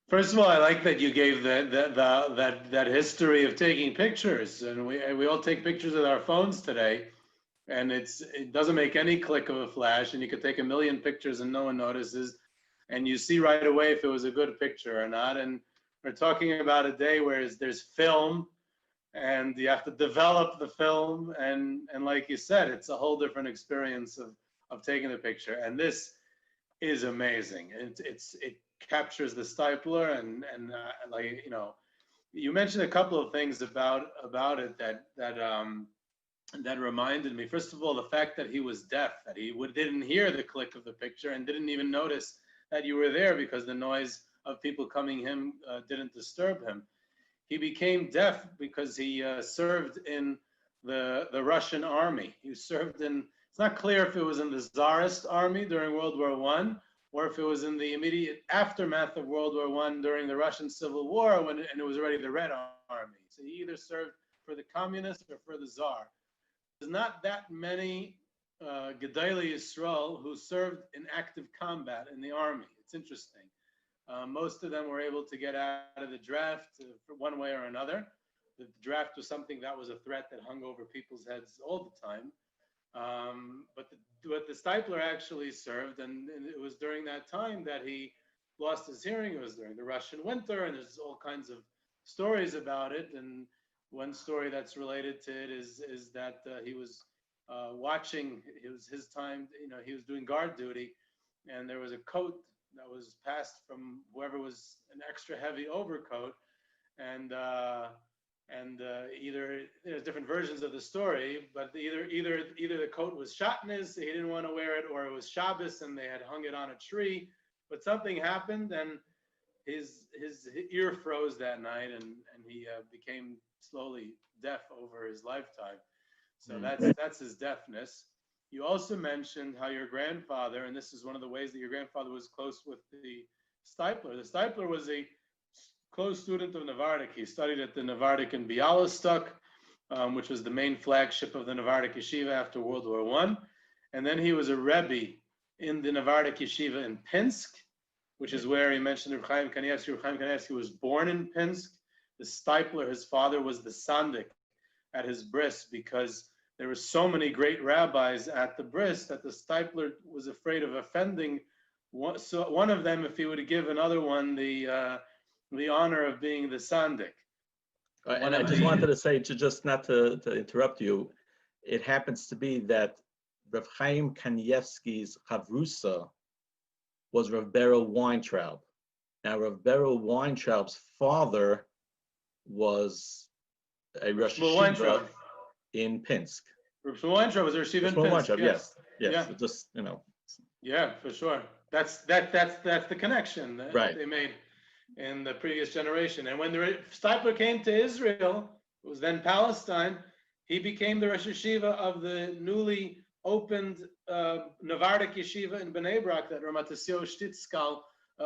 first of all, I like that you gave that history of taking pictures, and we all take pictures with our phones today. And it doesn't make any click of a flash, and you could take a million pictures and no one notices, and you see right away if it was a good picture or not. And we're talking about a day where there's film, and you have to develop the film, and like you said, it's a whole different experience of taking the picture. And this is amazing. It captures the Stipler, and like, you know, you mentioned a couple of things about it that reminded me. First of all, the fact that he was deaf, that he didn't hear the click of the picture and didn't even notice that you were there because the noise of people coming him didn't disturb him. He became deaf because he served in the Russian army. He served in, it's not clear if it was in the Tsarist army during World War I, or if it was in the immediate aftermath of World War I during the Russian Civil War, and it was already the Red Army. So he either served for the communists or for the Tsar. There's not that many Gedolei Yisrael who served in active combat in the army. It's interesting. Most of them were able to get out of the draft for one way or another. The draft was something that was a threat that hung over people's heads all the time. But the Stipler actually served, and it was during that time that he lost his hearing. It was during the Russian winter, and there's all kinds of stories about it. And one story that's related to it is that he was watching. It was his time. You know, he was doing guard duty, and there was a coat that was passed from whoever was an extra heavy overcoat, and either there's different versions of the story, but either the coat was shatnez, he didn't want to wear it, or it was Shabbos and they had hung it on a tree, but something happened and his ear froze that night, and he became slowly deaf over his lifetime. So that's his deafness. You also mentioned how your grandfather, and this is one of the ways that your grandfather was close with the Stipler. The Stipler was a close student of Navardic. He studied at the Navardic in Bialystok, which was the main flagship of the Navardic Yeshiva after World War I. And then he was a Rebbe in the Navardic Yeshiva in Pinsk, which is where he mentioned Reb Chaim Kanievsky. Reb Chaim Kanievsky was born in Pinsk. The Stipler, his father, was the Sandik at his bris, because there were so many great rabbis at the bris that the Stipler was afraid of offending one of them if he would give another one the honor of being the Sandik. And I just wanted to say, just not to interrupt you, it happens to be that Rav Chaim Kanievsky's Chavrusa was Rav Beryl Weintraub. Now, Rav Beryl Weintraub's father was a Rosh Yeshiva in Pinsk. Rav Weintraub was a Rosh Yeshiva in Pinsk. Weintraub, yes. Yeah. So just, you know. Yeah, for sure. That's the connection that they made in the previous generation. And when the Stipler came to Israel, it was then Palestine, he became the Rosh Yeshiva of the newly opened Navardic Yeshiva in Bnei Brak that Rav Matisyahu Shtitzkal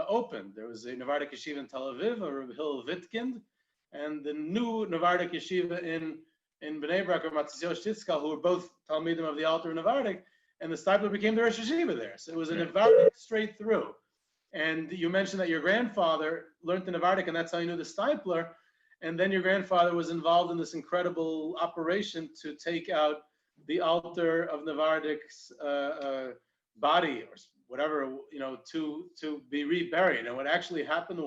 opened. There was a Navardic Yeshiva in Tel Aviv, a Rav Hillel Witkind, and the new Navardic Yeshiva in Bnei Brak, Rav Matisyahu Shtitzkal, who were both Talmidim of the Alter Navardic, and the Stipler became the Rosh Yeshiva there. So it was a Navardic straight through. And you mentioned that your grandfather learned the Navardic, and that's how you knew the Stipler. And then your grandfather was involved in this incredible operation to take out the Alter of Navardic's body, or whatever, you know, to be reburied. And what actually happened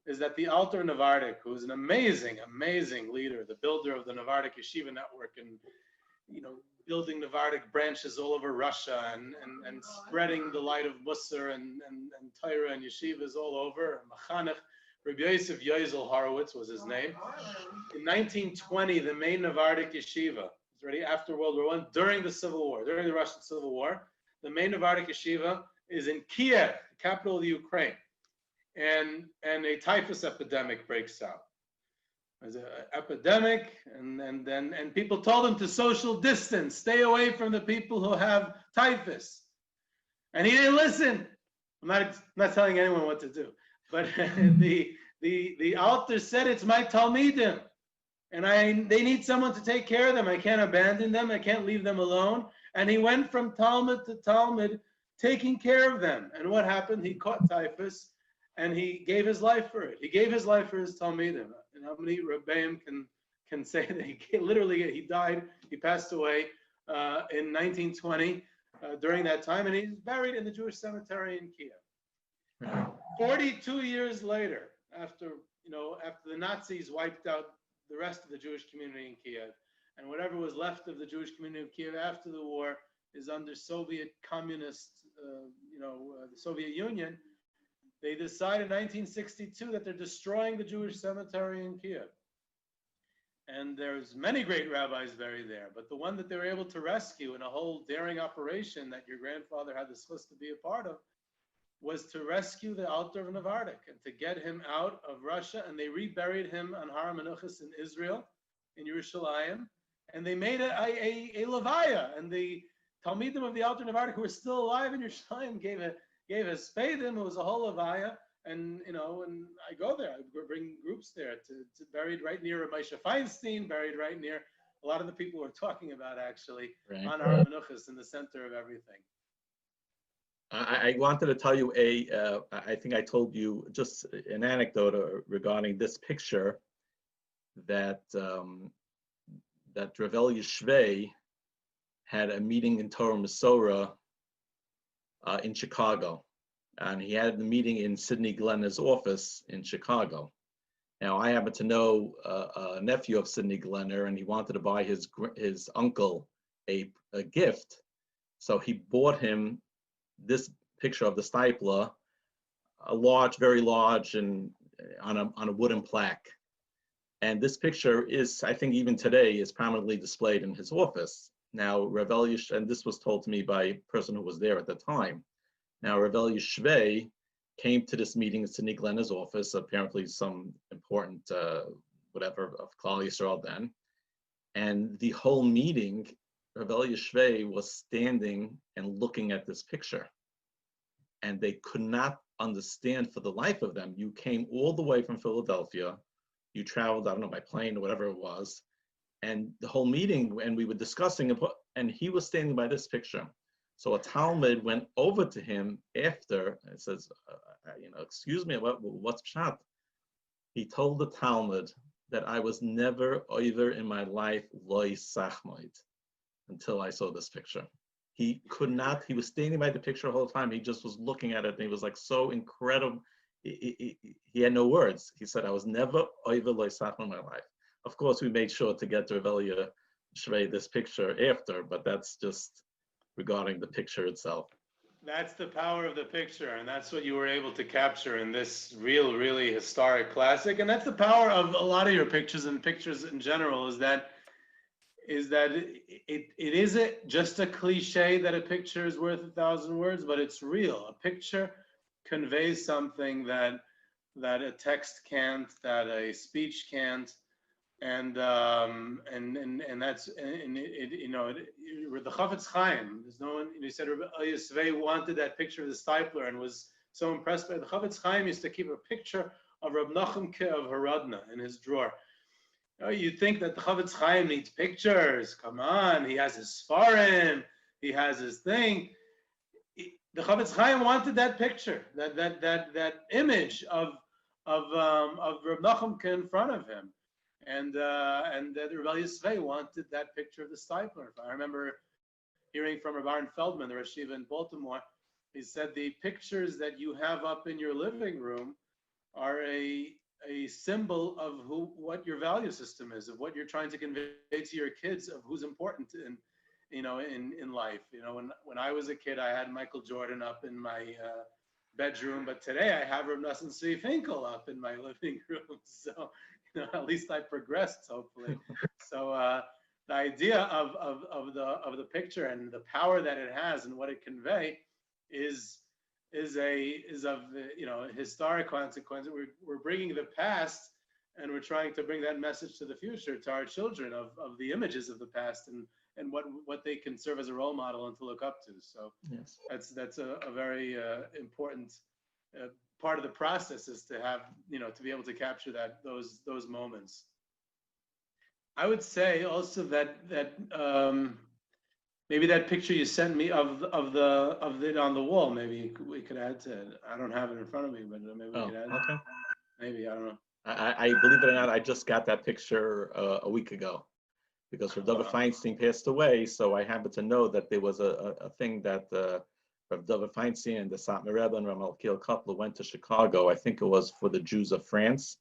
is that the Alter Navardic, who was an amazing leader, the builder of the Navardic Yeshiva network, and, you know, building Navardic branches all over Russia and spreading the light of Musar and Torah and yeshivas all over. Machanech, Rabbi Yosef Yozel Horowitz was his name. In 1920, the main Navardic yeshiva was already after World War I, during the Civil War, during the Russian Civil War. The main Navardic yeshiva is in Kiev, the capital of the Ukraine, and a typhus epidemic breaks out. There's an epidemic, and people told him to social distance, stay away from the people who have typhus, and he didn't listen. I'm not telling anyone what to do, but the Alter said, it's my Talmidim, and they need someone to take care of them. I can't abandon them. I can't leave them alone. And he went from Talmud to Talmud, taking care of them. And what happened? He caught typhus, and he gave his life for it. He gave his life for his Talmidim. And how many Rebbeim can say that he died, he passed away in 1920 during that time, and he's buried in the Jewish cemetery in Kiev. 42 years later, after the Nazis wiped out the rest of the Jewish community in Kiev, and whatever was left of the Jewish community of Kiev after the war is under Soviet communist, the Soviet Union. They decided in 1962 that they're destroying the Jewish cemetery in Kiev. And there's many great rabbis buried there, but the one that they were able to rescue in a whole daring operation that your grandfather had the schus to be a part of was to rescue the Alter of Navardik and to get him out of Russia. And they reburied him on Har Menuchos in Israel, in Yerushalayim, and they made a levaya. And the Talmidim of the Alter Navardik who were still alive in Yerushalayim gave a spadim. It was a whole levaya. And and I go there. I bring groups there to buried right near Moshe Feinstein, buried right near a lot of the people we're talking about actually on Har Menuchos in the center of everything. I wanted to tell you I think I told you just an anecdote regarding this picture that that Revel Yishvei had a meeting in Torah Masorah in Chicago. And he had the meeting in Sidney Glenner's office in Chicago. Now, I happen to know a nephew of Sidney Glenner, and he wanted to buy his uncle a gift. So he bought him this picture of the Stipler, a large, very large, and on a wooden plaque. And this picture is, I think even today, is prominently displayed in his office. Now, Revel Yish, and this was told to me by a person who was there at the time. Now, Revel Yishvei came to this meeting in Sidney Glenner's office, apparently some important, whatever, of Klal Yisrael then. And the whole meeting, Revel Yishvei was standing and looking at this picture. And they could not understand for the life of them. You came all the way from Philadelphia. You traveled, I don't know, by plane or whatever it was. And the whole meeting, and we were discussing, and he was standing by this picture. So a Talmud went over to him after and says, excuse me, what's pshat? He told the Talmud that I was never either in my life loy sachmoid until I saw this picture. He could not, he was standing by the picture the whole time. He just was looking at it and he was like so incredible. He had no words. He said, I was never either loy sachmoid in my life. Of course, we made sure to get to Revel Yishvei this picture after, but that's just regarding the picture itself. That's the power of the picture, and that's what you were able to capture in this really historic classic. And that's the power of a lot of your pictures and pictures in general, is that it isn't just a cliche that a picture is worth 1,000 words, but it's real. A picture conveys something that a text can't, that a speech can't. And that's the Chafetz Chaim. There's no one. You said Yisvei wanted that picture of the Stipler and was so impressed by it. The Chafetz Chaim used to keep a picture of Reb Nachum of Haradna in his drawer. You'd think that the Chafetz Chaim needs pictures. Come on, he has his Sfarim, he has his thing. The Chafetz Chaim wanted that picture, that image of Reb Nachum in front of him. And the Revel Yisvei wanted that picture of the Stipler. I remember hearing from Rabbi Aaron Feldman, the Rosh Yeshiva in Baltimore. He said the pictures that you have up in your living room are a symbol of what your value system is, of what you're trying to convey to your kids, of who's important in life. When I was a kid, I had Michael Jordan up in my bedroom, but today I have Reb Nosson Tzvi Finkel up in my living room. So at least I progressed, hopefully. So the idea of the picture and the power that it has and what it conveys is of historic consequence. We're bringing the past and we're trying to bring that message to the future, to our children, of the images of the past and what they can serve as a role model and to look up to. So yes, that's a very important part of the process, is to have, to be able to capture those moments. I would say also that maybe that picture you sent me of it on the wall, maybe we could add to it. I don't have it in front of me, but maybe we could add it. Okay. Maybe, I don't know. I believe it or not, I just got that picture a week ago. because Rav David Feinstein passed away. So I happen to know that there was a thing that Rav David Feinstein and the Satmar Rebbe and Rav Malkiel Kaplan went to Chicago. I think it was for the Jews of France.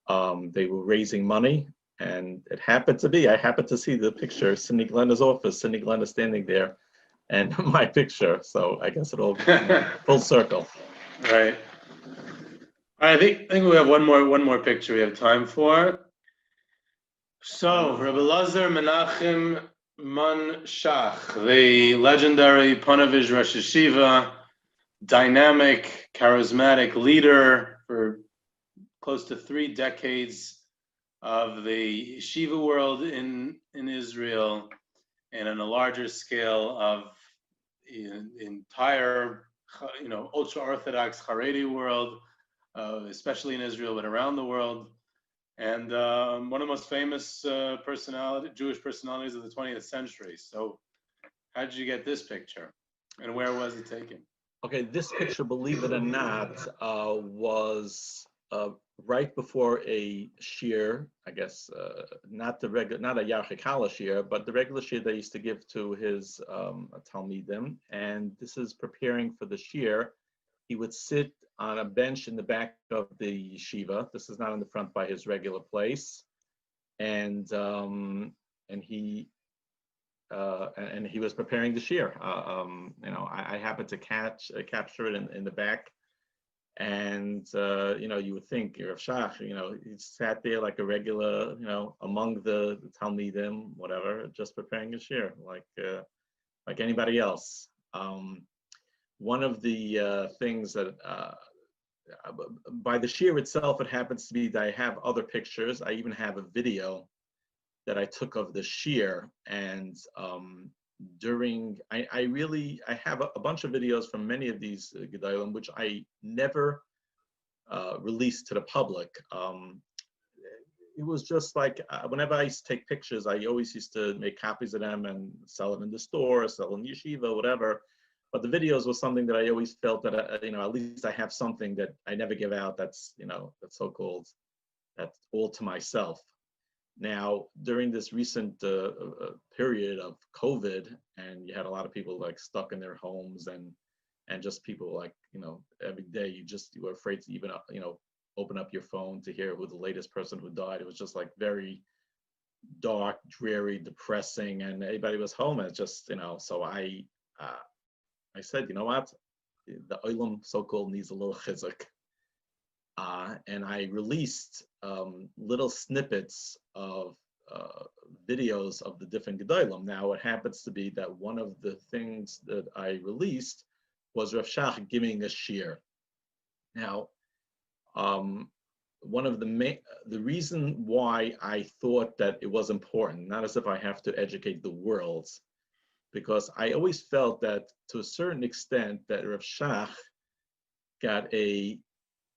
They were raising money, and it happened to be, I happened to see the picture, Cindy Glenna's office, Cindy Glenna standing there, and my picture. So I guess it all full circle. Right. I think we have one more picture we have time for. So, Rabbi Lazar Menachem Man Shach, the legendary Ponevezh Rosh Yeshiva, dynamic, charismatic leader for close to 3 decades of the yeshiva world in Israel, and on a larger scale of the entire, ultra-Orthodox Haredi world, especially in Israel, but around the world. And one of the most famous Jewish personalities of the 20th century. So how did you get this picture? And where was it taken? Okay, this picture, believe it or not, was right before a shiur, I guess, not a Yarchei Kallah shiur, but the regular shiur they used to give to his Talmidim. And this is preparing for the shiur. He would sit on a bench in the back of the yeshiva. This is not in the front by his regular place, and he was preparing the shiur. I happened to capture it in the back, and you would think Rav Shach, he sat there like a regular, among the Talmidim, whatever, just preparing a shiur, like anybody else. One of the things that by the shiur itself, it happens to be that I have other pictures. I even have a video that I took of the shiur, and I have a bunch of videos from many of these Gedolim, which I never released to the public. It was just like, whenever I used to take pictures, I always used to make copies of them and sell them in the store, sell them in yeshiva, whatever. But the videos was something that I always felt that, at least I have something that I never give out that's so-called, that's all to myself. Now, during this recent period of COVID, and you had a lot of people like stuck in their homes, and just people like, every day you were afraid to even, open up your phone to hear who the latest person who died. It was just like very dark, dreary, depressing, and everybody was home. And it's just, so I said, you know what, the Olam so-called needs a little chizuk. And I released little snippets of videos of the different Gedolim. Now, it happens to be that one of the things that I released was Rav Shach giving a shiur. Now, one of the reason why I thought that it was important, not as if I have to educate the world, because I always felt that to a certain extent that Rav Shach got a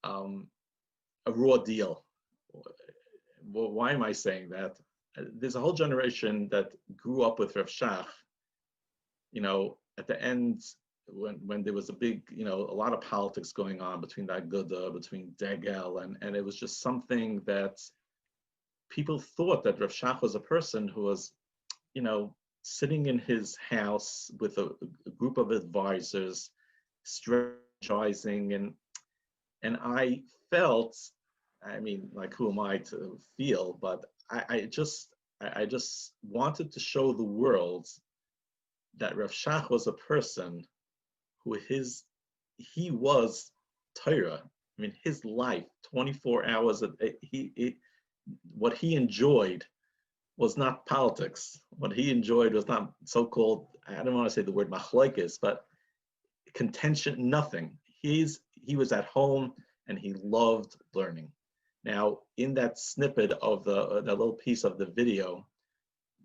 raw deal. Well, why am I saying that? There's a whole generation that grew up with Rav Shach. At the end, when there was a big, a lot of politics going on between the Aguda, between Degel, and it was just something that people thought that Rav Shach was a person who was, sitting in his house with a group of advisors, strategizing, and I felt, who am I to feel? But I just wanted to show the world that Rav Shach was a person who he was Torah. His life, 24 hours a day, what he enjoyed was not politics. What he enjoyed was not so-called, I don't want to say the word machlokes, but contention, nothing. He was at home and he loved learning. Now, in that snippet of that little piece of the video,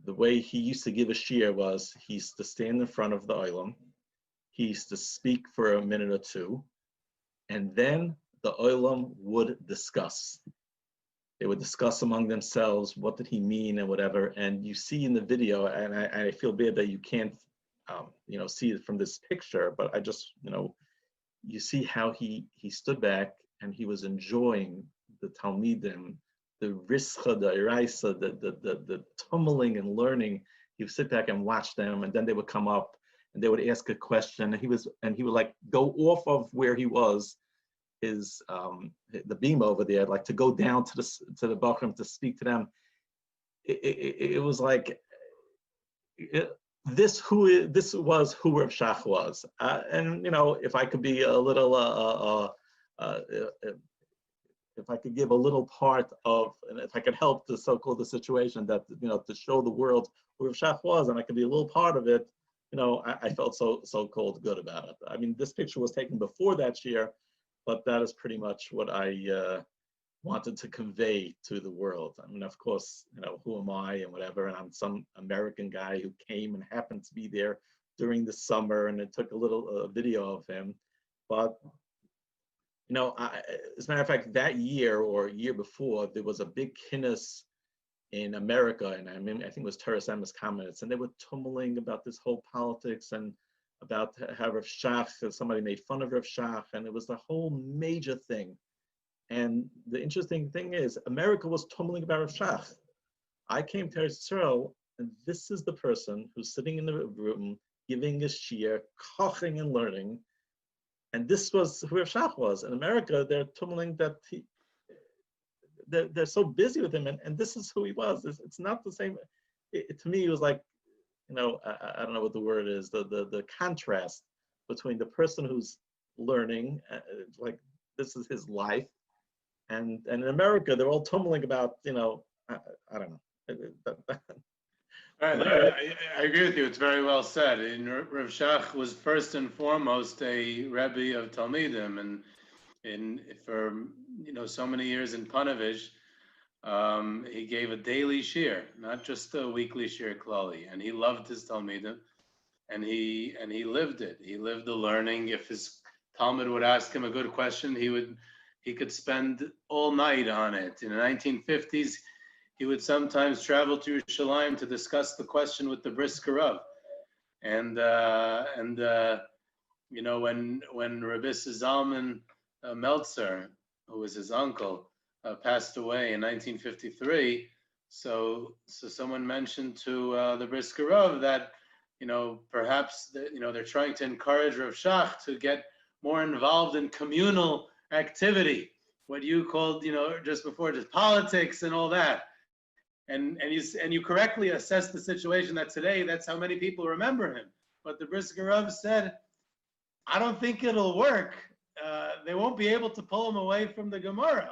the way he used to give a shiur was he used to stand in front of the olam, he used to speak for a minute or two, and then the olam would discuss. They would discuss among themselves, what did he mean and whatever. And you see in the video, and I feel bad that you can't, see it from this picture, but I just, you see how he stood back and he was enjoying the Talmidim rischa, the eraisa, the tumbling and learning. He would sit back and watch them, and then they would come up and they would ask a question. And he would like go off of where he was, his the beam over there, like to go down to the Bachram to speak to them. It was like this was who Rav Shach was, and you know, if I could be a little if I could give a little part of, and if I could help the so-called the situation that, you know, to show the world who Rav Shach was, and I could be a little part of it, you know, I felt so-called good about it. I mean, this picture was taken before that year, but that is pretty much what I wanted to convey to the world. I mean, of course, you know, who am I and whatever, and I'm some American guy who came and happened to be there during the summer, and it took a little video of him, but you know, as a matter of fact, that year or year before, there was a big kinnis in America, and I mean, I think it was Teres Emes Comments, and they were tumbling about this whole politics and about how Rav Shach, somebody made fun of Rav Shach, and it was the whole major thing. And the interesting thing is, America was tumbling about Rav Shach. I came to Eretz Yisrael, and this is the person who's sitting in the room, giving a shiur, koching and learning. And this was who Rav Shach was. In America, they're tumbling that they're so busy with him, and this is who he was. It's not the same. To me, it was like, you know, I don't know what the word is, the contrast between the person who's learning, like this is his life, and in America, they're all tumbling about, you know, I don't know. I agree with you. It's very well said. And Rav Shach was first and foremost a Rebbe of Talmidim, and for, you know, so many years in Panovich, he gave a daily shiur, not just a weekly shiur klali, and he loved his Talmidim, and he lived it. He lived the learning. If his Talmud would ask him a good question, he could spend all night on it. In the 1950s. He would sometimes travel to Yerushalayim to discuss the question with the Brisker Rav. And you know, when Rabbi Zalman Meltzer, who was his uncle, passed away in 1953, so someone mentioned to the Brisker Rav that, you know, perhaps you know, they're trying to encourage Rav Shach to get more involved in communal activity, what you called, you know, just before, just politics and all that. And you correctly assessed the situation that today, that's how many people remember him. But the Brisker Rav said, I don't think it'll work. They won't be able to pull him away from the Gemara.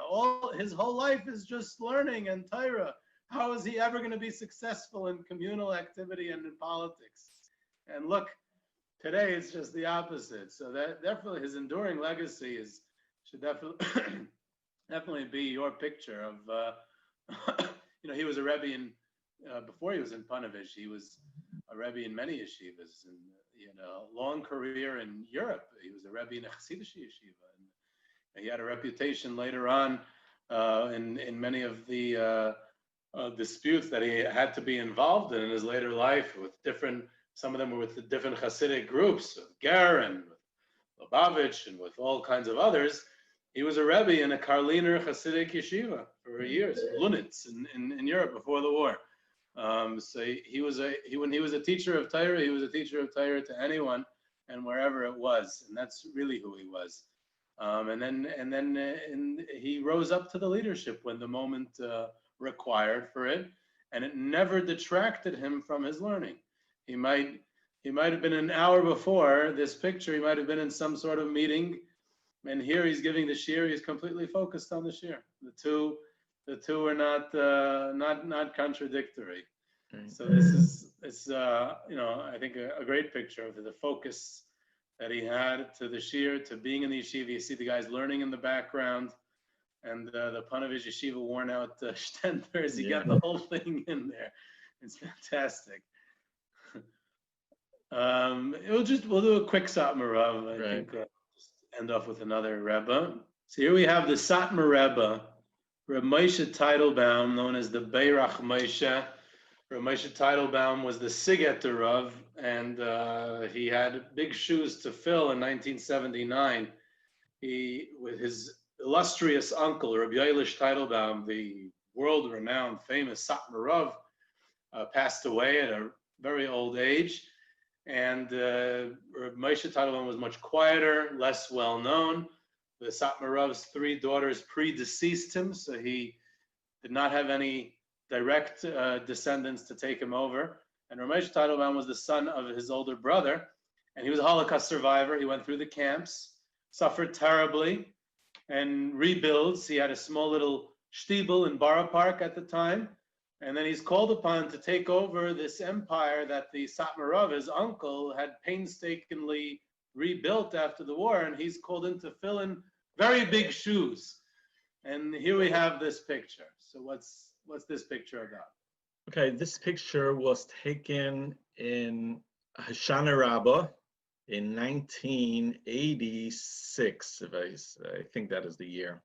His whole life is just learning and Torah. How is he ever going to be successful in communal activity and in politics? And look, today it's just the opposite. So that definitely his enduring legacy should definitely be your picture of. You know, he was a Rebbe before he was in Panovich, he was a Rebbe in many yeshivas, and, you know, a long career in Europe. He was a Rebbe in a Chassidish yeshiva, and he had a reputation later on in many of the disputes that he had to be involved in his later life with some of them were with the different Hasidic groups, with Ger and with Lubavitch and with all kinds of others. He was a Rebbe in a Karliner Hasidic yeshiva for years, Lunitz in Europe before the war. So when he was a teacher of Torah, he was a teacher of Torah to anyone and wherever it was, and that's really who he was. And then he rose up to the leadership when the moment required for it, and it never detracted him from his learning. He might have been an hour before this picture. He might have been in some sort of meeting. And here he's giving the shiur. He's completely focused on the shiur. The two are not contradictory. Right. So it's you know, I think a great picture of the focus that he had to the shiur, to being in the yeshiva. You see the guys learning in the background, and the Panovich yeshiva worn out shtenders. You got the whole thing in there. It's fantastic. We'll do a quick Satmar Rav. I think. End off with another Rebbe. So here we have the Satmar Rebbe, Reb Moshe Teitelbaum, known as the Beirach Moshe. Reb Moshe Teitelbaum was the Sigeter Rav, and he had big shoes to fill in 1979. He, with his illustrious uncle, Reb Yaelish Teitelbaum, the world-renowned, famous Satmar Rav, passed away at a very old age. And Moshe Teitelbaum was much quieter, less well-known. The Satmar Rav's 3 daughters predeceased him, so he did not have any direct descendants to take him over. And Moshe Teitelbaum was the son of his older brother, and he was a Holocaust survivor. He went through the camps, suffered terribly, and rebuilds. He had a small little shtibel in Borough Park at the time, and then he's called upon to take over this empire that the Satmar Rav, his uncle, had painstakingly rebuilt after the war, and he's called in to fill in very big shoes. And here we have this picture. So what's this picture about? Okay, this picture was taken in Hoshana Rabbah in 1986, if I think that is the year.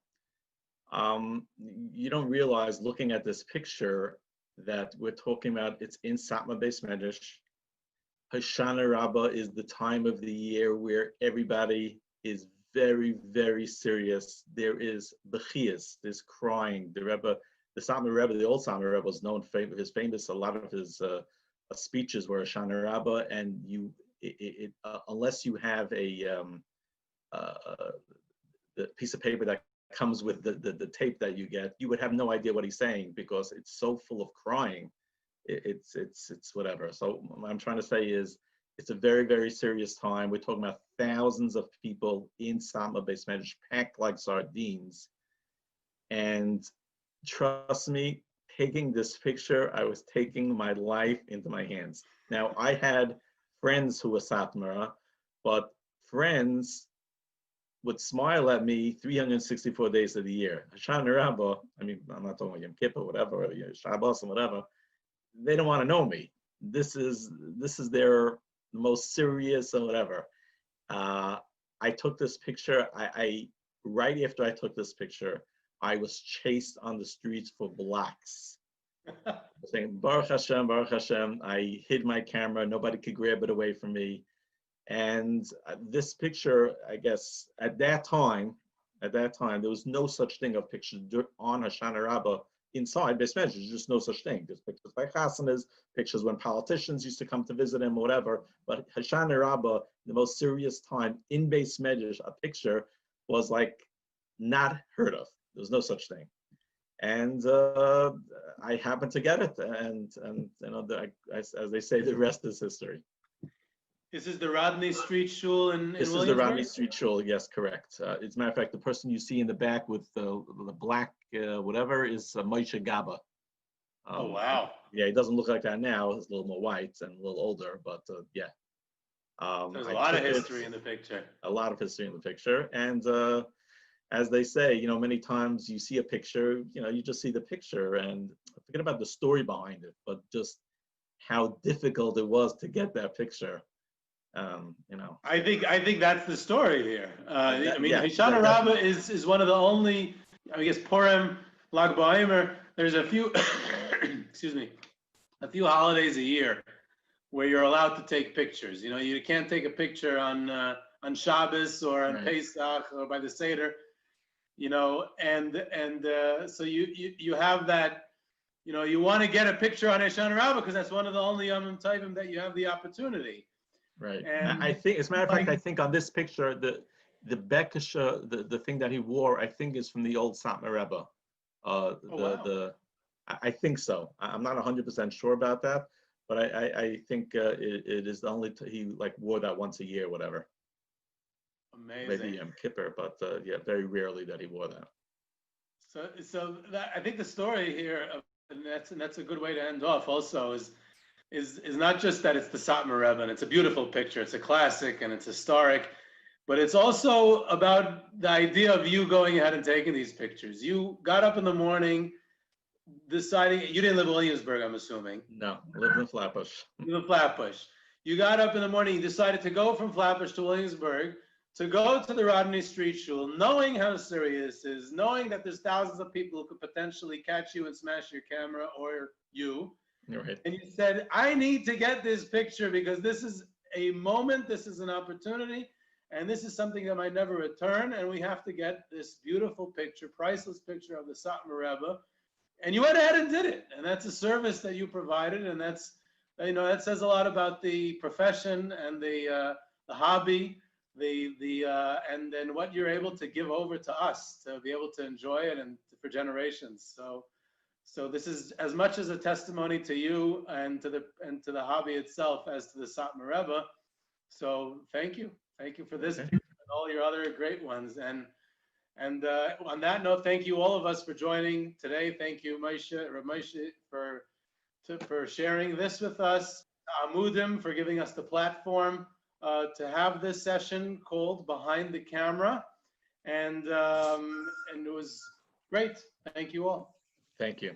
You don't realize, looking at this picture, that we're talking about it's in Satmar Beis Medrash. Hoshana Rabbah is the time of the year where everybody is very, very serious. There is bechiyas, there's crying. The Rebbe, the Satmar Rebbe, the old Satmar Rebbe, was known for his famous. A lot of his speeches were Hoshana Rabbah, and unless you have the piece of paper that comes with the tape that you get, you would have no idea what he's saying, because it's so full of crying. It's whatever. So what I'm trying to say is, it's a very, very serious time. We're talking about thousands of people in Satmar Beis Medrash, packed like sardines. And trust me, taking this picture, I was taking my life into my hands. Now, I had friends who were Satmar, but friends would smile at me 364 days of the year. Hoshana Rabbah, I mean, I'm not talking about Yom Kippur, whatever, Shabbos and whatever, they don't want to know me. This is their most serious or whatever. I took this picture, right after I took this picture, I was chased on the streets for blocks. Saying, Baruch Hashem, Baruch Hashem. I hid my camera, nobody could grab it away from me. And this picture, I guess, at that time, there was no such thing of pictures on Hoshana Rabbah inside Beis Medrash. There's just no such thing. There's pictures by Chassanas, pictures when politicians used to come to visit him or whatever. But Hoshana Rabbah, the most serious time in Beis Medrash, a picture was like not heard of. There was no such thing. And I happened to get it. And you know, as they say, the rest is history. This is the Rodney Street Shul in This is the Rodney Street Shul, yes, correct. As a matter of fact, the person you see in the back with the black whatever is Moshe Gaba. Oh, wow. Yeah, he doesn't look like that now. He's a little more white and a little older, but yeah. There's a lot of history in the picture. A lot of history in the picture. And as they say, you know, many times you see a picture, you know, you just see the picture and forget about the story behind it, but just how difficult it was to get that picture. You know, I think that's the story here. I mean, Hoshana Rabbah is one of the only, I guess, Purim, Lag BaOmer. There's a few, excuse me, a few holidays a year where you're allowed to take pictures. You know, you can't take a picture on Shabbos or on Pesach or by the Seder. You know, and so you have that. You know, you want to get a picture on Hoshana Rabbah because that's one of the only Yom Tovim that you have the opportunity. Right. And I think, as a matter of fact, I think on this picture, the Bekesha, the thing that he wore, I think is from the old Satmar Rebbe. I think so. I'm not 100% sure about that, but I think it is the only he like wore that once a year, whatever. Amazing. Maybe Yom Kippur, but yeah, very rarely that he wore that. So that, I think the story here, and that's a good way to end off. Also, is not just that it's the Satmar Rebbe and it's a beautiful picture, it's a classic and it's historic, but it's also about the idea of you going ahead and taking these pictures. You got up in the morning deciding, you didn't live in Williamsburg, I'm assuming. No, I lived in Flatbush. You live in Flatbush. You got up in the morning, you decided to go from Flatbush to Williamsburg, to go to the Rodney Street Shul, knowing how serious it is, knowing that there's thousands of people who could potentially catch you and smash your camera or you. Right. And you said, I need to get this picture because this is a moment, this is an opportunity, and this is something that might never return, and we have to get this beautiful picture, priceless picture of the Satmar Rebbe. and you went ahead and did it, and that's a service that you provided, and that's, you know, that says a lot about the profession and the hobby, and then what you're able to give over to us to be able to enjoy it and for generations. So this is as much as a testimony to you and to the hobby itself as to the Satmar Rebbe. So thank you for this and all your other great ones. And on that note, thank you all of us for joining today. Thank you, Rav Moshe, for sharing this with us. Amudim for giving us the platform to have this session called Behind the Camera, and it was great. Thank you all. Thank you.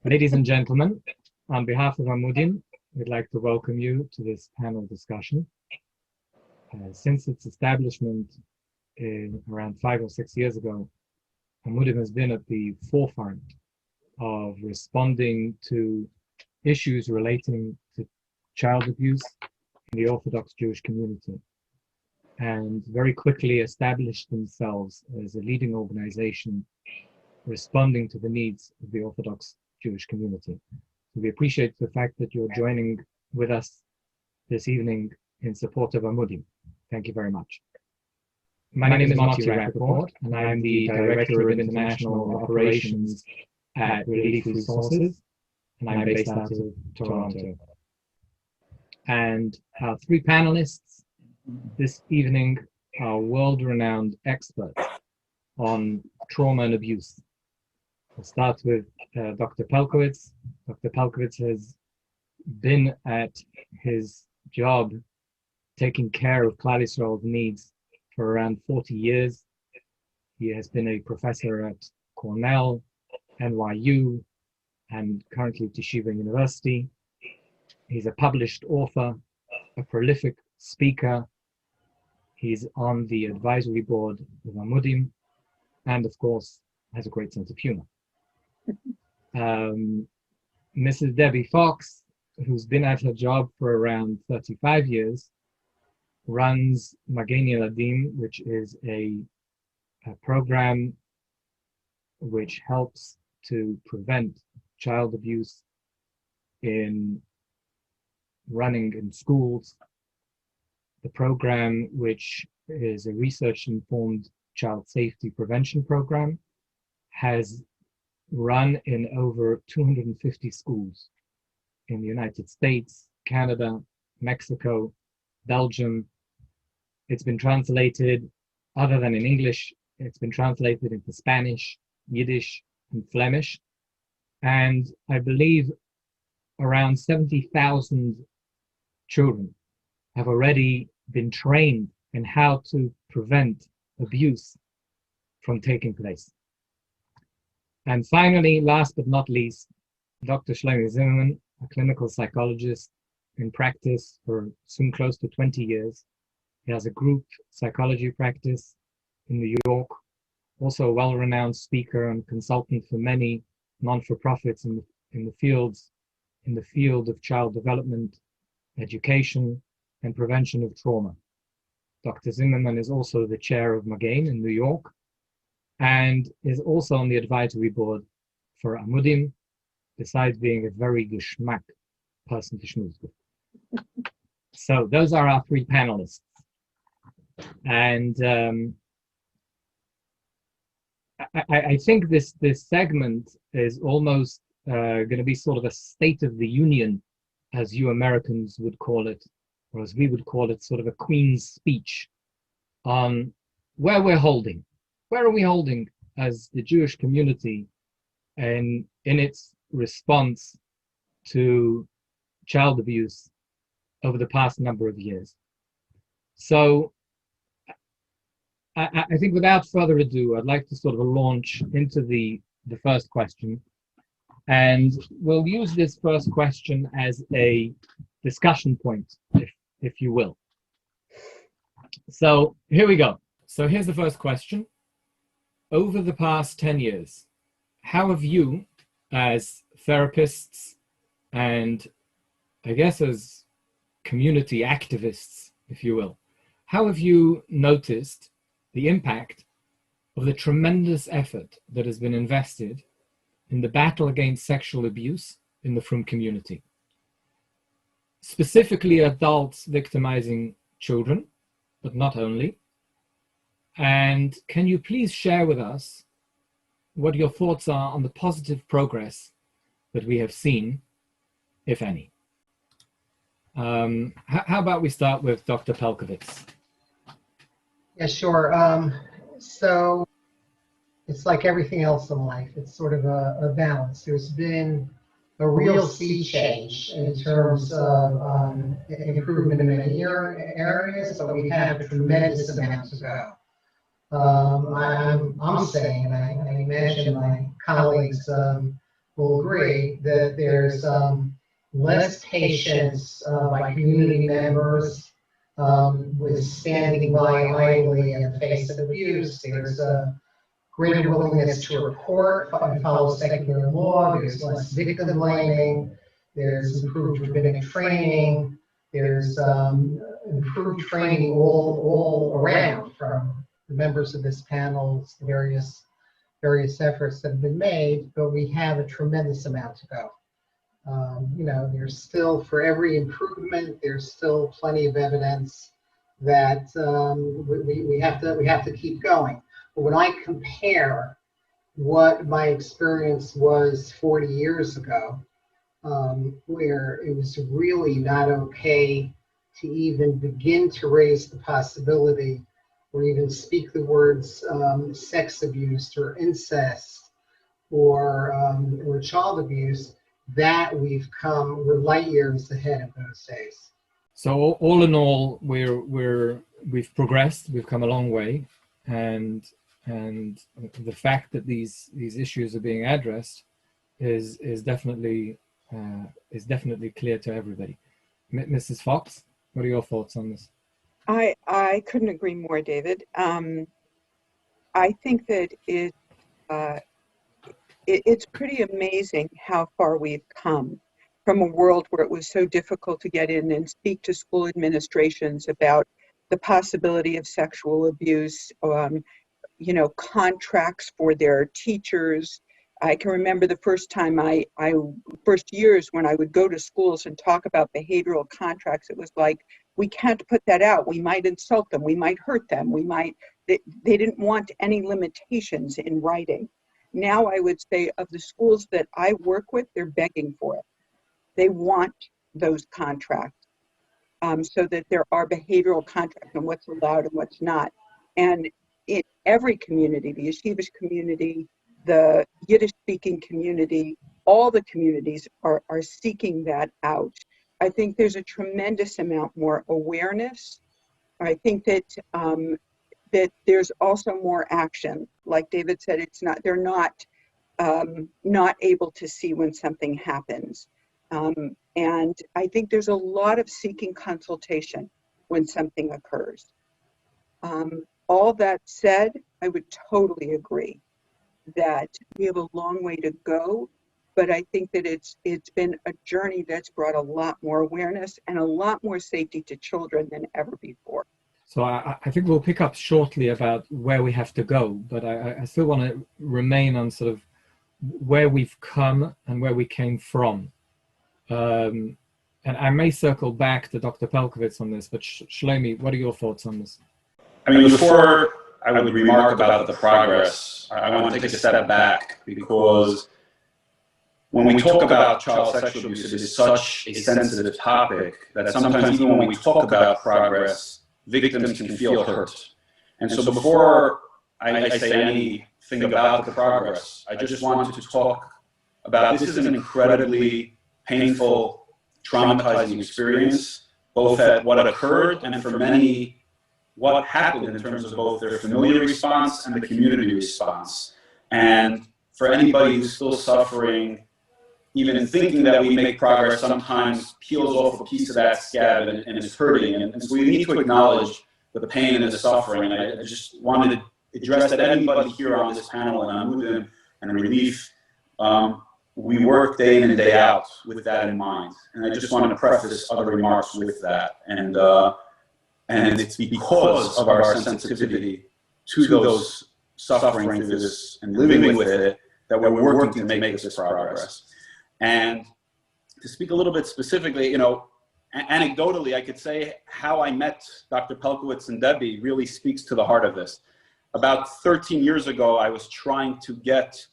Ladies and gentlemen, on behalf of Amudim, we'd like to welcome you to this panel discussion. Since its establishment around 5 or 6 years ago, Amudim has been at the forefront of responding to issues relating to child abuse in the Orthodox Jewish community, and very quickly established themselves as a leading organization responding to the needs of the Orthodox Jewish community. So we appreciate the fact that you're joining with us this evening in support of Amudim. Thank you very much. My name is Marty Rappaport, and I'm the Director of International Operations at Relief Resources, and I'm based out of Toronto. And our three panelists this evening are world-renowned experts on trauma and abuse. We'll start with Dr. Pelkowitz. Dr. Pelkowitz has been at his job taking care of Klal Yisrael's needs for around 40 years. He has been a professor at Cornell, NYU, and currently at Yeshiva University. He's a published author, a prolific speaker. He's on the advisory board of Amudim, and of course, has a great sense of humor. Mrs. Debbie Fox, who's been at her job for around 35 years, runs Magen Yeladim, which is a program which helps to prevent child abuse in running in schools. The program, which is a research-informed child safety prevention program, has run in over 250 schools in the United States, Canada, Mexico, Belgium. It's been translated, other than in English, it's been translated into Spanish, Yiddish, and Flemish. And I believe around 70,000 children have already been trained in how to prevent abuse from taking place. And finally, last but not least, Dr. Shlomo Zimmerman, a clinical psychologist in practice for soon close to 20 years. He has a group psychology practice in New York, also a well-renowned speaker and consultant for many non-for-profits in the field of child development, education, and prevention of trauma. Dr. Zimmerman is also the chair of Magen in New York, and is also on the advisory board for Amudim, besides being a very geschmack person to schmooze with. So those are our three panelists. And I think this segment is almost going to be sort of a State of the Union, as you Americans would call it, or as we would call it, sort of a Queen's speech on where we're holding. Where are we holding as the Jewish community in its response to child abuse over the past number of years? So I think without further ado, I'd like to sort of launch into the first question. And we'll use this first question as a discussion point, if you will. So here we go. So here's the first question. Over the past 10 years, how have you, as therapists and I guess as community activists, if you will, how have you noticed the impact of the tremendous effort that has been invested in the battle against sexual abuse in the frum community? Specifically adults victimizing children, but not only. And can you please share with us what your thoughts are on the positive progress that we have seen, if any? How about we start with Dr. Pelkovitz? Yeah, sure. So it's like everything else in life. It's sort of a balance. There's been a real sea change in terms of improvement in many areas, but we have a tremendous amount to go. I'm saying, and I imagine my colleagues will agree, that there's less patience by community members with standing by idly in the face of abuse. There's a greater willingness to report and follow secular law. There's less victim blaming. There's improved rabbinic training. There's improved training all around, from the members of this panel, various efforts that have been made, but we have a tremendous amount to go. You know, there's still, for every improvement, there's still plenty of evidence that we have to keep going. But when I compare what my experience was 40 years ago, where it was really not okay to even begin to raise the possibility or even speak the words sex abuse or incest or child abuse, that we're light years ahead of those days. So all in all, we've progressed. We've come a long way, and the fact that these issues are being addressed is definitely clear to everybody. Mrs. Fox, what are your thoughts on this? I couldn't agree more, David. I think that it's pretty amazing how far we've come from a world where it was so difficult to get in and speak to school administrations about the possibility of sexual abuse, you know, contracts for their teachers. I can remember the first time first years when I would go to schools and talk about behavioral contracts, it was like, we can't put that out. We might insult them. We might hurt them. They didn't want any limitations in writing. Now I would say of the schools that I work with, they're begging for it. They want those contracts so that there are behavioral contracts on what's allowed and what's not. And in every community, the yeshivish community, the Yiddish-speaking community, all the communities are seeking that out. I think there's a tremendous amount more awareness. I think that that there's also more action. Like David said, they're not able to see when something happens. And I think there's a lot of seeking consultation when something occurs. All that said, I would totally agree that we have a long way to go, but I think that it's been a journey that's brought a lot more awareness and a lot more safety to children than ever before. So I think we'll pick up shortly about where we have to go, but I still want to remain on sort of where we've come and where we came from. And I may circle back to Dr. Pelkovitz on this, but Shlomi, what are your thoughts on this? I mean, before I would remark about the progress, I want to take a step back, because when we talk about child sexual abuse, it is such a sensitive topic that sometimes even when we talk about progress, victims can feel hurt. And so before I say anything about the progress, I just wanted to talk about this is an incredibly painful, traumatizing experience, both at what occurred and for many, what happened in terms of both their familiar response and the community response. And for anybody who's still suffering, even thinking that we make progress sometimes peels off a piece of that scab and is hurting. And so we need to acknowledge the pain and the suffering. And I just wanted to address that anybody here on this panel in Amudim and Relief, we work day in and day out with that in mind. And I just wanted to preface other remarks with that. And it's because of our sensitivity to those suffering through this and living with it that we're working to make this progress. And to speak a little bit specifically, you know, anecdotally, I could say how I met Dr. Pelkovitz and Debbie really speaks to the heart of this. about 13 years ago, I was trying to get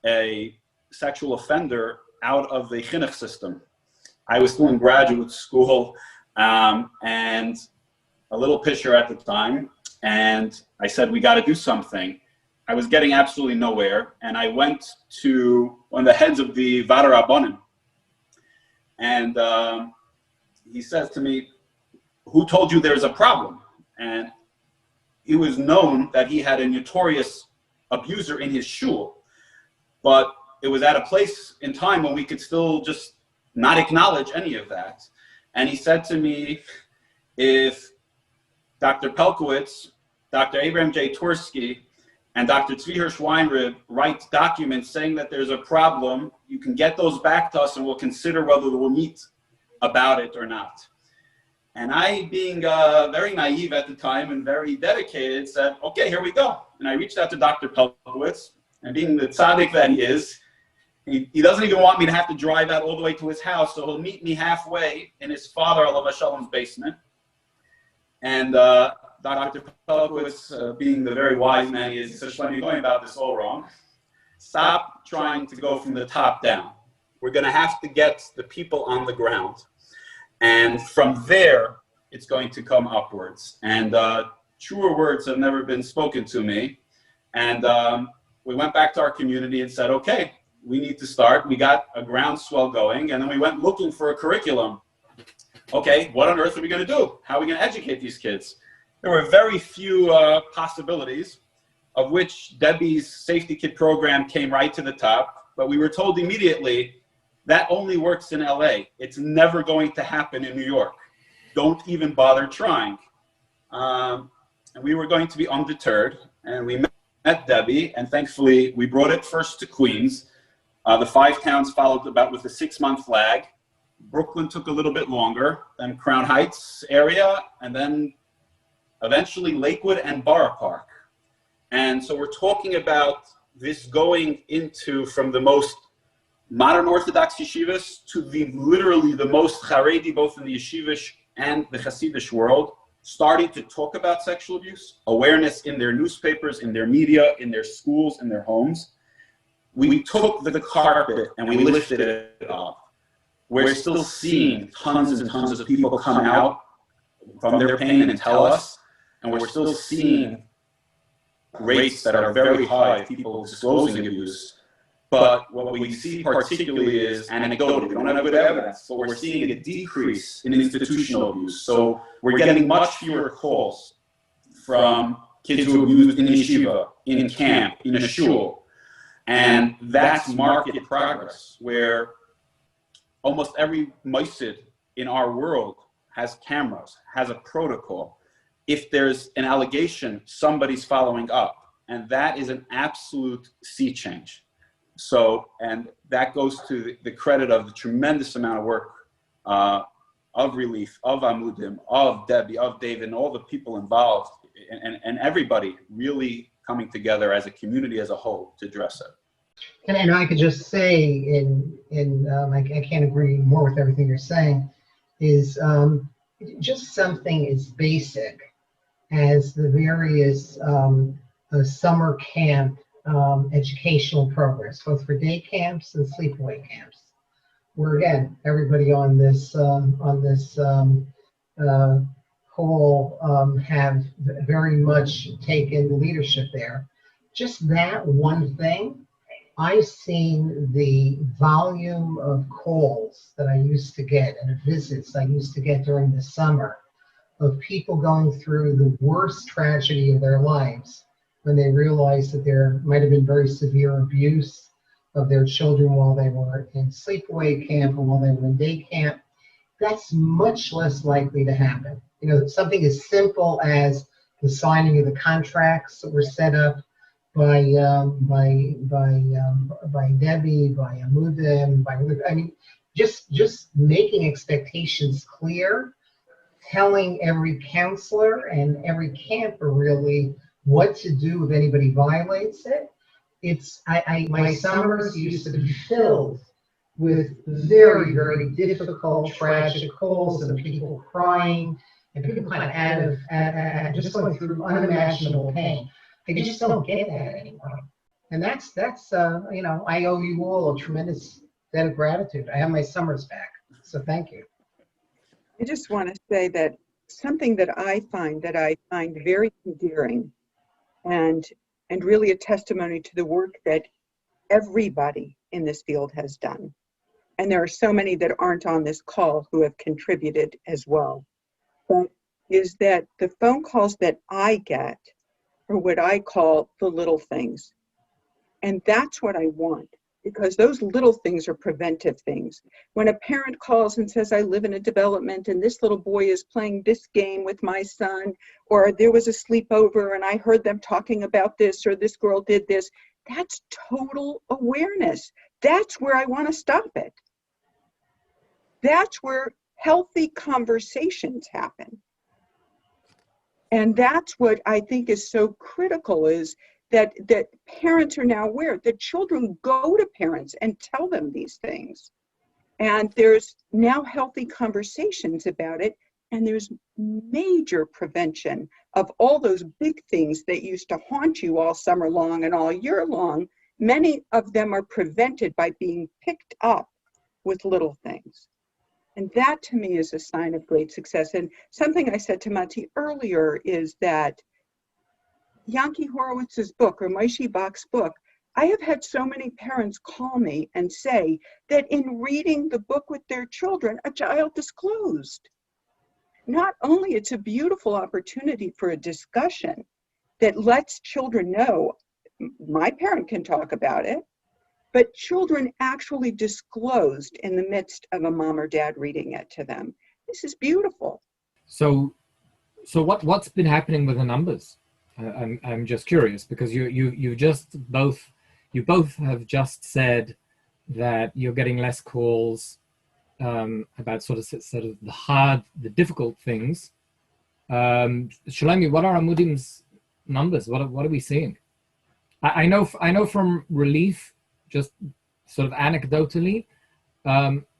a sexual offender out of the chinuch system. I was still in graduate school, and a little pitcher at the time, and I said, we got to do something. I was getting absolutely nowhere, and I went to one of the heads of the Vada Rabbanim, and he says to me, who told you there's a problem? And it was known that he had a notorious abuser in his shul, but it was at a place in time when we could still just not acknowledge any of that. And he said to me, if Dr. Pelkowitz, Dr. Abraham J. Tursky, and Dr. Tzvi Hirsch Weinrib write documents saying that there's a problem, you can get those back to us and we'll consider whether we'll meet about it or not. And I, being very naive at the time and very dedicated, said, okay, here we go. And I reached out to Dr. Pelkowitz, and being the tzaddik that he is, he doesn't even want me to have to drive out all the way to his house, so he'll meet me halfway in his father, Alav Shalom's basement. And Dr. Pelkowitz, being the very wise man he is, he said, Shlomo, you're going about this all wrong. Stop trying to go from the top down. We're going to have to get the people on the ground. And from there, it's going to come upwards. And truer words have never been spoken to me. And we went back to our community and said, okay, we need to start. We got a groundswell going, and then we went looking for a curriculum. Okay, what on earth are we going to do? How are we going to educate these kids? There were very few possibilities, of which Debbie's Safety Kit program came right to the top. But we were told immediately, that only works in LA. It's never going to happen in New York. Don't even bother trying. And we were going to be undeterred, and we met Debbie, and thankfully we brought it first to Queens. The 5 towns followed about with a 6-month lag. Brooklyn took a little bit longer, then Crown Heights area, and then eventually Lakewood and Borough Park. And so we're talking about this going into from the most modern Orthodox yeshivas to literally the most Haredi, both in the yeshivish and the Hasidish world, starting to talk about sexual abuse, awareness in their newspapers, in their media, in their schools, in their homes. We took the carpet and we lifted it up. We're still seeing tons and tons of people come out from their pain and tell us, and we're still seeing rates that are very high of people disclosing abuse. But what we see particularly is anecdotal. We don't have good evidence, but we're seeing a decrease in institutional abuse. So we're getting much fewer calls from kids who are abused in yeshiva, in camp, in a shul. And that's market progress, where almost every masjid in our world has cameras, has a protocol. If there's an allegation, somebody's following up. And that is an absolute sea change. So, and that goes to the credit of the tremendous amount of work of Relief, of Amudim, of Debbie, of David, and all the people involved, and everybody really coming together as a community as a whole to address it. And I could just say, I can't agree more with everything you're saying, is just something as basic as the various summer camp educational programs, both for day camps and sleepaway camps, where again everybody on this whole have very much taken the leadership there. Just that one thing, I've seen the volume of calls that I used to get and visits I used to get during the summer of people going through the worst tragedy of their lives when they realized that there might have been very severe abuse of their children while they were in sleepaway camp or while they were in day camp. That's much less likely to happen. You know, something as simple as the signing of the contracts that were set up by Debbie, by Amudim, just making expectations clear, telling every counselor and every camper really what to do if anybody violates it. It's my summers used to be filled with very, very difficult, tragic calls and people crying and people kind of out of just going through unimaginable pain. I just don't get that anymore. And that's you know, I owe you all a tremendous debt of gratitude. I have my summers back, so thank you. I just want to say that something that I find very endearing and really a testimony to the work that everybody in this field has done. And there are so many that aren't on this call who have contributed as well. But is that the phone calls that I get are what I call the little things. And that's what I want, because those little things are preventive things. When a parent calls and says, I live in a development and this little boy is playing this game with my son, or there was a sleepover and I heard them talking about this, or this girl did this, that's total awareness. That's where I want to stop it. That's where healthy conversations happen. And that's what I think is so critical, is that parents are now aware that children go to parents and tell them these things. And there's now healthy conversations about it. And there's major prevention of all those big things that used to haunt you all summer long and all year long. Many of them are prevented by being picked up with little things. And that to me is a sign of great success. And something I said to Mati earlier is that Yankee Horowitz's book, or Moshe Bach's book, I have had so many parents call me and say that in reading the book with their children, a child disclosed. Not only it's a beautiful opportunity for a discussion that lets children know, my parent can talk about it, but children actually disclosed in the midst of a mom or dad reading it to them. This is beautiful. So what's been happening with the numbers? I'm just curious, because you both have just said that you're getting less calls about sort of the difficult things. Shlomi, what are Amudim's numbers? What are we seeing? I know from Relief, just sort of anecdotally,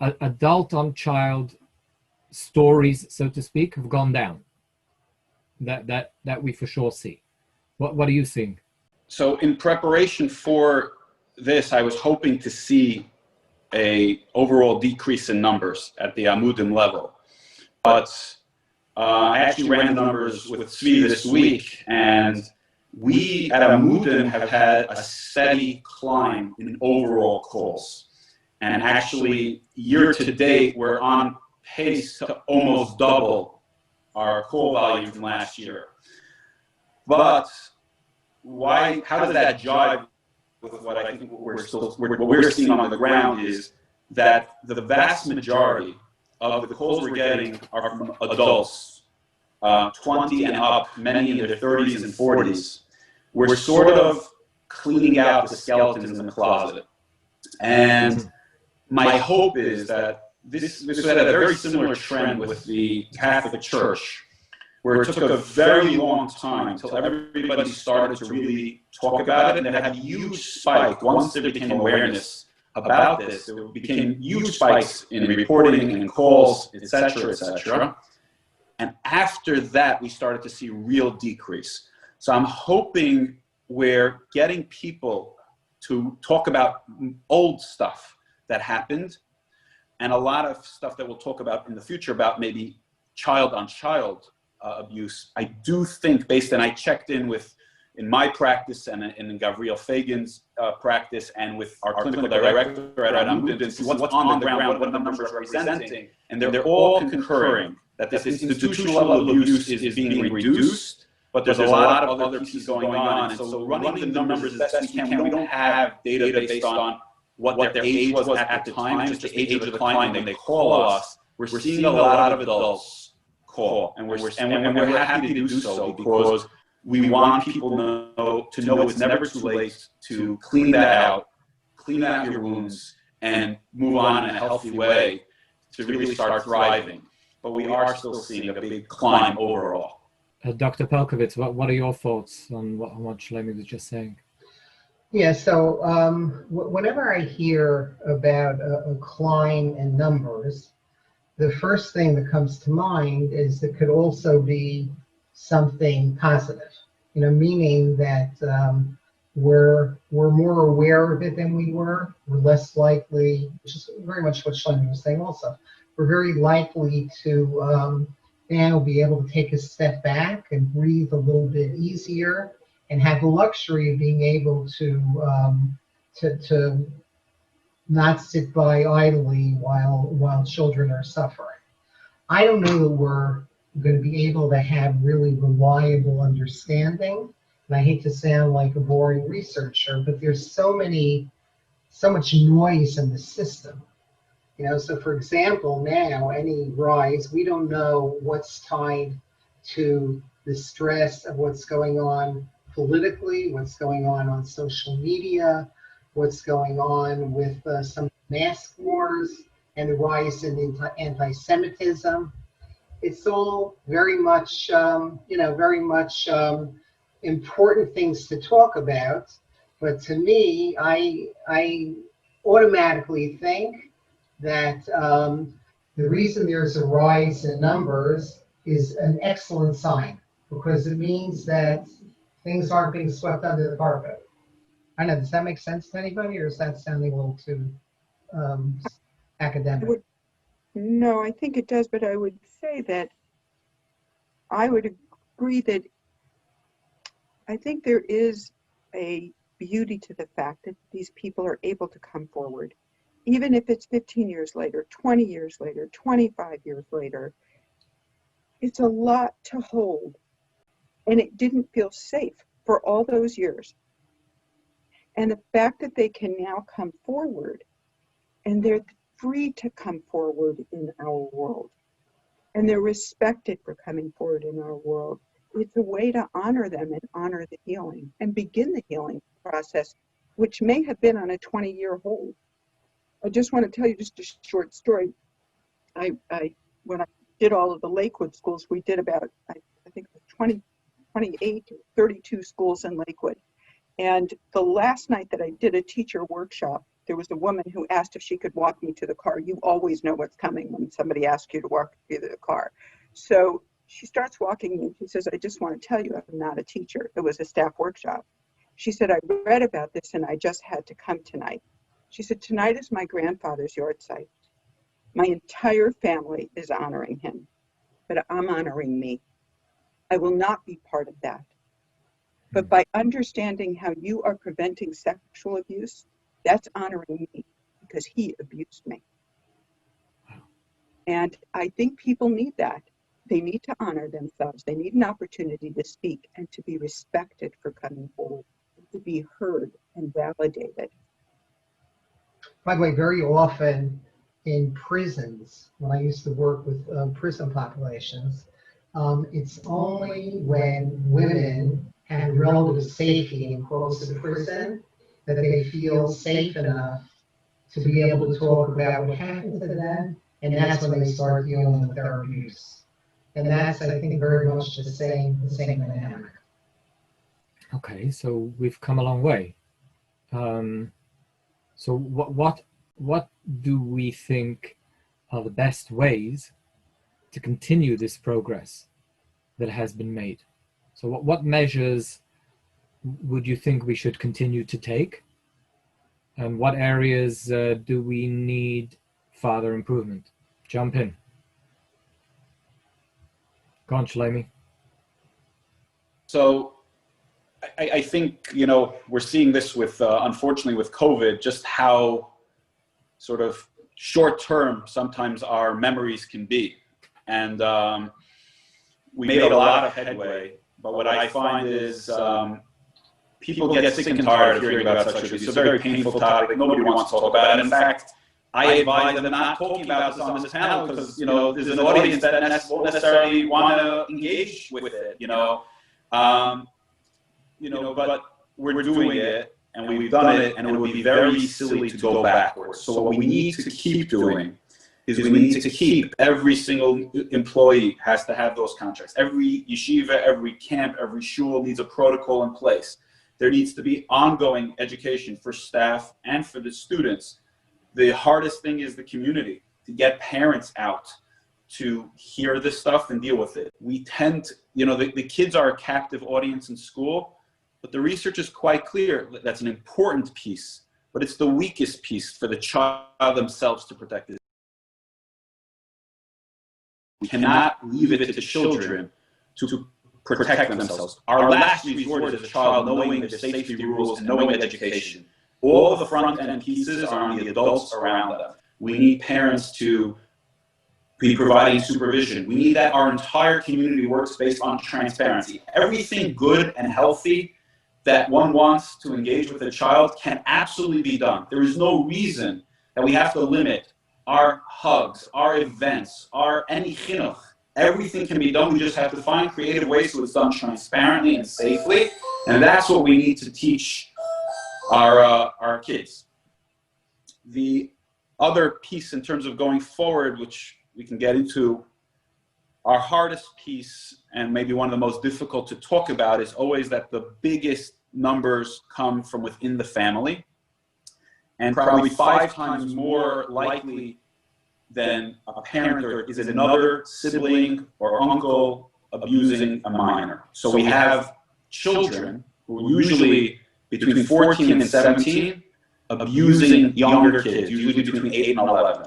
adult on child stories, so to speak, have gone down. That we for sure see. What are you seeing? So in preparation for this, I was hoping to see a overall decrease in numbers at the Amudim level. But I actually ran the numbers with Tzvi this week, and we at Amudim have had a steady climb in overall calls. And actually, year to date, we're on pace to almost double our call volume from last year. But how does that jive with what I think what we're seeing on the ground is that the vast majority of the calls we're getting are from adults, 20 and up, many in their 30s and 40s. We're sort of cleaning out the skeletons in the closet. And my hope is that this had a very similar trend with the Catholic Church, where it took a very long time until everybody started to really talk about it, and it had a huge spike once there became awareness about this. There became huge spikes in reporting and calls, et cetera, et cetera. And after that, we started to see real decrease. So I'm hoping we're getting people to talk about old stuff that happened, and a lot of stuff that we'll talk about in the future about maybe child-on-child abuse. I do think, based on I checked in my practice and in Gabriel Fagan's practice and with our clinical director at Amudim to see what's on the ground, what the numbers are representing, and they're all concurring that this institutional level of abuse is being reduced, but there's a lot of other pieces going on. And so running the numbers as best we can, we don't have data based on what their age was at the time, just the age of the client when they call us. We're seeing a lot of adults call, and we're happy to do so because we want people to know it's never too late to clean out your wounds, and move on in a healthy way to really start thriving. But we are still seeing a big climb overall. Dr. Pelkovitz, what are your thoughts on what Shlomi was just saying? Yeah, so whenever I hear about a climb in numbers, the first thing that comes to mind is it could also be something positive. meaning that we're more aware of it than we were. We're less likely, which is very much what Shlomo was saying also. We're very likely to now be able to take a step back and breathe a little bit easier and have the luxury of being able to not sit by idly while children are suffering. I don't know that we're going to be able to have really reliable understanding. And I hate to sound like a boring researcher, but there's so much noise in the system. So for example, now any rise, we don't know what's tied to the stress of what's going on politically, what's going on social media, what's going on with some mask wars and the rise in anti-Semitism. It's all very much, important things to talk about. But to me, I automatically think that the reason there's a rise in numbers is an excellent sign, because it means that things aren't being swept under the carpet. I know, does that make sense to anybody, or is that sounding a little too academic? No, I think it does, but I would say that I would agree that I think there is a beauty to the fact that these people are able to come forward. Even if it's 15 years later, 20 years later, 25 years later, it's a lot to hold. And it didn't feel safe for all those years. And the fact that they can now come forward, and they're free to come forward in our world, and they're respected for coming forward in our world, it's a way to honor them and honor the healing and begin the healing process, which may have been on a 20-year hold. I just want to tell you just a short story. When I did all of the Lakewood schools, we did about, I think, 28 or 32 schools in Lakewood. And the last night that I did a teacher workshop, there was a woman who asked if she could walk me to the car. You always know what's coming when somebody asks you to walk you to the car. So she starts walking me. She says, I just want to tell you, I'm not a teacher. It was a staff workshop. She said, I read about this and I just had to come tonight. She said, tonight is my grandfather's yard site. My entire family is honoring him, but I'm honoring me. I will not be part of that. But by understanding how you are preventing sexual abuse, that's honoring me because he abused me. And I think people need that. They need to honor themselves. They need an opportunity to speak and to be respected for coming forward, to be heard and validated. By the way, very often in prisons, when I used to work with prison populations, it's only when women have relative safety and close to the prison that they feel safe enough to be able to talk about what happened to them, and that's when they start dealing with their abuse. And that's, I think, very much the same dynamic. Okay, so we've come a long way. So what do we think are the best ways to continue this progress that has been made? So what measures would you think we should continue to take? And what areas do we need further improvement? Jump in. Go on, Shlomi. So I think, we're seeing this with, unfortunately, with COVID, just how sort of short-term sometimes our memories can be. And we made a lot of headway, but what I find is people get sick and tired of hearing about sexual abuse. It's a very painful topic. Nobody wants to talk about it. In fact, I advise them not talking about this on this panel because, there's an audience that won't necessarily want to engage with it, but we're doing it and we've done it, and it would be very silly to go backwards. So what we need to keep doing is we need to keep every single employee has to have those contracts. Every yeshiva, every camp, every shul needs a protocol in place. There needs to be ongoing education for staff and for the students. The hardest thing is the community, to get parents out to hear this stuff and deal with it. We tend to, the kids are a captive audience in school, but the research is quite clear. That's an important piece, but it's the weakest piece for the child themselves to protect it. We cannot leave it to children to protect themselves. Our last resort is a child knowing the safety rules and knowing education. All the front end pieces are on the adults around them. We need parents to be providing supervision. We need that our entire community works based on transparency. Everything good and healthy that one wants to engage with a child can absolutely be done. There is no reason that we have to limit our hugs, our events, our any chinuch. Everything can be done. We just have to find creative ways so it's done transparently and safely. And that's what we need to teach our kids. The other piece in terms of going forward, which we can get into, our hardest piece and maybe one of the most difficult to talk about is always that the biggest numbers come from within the family, and probably 5 times more likely than a parent or is another sibling or uncle abusing a minor. So we have children who are usually between 14 and 17 abusing younger kids, usually between 8 and 11.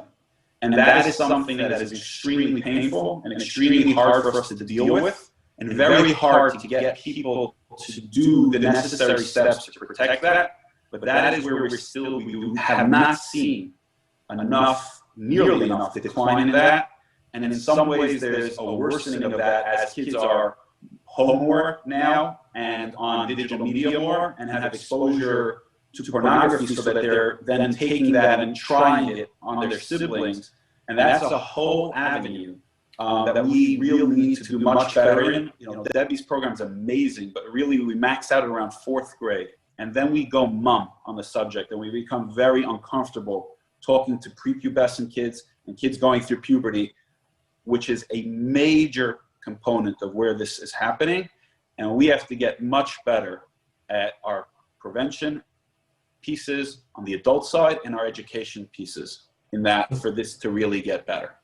And that is something that is extremely painful and extremely hard for us to deal with, and very hard to get people to do the necessary steps to protect that. But that is where we have not seen nearly enough decline in that. And in some ways, there's a worsening of that as kids are home more now and on digital media more and have exposure to pornography, so that they're then taking that and trying it on their siblings. And that's a whole avenue that we really need to do much better in. Debbie's program is amazing, but really we max out at around 4th grade. And then we go mum on the subject, and we become very uncomfortable talking to prepubescent kids and kids going through puberty, which is a major component of where this is happening. And we have to get much better at our prevention pieces on the adult side and our education pieces in that for this to really get better.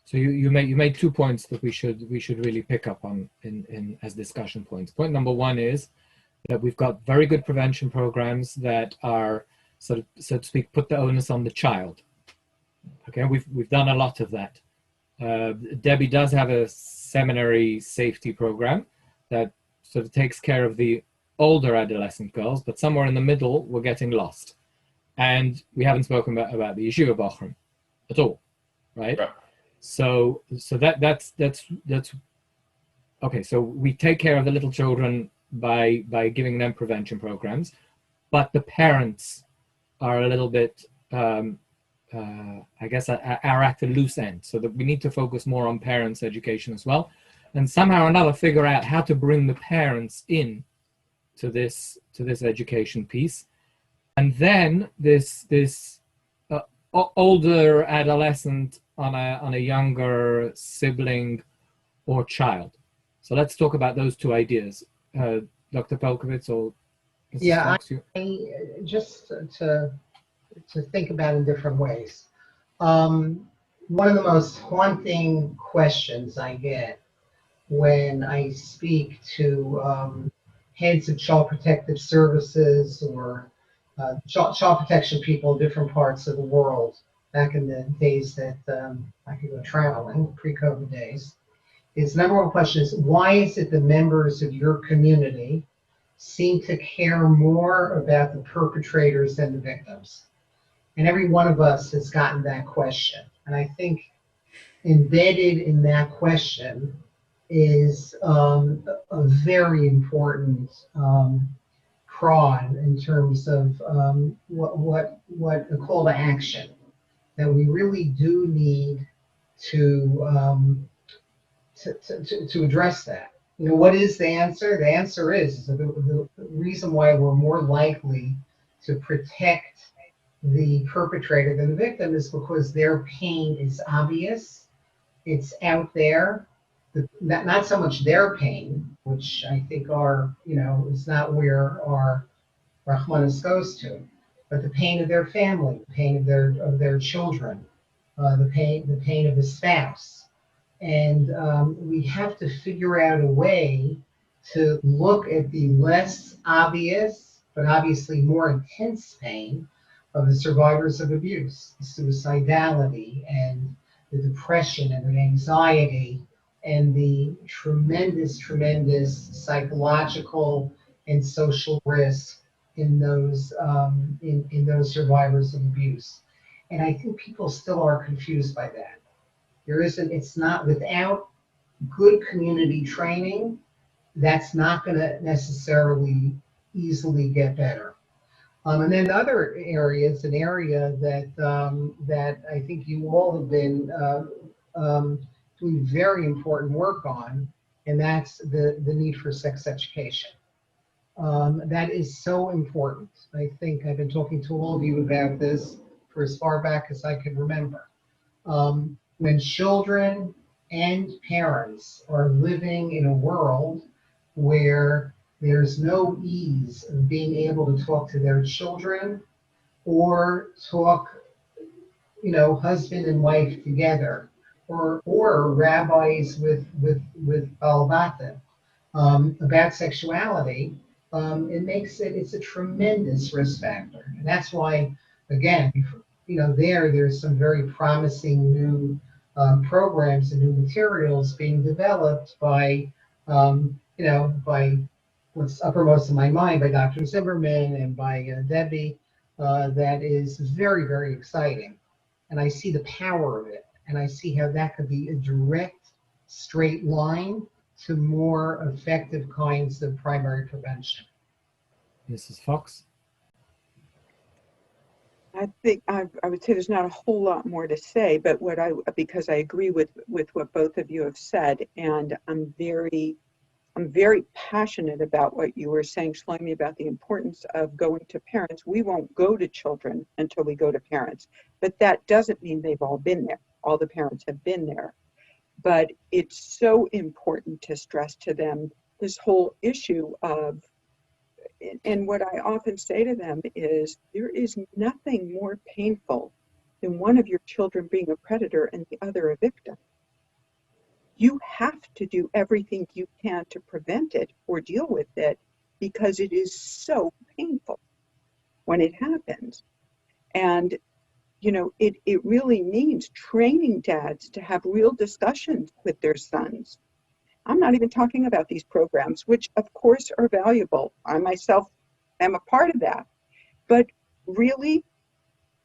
So you made 2 points that we should really pick up on in as discussion points. Point number one is that we've got very good prevention programs that are, so to speak, put the onus on the child. Okay, we've done a lot of that. Debbie does have a seminary safety program that sort of takes care of the older adolescent girls, but somewhere in the middle we're getting lost, and we haven't spoken about the issue of Bochum at all, right? So that's okay. So we take care of the little children by giving them prevention programs, but the parents are a little bit, I guess, are at a loose end. So that we need to focus more on parents' education as well, and somehow or another figure out how to bring the parents in to this education piece, and then this older adolescent on a younger sibling or child. So let's talk about those two ideas. Dr. Pelkovitz or Mrs. Fox, I just to think about in different ways. One of the most haunting questions I get when I speak to heads of child protective services or child protection people in different parts of the world, back in the days that I could go traveling, pre-COVID days, is number one question is, why is it the members of your community seem to care more about the perpetrators than the victims? And every one of us has gotten that question. And I think embedded in that question is a very important prod in terms of what a call to action that we really do need to address that. You know, what is the answer? The answer is the reason why we're more likely to protect the perpetrator than the victim is because their pain is obvious, it's out there. Not so much their pain, which I think is not where our Rahmanis goes to, but the pain of their family, the pain of their children, the pain of a spouse. And we have to figure out a way to look at the less obvious, but obviously more intense pain of the survivors of abuse, the suicidality and the depression and the anxiety and the tremendous psychological and social risk in those survivors of abuse. And I think people still are confused by that. It's not, without good community training, that's not going to necessarily easily get better. And then the other area is an area that I think you all have been doing very important work on, and that's the need for sex education. That is so important. I think I've been talking to all of you about this for as far back as I can remember. When children and parents are living in a world where there's no ease of being able to talk to their children or talk, husband and wife together, or rabbis with balbata about sexuality, it's a tremendous risk factor. And that's why, again, there's some very promising new programs and new materials being developed by what's uppermost in my mind, by Dr. Zimmerman and by Debbie, that is very, very exciting. And I see the power of it, and I see how that could be a direct, straight line to more effective kinds of primary prevention. Mrs. Fox? I think I would say there's not a whole lot more to say, but because I agree with what both of you have said, and I'm very passionate about what you were saying, Shlomi, about the importance of going to parents. We won't go to children until we go to parents, but that doesn't mean they've all been there. All the parents have been there. But it's so important to stress to them this whole issue of, and what I often say to them is, there is nothing more painful than one of your children being a predator and the other a victim. you have to do everything you can to prevent it or deal with it, because it is so painful when it happens. And, you know, it really means training dads to have real discussions with their sons. I'm not even talking about these programs, which of course are valuable. I myself am a part of that. But really,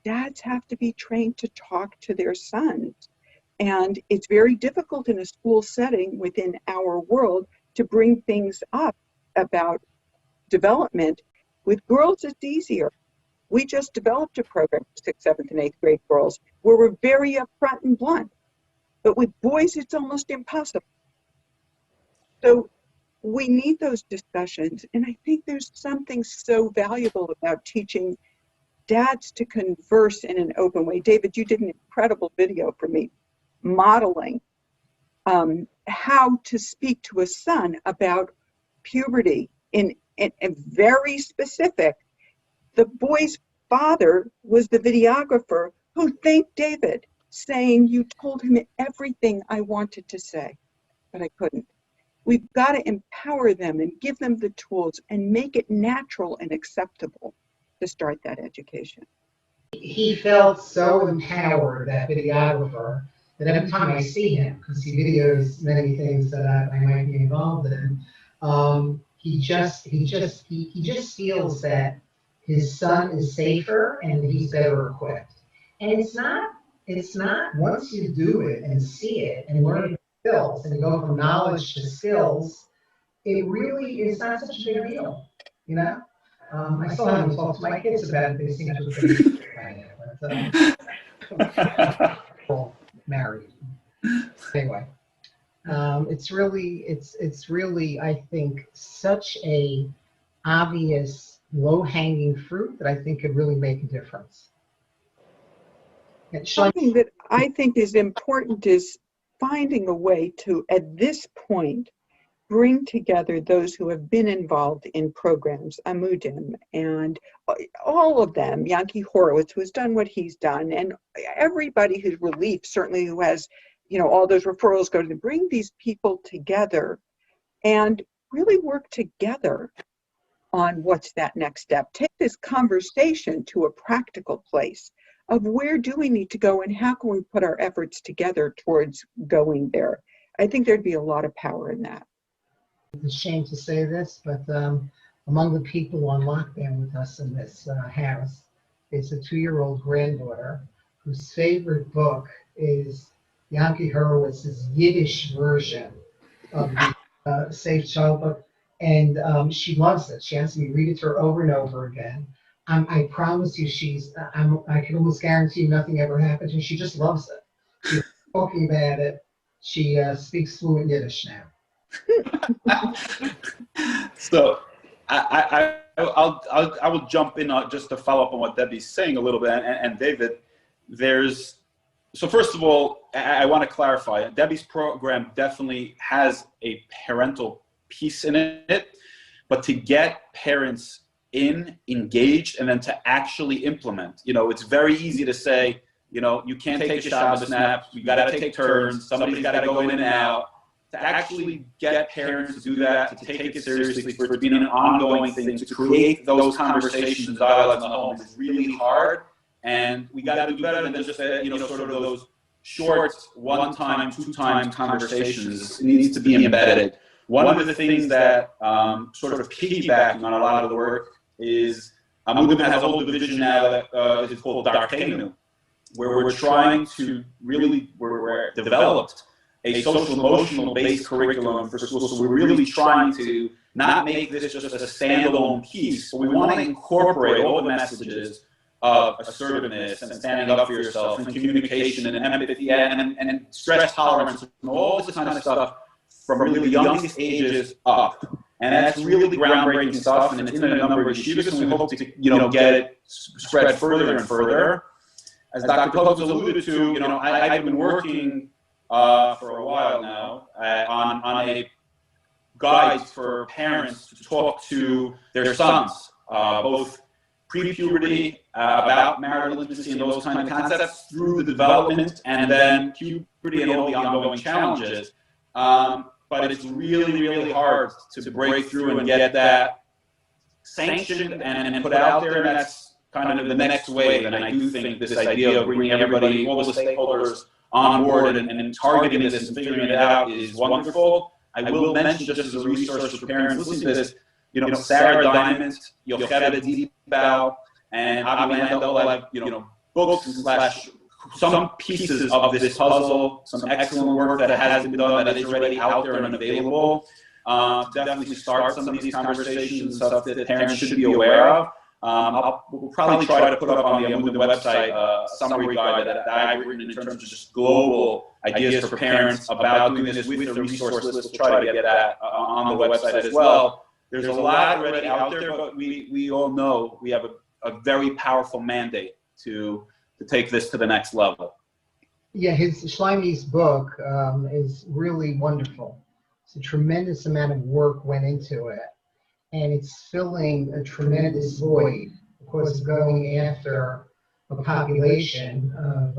dads have to be trained to talk to their sons. And it's very difficult in a school setting within our world to bring things up about development. With girls, it's easier. We just developed a program for 6th, 7th, and 8th grade girls where we're very upfront and blunt. But with boys, it's almost impossible. So we need those discussions. And I think there's something so valuable about teaching dads to converse in an open way. David, you did an incredible video for me modeling how to speak to a son about puberty in very specific. The boy's father was the videographer who thanked David, saying, "You told him everything I wanted to say, but I couldn't." We've got to empower them and give them the tools and make it natural and acceptable to start that education. He felt so empowered, that videographer, that every time I see him, because he videos many things that I might be involved in, he just feels that his son is safer and he's better equipped. And it's not once you do it and see it and learn skills and go from knowledge to skills, it really is not such a big deal, you know? I still haven't talked to my kids about it. They seem to have been married. Anyway, it's really, I think, such a obvious low-hanging fruit that I think could really make a difference. Something that I think is important is finding a way to, at this point, bring together those who have been involved in programs, Amudim, and all of them, Yankee Horowitz, who has done what he's done, and everybody who's relief, certainly who has, you know, all those referrals go to them. Bring these people together and really work together on what's that next step. Take this conversation to a practical place of where do we need to go and how can we put our efforts together towards going there. I think there'd be a lot of power in that. It's a shame to say this, but among the people on lockdown with us in this house is a 2-year-old granddaughter whose favorite book is Yankee Horowitz's Yiddish version of the Safe Child book, and she loves it. She asks me to read it to her over and over again. I promise you, I can almost guarantee you nothing ever happens, and she just loves it. She's talking about it. She speaks fluent Yiddish now. So I will jump in just to follow up on what Debbie's saying a little bit, and David, so first of all, I want to clarify, Debbie's program definitely has a parental piece in it, but to get parents engaged, and then to actually implement, you know, it's very easy to say, you know, you can't take a Shabbos nap, you got to take turns, somebody's got to go in and out. To actually get parents to do that, to take it seriously, for it to be an ongoing thing, to create those conversations and dialogues in the home is really hard. And we got to do better than just, you know, sort of those short, one-time, two-time conversations. It needs to be embedded. One of the things that sort of piggybacking on a lot of the work is Amudim has a whole division now that is called Darkenu, where we're trying to really, we're developed a social emotional based curriculum for schools. So we're really trying to not make this just a standalone piece, but we want to incorporate all the messages of assertiveness and standing up for yourself and communication and empathy and stress tolerance and all this kind of stuff from really the youngest ages up. And that's really groundbreaking stuff, and it's in a number of yeshivas, and we hope to, you know, get it spread further and further. As Dr. Pogos alluded to, you know, I've been working for a while now on a guide for parents to talk to their sons, both pre-puberty, about marital intimacy and those kind of concepts, through the development, and then puberty and all the ongoing challenges. but it's really, really hard to break through and get that sanctioned and put out there, and that's kind of the next wave. And I do think this idea of bringing everybody, all the stakeholders on board and targeting this and figuring it out is wonderful. I will mention, just as a resource for parents listening to this, Sarah Diamond, Yocheved Deepbow, and Avi Landau all have, books slash some pieces of this puzzle, some excellent work that has been done that is already out there and available. Definitely start some of these conversations and stuff that parents should be aware of. We'll probably try to put up on the Amudim website a summary guide that I've written in terms of just global ideas for parents about doing this with the resource list. We'll try to get that on the website as well. There's a lot already out there, but we all know we have a very powerful mandate to take this to the next level. Yeah, his Shlomi's book is really wonderful. It's a tremendous amount of work went into it, and it's filling a tremendous void, of course, going after a population of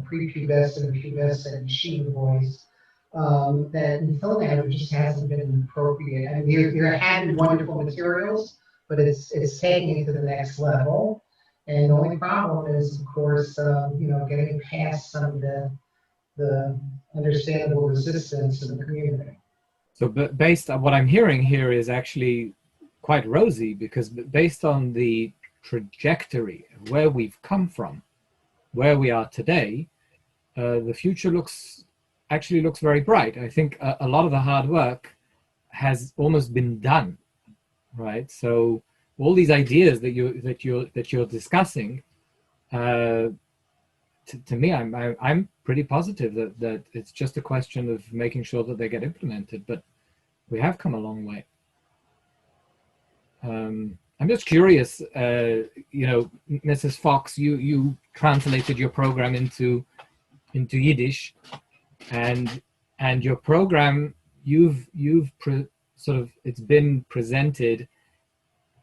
prepubescent and pubescent yeshiva boys that until now just hasn't been appropriate. I mean, there have been wonderful materials, but it's taking it to the next level. And the only problem is, of course, getting past some of the understandable resistance in the community. So based on what I'm hearing here is actually quite rosy, because based on the trajectory of where we've come from, where we are today, the future actually looks very bright. I think a lot of the hard work has almost been done, right? So all these ideas that you're discussing, to me, I'm pretty positive that it's just a question of making sure that they get implemented. But we have come a long way. I'm just curious, Mrs. Fox, you translated your program into Yiddish, and your program it's been presented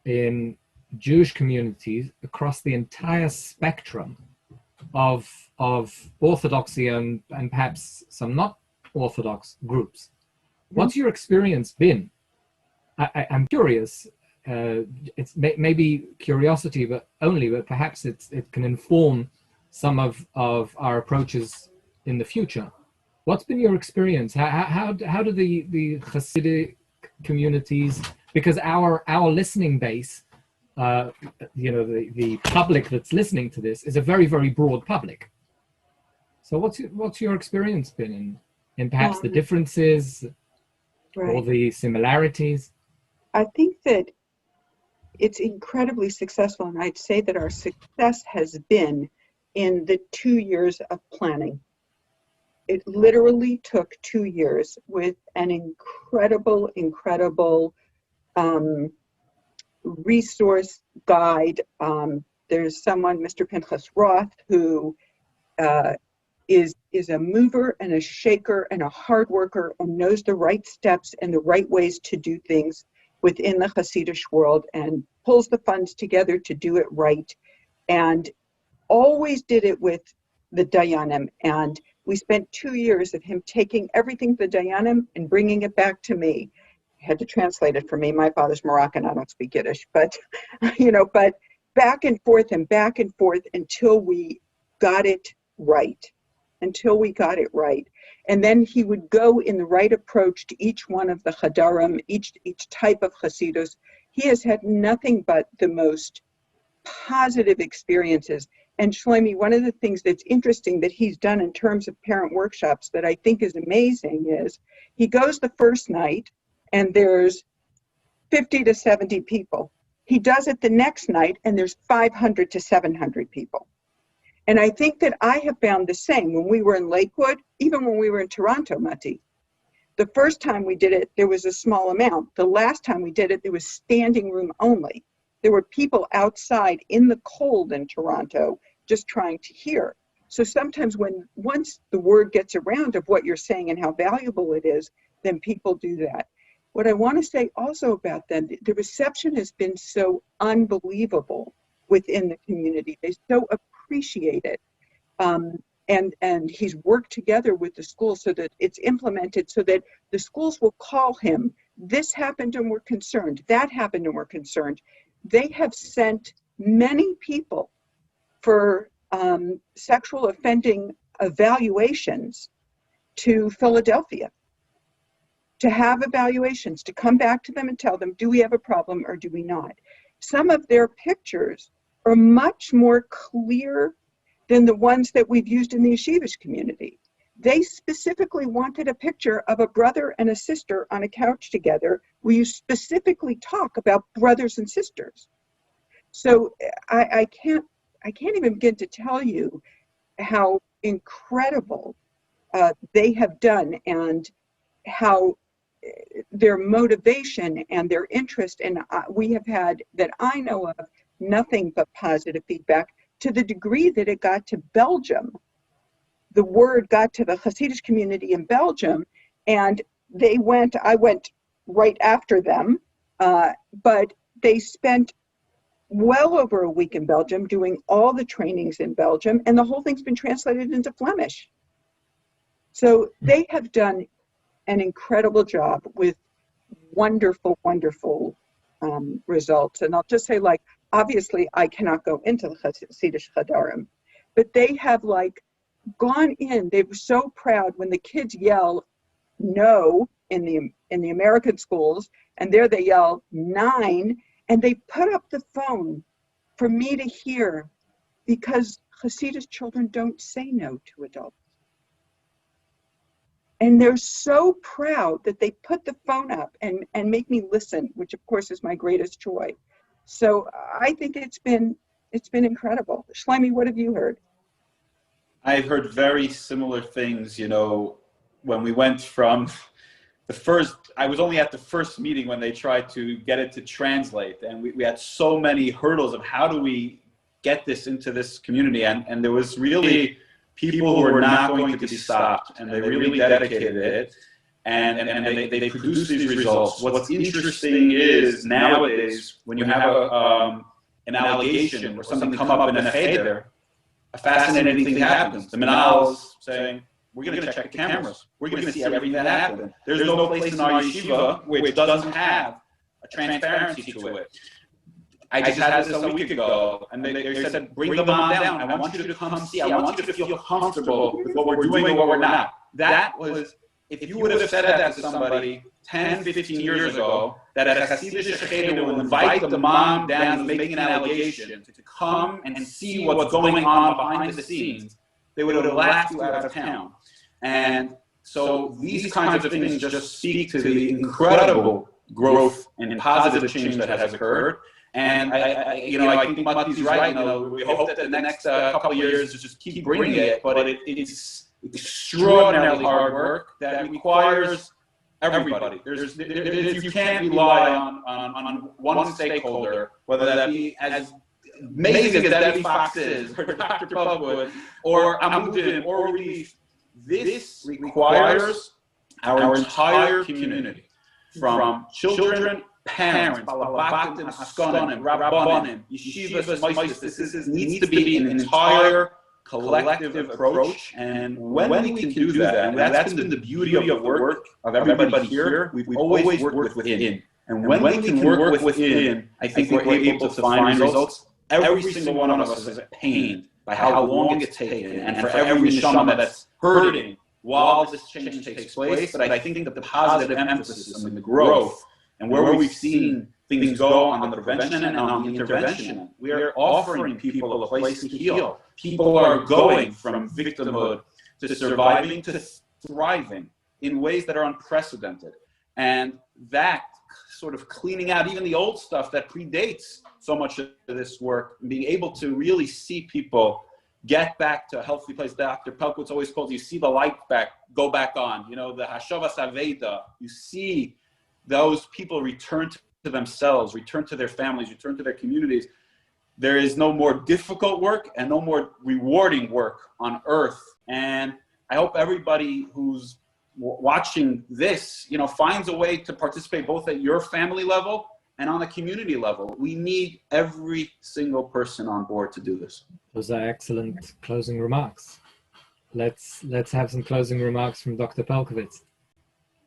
in Jewish communities across the entire spectrum of Orthodoxy and perhaps some not Orthodox groups. What's your experience been? I'm curious. It's maybe curiosity, but perhaps it can inform some of our approaches in the future. What's been your experience? How do the Hasidic communities, because our listening base, the public that's listening to this is a very, very broad public. So what's your experience been in perhaps the differences or the similarities? I think that it's incredibly successful, and I'd say that our success has been in the 2 years of planning. It literally took 2 years with an incredible resource guide. There's someone, Mr. Pinchas Roth, who is a mover and a shaker and a hard worker and knows the right steps and the right ways to do things within the Hasidic world, and pulls the funds together to do it right, and always did it with the Dayanim. And we spent 2 years of him taking everything to the Dayanim and bringing it back to me. He had to translate it for me. My father's Moroccan, I don't speak Yiddish, but but back and forth until we got it right. And then he would go in the right approach to each one of the Chadarim, each type of Hasidus. He has had nothing but the most positive experiences. And Shlomi, one of the things that's interesting that he's done in terms of parent workshops that I think is amazing is he goes the first night and there's 50 to 70 people. He does it the next night and there's 500 to 700 people. And I think that I have found the same when we were in Lakewood, even when we were in Toronto, Mati. The first time we did it, there was a small amount. The last time we did it, there was standing room only. There were people outside in the cold in Toronto just trying to hear. So sometimes once the word gets around of what you're saying and how valuable it is, then people do that. What I want to say also about them, the reception has been so unbelievable within the community. They so appreciate it. and he's worked together with the schools so that it's implemented, so that the schools will call him. This happened and we're concerned. That happened and we're concerned. They have sent many people for sexual offending evaluations to Philadelphia, to have evaluations, to come back to them and tell them, do we have a problem or do we not? Some of their pictures are much more clear than the ones that we've used in the yeshivish community. They specifically wanted a picture of a brother and a sister on a couch together where you specifically talk about brothers and sisters. So I can't even begin to tell you how incredible they have done, and how their motivation and their interest, and we have had, that I know of, nothing but positive feedback, to the degree that it got to Belgium. The word got to the Hasidic community in Belgium, and I went right after them, but they spent well over a week in Belgium doing all the trainings in Belgium, and the whole thing's been translated into Flemish. So they have done an incredible job with wonderful, wonderful results. And I'll just say, like, obviously I cannot go into the Hasidic Chadarim, but they have like gone in. They were so proud when the kids yell no in the American schools, and there they yell 9, and they put up the phone for me to hear, because Hasidic children don't say no to adults. And they're so proud that they put the phone up and make me listen, which of course is my greatest joy. So I think it's been incredible. Shlomi, what have you heard? I've heard very similar things, you know, when we went from I was only at the first meeting when they tried to get it to translate, and we had so many hurdles of how do we get this into this community, and there was really people who were not going to be stopped, and they really dedicated it, and they produced these results. What's interesting is nowadays, when you have an allegation or something come up in a cheder, a fascinating thing happens. The Manal's saying, we're going to check the cameras. We're going to see everything that happened. There's no place in our yeshiva which doesn't have a transparency to it. I just had this a week ago, and they said, bring the mom down. I want you to come see. I want you to feel comfortable with what we're doing and what we're not. That was, if you would have said that to somebody 10, 15 years ago, that a Hasidic cheder will invite the mom down who's making an allegation to come and see what's going on behind the scenes, they would have laughed you out of town. And so these kinds of things just speak to the incredible growth and positive change that has occurred. And I think Mati's right. We hope that the next couple of years just keep bringing it, but it's extraordinarily hard work that requires everybody. You can't rely on one stakeholder, whether that be as amazing as Debbie Fox is, or Dr. Pugwood, or Amudim, or Relief. This requires our entire community, from children, parents, balabatim, askanim, rabbanim, yeshivas, maistas. This needs to be an entire collective approach, and when we can do that, and that's been the beauty of the work of everybody here, we've always worked within. And when we can work within, I think we're able to find results. Every single one of us is pained by how long it's taken, and for every neshama that's hurting while this change takes place. But I think that the positive emphasis on the growth and where we've seen things go on the prevention and on the intervention, we are offering people a place to heal. People are going from victimhood to surviving to thriving in ways that are unprecedented. And that sort of cleaning out even the old stuff that predates so much of this work, being able to really see people get back to a healthy place. Dr. Pelkowitz always calls, you see the light go back on, the Hashavas Aveda, you see those people return to themselves, return to their families, return to their communities. There is no more difficult work and no more rewarding work on earth. And I hope everybody who's watching this, finds a way to participate both at your family level and on the community level. We need every single person on board to do this. Those are excellent closing remarks. let's have some closing remarks from Dr. Pelkovitz.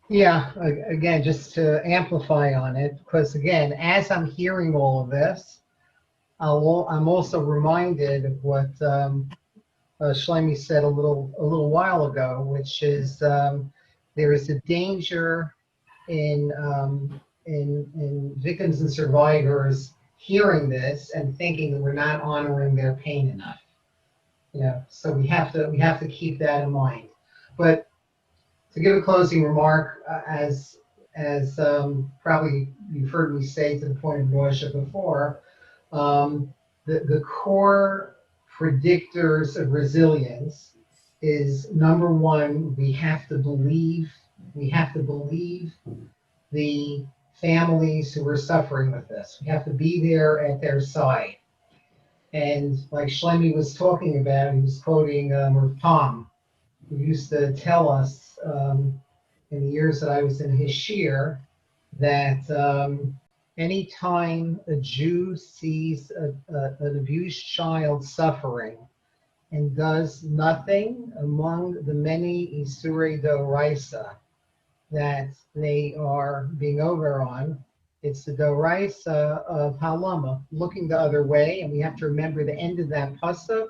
Yeah, again, just to amplify on it, because again, as I'm hearing all of this, I'm also reminded of what Shlomi said a little while ago, which is there is a danger in victims and survivors hearing this and thinking that we're not honoring their pain enough. So we have to keep that in mind. But to give a closing remark, as probably you've heard me say to the point of nausea before, the core predictors of resilience is, number one, we have to believe the families who are suffering with this. We have to be there at their side. And like Shlomi was talking about, he was quoting Rav Tom, who used to tell us in the years that I was in his shiur that anytime a Jew sees an abused child suffering and does nothing among the many Isurei Doraisa that they are being over on, it's the Doraisa of Halama, looking the other way, and we have to remember the end of that pasuk,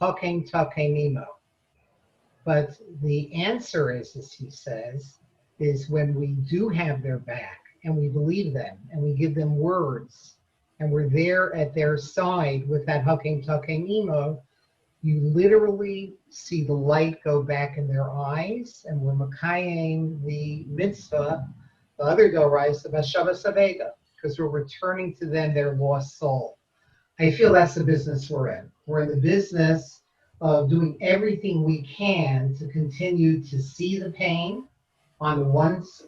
Hakein Takein Imo. But the answer is, as he says, is when we do have their back and we believe them and we give them words and we're there at their side with that Hakein Takein Imo, you literally see the light go back in their eyes, and we're makaying the mitzvah, the other dorais, of Hashavas Aveda, because we're returning to them their lost soul. I feel that's the business we're in. We're in the business of doing everything we can to continue to see the pain on the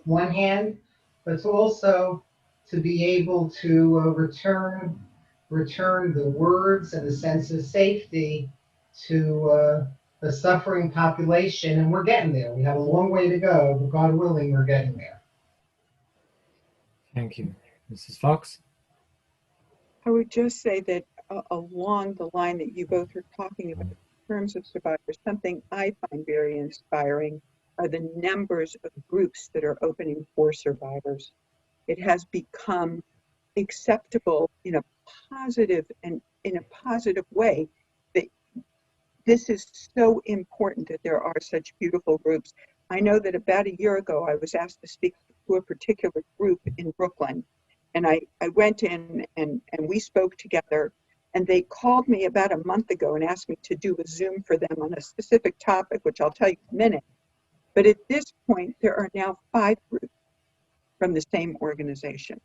one hand, but to also to be able to return the words and the sense of safety to the suffering population, and we're getting there. We have a long way to go, but God willing, we're getting there. Thank you. Mrs. Fox? I would just say that along the line that you both are talking about, in terms of survivors, something I find very inspiring are the numbers of groups that are opening for survivors. It has become acceptable in a positive way that this is so important that there are such beautiful groups. I know that about a year ago, I was asked to speak to a particular group in Brooklyn. And I went in and we spoke together, and they called me about a month ago and asked me to do a Zoom for them on a specific topic, which I'll tell you in a minute. But at this point, there are now 5 groups from the same organization.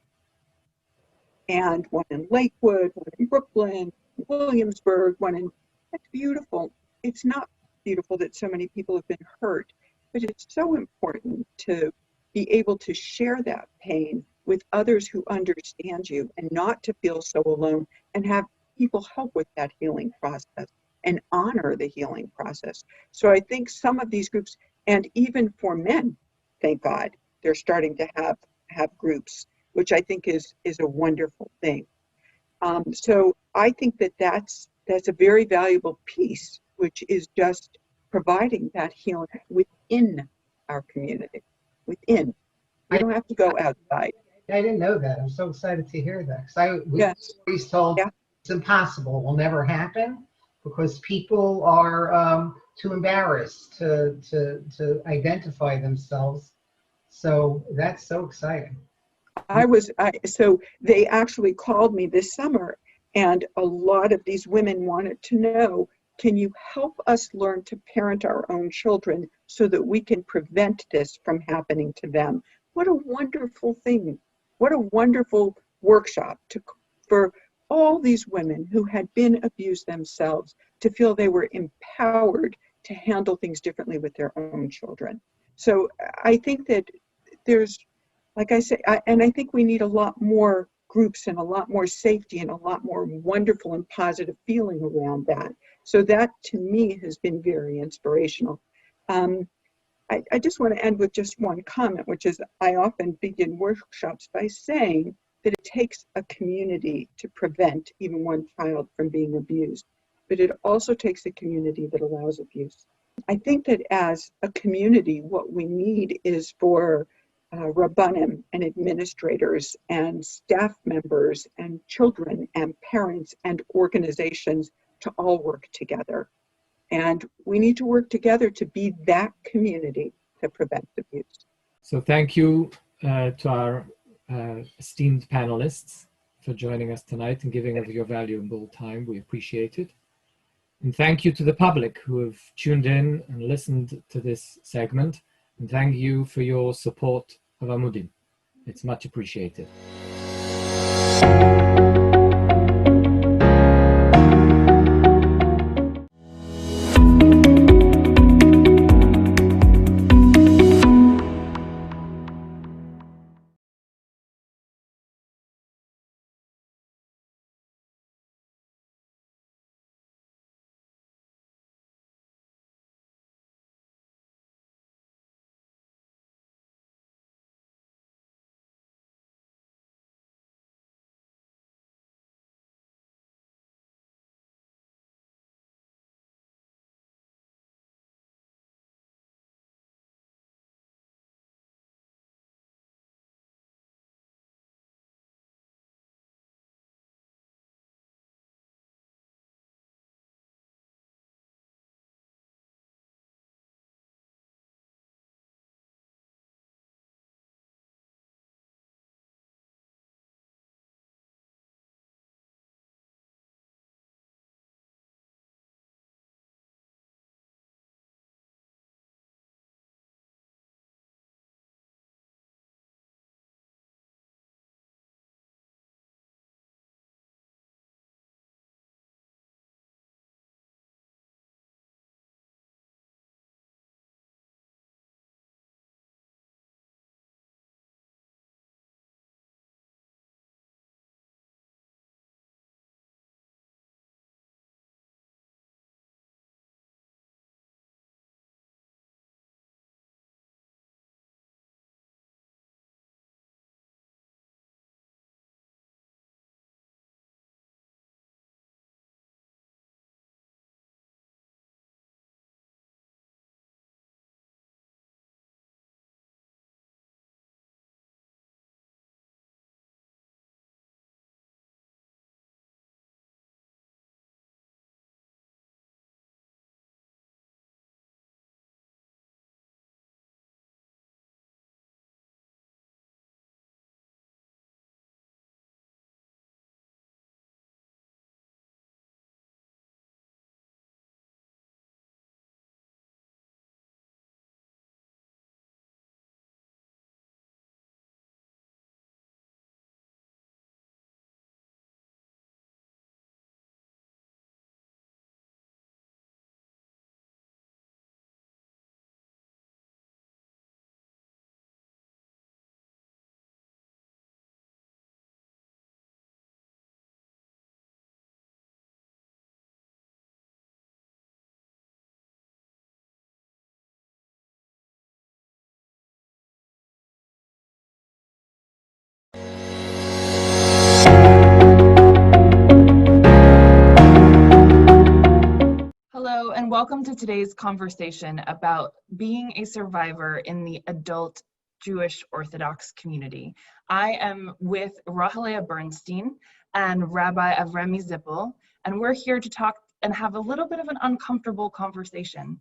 And one in Lakewood, one in Brooklyn, Williamsburg, that's beautiful. It's not beautiful that so many people have been hurt, but it's so important to be able to share that pain with others who understand you and not to feel so alone, and have people help with that healing process and honor the healing process. So I think some of these groups, and even for men, thank God, they're starting to have groups, which I think is a wonderful thing. So I think that's a very valuable piece, which is just providing that healing within our community, within. We don't have to go outside. I didn't know that. I'm so excited to hear that, because we were always told it's impossible, it will never happen, because people are too embarrassed to identify themselves. So that's so exciting. So they actually called me this summer, and a lot of these women wanted to know, can you help us learn to parent our own children so that we can prevent this from happening to them? What a wonderful thing. What a wonderful workshop for all these women who had been abused themselves to feel they were empowered to handle things differently with their own children. So I think that there's, like I say, and I think we need a lot more groups and a lot more safety and a lot more wonderful and positive feeling around that. So that, to me, has been very inspirational. I just want to end with just one comment, which is I often begin workshops by saying that it takes a community to prevent even one child from being abused, but it also takes a community that allows abuse. I think that as a community, what we need is for Rabbanim and administrators and staff members and children and parents and organizations to all work together. And we need to work together to be that community to prevent abuse. So thank you to our esteemed panelists for joining us tonight and giving of your valuable time. We appreciate it. And thank you to the public who have tuned in and listened to this segment. And thank you for your support of Amudim. It's much appreciated. Hello, and welcome to today's conversation about being a survivor in the adult Jewish Orthodox community. I am with Rahalea Bernstein and Rabbi Avremi Zippel, and we're here to talk and have a little bit of an uncomfortable conversation.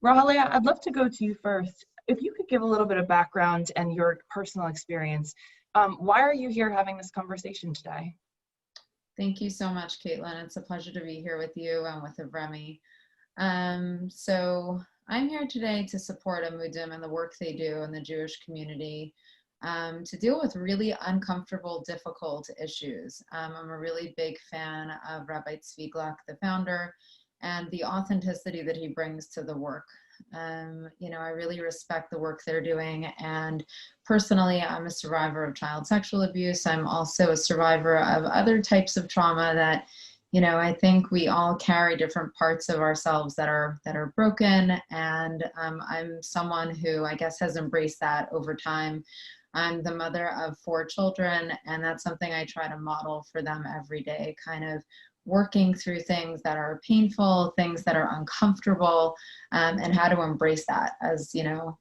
Rahalea, I'd love to go to you first. If you could give a little bit of background and your personal experience, why are you here having this conversation today? Thank you so much, Caitlin. It's a pleasure to be here with you and with Avremi. So I'm here today to support Amudim and the work they do in the Jewish community to deal with really uncomfortable, difficult issues. I'm a really big fan of Rabbi Tzvi Gluck, the founder, and the authenticity that he brings to the work. You know, I really respect the work they're doing, and personally, I'm a survivor of child sexual abuse. I'm also a survivor of other types of trauma that, you know, I think we all carry different parts of ourselves that are broken, and I'm someone who I guess has embraced that over time. I'm the mother of 4 children, and that's something I try to model for them every day, kind of working through things that are painful, things that are uncomfortable, and how to embrace that as, you know,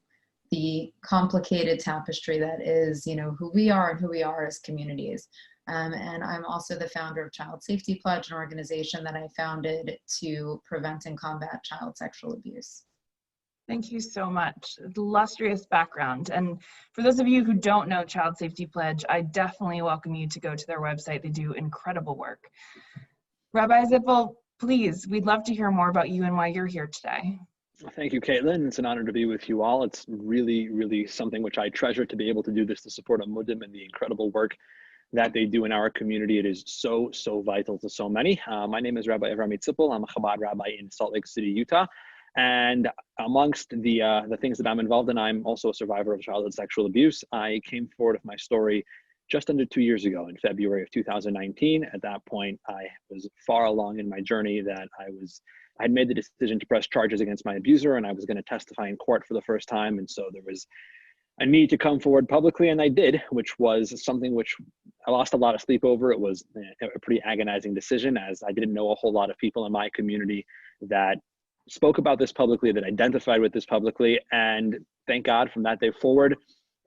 the complicated tapestry that is, you know, who we are and who we are as communities. And I'm also the founder of Child Safety Pledge, an organization that I founded to prevent and combat child sexual abuse. Thank you so much. Illustrious background. And for those of you who don't know Child Safety Pledge, I definitely welcome you to go to their website. They do incredible work. Rabbi Zippel, please, we'd love to hear more about you and why you're here today. Thank you, Caitlin. It's an honor to be with you all. It's really, really something which I treasure to be able to do this to support Amudim and the incredible work that they do in our community. It is so, so vital to so many. My name is Rabbi Avrami Zippel. I'm a Chabad rabbi in Salt Lake City, Utah. And amongst the things that I'm involved in, I'm also a survivor of childhood sexual abuse. I came forward with my story just under 2 years ago in February of 2019. At that point, I was far along in my journey that I had made the decision to press charges against my abuser, and I was going to testify in court for the first time. And so there was a need to come forward publicly, and I did, which was something which I lost a lot of sleep over. It was a pretty agonizing decision, as I didn't know a whole lot of people in my community that spoke about this publicly, that identified with this publicly. And thank God from that day forward,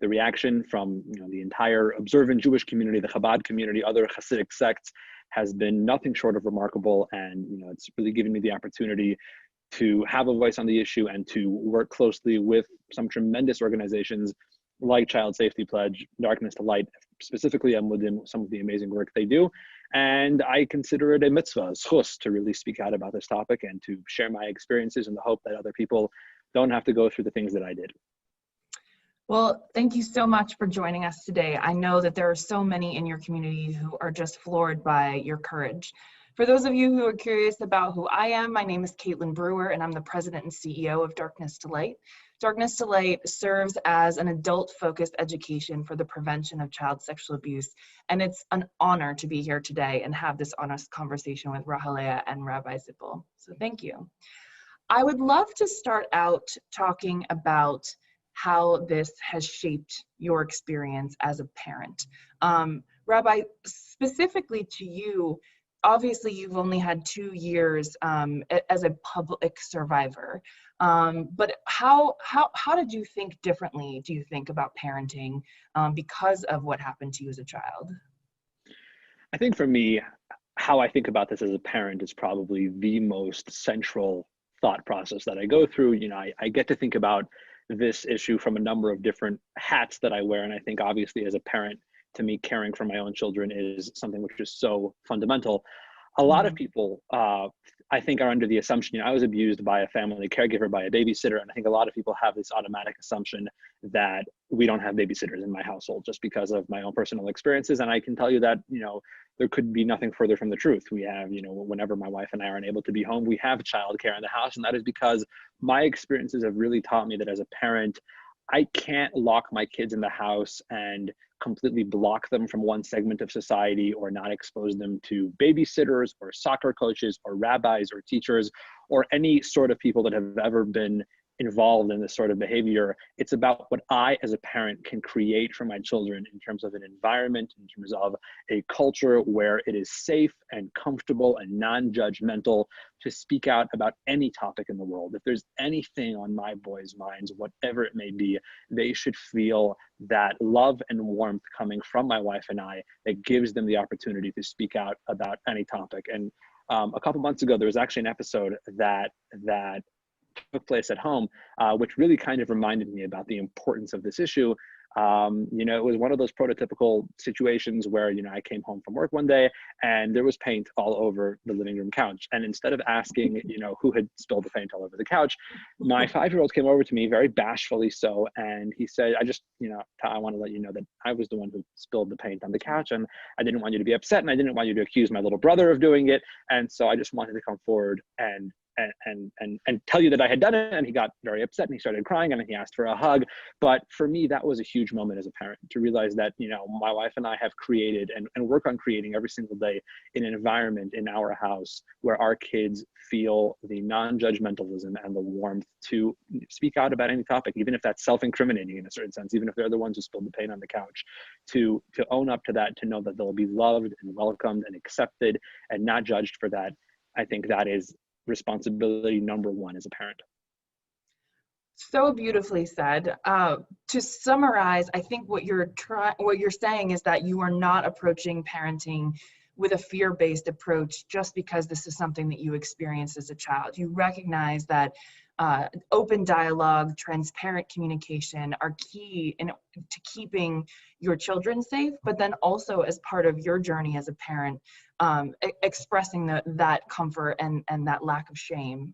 the reaction from the entire observant Jewish community, the Chabad community, other Hasidic sects, has been nothing short of remarkable. And it's really given me the opportunity to have a voice on the issue and to work closely with some tremendous organizations like Child Safety Pledge, Darkness to Light, specifically Amudim, some of the amazing work they do. And I consider it a mitzvah, a zchus, to really speak out about this topic and to share my experiences in the hope that other people don't have to go through the things that I did. Well, thank you so much for joining us today. I know that there are so many in your community who are just floored by your courage. For those of you who are curious about who I am, my name is Caitlin Brewer, and I'm the president and CEO of Darkness to Light. Darkness to Light serves as an adult-focused education for the prevention of child sexual abuse, and it's an honor to be here today and have this honest conversation with Rahalea and Rabbi Zippel. So thank you. I would love to start out talking about how this has shaped your experience as a parent. Rabbi, specifically to you, obviously you've only had 2 years as a public survivor, but how did you think differently, do you think, about parenting because of what happened to you as a child? I think for me, how I think about this as a parent is probably the most central thought process that I go through. I get to think about this issue from a number of different hats that I wear. And I think obviously as a parent, to me, caring for my own children is something which is so fundamental. A lot of people, I think, are under the assumption, I was abused by a family caregiver, by a babysitter. And I think a lot of people have this automatic assumption that we don't have babysitters in my household just because of my own personal experiences. And I can tell you that, there could be nothing further from the truth. We have, whenever my wife and I are unable to be home, we have childcare in the house. And that is because my experiences have really taught me that as a parent, I can't lock my kids in the house and completely block them from one segment of society, or not expose them to babysitters or soccer coaches or rabbis or teachers or any sort of people that have ever been involved in this sort of behavior. It's about what I as a parent can create for my children in terms of an environment, in terms of a culture where it is safe and comfortable and non-judgmental to speak out about any topic in the world. If there's anything on my boys' minds, whatever it may be, they should feel that love and warmth coming from my wife and I that gives them the opportunity to speak out about any topic. And a couple months ago, there was actually an episode that took place at home, which really kind of reminded me about the importance of this issue. It was one of those prototypical situations where, I came home from work one day and there was paint all over the living room couch. And instead of asking, who had spilled the paint all over the couch, my 5-year-old came over to me very bashfully so, and he said, I want to let you know that I was the one who spilled the paint on the couch, and I didn't want you to be upset, and I didn't want you to accuse my little brother of doing it. And so I just wanted to come forward and and tell you that I had done it. And he got very upset and he started crying and he asked for a hug. But for me, that was a huge moment as a parent to realize that, you know, my wife and I have created and work on creating every single day in an environment in our house where our kids feel the non-judgmentalism and the warmth to speak out about any topic, even if that's self-incriminating in a certain sense, even if they're the ones who spilled the pain on the couch, to own up to that, to know that they'll be loved and welcomed and accepted and not judged for that. I think that is responsibility number one as a parent. So beautifully said. To summarize, I think what you're saying is that you are not approaching parenting with a fear-based approach just because this is something that you experienced as a child. You recognize that open dialogue, transparent communication are key to keeping your children safe, but then also as part of your journey as a parent, expressing that comfort and that lack of shame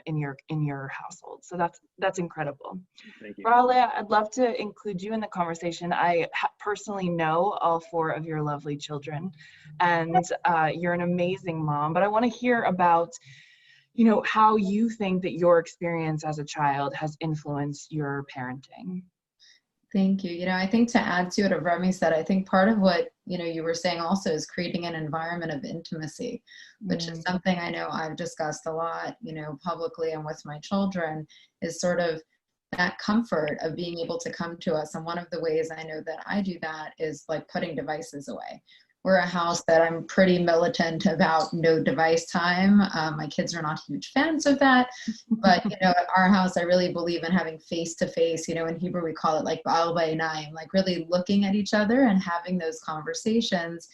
in your household. So that's incredible. Thank you. Rahale, I'd love to include you in the conversation. I personally know all 4 of your lovely children, and you're an amazing mom, but I want to hear about, you know, how you think that your experience as a child has influenced your parenting. Thank you. You know, I think to add to it, what Remy said, I think part of what, you know, you were saying also is creating an environment of intimacy, which is something I know I've discussed a lot, you know, publicly and with my children, is sort of that comfort of being able to come to us. And one of the ways I know that I do that is like putting devices away. We're a house that I'm pretty militant about no device time. My kids are not huge fans of that, but you know, at our house, I really believe in having face-to-face, you know, in Hebrew, we call it like ba'al ba'inayim, like really looking at each other and having those conversations,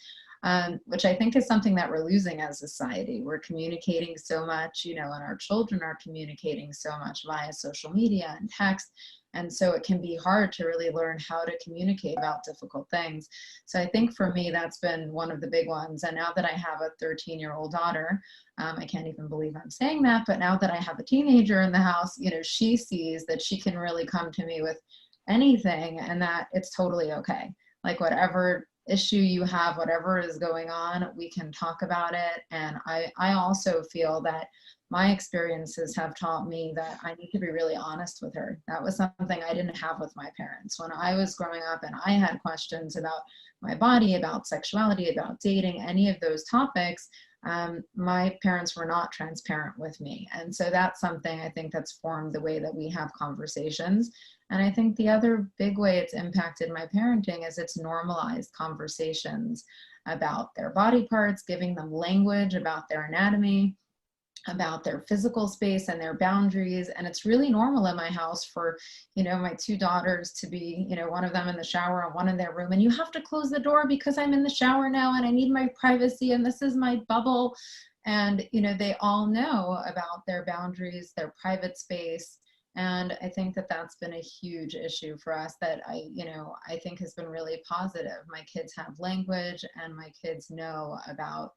which I think is something that we're losing as a society. We're communicating so much, you know, and our children are communicating so much via social media and text. And so it can be hard to really learn how to communicate about difficult things. So I think for me, that's been one of the big ones. And now that I have a 13-year-old daughter, I can't even believe I'm saying that, but now that I have a teenager in the house, you know, she sees that she can really come to me with anything and that it's totally okay. Like whatever issue you have, whatever is going on, we can talk about it. And I also feel that my experiences have taught me that I need to be really honest with her. That was something I didn't have with my parents. When I was growing up and I had questions about my body, about sexuality, about dating, any of those topics, my parents were not transparent with me. And so that's something I think that's formed the way that we have conversations. And I think the other big way it's impacted my parenting is it's normalized conversations about their body parts, giving them language about their anatomy, about their physical space and their boundaries. And it's really normal in my house for, you know, my 2 daughters to be, you know, one of them in the shower and one in their room. And you have to close the door because I'm in the shower now and I need my privacy and this is my bubble. And, you know, they all know about their boundaries, their private space. And I think that that's been a huge issue for us that I think has been really positive. My kids have language and my kids know about,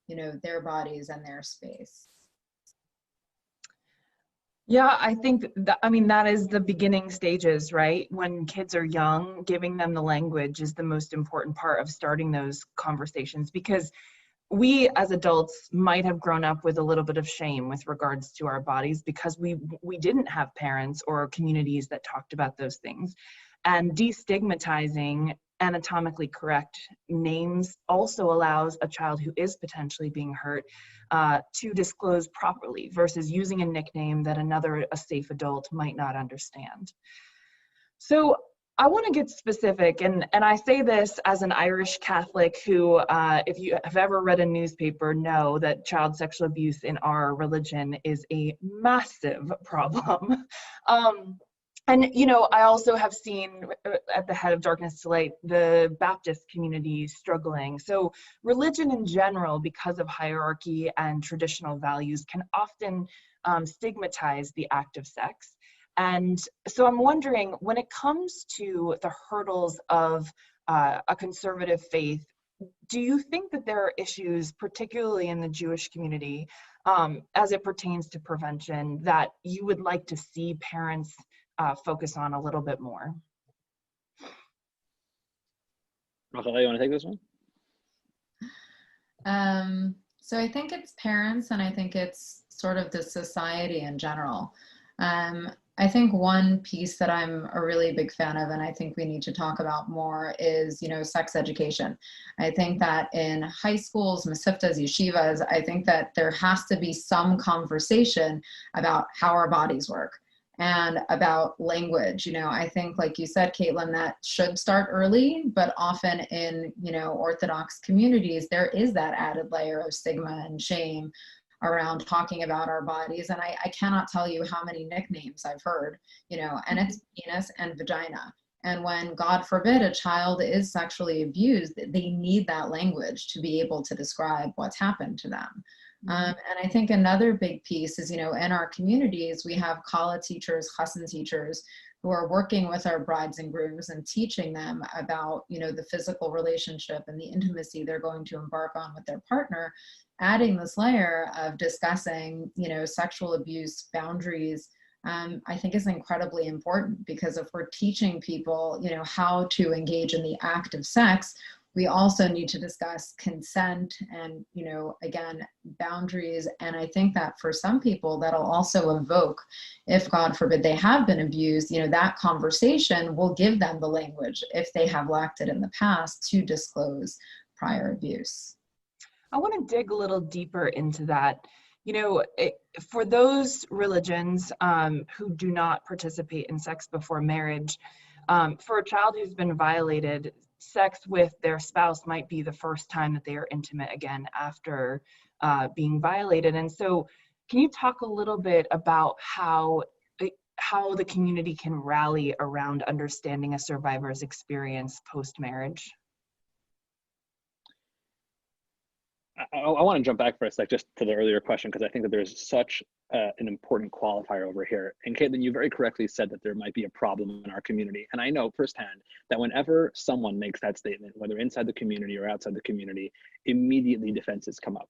you know, their bodies and their space. Yeah, I think that is the beginning stages, right? When kids are young, giving them the language is the most important part of starting those conversations, because we as adults might have grown up with a little bit of shame with regards to our bodies because we didn't have parents or communities that talked about those things. And destigmatizing anatomically correct names also allows a child who is potentially being hurt to disclose properly versus using a nickname that a safe adult might not understand. So I want to get specific, and I say this as an Irish Catholic who, if you have ever read a newspaper, know that child sexual abuse in our religion is a massive problem. And, you know, I also have seen at the head of Darkness to Light, the Baptist community struggling. So religion in general, because of hierarchy and traditional values, can often stigmatize the act of sex. And so I'm wondering, when it comes to the hurdles of a conservative faith, do you think that there are issues, particularly in the Jewish community, as it pertains to prevention, that you would like to see parents focus on a little bit more? Rahale, you want to take this one? So I think it's parents, and I think it's sort of the society in general. I think one piece that I'm a really big fan of, and I think we need to talk about more, is, you know, sex education. I think that in high schools, masiftas, yeshivas, I think that there has to be some conversation about how our bodies work and about language. You know, I think, like you said, Caitlin, that should start early, but often in, you know, Orthodox communities, there is that added layer of stigma and shame around talking about our bodies. And I cannot tell you how many nicknames I've heard, you know, and it's penis and vagina. And when, God forbid, a child is sexually abused, they need that language to be able to describe what's happened to them. And I think another big piece is, you know, in our communities, we have kala teachers, chassan teachers, who are working with our brides and grooms and teaching them about, you know, the physical relationship and the intimacy they're going to embark on with their partner, adding this layer of discussing, you know, sexual abuse boundaries, I think is incredibly important, because if we're teaching people, you know, how to engage in the act of sex, we also need to discuss consent and, you know, again, boundaries. And I think that for some people, that'll also evoke, if God forbid they have been abused, you know, that conversation will give them the language, if they have lacked it in the past, to disclose prior abuse. I want to dig a little deeper into that. You know, for those religions who do not participate in sex before marriage, for a child who's been violated, sex with their spouse might be the first time that they are intimate again after being violated. And so can you talk a little bit about how the community can rally around understanding a survivor's experience post-marriage? I want to jump back for a sec just to the earlier question, because I think that there's such an important qualifier over here. And Caitlin, you very correctly said that there might be a problem in our community. And I know firsthand that whenever someone makes that statement, whether inside the community or outside the community, immediately defenses come up.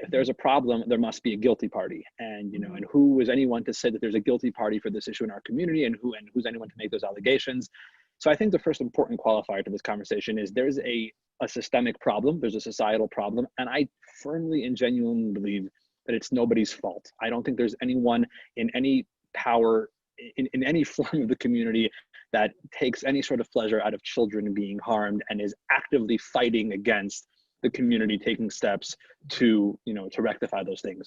If there's a problem, there must be a guilty party. And, you know, and who is anyone to say that there's a guilty party for this issue in our community, and who's anyone to make those allegations? So I think the first important qualifier to this conversation is there's a systemic problem, there's a societal problem, and I firmly and genuinely believe that it's nobody's fault. I don't think there's anyone in any power, in any form of the community, that takes any sort of pleasure out of children being harmed and is actively fighting against the community taking steps to, you know, to rectify those things.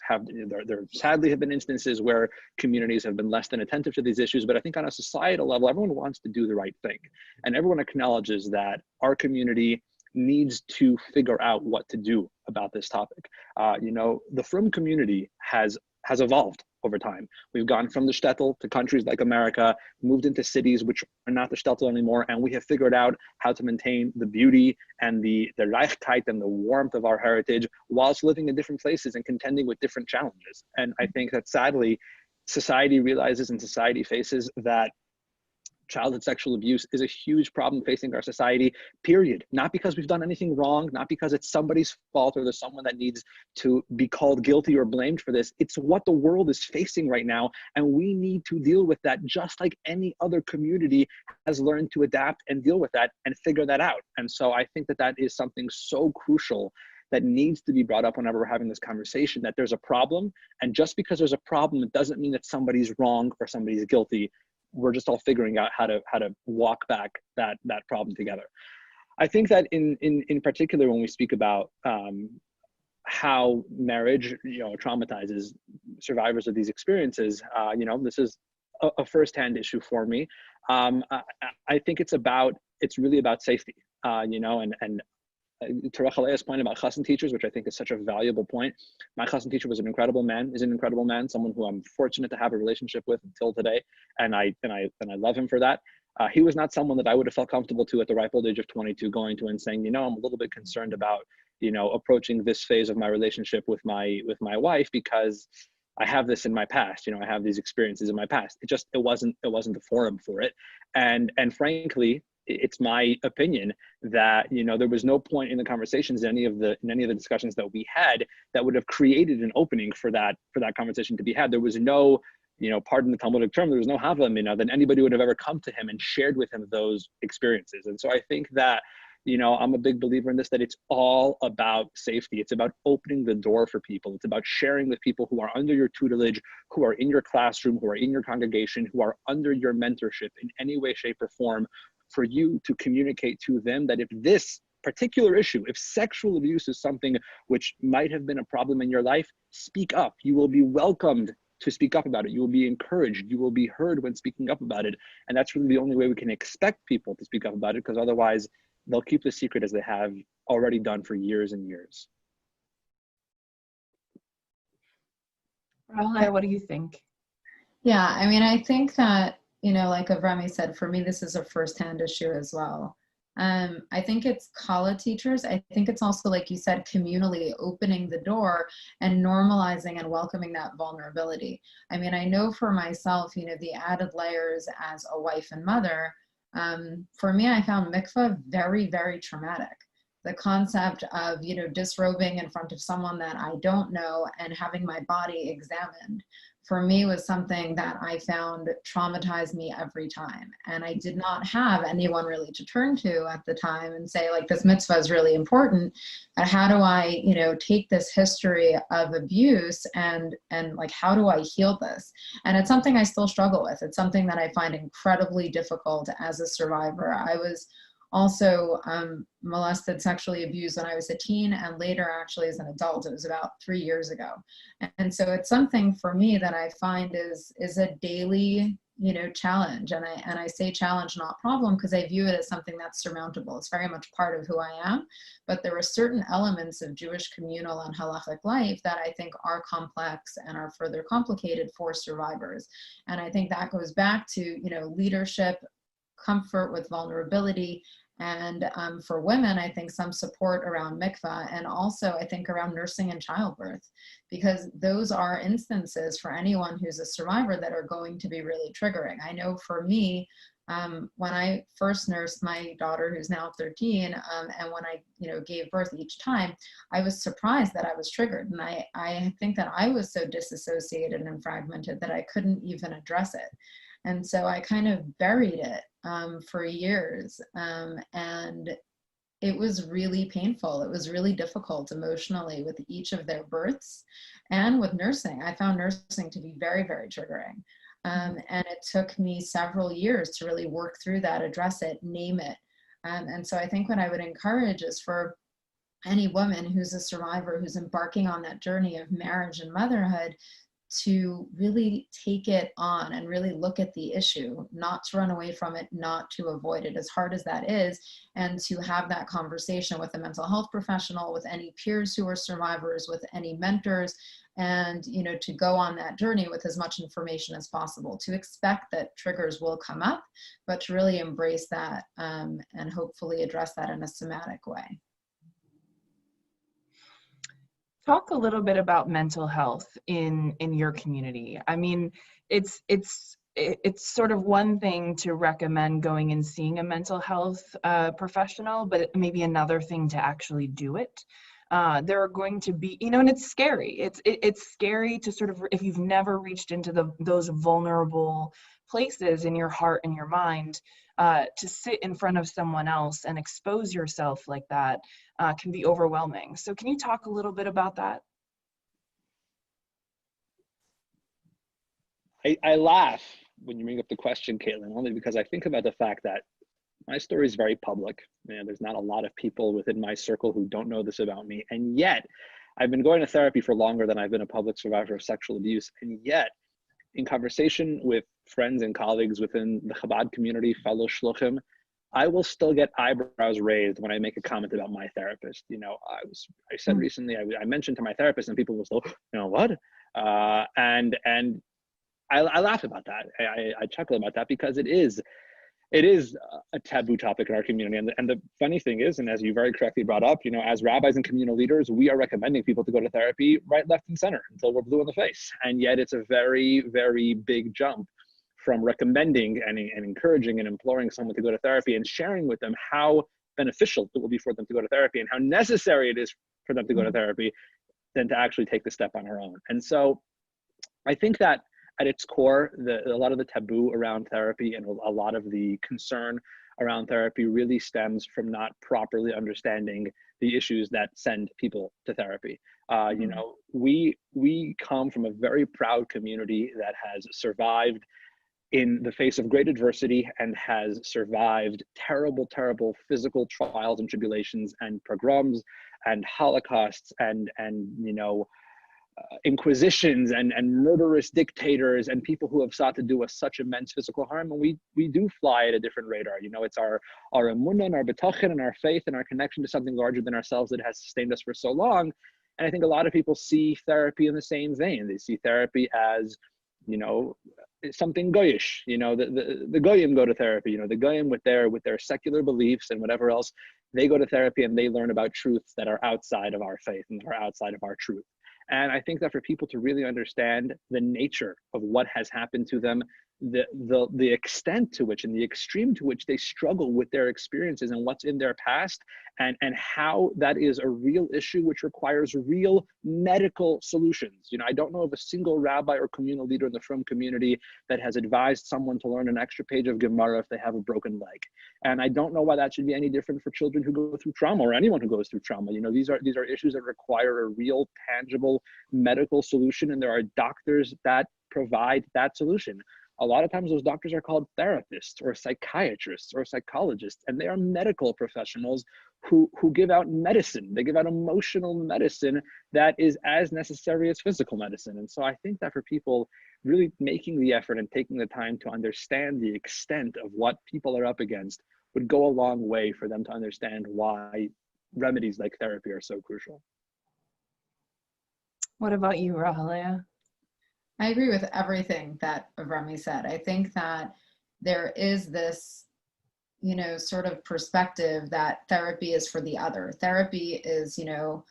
There sadly have been instances where communities have been less than attentive to these issues, but I think on a societal level, everyone wants to do the right thing. And everyone acknowledges that our community needs to figure out what to do about this topic. You know, the frum community has evolved over time. We've gone from the shtetl to countries like America, moved into cities which are not the shtetl anymore, and we have figured out how to maintain the beauty and the Reichkeit and the warmth of our heritage whilst living in different places and contending with different challenges. And I think that sadly, society realizes and society faces that childhood sexual abuse is a huge problem facing our society, period. Not because we've done anything wrong, not because it's somebody's fault or there's someone that needs to be called guilty or blamed for this. It's what the world is facing right now, and we need to deal with that just like any other community has learned to adapt and deal with that and figure that out. And so I think that that is something so crucial that needs to be brought up whenever we're having this conversation, that there's a problem, and just because there's a problem, it doesn't mean that somebody's wrong or somebody's guilty. We're just all figuring out how to walk back that problem together. I think that in particular, when we speak about how marriage, you know, traumatizes survivors of these experiences, you know, this is a firsthand issue for me. I think it's really about safety, you know, and to Rachelea's point about chassan teachers, which I think is such a valuable point. My chassan teacher was an incredible man, someone who I'm fortunate to have a relationship with until today. And I love him for that. He was not someone that I would have felt comfortable to at the ripe old age of 22 going to and saying, you know, I'm a little bit concerned about, you know, approaching this phase of my relationship with my wife because I have this in my past, you know, I have these experiences in my past. It wasn't the forum for it. And frankly, it's my opinion that, you know, there was no point in the conversations, in any of the discussions that we had, that would have created an opening for that conversation to be had. There was no, you know, pardon the Talmudic term, there was no hava mina that anybody would have ever come to him and shared with him those experiences. And so I think that, I'm a big believer in this, that it's all about safety. It's about opening the door for people. It's about sharing with people who are under your tutelage, who are in your classroom, who are in your congregation, who are under your mentorship in any way, shape, or form, for you to communicate to them that if this particular issue, if sexual abuse is something which might have been a problem in your life, speak up. You will be welcomed to speak up about it. You will be encouraged. You will be heard when speaking up about it. And that's really the only way we can expect people to speak up about it, because otherwise they'll keep the secret as they have already done for years and years. Rahel, what do you think? Yeah, I mean, I think that, like Avrami said, for me, this is a firsthand issue as well. I think it's college teachers. I think it's also, like you said, communally opening the door and normalizing and welcoming that vulnerability. I mean, I know for myself, the added layers as a wife and mother, for me, I found mikvah very, very traumatic. The concept of, disrobing in front of someone that I don't know and having my body examined, for me was something that I found traumatized me every time. And I did not have anyone really to turn to at the time and say, like, this mitzvah is really important. How do I, take this history of abuse and like, how do I heal this? And it's something I still struggle with. It's something that I find incredibly difficult as a survivor. I was also molested, sexually abused when I was a teen, and later actually as an adult. It was about 3 years ago. And so it's something for me that I find is a daily, challenge. And I say challenge, not problem, because I view it as something that's surmountable. It's very much part of who I am. But there are certain elements of Jewish communal and halachic life that I think are complex and are further complicated for survivors. And I think that goes back to, leadership, comfort with vulnerability, and for women, I think some support around mikvah, and also I think around nursing and childbirth, because those are instances for anyone who's a survivor that are going to be really triggering. I know for me, when I first nursed my daughter, who's now 13, and when I, gave birth each time, I was surprised that I was triggered. And I think that I was so disassociated and fragmented that I couldn't even address it. And so I kind of buried it for years. And it was really painful. It was really difficult emotionally with each of their births and with nursing. I found nursing to be very, very triggering. And it took me several years to really work through that, address it, name it. And so I think what I would encourage is for any woman who's a survivor, who's embarking on that journey of marriage and motherhood, to really take it on and really look at the issue, not to run away from it, not to avoid it, as hard as that is, and to have that conversation with a mental health professional, with any peers who are survivors, with any mentors, and to go on that journey with as much information as possible, to expect that triggers will come up, but to really embrace that and hopefully address that in a somatic way. Talk a little bit about mental health in your community. I mean, it's sort of one thing to recommend going and seeing a mental health professional, but maybe another thing to actually do it. There are going to be, and it's scary. It's scary to sort of, if you've never reached into those vulnerable places in your heart and your mind, to sit in front of someone else and expose yourself like that can be overwhelming. So can you talk a little bit about that? I laugh when you bring up the question, Caitlin, only because I think about the fact that my story is very public. There's not a lot of people within my circle who don't know this about me. And yet, I've been going to therapy for longer than I've been a public survivor of sexual abuse. And yet, in conversation with friends and colleagues within the Chabad community, fellow shluchim, I will still get eyebrows raised when I make a comment about my therapist. I said recently, I mentioned to my therapist, and people will still, what? And I laugh about that. I chuckle about that because it is a taboo topic in our community. And the funny thing is, and as you very correctly brought up, as rabbis and communal leaders, we are recommending people to go to therapy right, left, and center until we're blue in the face. And yet it's a very, very big jump from recommending and encouraging and imploring someone to go to therapy and sharing with them how beneficial it will be for them to go to therapy and how necessary it is for them to go to therapy, than to actually take the step on her own. And so I think that at its core, a lot of the taboo around therapy and a lot of the concern around therapy really stems from not properly understanding the issues that send people to therapy. You know, we come from a very proud community that has survived in the face of great adversity and has survived terrible, terrible physical trials and tribulations and pogroms and holocausts and you know, inquisitions and murderous dictators and people who have sought to do us such immense physical harm. And we do fly at a different radar. You know, it's our emunah and our betachin and our faith and our connection to something larger than ourselves that has sustained us for so long. And I think a lot of people see therapy in the same vein. They see therapy as, you know, something goyish. You know, the goyim go to therapy. You know, the goyim with their secular beliefs and whatever else, they go to therapy and they learn about truths that are outside of our faith and that are outside of our truth. And I think that for people to really understand the nature of what has happened to them, the extent to which and the extreme to which they struggle with their experiences and what's in their past, and how that is a real issue which requires real medical solutions. You know, I don't know of a single rabbi or communal leader in the frum community that has advised someone to learn an extra page of Gemara if they have a broken leg. And I don't know why that should be any different for children who go through trauma or anyone who goes through trauma. You know, these are issues that require a real, tangible medical solution, and there are doctors that provide that solution. A lot of times those doctors are called therapists or psychiatrists or psychologists, and they are medical professionals who give out medicine. They give out emotional medicine that is as necessary as physical medicine. And so I think that for people really making the effort and taking the time to understand the extent of what people are up against would go a long way for them to understand why remedies like therapy are so crucial. What about you, Rahalia? I agree with everything that Avrami said. I think that there is this, you know, sort of perspective that therapy is for the other. Therapy is, you know,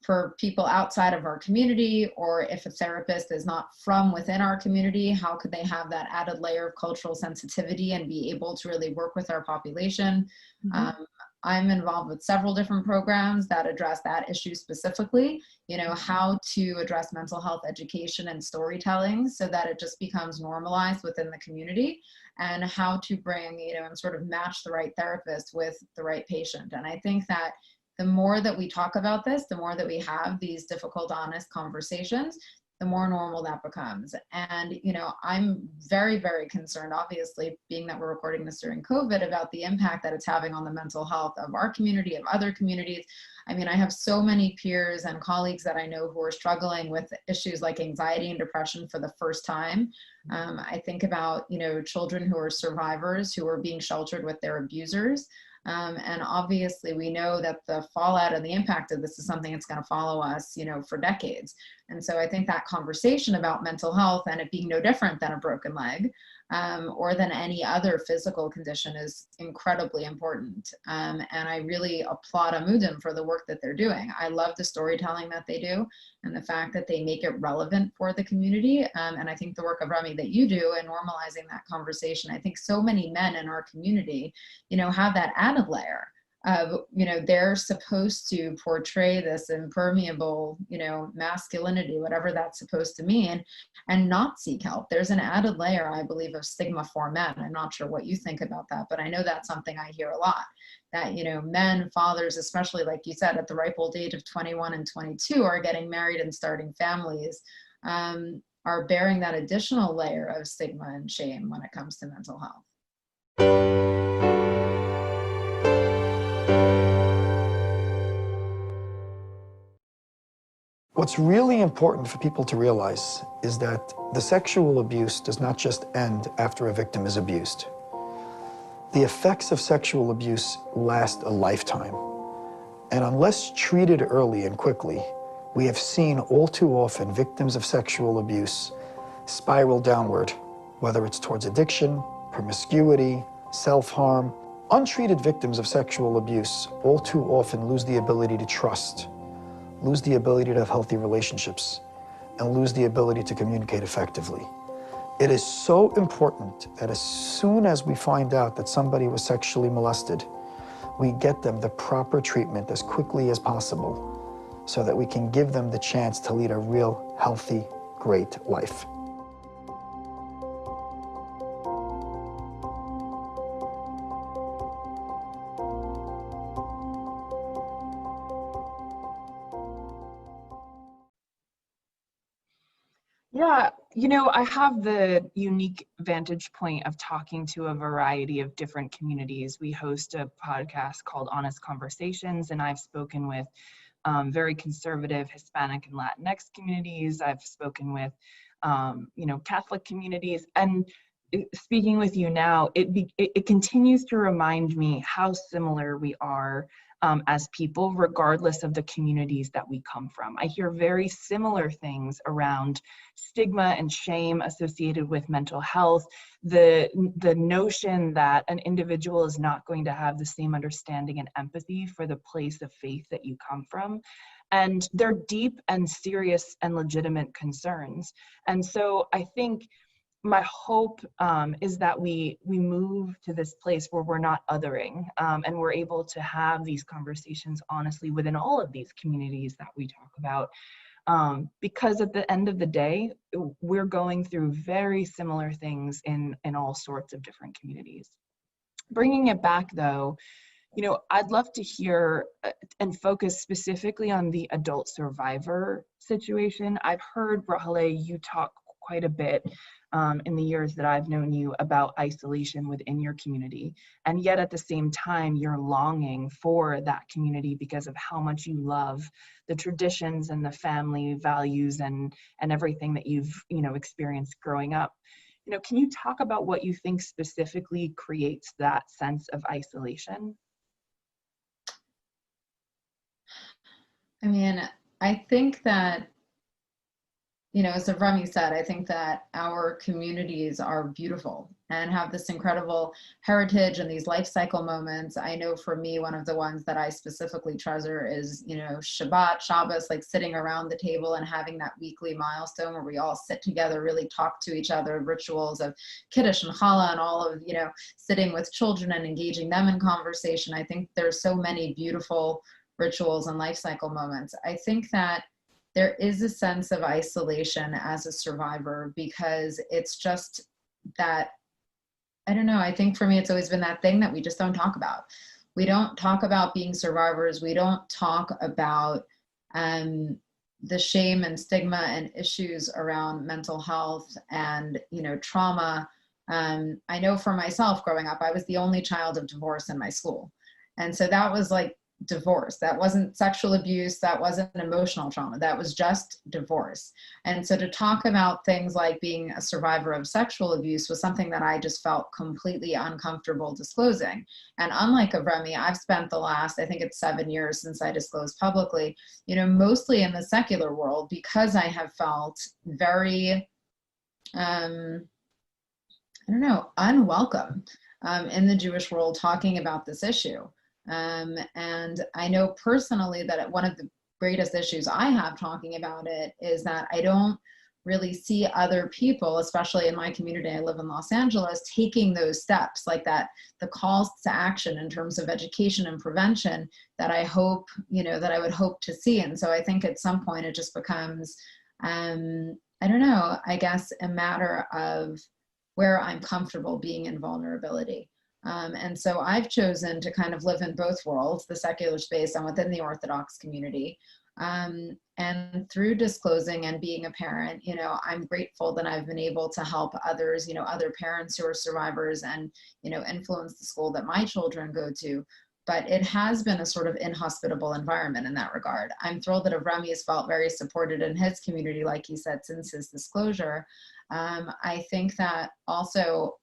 for people outside of our community, or if a therapist is not from within our community, how could they have that added layer of cultural sensitivity and be able to really work with our population? I'm involved with several different programs that address that issue specifically, you know, how to address mental health education and storytelling so that it just becomes normalized within the community, and how to bring, you know, and sort of match the right therapist with the right patient. And I think that the more that we talk about this, the more that we have these difficult, honest conversations, the more normal that becomes. And, you know, I'm very, very concerned, obviously, being that we're recording this during COVID, about the impact that it's having on the mental health of our community, of other communities. I mean, I have so many peers and colleagues that I know who are struggling with issues like anxiety and depression for the first time. I think about, you know, children who are survivors who are being sheltered with their abusers. And obviously we know that the fallout and the impact of this is something that's going to follow us, you know, for decades. And so I think that conversation about mental health and it being no different than a broken leg, or than any other physical condition, is incredibly important. And I really applaud Amudim for the work that they're doing. I love the storytelling that they do and the fact that they make it relevant for the community. And I think the work of Rami that you do in normalizing that conversation, I think so many men in our community, you know, have that added layer of, you know, they're supposed to portray this impermeable, you know, masculinity, whatever that's supposed to mean, and not seek help. There's an added layer, I believe, of stigma for men. I'm not sure what you think about that, but I know that's something I hear a lot, that, you know, men, fathers, especially like you said, at the ripe old age of 21 and 22 are getting married and starting families, are bearing that additional layer of stigma and shame when it comes to mental health. What's really important for people to realize is that the sexual abuse does not just end after a victim is abused. The effects of sexual abuse last a lifetime. And unless treated early and quickly, we have seen all too often victims of sexual abuse spiral downward, whether it's towards addiction, promiscuity, self-harm. Untreated victims of sexual abuse all too often lose the ability to trust, lose the ability to have healthy relationships, and lose the ability to communicate effectively. It is so important that as soon as we find out that somebody was sexually molested, we get them the proper treatment as quickly as possible so that we can give them the chance to lead a real, healthy, great life. Yeah, you know, I have the unique vantage point of talking to a variety of different communities. We host a podcast called Honest Conversations, and I've spoken with very conservative Hispanic and Latinx communities. I've spoken with, you know, Catholic communities, and speaking with you now, it continues to remind me how similar we are as people, regardless of the communities that we come from. I hear very similar things around stigma and shame associated with mental health, the notion that an individual is not going to have the same understanding and empathy for the place of faith that you come from. And they're deep and serious and legitimate concerns. And so I think my hope is that we move to this place where we're not othering, and we're able to have these conversations honestly within all of these communities that we talk about, because at the end of the day, we're going through very similar things in all sorts of different communities. Bringing it back though, you know, I'd love to hear and focus specifically on the adult survivor situation. I've heard, Rahale, you talk quite a bit in the years that I've known you about isolation within your community. And yet at the same time, you're longing for that community because of how much you love the traditions and the family values and everything that you've, you know, experienced growing up. You know, can you talk about what you think specifically creates that sense of isolation? I mean, I think that, you know, as Remy said, I think that our communities are beautiful and have this incredible heritage and these life cycle moments. I know for me, one of the ones that I specifically treasure is, you know, Shabbat, Shabbos, like sitting around the table and having that weekly milestone where we all sit together, really talk to each other, rituals of Kiddush and Challah and all of, you know, sitting with children and engaging them in conversation. I think there's so many beautiful rituals and life cycle moments. I think that there is a sense of isolation as a survivor because it's just that, I don't know, I think for me, it's always been that thing that we just don't talk about. We don't talk about being survivors. We don't talk about the shame and stigma and issues around mental health and, you know, trauma. I know for myself growing up, I was the only child of divorce in my school. And so that was like divorce. That wasn't sexual abuse. That wasn't emotional trauma. That was just divorce. And so to talk about things like being a survivor of sexual abuse was something that I just felt completely uncomfortable disclosing. And unlike Remy, I've spent the last, I think it's 7 years since I disclosed publicly, you know, mostly in the secular world because I have felt very, I don't know, unwelcome in the Jewish world talking about this issue. And I know personally that one of the greatest issues I have talking about it is that I don't really see other people, especially in my community, I live in Los Angeles, taking those steps like that, the calls to action in terms of education and prevention that I hope, you know, that I would hope to see. And so I think at some point it just becomes, I don't know, I guess a matter of where I'm comfortable being in vulnerability. And so I've chosen to kind of live in both worlds, the secular space and within the Orthodox community. And through disclosing and being a parent, you know, I'm grateful that I've been able to help others, you know, other parents who are survivors and, you know, influence the school that my children go to. But it has been a sort of inhospitable environment in that regard. I'm thrilled that Avrami has felt very supported in his community, like he said, since his disclosure. I think that also,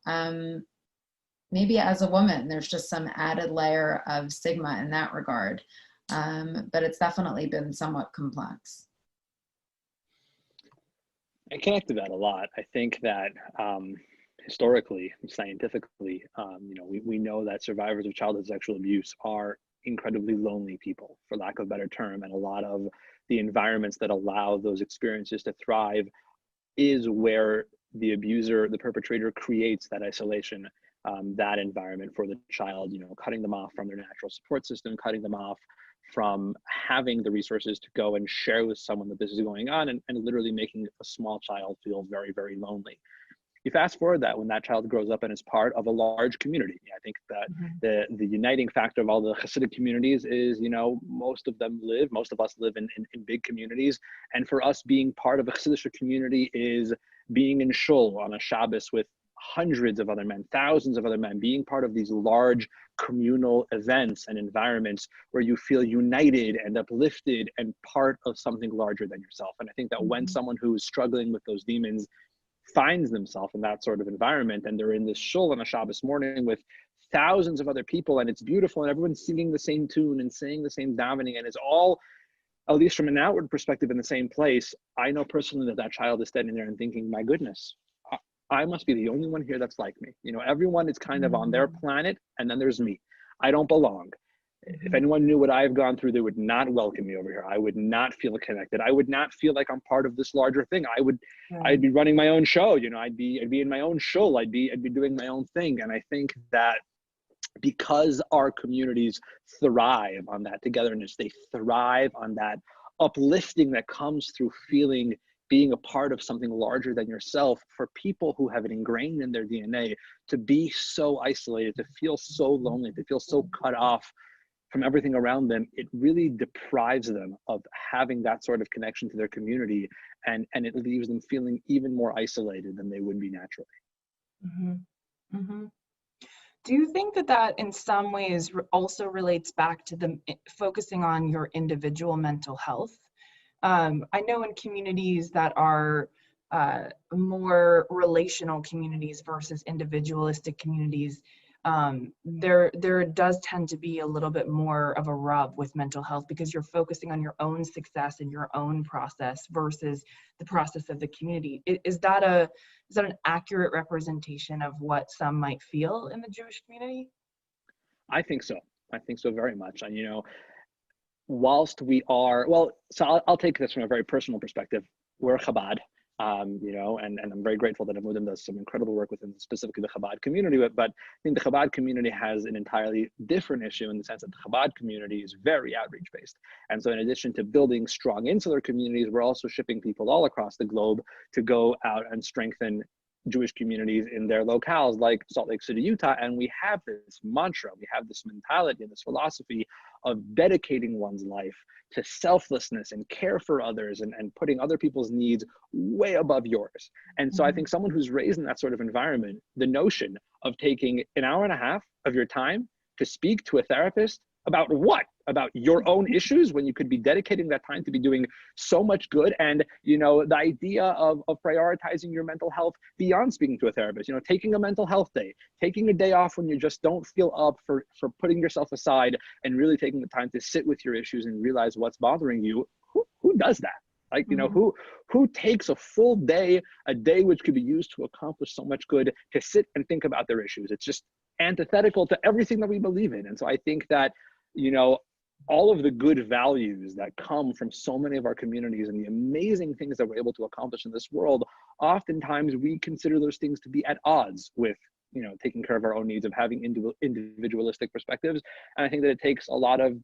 maybe as a woman, there's just some added layer of stigma in that regard. But it's definitely been somewhat complex. I connect to that a lot. I think that historically, scientifically, you know, we know that survivors of childhood sexual abuse are incredibly lonely people, for lack of a better term, and a lot of the environments that allow those experiences to thrive is where the abuser, the perpetrator, creates that isolation, that environment for the child, you know, cutting them off from their natural support system, cutting them off from having the resources to go and share with someone that this is going on, and literally making a small child feel very, very lonely. You fast forward that when that child grows up and is part of a large community. I think that the uniting factor of all the Hasidic communities is, most of us live in big communities. And for us, being part of a Hasidic community is being in shul on a Shabbos with hundreds of other men, thousands of other men, being part of these large communal events and environments where you feel united and uplifted and part of something larger than yourself. And I think that when someone who is struggling with those demons finds themselves in that sort of environment, and they're in this shul on a Shabbos morning with thousands of other people, and it's beautiful, and everyone's singing the same tune and saying the same davening, and it's all, at least from an outward perspective, in the same place, I know personally that child is standing there and thinking, my goodness, I must be the only one here that's like me. Everyone is kind of on their planet, and then there's me. I don't belong. If anyone knew what I've gone through, they would not welcome me over here. I would not feel connected. I would not feel like I'm part of this larger thing. I'd be running my own show. I'd be in my own shul. I'd be doing my own thing. And I think that because our communities thrive on that togetherness, they thrive on that uplifting that comes through being a part of something larger than yourself. For people who have it ingrained in their DNA to be so isolated, to feel so lonely, to feel so cut off from everything around them, it really deprives them of having that sort of connection to their community, and it leaves them feeling even more isolated than they would be naturally. Do you think that in some ways also relates back to focusing on your individual mental health? I know in communities that are more relational communities versus individualistic communities, there does tend to be a little bit more of a rub with mental health, because you're focusing on your own success and your own process versus the process of the community. Is that an accurate representation of what some might feel in the Jewish community? I think so. I think so very much. And whilst we are, so I'll take this from a very personal perspective. We're Chabad, and I'm very grateful that Amudim does some incredible work within specifically the Chabad community, but I think the Chabad community has an entirely different issue in the sense that the Chabad community is very outreach based. And so in addition to building strong insular communities, we're also shipping people all across the globe to go out and strengthen Jewish communities in their locales like Salt Lake City, Utah. And we have this mantra, we have this mentality and this philosophy of dedicating one's life to selflessness and care for others and putting other people's needs way above yours. And so I think someone who's raised in that sort of environment, the notion of taking an hour and a half of your time to speak to a therapist about what? About your own issues, when you could be dedicating that time to be doing so much good. And, the idea of prioritizing your mental health beyond speaking to a therapist, taking a mental health day, taking a day off when you just don't feel up for putting yourself aside and really taking the time to sit with your issues and realize what's bothering you. Who does that? Like, who takes a full day, a day which could be used to accomplish so much good, to sit and think about their issues? It's just antithetical to everything that we believe in. And so I think that, all of the good values that come from so many of our communities and the amazing things that we're able to accomplish in this world, oftentimes we consider those things to be at odds with, taking care of our own needs, of having individualistic perspectives. And I think that it takes a lot of,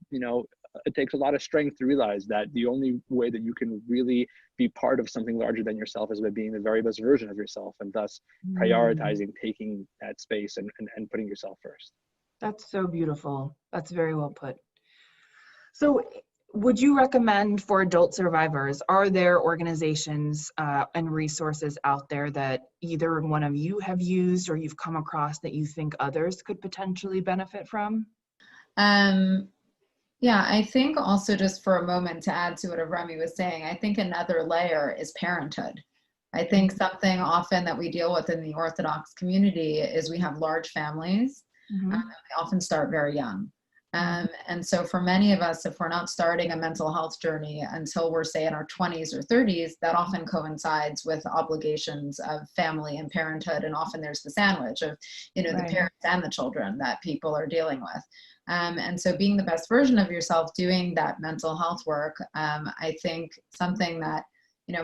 strength to realize that the only way that you can really be part of something larger than yourself is by being the very best version of yourself, and thus prioritizing taking that space and putting yourself first. That's so beautiful. That's very well put. So would you recommend for adult survivors, are there organizations and resources out there that either one of you have used or you've come across that you think others could potentially benefit from? Yeah, I think also, just for a moment to add to what Remy was saying, I think another layer is parenthood. I think something often that we deal with in the Orthodox community is we have large families. They often start very young. And so for many of us, if we're not starting a mental health journey until we're, say, in our 20s or 30s, that often coincides with obligations of family and parenthood. And often there's the sandwich of, the parents and the children that people are dealing with. And so being the best version of yourself, doing that mental health work, I think something that,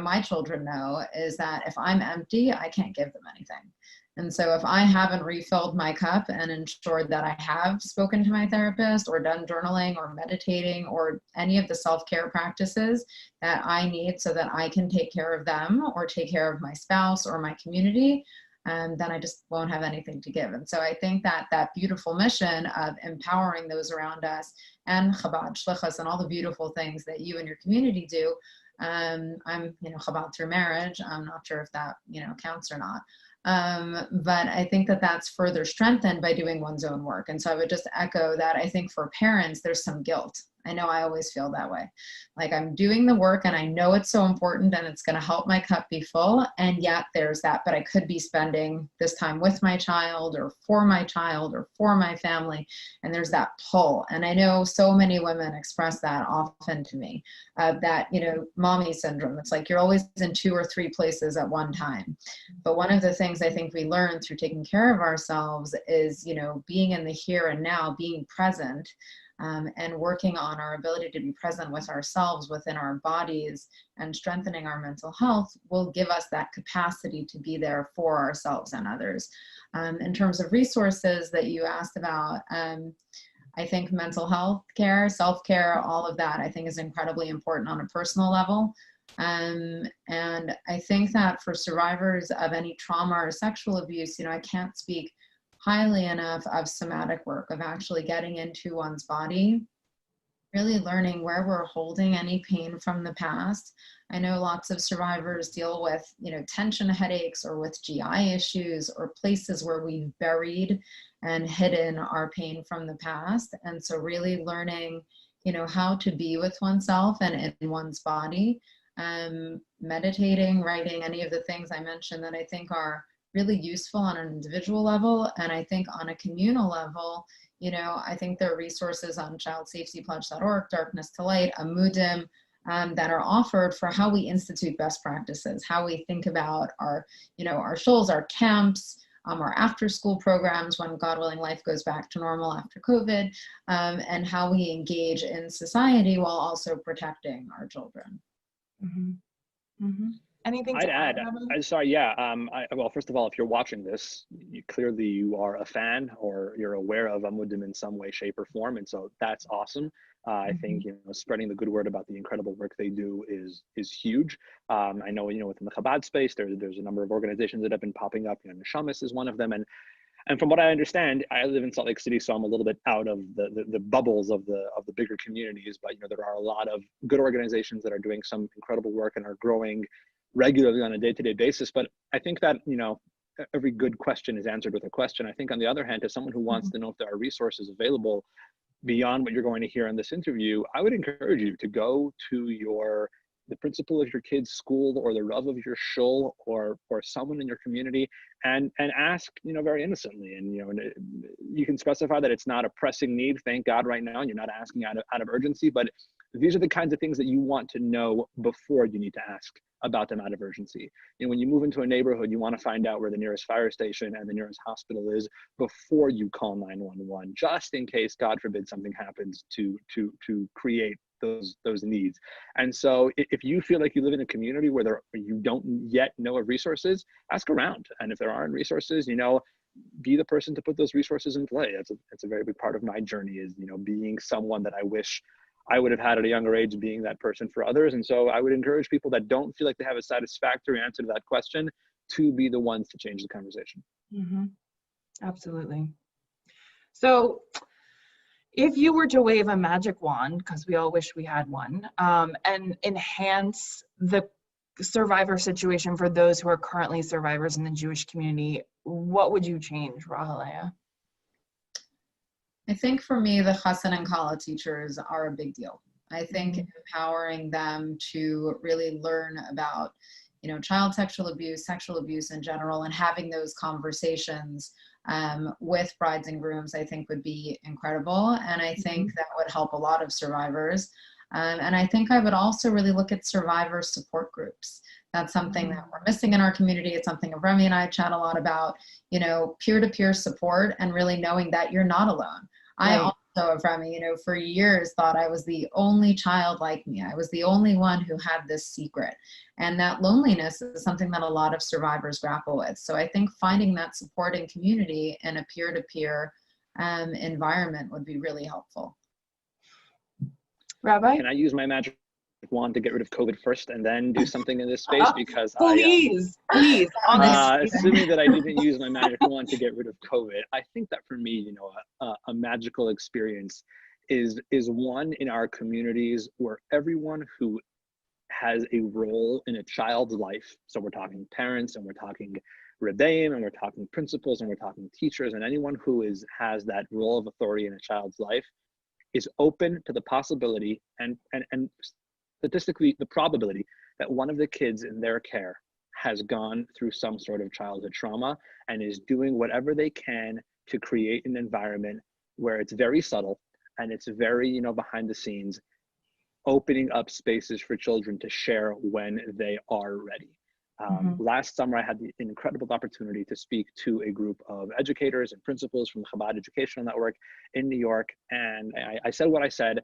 my children know is that if I'm empty, I can't give them anything. And so if I haven't refilled my cup and ensured that I have spoken to my therapist or done journaling or meditating or any of the self-care practices that I need so that I can take care of them or take care of my spouse or my community, then I just won't have anything to give. And so I think that that beautiful mission of empowering those around us, and Chabad, Shlichus, and all the beautiful things that you and your community do. I'm, Chabad through marriage. I'm not sure if that, counts or not. But I think that that's further strengthened by doing one's own work. And so I would just echo that. I think for parents, there's some guilt. I know I always feel that way. Like I'm doing the work and I know it's so important and it's going to help my cup be full. And yet there's that, but I could be spending this time with my child or for my family. And there's that pull. And I know so many women express that often to me, that, mommy syndrome. It's like you're always in 2 or 3 places at one time. But one of the things I think we learn through taking care of ourselves is, being in the here and now, being present. And working on our ability to be present with ourselves within our bodies and strengthening our mental health will give us that capacity to be there for ourselves and others. In terms of resources that you asked about, I think mental health care, self-care, all of that I think is incredibly important on a personal level. And I think that for survivors of any trauma or sexual abuse, I can't speak highly enough of somatic work, of actually getting into one's body, really learning where we're holding any pain from the past. I know lots of survivors deal with, tension headaches or with GI issues or places where we've buried and hidden our pain from the past. And so really learning, how to be with oneself and in one's body, meditating, writing, any of the things I mentioned that I think are really useful on an individual level. And I think on a communal level, I think there are resources on childsafetypledge.org, Darkness to Light, Amudim, that are offered for how we institute best practices, how we think about our, our shuls, our camps, our after school programs when, God willing, life goes back to normal after COVID, and how we engage in society while also protecting our children. Mm-hmm. Mm-hmm. Anything I'd add, well, first of all, if you're watching this, clearly you are a fan or you're aware of Amudim in some way, shape, or form, and so that's awesome. I think spreading the good word about the incredible work they do is huge. I know within the Chabad space, there's a number of organizations that have been popping up. Neshamis is one of them, and from what I understand, I live in Salt Lake City, so I'm a little bit out of the bubbles of the bigger communities. But there are a lot of good organizations that are doing some incredible work and are growing regularly on a day-to-day basis. But I think that every good question is answered with a question. I think on the other hand, as someone who wants to know if there are resources available beyond what you're going to hear in this interview, I would encourage you to go to the principal of your kid's school or the rav of your shul or someone in your community and ask, very innocently. And, you can specify that it's not a pressing need, thank God, right now, and you're not asking out of urgency, but these are the kinds of things that you want to know before you need to ask about them out of urgency. When you move into a neighborhood, you want to find out where the nearest fire station and the nearest hospital is before you call 911, just in case, God forbid, something happens to create those needs. And so if you feel like you live in a community where you don't yet know of resources, ask around. And if there aren't resources, be the person to put those resources in play. That's a very big part of my journey is, being someone that I wish I would have had at a younger age, being that person for others. And so I would encourage people that don't feel like they have a satisfactory answer to that question to be the ones to change the conversation. Mm-hmm. Absolutely. So if you were to wave a magic wand, because we all wish we had one, and enhance the survivor situation for those who are currently survivors in the Jewish community, what would you change, Rahalea? I think for me, the chassan and kala teachers are a big deal. I think empowering them to really learn about, child sexual abuse in general, and having those conversations with brides and grooms, I think would be incredible. And I think that would help a lot of survivors. And I think I would also really look at survivor support groups. That's something that we're missing in our community. It's something Remy and I chat a lot about, peer-to-peer support and really knowing that you're not alone. Right. I also, Remy, for years thought I was the only child like me. I was the only one who had this secret. And that loneliness is something that a lot of survivors grapple with. So I think finding that supporting community in a peer-to-peer environment would be really helpful. Rabbi? Can I use my magic want to get rid of COVID first and then do something in this space because please, honestly. assuming that I didn't use my magic wand to get rid of COVID, I think that for me, you know, a magical experience is one in our communities where everyone who has a role in a child's life, so we're talking parents and we're talking rebbeim and we're talking principals and we're talking teachers and anyone who has that role of authority in a child's life, is open to the possibility and statistically the probability that one of the kids in their care has gone through some sort of childhood trauma and is doing whatever they can to create an environment where it's very subtle and it's very, you know, behind the scenes, opening up spaces for children to share when they are ready. Last summer, I had the incredible opportunity to speak to a group of educators and principals from the Chabad Educational Network in New York. And I said what I said.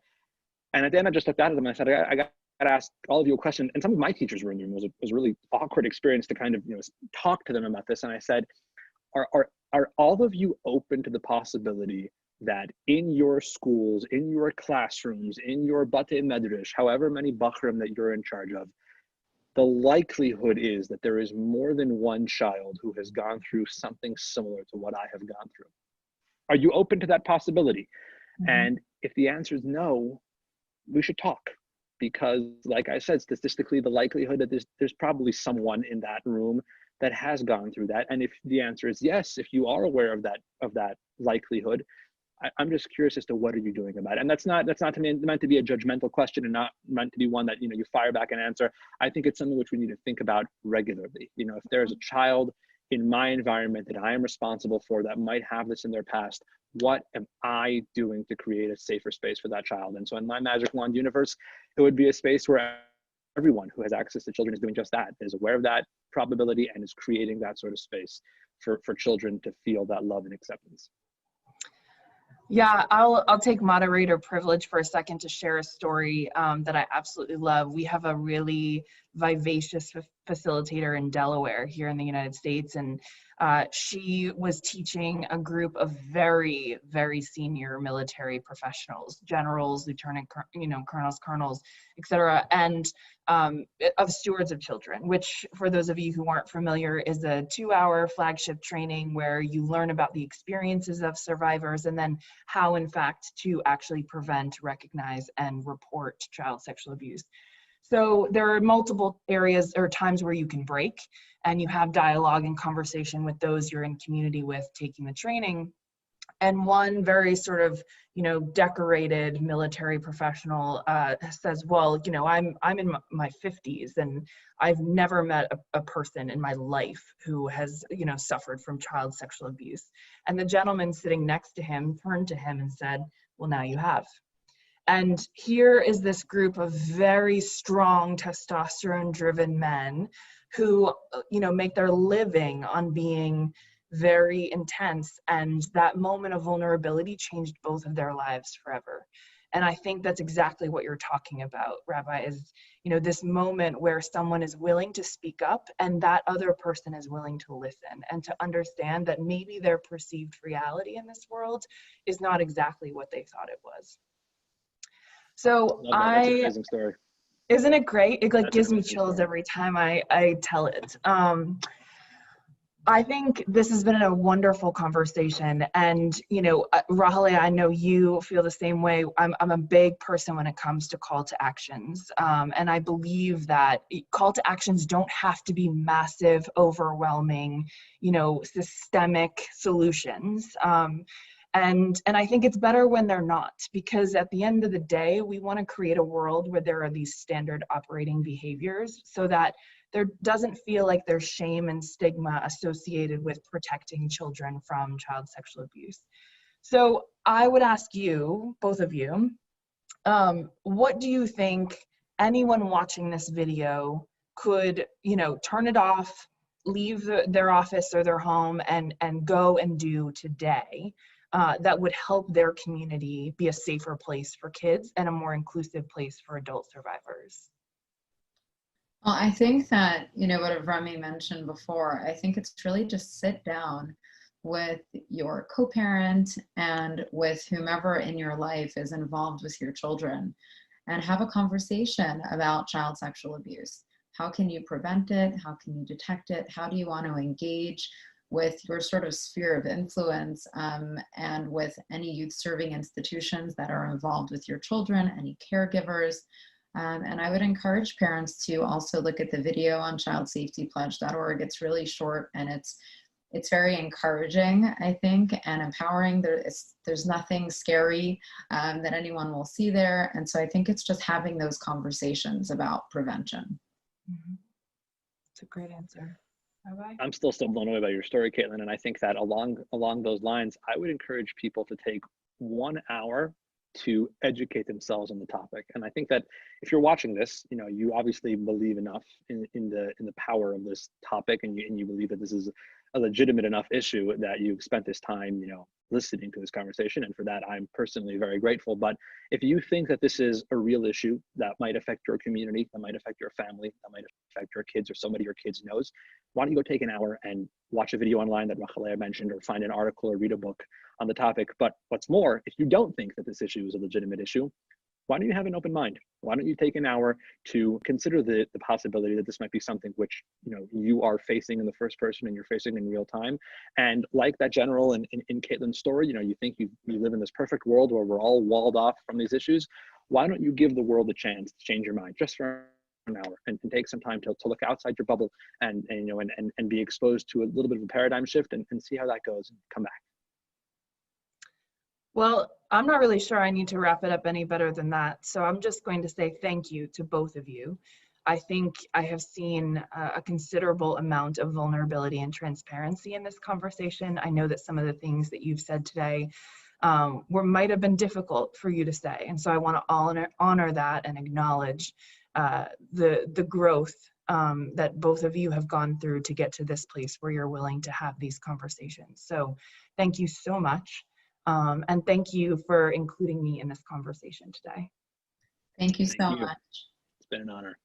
And at the end, I just looked at them and I said, I got to ask all of you a question. And some of my teachers were in the room. It was a really awkward experience to kind of, you know, talk to them about this. And I said, are all of you open to the possibility that in your schools, in your classrooms, in your batei medrash, however many bachrim that you're in charge of, the likelihood is that there is more than one child who has gone through something similar to what I have gone through? Are you open to that possibility? And if the answer is no, we should talk, because like I said, statistically, the likelihood that there's probably someone in that room that has gone through that. And if the answer is yes, if you are aware of that likelihood, I'm just curious as to what are you doing about it? And that's not meant to be a judgmental question and not meant to be one that, you know, you fire back an answer. I think it's something which we need to think about regularly. You know, if there's a child in my environment that I am responsible for that might have this in their past, what am I doing to create a safer space for that child? And so in my magic wand universe, it would be a space where everyone who has access to children is doing just that, is aware of that probability and is creating that sort of space for children to feel that love and acceptance. Yeah, I'll take moderator privilege for a second to share a story that I absolutely love. We have a really vivacious facilitator in Delaware here in the United States, and she was teaching a group of very, very senior military professionals, generals, lieutenant, colonels, etc., and of stewards of children, which for those of you who aren't familiar is a 2-hour flagship training where you learn about the experiences of survivors and then how in fact to actually prevent, recognize, and report child sexual abuse. So there are multiple areas or times where you can break and you have dialogue and conversation with those you're in community with taking the training. And one very sort of, decorated military professional says, well, I'm in my 50s and I've never met a person in my life who has, suffered from child sexual abuse. And the gentleman sitting next to him turned to him and said, well, now you have. And here is this group of very strong testosterone-driven men who, make their living on being very intense, and that moment of vulnerability changed both of their lives forever. And I think that's exactly what you're talking about, Rabbi, is, this moment where someone is willing to speak up and that other person is willing to listen and to understand that maybe their perceived reality in this world is not exactly what they thought it was. So That's an amazing story. Isn't it great? It That's gives me amazing chills story. every time I tell it. I think this has been a wonderful conversation, and Rahale, I know you feel the same way. I'm a big person when it comes to call to actions, and I believe that call to actions don't have to be massive, overwhelming, systemic solutions. And I think it's better when they're not, because at the end of the day, we want to create a world where there are these standard operating behaviors so that there doesn't feel like there's shame and stigma associated with protecting children from child sexual abuse. So I would ask you, both of you, what do you think anyone watching this video could, turn it off, leave their office or their home and go and do today that would help their community be a safer place for kids and a more inclusive place for adult survivors? Well, I think that, what Remy mentioned before, I think it's really just sit down with your co-parent and with whomever in your life is involved with your children and have a conversation about child sexual abuse. How can you prevent it? How can you detect it? How do you want to engage with your sort of sphere of influence and with any youth serving institutions that are involved with your children, any caregivers. And I would encourage parents to also look at the video on childsafetypledge.org. It's really short and it's very encouraging, I think, and empowering. There's nothing scary that anyone will see there. And so I think it's just having those conversations about prevention. Mm-hmm. That's a great answer. I'm still so blown away by your story, Caitlin, and I think that along those lines, I would encourage people to take 1 hour to educate themselves on the topic. And I think that if you're watching this, you obviously believe enough in the power of this topic, and you believe that this is a legitimate enough issue that you've spent this time, listening to this conversation. And for that, I'm personally very grateful. But if you think that this is a real issue that might affect your community, that might affect your family, that might affect your kids or somebody your kids knows, why don't you go take an hour and watch a video online that Rachalea mentioned, or find an article or read a book on the topic. But what's more, if you don't think that this issue is a legitimate issue, why don't you have an open mind? Why don't you take an hour to consider the possibility that this might be something which you are facing in the first person and you're facing in real time? And like that general in Caitlin's story, you think you live in this perfect world where we're all walled off from these issues. Why don't you give the world a chance to change your mind just for an hour and take some time to look outside your bubble and be exposed to a little bit of a paradigm shift and see how that goes and come back. Well, I'm not really sure I need to wrap it up any better than that. So I'm just going to say thank you to both of you. I think I have seen a considerable amount of vulnerability and transparency in this conversation. I know that some of the things that you've said today might have been difficult for you to say. And so I want to honor that and acknowledge the growth that both of you have gone through to get to this place where you're willing to have these conversations. So thank you so much. And thank you for including me in this conversation today. Thank you so much. It's been an honor.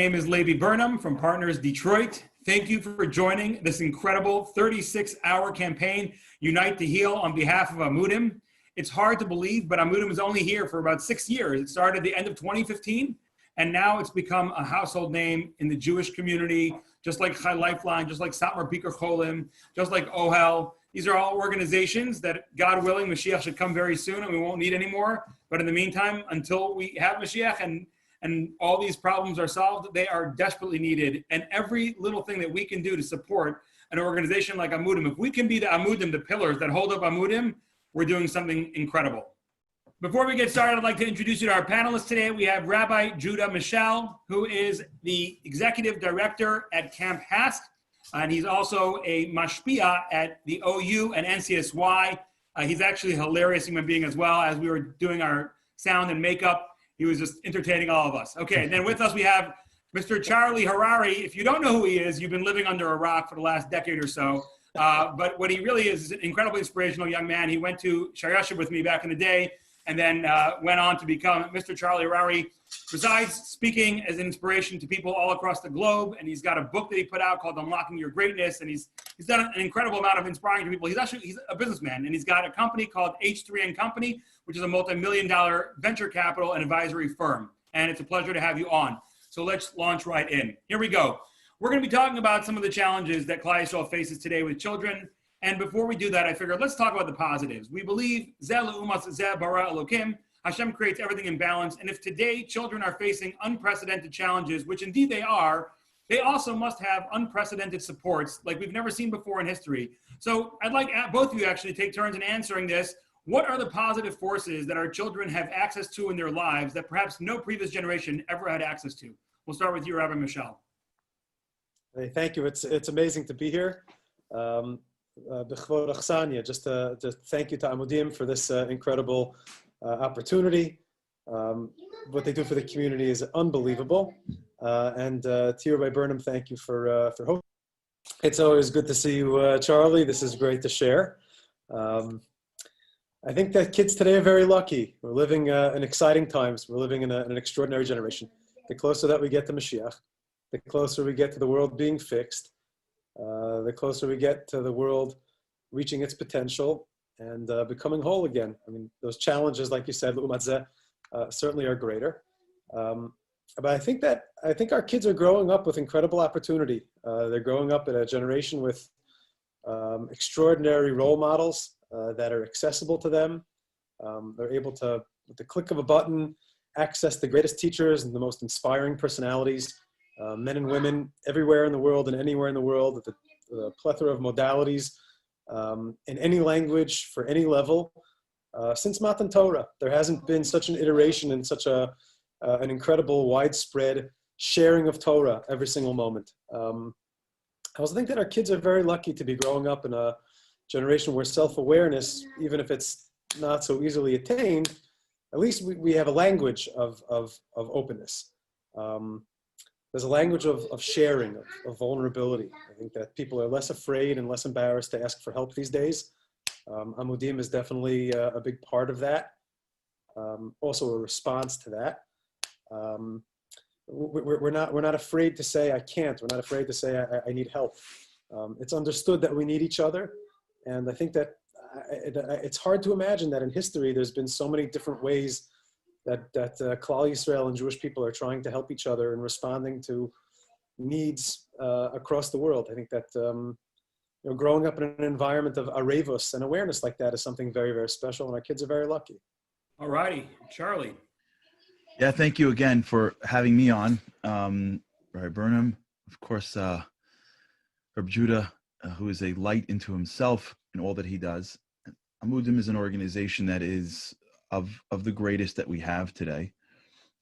name is Levi Burnham from Partners Detroit. Thank you for joining this incredible 36-hour campaign, Unite to Heal, on behalf of Amudim. It's hard to believe, but Amudim is only here for about 6 years. It started at the end of 2015, and now it's become a household name in the Jewish community, just like Chai Lifeline, just like Satmar Bikur Cholim, just like OHEL. These are all organizations that, God willing, Mashiach should come very soon and we won't need anymore. But in the meantime, until we have Mashiach and all these problems are solved, they are desperately needed. And every little thing that we can do to support an organization like Amudim, if we can be the Amudim, the pillars that hold up Amudim, we're doing something incredible. Before we get started, I'd like to introduce you to our panelists today. We have Rabbi Judah Michel, who is the Executive Director at Camp HASC, and he's also a mashpia at the OU and NCSY. He's actually a hilarious human being as well. As we were doing our sound and makeup, he was just entertaining all of us. Okay, and then with us we have Mr. Charlie Harari. If you don't know who he is, you've been living under a rock for the last decade or so. But what he really is an incredibly inspirational young man. He went to Shayasha with me back in the day, and then went on to become Mr. Charlie Harari. Besides speaking as an inspiration to people all across the globe, and he's got a book that he put out called Unlocking Your Greatness, and he's done an incredible amount of inspiring to people. He's a businessman, and he's got a company called H3N Company, which is a multi-million-dollar venture capital and advisory firm. And it's a pleasure to have you on. So let's launch right in. Here we go. We're going to be talking about some of the challenges that Klal Yisrael faces today with children. And before we do that, I figured let's talk about the positives. We believe Zeh Le'umas Zeh Bara Elokim. Hashem creates everything in balance. And if today children are facing unprecedented challenges, which indeed they are, they also must have unprecedented supports like we've never seen before in history. So I'd like both of you actually to take turns in answering this. What are the positive forces that our children have access to in their lives that perhaps no previous generation ever had access to? We'll start with you, Rabbi Michel. Hey, thank you. It's amazing to be here. Just thank you to Amudim for this incredible opportunity. What they do for the community is unbelievable. And to you, Rabbi Burnham, thank you for hosting. It's always good to see you, Charlie. This is great to share. I think that kids today are very lucky. We're living in exciting times. We're living in an extraordinary generation. The closer that we get to Mashiach, the closer we get to the world being fixed, the closer we get to the world reaching its potential and becoming whole again. I mean, those challenges, like you said, certainly are greater. But I think our kids are growing up with incredible opportunity. They're growing up in a generation with extraordinary role models that are accessible to them. They're able to, with the click of a button, access the greatest teachers and the most inspiring personalities, men and women everywhere in the world and anywhere in the world, the plethora of modalities, in any language, for any level. Since Matan Torah, there hasn't been such an iteration and such an incredible widespread sharing of Torah every single moment. I also think that our kids are very lucky to be growing up in a generation where self-awareness, even if it's not so easily attained, at least we have a language of openness. There's a language of sharing, of vulnerability. I think that people are less afraid and less embarrassed to ask for help these days. Amudim is definitely a big part of that. Also a response to that. We're not afraid to say I can't. We're not afraid to say I need help. It's understood that we need each other. And I think that it's hard to imagine that in history there's been so many different ways that Klal Yisrael and Jewish people are trying to help each other in responding to needs across the world. I think that growing up in an environment of arevos and awareness like that is something very, very special, and our kids are very lucky. All righty, Charlie. Yeah, thank you again for having me on. Rabbi Burnham, of course, Rabbi Judah, who is a light into himself in all that he does. Amudim is an organization that is of the greatest that we have today,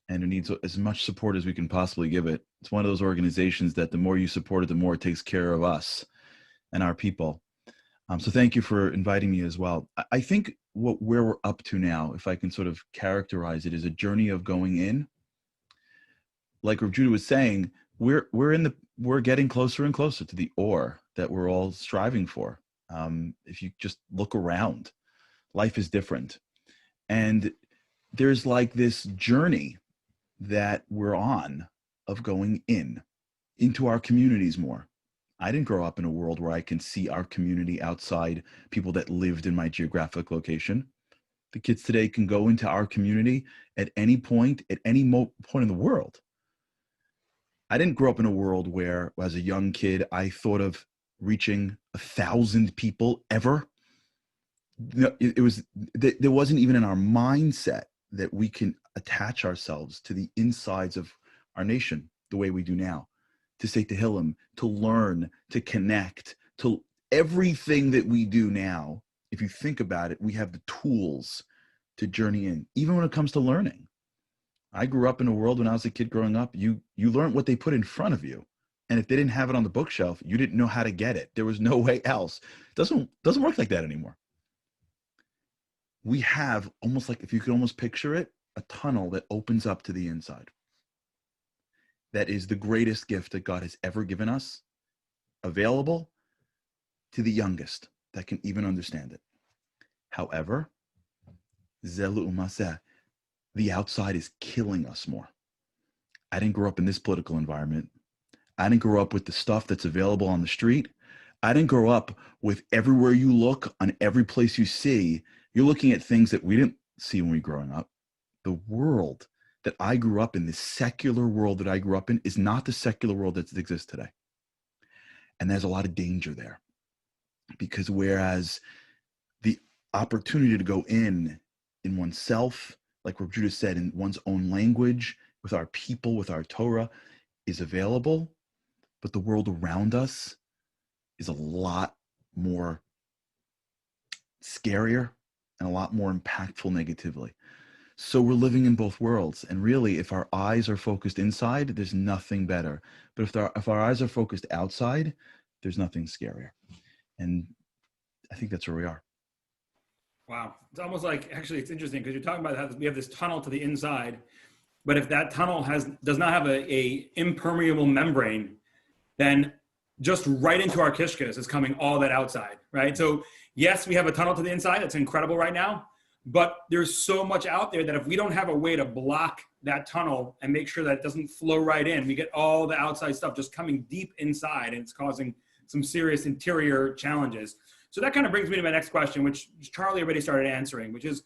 and it needs as much support as we can possibly give it. It's one of those organizations that the more you support it, the more it takes care of us and our people. So thank you for inviting me as well. I think where we're up to now, if I can sort of characterize it, is a journey of going in. Like Rav Judah was saying, we're getting closer and closer to the or that we're all striving for. If you just look around, life is different. And there's like this journey that we're on of going into our communities more. I didn't grow up in a world where I can see our community outside people that lived in my geographic location. The kids today can go into our community at any point, at any point in the world. I didn't grow up in a world where, as a young kid, I thought of reaching 1,000 people ever. No, there wasn't even in our mindset that we can attach ourselves to the insides of our nation the way we do now, to say Tehillim, to learn, to connect, to everything that we do now. If you think about it, we have the tools to journey in, even when it comes to learning. I grew up in a world when I was a kid growing up, you learned what they put in front of you. And if they didn't have it on the bookshelf, you didn't know how to get it. There was no way else. Doesn't work like that anymore. We have almost like, if you could almost picture it, a tunnel that opens up to the inside. That is the greatest gift that God has ever given us, available to the youngest that can even understand it. However, the outside is killing us more. I didn't grow up in this political environment. I didn't grow up with the stuff that's available on the street. I didn't grow up with everywhere you look, on every place you see, you're looking at things that we didn't see when we were growing up. The world that I grew up in, the secular world that I grew up in, is not the secular world that exists today. And there's a lot of danger there. Because whereas the opportunity to go in oneself, like what Judah said, in one's own language, with our people, with our Torah, is available, but the world around us is a lot more scarier and a lot more impactful negatively. So we're living in both worlds. And really, if our eyes are focused inside, there's nothing better. But if our eyes are focused outside, there's nothing scarier. And I think that's where we are. Wow. It's almost like, actually, it's interesting because you're talking about how we have this tunnel to the inside, but if that tunnel does not have a impermeable membrane, then just right into our kishkas is coming all that outside, right? So yes, we have a tunnel to the inside. That's incredible right now, but there's so much out there that if we don't have a way to block that tunnel and make sure that it doesn't flow right in, we get all the outside stuff just coming deep inside, and it's causing some serious interior challenges. So that kind of brings me to my next question, which Charlie already started answering, which is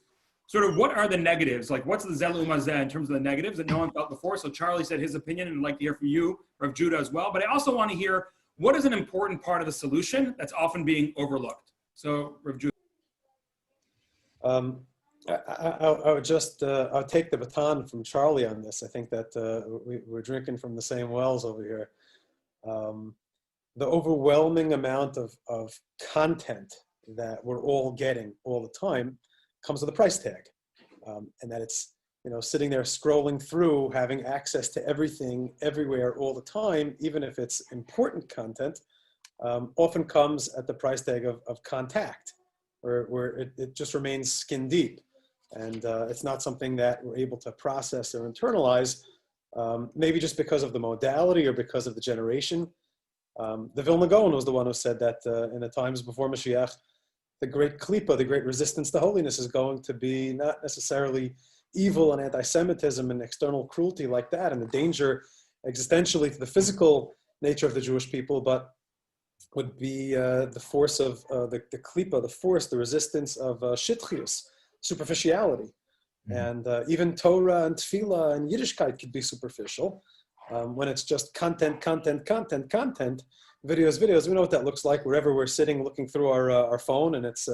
sort of what are the negatives? Like, what's the Zelu Mazeh in terms of the negatives that no one felt before? So Charlie said his opinion, and I'd like to hear from you, or of Judah as well. But I also want to hear what is an important part of the solution that's often being overlooked. So, Rav Judah. I would just, I'll take the baton from Charlie on this. I think that we're drinking from the same wells over here. The overwhelming amount of content that we're all getting all the time comes with a price tag. And that it's, sitting there scrolling through, having access to everything, everywhere, all the time, even if it's important content, often comes at the price tag of contact, where it just remains skin deep. And it's not something that we're able to process or internalize, maybe just because of the modality or because of the generation. The Vilna Gaon was the one who said that in the times before Mashiach, the great klipa, the great resistance to holiness, is going to be not necessarily evil and anti-Semitism and external cruelty like that, and the danger existentially to the physical nature of the Jewish people, but would be the force of the klipa, the force, the resistance of shitchius, superficiality. And even Torah and Tefillah and Yiddishkeit could be superficial. When it's just content, videos, we know what that looks like wherever we're sitting looking through our phone, and it's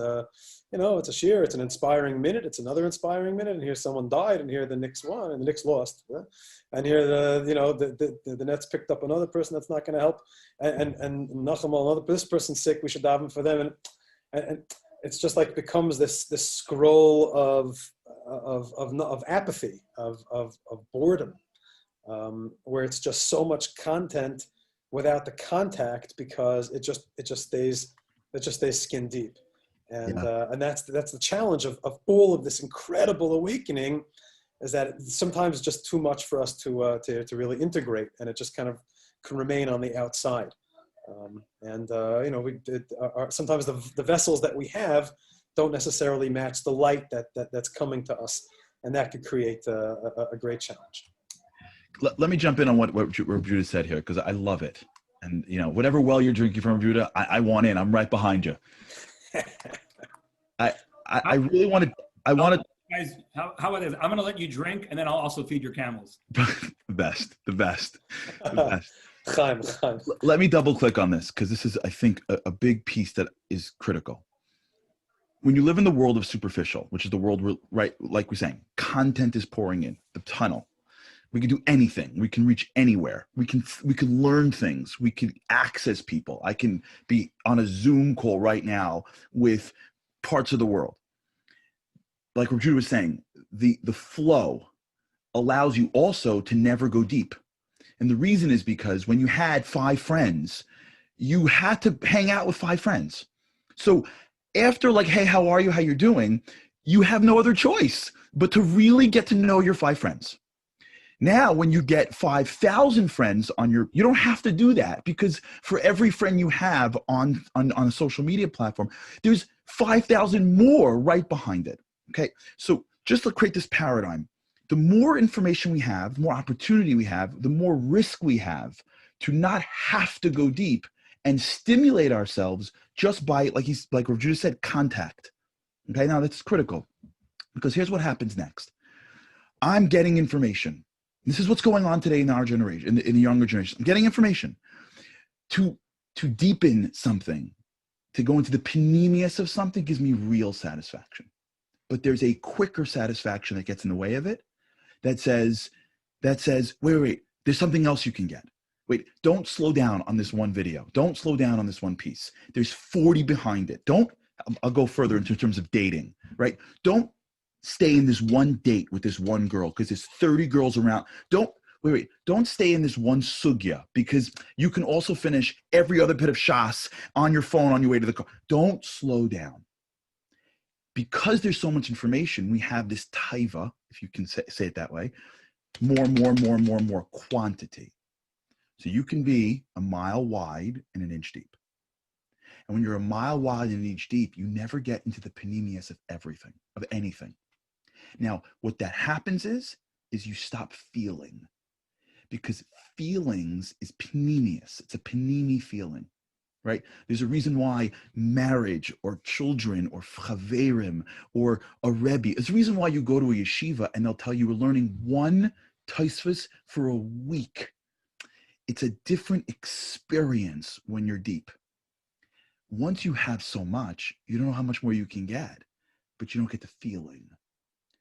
it's a shir, it's an inspiring minute, it's another inspiring minute, and here someone died, and here the Knicks won, and the Knicks lost, and here the Nets picked up another person that's not going to help, and Nachum, this person's sick, we should daven for them, and it's just like becomes this scroll of apathy, of boredom. Where it's just so much content without the contact, because it just stays skin deep, and that's the challenge of all of this incredible awakening, is that it's sometimes just too much for us to really integrate, and it just kind of can remain on the outside, sometimes the vessels that we have don't necessarily match the light that's coming to us, and that could create a great challenge. let me jump in on what Judah said here, because I love it. And, you know, whatever well you're drinking from, Judah, I want in. I'm right behind you. I really want to. Guys, how about this? I'm going to let you drink, and then I'll also feed your camels. the best. Let me double click on this, because this is, I think, a big piece that is critical. When you live in the world of superficial, which is the world where, right, like we're saying, content is pouring in, the tunnel. We can do anything. We can reach anywhere. We can learn things. We can access people. I can be on a Zoom call right now with parts of the world. Like what Judah was saying, the flow allows you also to never go deep. And the reason is because when you had 5 friends, you had to hang out with 5 friends. So after, like, hey, how are you? How you're doing? You have no other choice but to really get to know your 5 friends. Now, when you get 5,000 friends you don't have to do that, because for every friend you have on a social media platform, there's 5,000 more right behind it. Okay. So just to create this paradigm, the more information we have, the more opportunity we have, the more risk we have to not have to go deep and stimulate ourselves just by, like Rav Judah said, contact. Okay. Now that's critical, because here's what happens next. I'm getting information. This is what's going on today in our generation, in the younger generation. I'm getting information to deepen something, to go into the panemius of something gives me real satisfaction. But there's a quicker satisfaction that gets in the way of it that says, wait, there's something else you can get. Wait, don't slow down on this one video. Don't slow down on this one piece. There's 40 behind it. I'll go further into terms of dating, right? Don't stay in this one date with this one girl because there's 30 girls around. Don't stay in this one sugya, because you can also finish every other bit of shas on your phone on your way to the car. Don't slow down. Because there's so much information, we have this taiva, if you can say it that way, more quantity. So you can be a mile wide and an inch deep. And when you're a mile wide and an inch deep, you never get into the panemius of everything, of anything. Now, what that happens is you stop feeling, because feelings is panemius. It's a panemi feeling, right? There's a reason why marriage or children or chaverim or a rebbe, there's a reason why you go to a yeshiva and they'll tell you we're learning one tosfos for a week. It's a different experience when you're deep. Once you have so much, you don't know how much more you can get, but you don't get the feeling.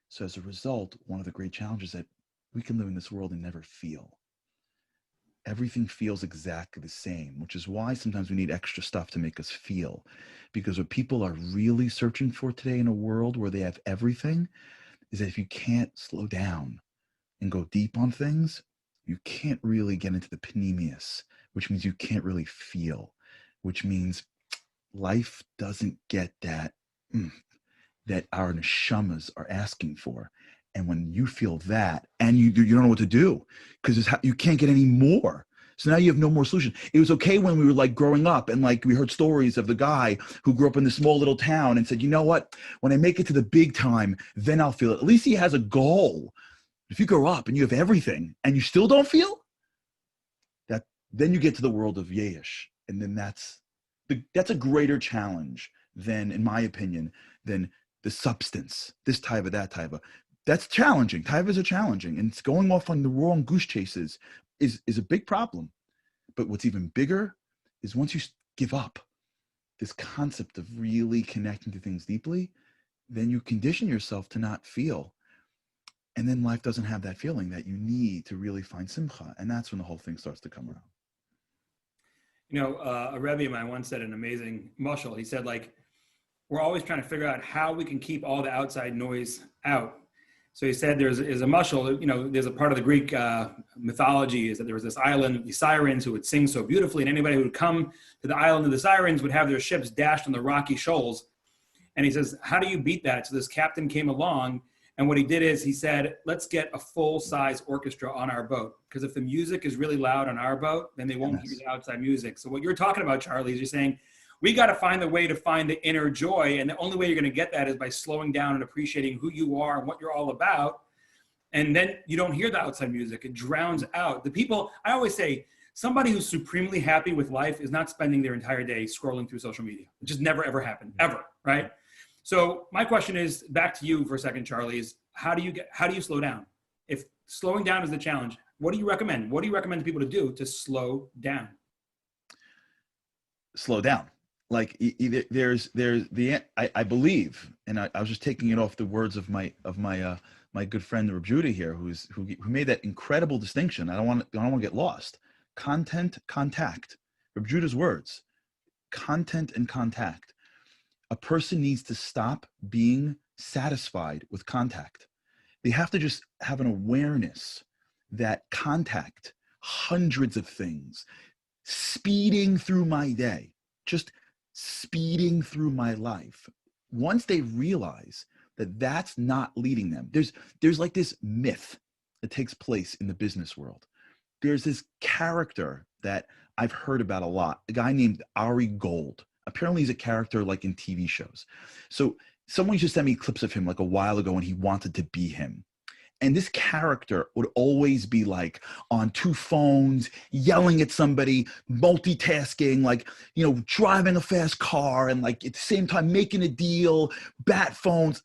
So as a result, one of the great challenges that we can live in this world and never feel. Everything feels exactly the same, which is why sometimes we need extra stuff to make us feel. Because what people are really searching for today in a world where they have everything is that if you can't slow down and go deep on things, you can't really get into the panemius, which means you can't really feel, which means life doesn't get that our neshamas are asking for. And when you feel that, and you don't know what to do, because you can't get any more. So now you have no more solution. It was okay when we were like growing up and like we heard stories of the guy who grew up in this small little town and said, you know what, when I make it to the big time, then I'll feel it. At least he has a goal. If you grow up and you have everything and you still don't feel, then you get to the world of Yesh. And then that's a greater challenge than, in my opinion, than the substance, this taiva, that taiva. That's challenging. Taivas are challenging. And it's going off on the wrong goose chases is a big problem. But what's even bigger is once you give up this concept of really connecting to things deeply, then you condition yourself to not feel. And then life doesn't have that feeling that you need to really find simcha. And that's when the whole thing starts to come around. You know, a Rebbe of mine once said an amazing mashal. He said, like, we're always trying to figure out how we can keep all the outside noise out. So he said there's a mashal, you know, there's a part of the Greek mythology is that there was this island of the sirens who would sing so beautifully, and anybody who would come to the island of the sirens would have their ships dashed on the rocky shoals. And he says, how do you beat that? So this captain came along, and what he did is he said, let's get a full-size orchestra on our boat, because if the music is really loud on our boat, then they won't hear the outside music. So what you're talking about, Charlie, is you're saying, we got to find the way to find the inner joy. And the only way you're going to get that is by slowing down and appreciating who you are and what you're all about. And then you don't hear the outside music. It drowns out the people. I always say somebody who's supremely happy with life is not spending their entire day scrolling through social media. It just never, ever happened, ever, right? So my question is back to you for a second, Charlie, is how do you slow down? If slowing down is the challenge, what do you recommend? What do you recommend to people to do to slow down? Slow down. Like I believe, and I was just taking it off the words of my good friend Reb Judah here, who made that incredible distinction. I don't want to get lost. Content, contact. Reb Judah's words. Content and contact. A person needs to stop being satisfied with contact. They have to just have an awareness that contact hundreds of things, speeding through my day, just speeding through my life. Once they realize that that's not leading them, there's like this myth that takes place in the business world. There's this character that I've heard about a lot, a guy named Ari Gold. Apparently he's a character like in TV shows. So someone used to send me clips of him like a while ago, and he wanted to be him. And this character would always be like on two phones, yelling at somebody, multitasking, like, driving a fast car and like at the same time making a deal, bat phones.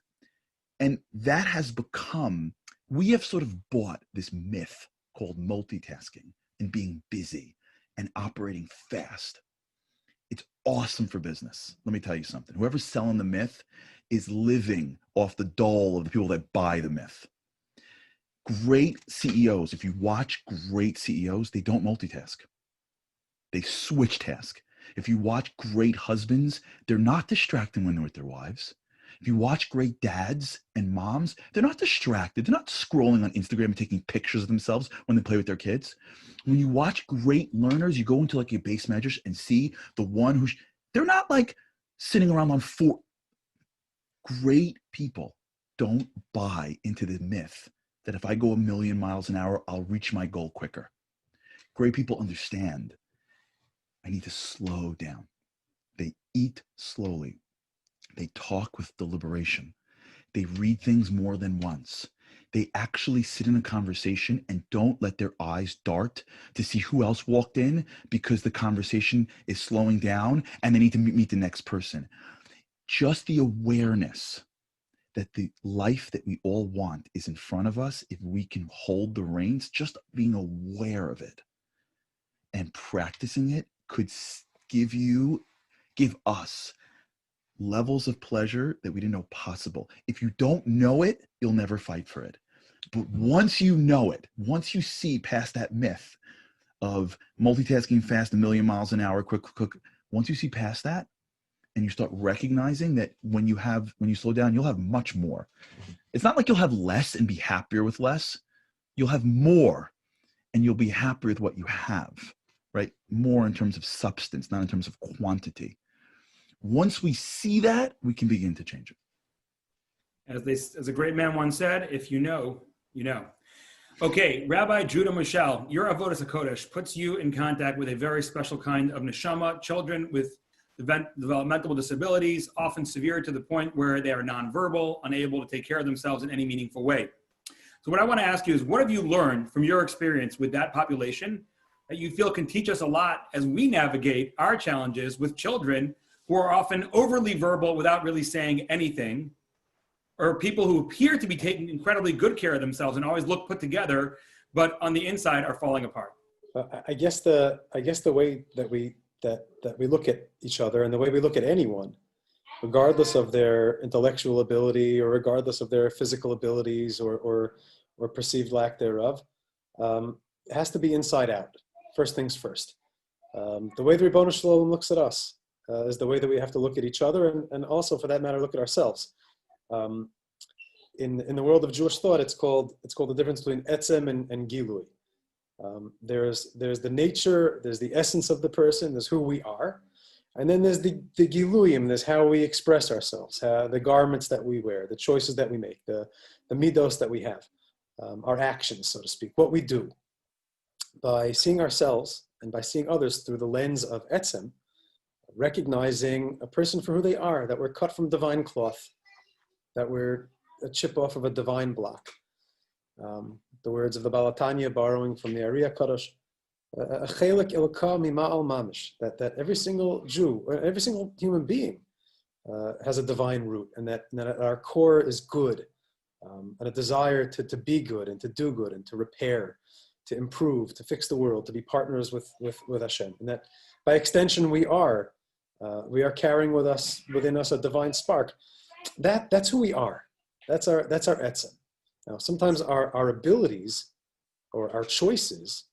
And that has become, we have sort of bought this myth called multitasking and being busy and operating fast. It's awesome for business. Let me tell you something. Whoever's selling the myth is living off the dole of the people that buy the myth. Great CEOs, if you watch great CEOs, they don't multitask. They switch task. If you watch great husbands, they're not distracted when they're with their wives. If you watch great dads and moms, they're not distracted. They're not scrolling on Instagram and taking pictures of themselves when they play with their kids. When you watch great learners, you go into like your base managers and see the one they're not like sitting around on four. Great people don't buy into the myth that if I go 1,000,000 miles an hour, I'll reach my goal quicker. Great people understand I need to slow down. They eat slowly. They talk with deliberation. They read things more than once. They actually sit in a conversation and don't let their eyes dart to see who else walked in because the conversation is slowing down and they need to meet the next person. Just the awareness that the life that we all want is in front of us, if we can hold the reins, just being aware of it and practicing it could give us levels of pleasure that we didn't know possible. If you don't know it, you'll never fight for it. But once you know it, once you see past that myth of multitasking fast, 1,000,000 miles an hour, quick, once you see past that, and you start recognizing that when you slow down, you'll have much more. It's not like you'll have less and be happier with less. You'll have more and you'll be happier with what you have, right? More in terms of substance, not in terms of quantity. Once we see that, we can begin to change it. As a great man once said, if you know, you know. Okay, Rabbi Judah Michel, your Avodas HaKodesh puts you in contact with a very special kind of neshama, children with developmental disabilities, often severe to the point where they are nonverbal, unable to take care of themselves in any meaningful way. So what I want to ask you is, what have you learned from your experience with that population that you feel can teach us a lot as we navigate our challenges with children who are often overly verbal without really saying anything, or people who appear to be taking incredibly good care of themselves and always look put together, but on the inside are falling apart? I guess the way that we look at each other and the way we look at anyone, regardless of their intellectual ability or regardless of their physical abilities or perceived lack thereof, it has to be inside out. First things first. The way the Ribono Shel Olam looks at us is the way that we have to look at each other and also, for that matter, look at ourselves. In the world of Jewish thought, it's called the difference between etzem and gilui. There's the nature, there's the essence of the person, there's who we are, and then there's the giluyim, there's how we express ourselves, the garments that we wear, the choices that we make, the midos that we have, our actions, so to speak, what we do. By seeing ourselves and by seeing others through the lens of etzem, recognizing a person for who they are, that we're cut from divine cloth, that we're a chip off of a divine block. The words of the Balatanya, borrowing from the Ariya Kadosh, that every single Jew, or every single human being has a divine root, and that at our core is good, and a desire to be good and to do good and to repair, to improve, to fix the world, to be partners with Hashem, and that by extension we are carrying within us a divine spark. That's who we are. That's our etzem. Now, sometimes our abilities or our choices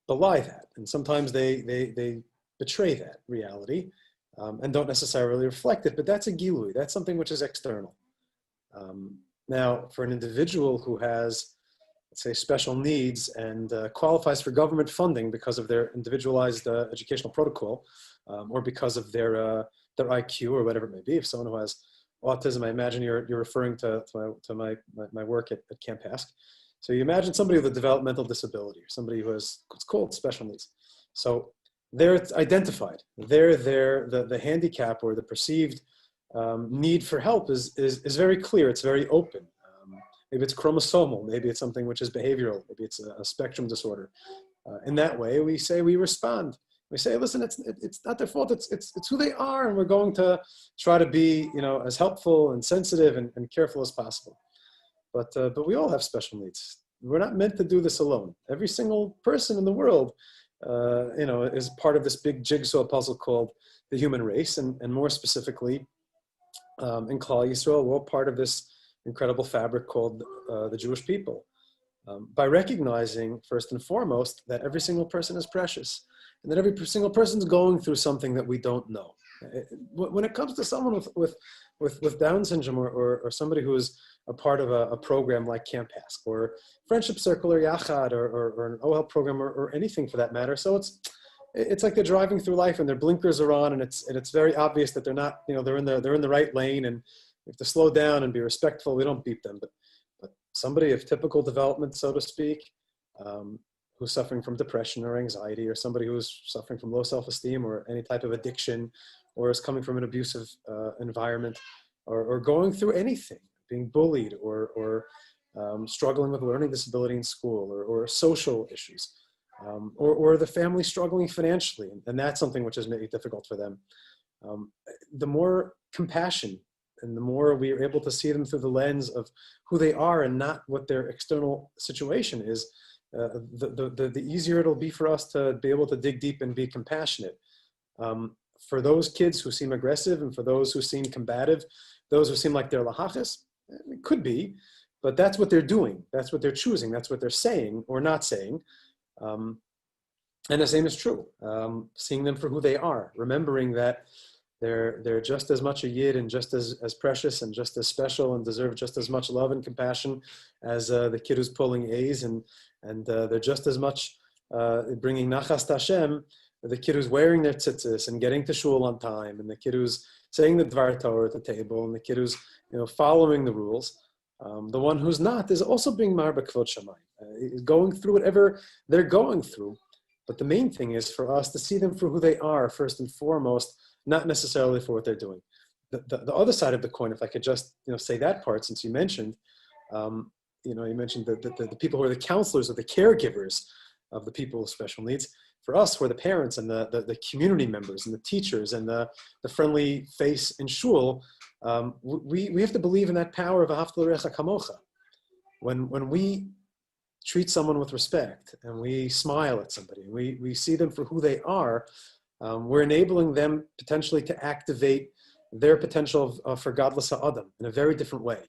belie that, and sometimes they betray that reality and don't necessarily reflect it. But that's a gilui. That's something which is external. Now, for an individual who has, let's say, special needs and qualifies for government funding because of their individualized educational protocol, or because of their IQ or whatever it may be, if someone who has autism, I imagine you're referring to my work at Camp Hask. So you imagine somebody with a developmental disability, or somebody who has what's called special needs. So they're identified. The handicap or the perceived need for help is very clear. It's very open. Maybe it's chromosomal. Maybe it's something which is behavioral. Maybe it's a spectrum disorder. In that way, we respond. We say, listen, it's not their fault. It's who they are, and we're going to try to be, as helpful and sensitive and careful as possible. But we all have special needs. We're not meant to do this alone. Every single person in the world, is part of this big jigsaw puzzle called the human race, and more specifically, in Klal Yisrael, we're all part of this incredible fabric called the Jewish people. By recognizing, first and foremost, that every single person is precious, and that every single person's going through something that we don't know. When it comes to someone with Down syndrome or somebody who is a part of a program like Camp Hask or Friendship Circle or Yachad or an OHEL program or anything for that matter. So it's like they're driving through life and their blinkers are on, and it's very obvious that they're not, they're in the right lane, and we have to slow down and be respectful. We don't beat them, but somebody of typical development, so to speak, who's suffering from depression or anxiety, or somebody who's suffering from low self-esteem or any type of addiction, or is coming from an abusive environment, or going through anything, being bullied, or struggling with learning disability in school, or social issues, or the family struggling financially, and that's something which is maybe difficult for them. The more compassion and the more we are able to see them through the lens of who they are and not what their external situation is, the easier it'll be for us to be able to dig deep and be compassionate. For those kids who seem aggressive and for those who seem combative, those who seem like they're lahachas, it could be, but that's what they're doing. That's what they're choosing. That's what they're saying or not saying. And the same is true. Seeing them for who they are, remembering that they're just as much a yid and just as precious and just as special and deserve just as much love and compassion as the kid who's pulling A's, and they're just as much bringing nachas to Hashem, the kid who's wearing their tzitzis and getting to shul on time, and the kid who's saying the Dvar Torah at the table, and the kid who's following the rules. The one who's not is also being mar b'kvod shamayim, going through whatever they're going through. But the main thing is for us to see them for who they are first and foremost, not necessarily for what they're doing. The other side of the coin, if I could just say that part, since you mentioned, you mentioned the people who are the counselors or the caregivers of the people with special needs. For us, we're the parents and the community members and the teachers and the friendly face in shul. We have to believe in that power of Ahavta l'recha kamocha. When we treat someone with respect and we smile at somebody, and we see them for who they are, we're enabling them potentially to activate their potential for godless ha'adam in a very different way.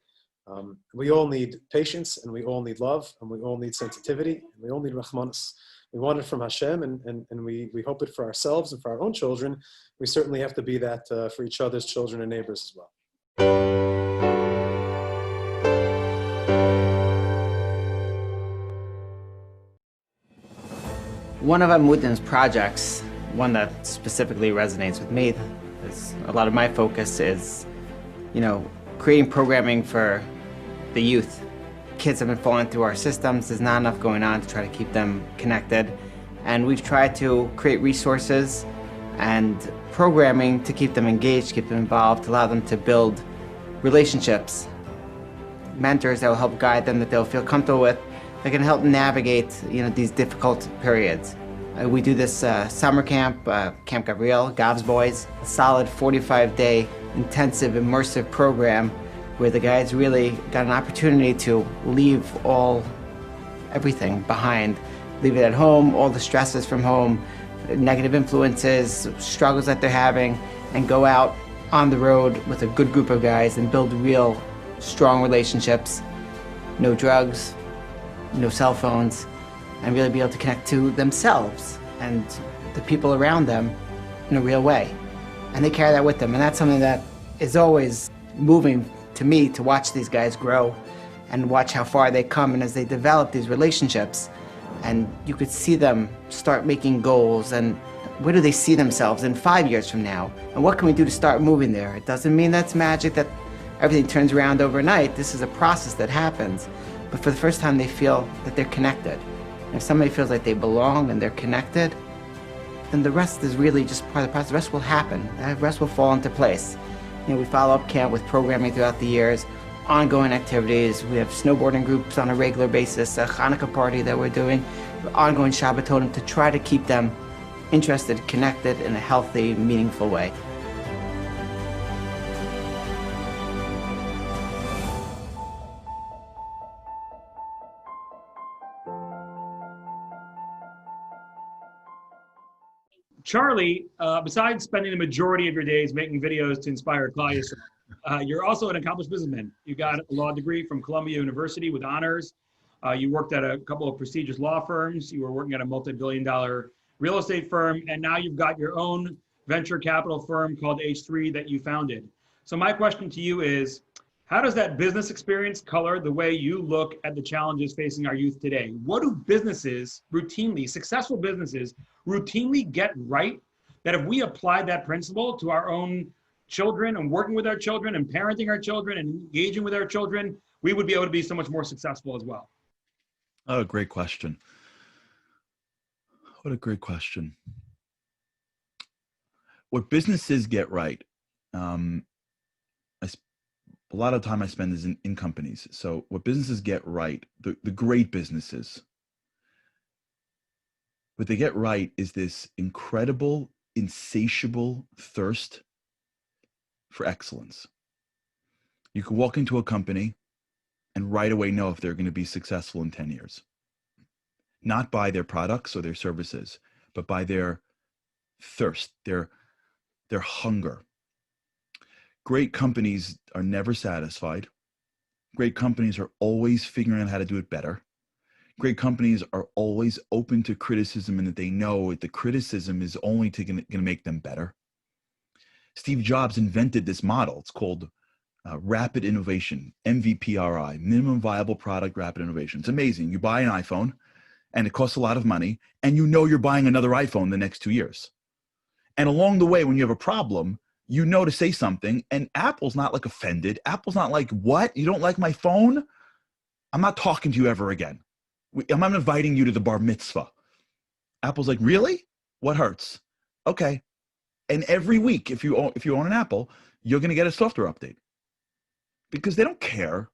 We all need patience, and we all need love, and we all need sensitivity, and we all need rachmanis. We want it from Hashem, and we hope it for ourselves and for our own children. We certainly have to be that for each other's children and neighbors as well. One of Amudim's projects, one that specifically resonates with me, is a lot of my focus is, creating programming for the youth. Kids have been falling through our systems. There's not enough going on to try to keep them connected. And we've tried to create resources and programming to keep them engaged, keep them involved, to allow them to build relationships, mentors that will help guide them, that they'll feel comfortable with, that can help navigate, these difficult periods. We do this summer camp, Camp Gabriel, Gav's Boys, a solid 45-day intensive immersive program where the guys really got an opportunity to leave everything behind. Leave it at home, all the stresses from home, negative influences, struggles that they're having, and go out on the road with a good group of guys and build real strong relationships. No drugs, no cell phones, and really be able to connect to themselves and the people around them in a real way. And they carry that with them, and that's something that is always moving to me, to watch these guys grow and watch how far they come, and as they develop these relationships, and you could see them start making goals, and where do they see themselves in 5 years from now, and what can we do to start moving there? It doesn't mean that's magic, that everything turns around overnight. This is a process that happens, but for the first time they feel that they're connected. And if somebody feels like they belong and they're connected, then the rest is really just part of the process. The rest will happen. The rest will fall into place. We follow up camp with programming throughout the years, ongoing activities. We have snowboarding groups on a regular basis, a Hanukkah party that we're doing, ongoing Shabbatonim to try to keep them interested, connected in a healthy, meaningful way. Charlie, besides spending the majority of your days making videos to inspire Claudia, you're also an accomplished businessman. You got a law degree from Columbia University with honors. You worked at a couple of prestigious law firms. You were working at a multi-billion-dollar real estate firm, and now you've got your own venture capital firm called H3 that you founded. So my question to you is, how does that business experience color the way you look at the challenges facing our youth today? What do businesses routinely, successful businesses, routinely get right that if we applied that principle to our own children and working with our children and parenting our children and engaging with our children, we would be able to be so much more successful as well? Oh, great question. What a great question. What businesses get right, a lot of time I spend is in companies. So what businesses get right, the great businesses, what they get right is this incredible, insatiable thirst for excellence. You can walk into a company and right away know if they're going to be successful in 10 years. Not by their products or their services, but by their thirst, their hunger. Great companies are never satisfied. Great companies are always figuring out how to do it better. Great companies are always open to criticism, and that they know that the criticism is only going to make them better. Steve Jobs invented this model. It's called rapid innovation, MVPRI, minimum viable product rapid innovation. It's amazing. You buy an iPhone and it costs a lot of money, and you know you're buying another iPhone the next 2 years. And along the way, when you have a problem, you know to say something, and Apple's not like offended. Apple's not like, what? You don't like my phone? I'm not talking to you ever again. I'm not inviting you to the bar mitzvah. Apple's like, really? What hurts? Okay. And every week, if you own an Apple, you're going to get a software update, because they don't care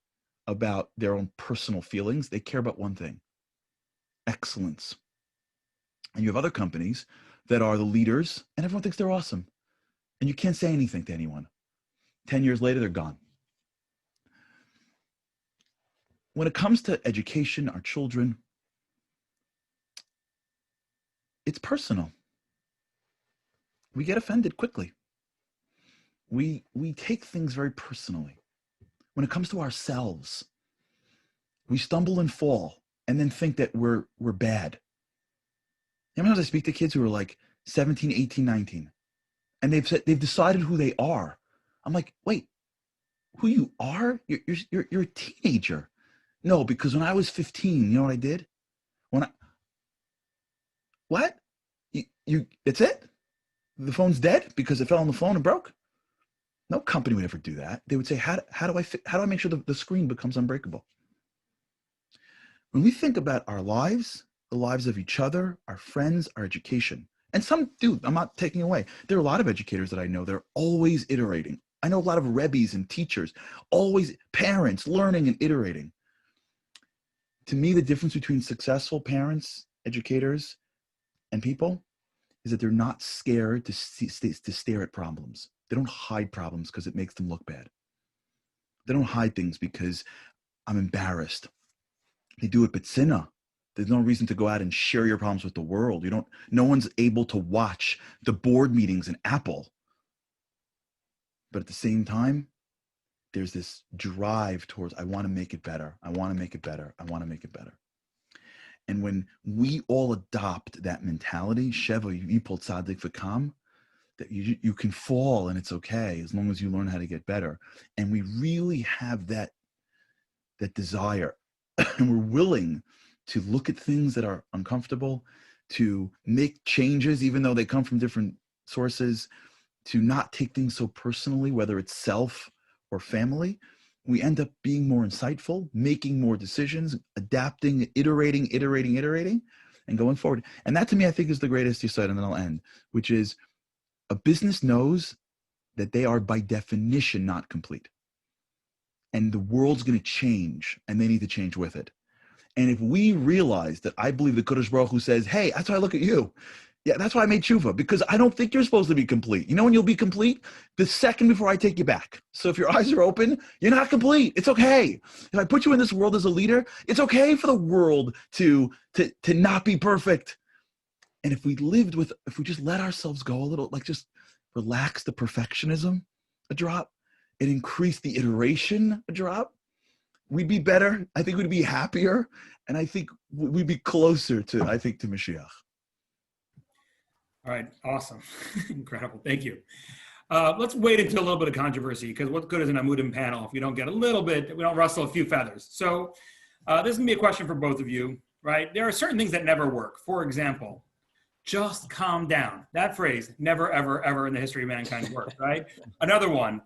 about their own personal feelings. They care about one thing: excellence. And you have other companies that are the leaders, and everyone thinks they're awesome. And you can't say anything to anyone. 10 years later, they're gone. When it comes to education, our children, it's personal. We get offended quickly. We take things very personally. When it comes to ourselves, we stumble and fall and then think that we're bad. Sometimes I speak to kids who are like 17, 18, 19. And they've decided who they are. I'm like, wait, who you are? You're a teenager. No, because when I was 15, you know what I did? What? That's it? The phone's dead because it fell on the phone and broke? No company would ever do that. They would say, how do I make sure the screen becomes unbreakable? When we think about our lives, the lives of each other, our friends, our education, and some do, I'm not taking away. There are a lot of educators that I know that are always iterating. I know a lot of rebbes and teachers, always parents learning and iterating. To me, the difference between successful parents, educators, and people is that they're not scared to stare at problems. They don't hide problems because it makes them look bad. They don't hide things because I'm embarrassed. They do it b'tzina. There's no reason to go out and share your problems with the world. No one's able to watch the board meetings in Apple. But at the same time, there's this drive towards, I want to make it better. I want to make it better. I want to make it better. And when we all adopt that mentality, Sheva Yipol Tzadik V'Kam, that you can fall and it's okay as long as you learn how to get better. And we really have that desire and we're willing to look at things that are uncomfortable, to make changes even though they come from different sources, to not take things so personally, whether it's self or family. We end up being more insightful, making more decisions, adapting, iterating, and going forward. And that to me, I think is the greatest yesod, and then I'll end, which is a business knows that they are by definition not complete. And the world's going to change, and they need to change with it. And if we realize that, I believe the Kodesh Baruch Hu says, hey, that's why I look at you. Yeah, that's why I made tshuva, because I don't think you're supposed to be complete. You know when you'll be complete? The second before I take you back. So if your eyes are open, you're not complete. It's okay. If I put you in this world as a leader, it's okay for the world to not be perfect. And if we just let ourselves go a little, like just relax the perfectionism a drop and increase the iteration a drop, we'd be better. I think we'd be happier. And I think we'd be closer to Mashiach. All right, awesome. Incredible, thank you. Let's wait until a little bit of controversy, because what good is an Amudim panel if we don't get a little bit, we don't rustle a few feathers. So this is gonna be a question for both of you, right? There are certain things that never work. For example, just calm down. That phrase, never, ever, ever in the history of mankind worked, right? Another one,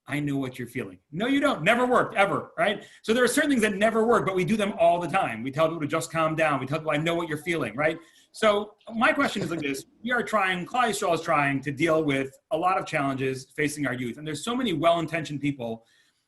I know what you're feeling. No, you don't. Never worked, ever, right? So there are certain things that never work, but we do them all the time. We tell people to just calm down. We tell people, I know what you're feeling, right? So my question is like this. Klal Yisrael is trying to deal with a lot of challenges facing our youth. And there's so many well-intentioned people,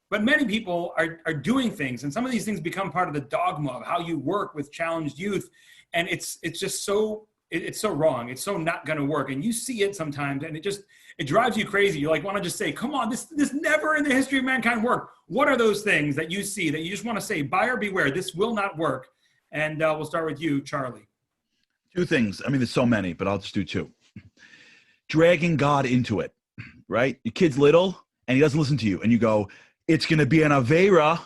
but many people are doing things. And some of these things become part of the dogma of how you work with challenged youth. And it's just so, it's so wrong. It's so not going to work. And you see it sometimes, and it drives you crazy. You want to just say, come on, this never in the history of mankind worked. What are those things that you see that you just want to say, buyer beware, this will not work? And we'll start with you, Charlie. Two things. I mean, there's so many, but I'll just do two. Dragging God into it, right? Your kid's little and he doesn't listen to you. And you go, it's going to be an Aveira.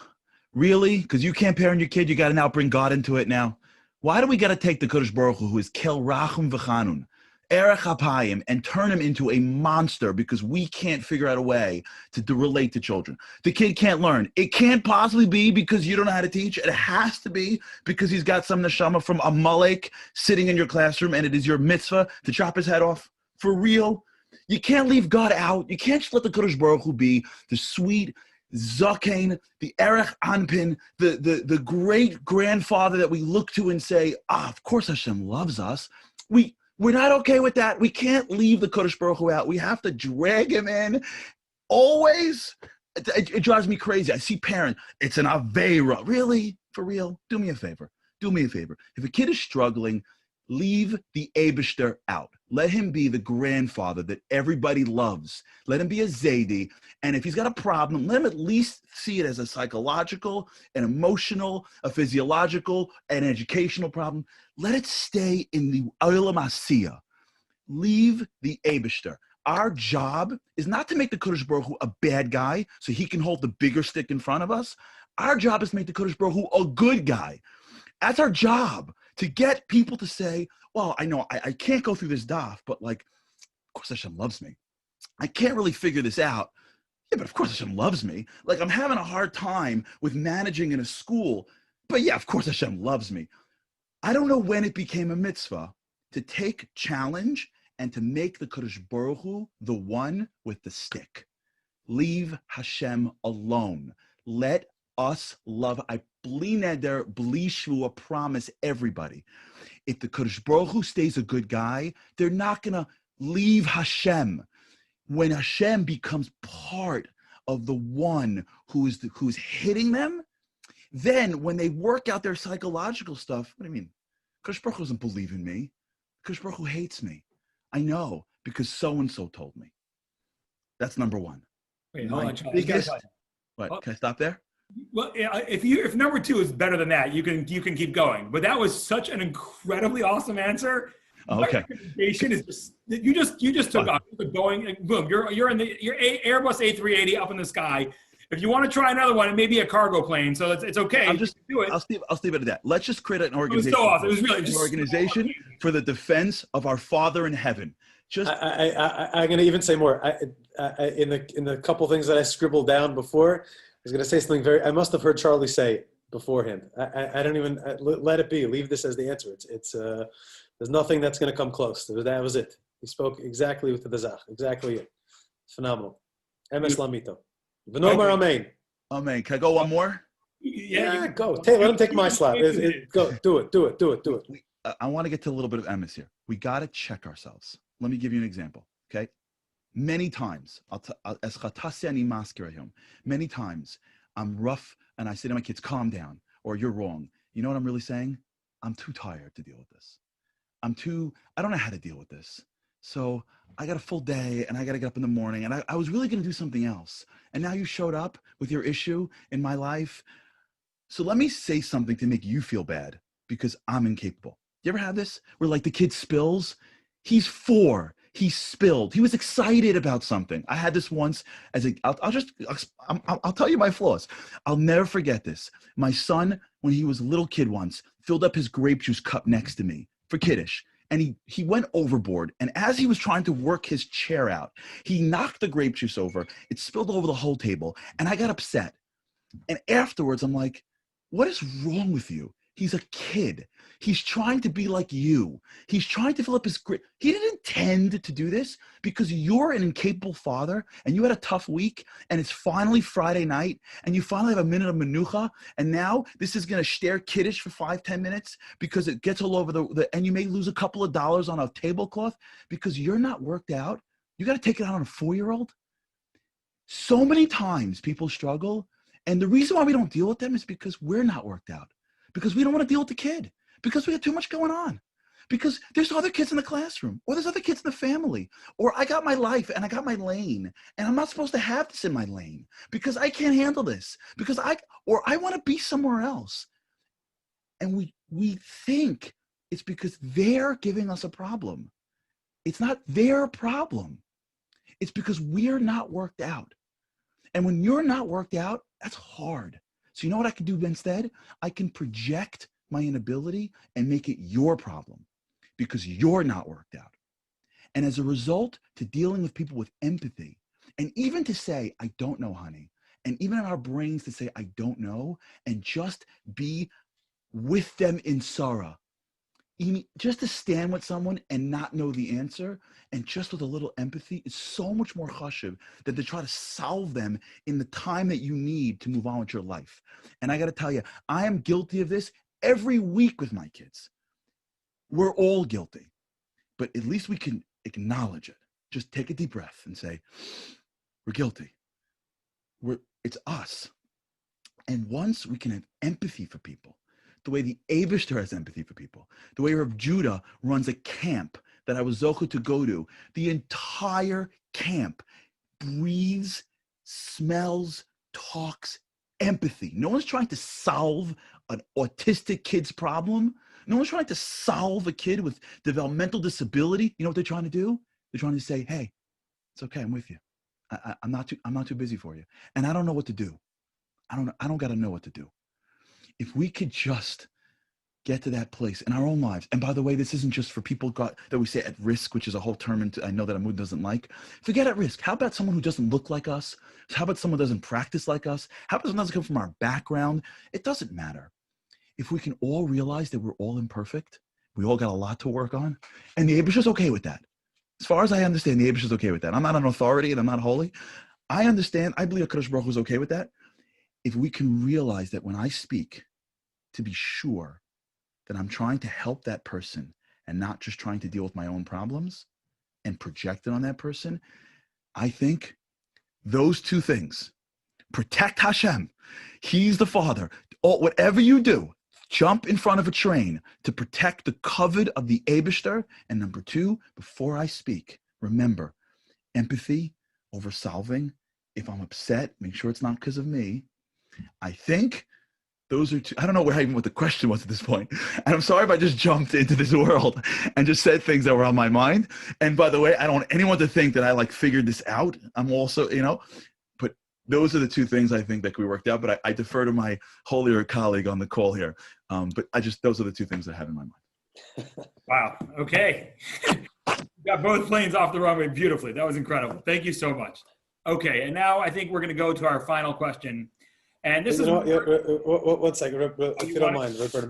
Really? Because you can't parent your kid. You got to now bring God into it now. Why do we got to take the Kodesh Baruch Hu, who is Kel Rachum V'Chanun, Erech HaPayim, and turn him into a monster because we can't figure out a way to relate to children? The kid can't learn. It can't possibly be because you don't know how to teach. It has to be because he's got some neshama from Amalek sitting in your classroom, and it is your mitzvah to chop his head off. For real? You can't leave God out. You can't just let the Kodesh Baruch Hu be the sweet Zaken, the Erech Anpin, the great grandfather that we look to and say, of course Hashem loves us. We're not okay with that. We can't leave the Kodesh Baruch Hu out. We have to drag him in always. It drives me crazy. I see parents, it's an Aveira. Really? For real? Do me a favor. Do me a favor. If a kid is struggling, leave the Eibishter out. Let him be the grandfather that everybody loves. Let him be a Zaidi. And if he's got a problem, let him at least see it as a psychological, an emotional, a physiological, an educational problem. Let it stay in the Olam Asiyah. Leave the Eibishter. Our job is not to make the Kodesh Baruch Hu a bad guy so he can hold the bigger stick in front of us. Our job is to make the Kodesh Baruch Hu a good guy. That's our job, to get people to say, well, I know I can't go through this daf, but like, of course Hashem loves me. I can't really figure this out. Yeah, but of course Hashem loves me. Like, I'm having a hard time with managing in a school, but yeah, of course Hashem loves me. I don't know when it became a mitzvah to take challenge and to make the Kodesh Baruch Hu the one with the stick. Leave Hashem alone. Let us love. I bli neder, bli shvua, promise everybody. If the Kodesh Baruch Hu stays a good guy, they're not going to leave Hashem. When Hashem becomes part of the one who's hitting them, Then when they work out their psychological stuff, what do you mean? Kadosh Baruch Hu doesn't believe in me. Kadosh Baruch Hu hates me. I know because so-and-so told me. That's number one. Wait, hold My on, Charles. biggest, You gotta what, can I stop there? Well, if number two is better than that, you can keep going. But that was such an incredibly awesome answer. Oh, okay. My recommendation is just you just took off. You're going and boom. You're in the Airbus A380 up in the sky. If you want to try another one, it may be a cargo plane, so it's okay. I'm just do it. I'll leave it at that. Let's just create an organization. It was so awesome. It was really an just organization for the defense of our Father in heaven. Just I'm going to even say more. In the couple things that I scribbled down before, I was going to say something I must have heard Charlie say beforehand. I don't even let it be. Leave this as the answer. It's there's nothing that's going to come close. That was it. He spoke exactly with the Zach. Exactly it. Phenomenal. Emes Lamito. V'nomar Amen. Amen. Can I go one more? Yeah, go. Let him take my slot. Go. Do it. I want to get to a little bit of Emes here. We got to check ourselves. Let me give you an example. Okay. Many times, many times I'm rough and I say to my kids, calm down, or you're wrong. You know what I'm really saying? I'm too tired to deal with this. I don't know how to deal with this. So I got a full day and I got to get up in the morning and I was really going to do something else. And now you showed up with your issue in my life. So let me say something to make you feel bad because I'm incapable. You ever have this where like the kid spills? He's 4. He spilled. He was excited about something. I had this once I'll tell you my flaws. I'll never forget this. My son, when he was a little kid once, filled up his grape juice cup next to me for Kiddush. And he went overboard. And as he was trying to work his chair out, he knocked the grape juice over. It spilled over the whole table. And I got upset. And afterwards, I'm like, what is wrong with you? He's a kid. He's trying to be like you. He's trying to fill up his grip. He didn't intend to do this because you're an incapable father and you had a tough week and it's finally Friday night and you finally have a minute of menucha and now this is going to stare kiddish for 5-10 minutes because it gets all over and you may lose a couple of dollars on a tablecloth because you're not worked out. You got to take it out on a 4-year-old. So many times people struggle and the reason why we don't deal with them is because we're not worked out. Because we don't want to deal with the kid, because we have too much going on, because there's other kids in the classroom, or there's other kids in the family, or I got my life and I got my lane, and I'm not supposed to have this in my lane because I can't handle this, because I want to be somewhere else. And we think it's because they're giving us a problem. It's not their problem. It's because we're not worked out. And when you're not worked out, that's hard. So you know what I can do instead? I can project my inability and make it your problem because you're not worked out. And as a result, to dealing with people with empathy, and even to say, I don't know, honey, and even in our brains to say, I don't know, and just be with them in sorrow. Just to stand with someone and not know the answer, and just with a little empathy, is so much more chashuv than to try to solve them in the time that you need to move on with your life. And I got to tell you, I am guilty of this every week with my kids. We're all guilty, but at least we can acknowledge it. Just take a deep breath and say, we're guilty. It's us. And once we can have empathy for people, the way the Eibishter has empathy for people, the way Rav Judah runs a camp that I was zocheh to go to, the entire camp breathes, smells, talks empathy. No one's trying to solve an autistic kid's problem. No one's trying to solve a kid with developmental disability. You know what they're trying to do? They're trying to say, hey, it's okay, I'm with you. I'm not too busy for you. And I don't know what to do. I don't got to know what to do. If we could just get to that place in our own lives, and by the way, this isn't just for people that we say at risk, which is a whole term I know that Amud doesn't like. Forget at risk. How about someone who doesn't look like us? How about someone who doesn't practice like us? How about someone who doesn't come from our background? It doesn't matter. If we can all realize that we're all imperfect, we all got a lot to work on, and the Eibush is okay with that. As far as I understand, the Eibush is okay with that. I'm not an authority and I'm not holy. I understand. I believe HaKadosh Baruch Hu is okay with that. If we can realize that when I speak, to be sure that I'm trying to help that person and not just trying to deal with my own problems and project it on that person, I think those two things protect Hashem. He's the Father. Whatever you do, jump in front of a train to protect the kavod of the Eibishter. And number two, before I speak, remember, empathy over solving. If I'm upset, make sure it's not because of me. I think those are two. I don't know even what the question was at this point. And I'm sorry if I just jumped into this world and just said things that were on my mind. And by the way, I don't want anyone to think that I like figured this out. I'm also, but those are the two things I think that we worked out. But I defer to my holier colleague on the call here. But those are the two things I have in my mind. Wow. Okay. Got both planes off the runway beautifully. That was incredible. Thank you so much. Okay. And now I think we're going to go to our final question. And this is one second, if you don't mind, Roberto.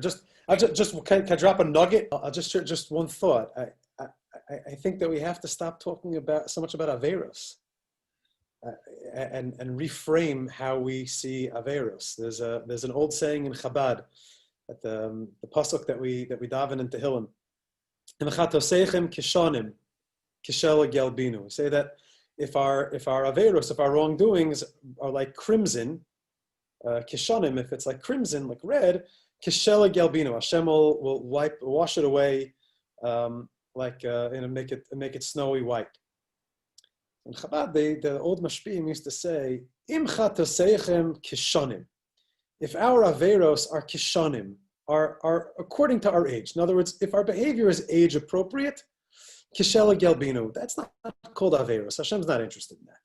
Can I drop a nugget? I'll just share just one thought. I think that we have to stop talking so much about Averos, and reframe how we see Averos. There's an old saying in Chabad, at the pasuk that we daven in Tehillim. We say that if our Averos, if our wrongdoings are like crimson, kishanim, if it's like crimson, like red, kishela gelbino, Hashem will wash it away, make it snowy white. In Chabad, the old mashpiyim used to say, Im chatoseichem kishanim. If our averos are kishanim, are according to our age. In other words, if our behavior is age appropriate, kishela gelbino, that's not called averos. Hashem's not interested in that.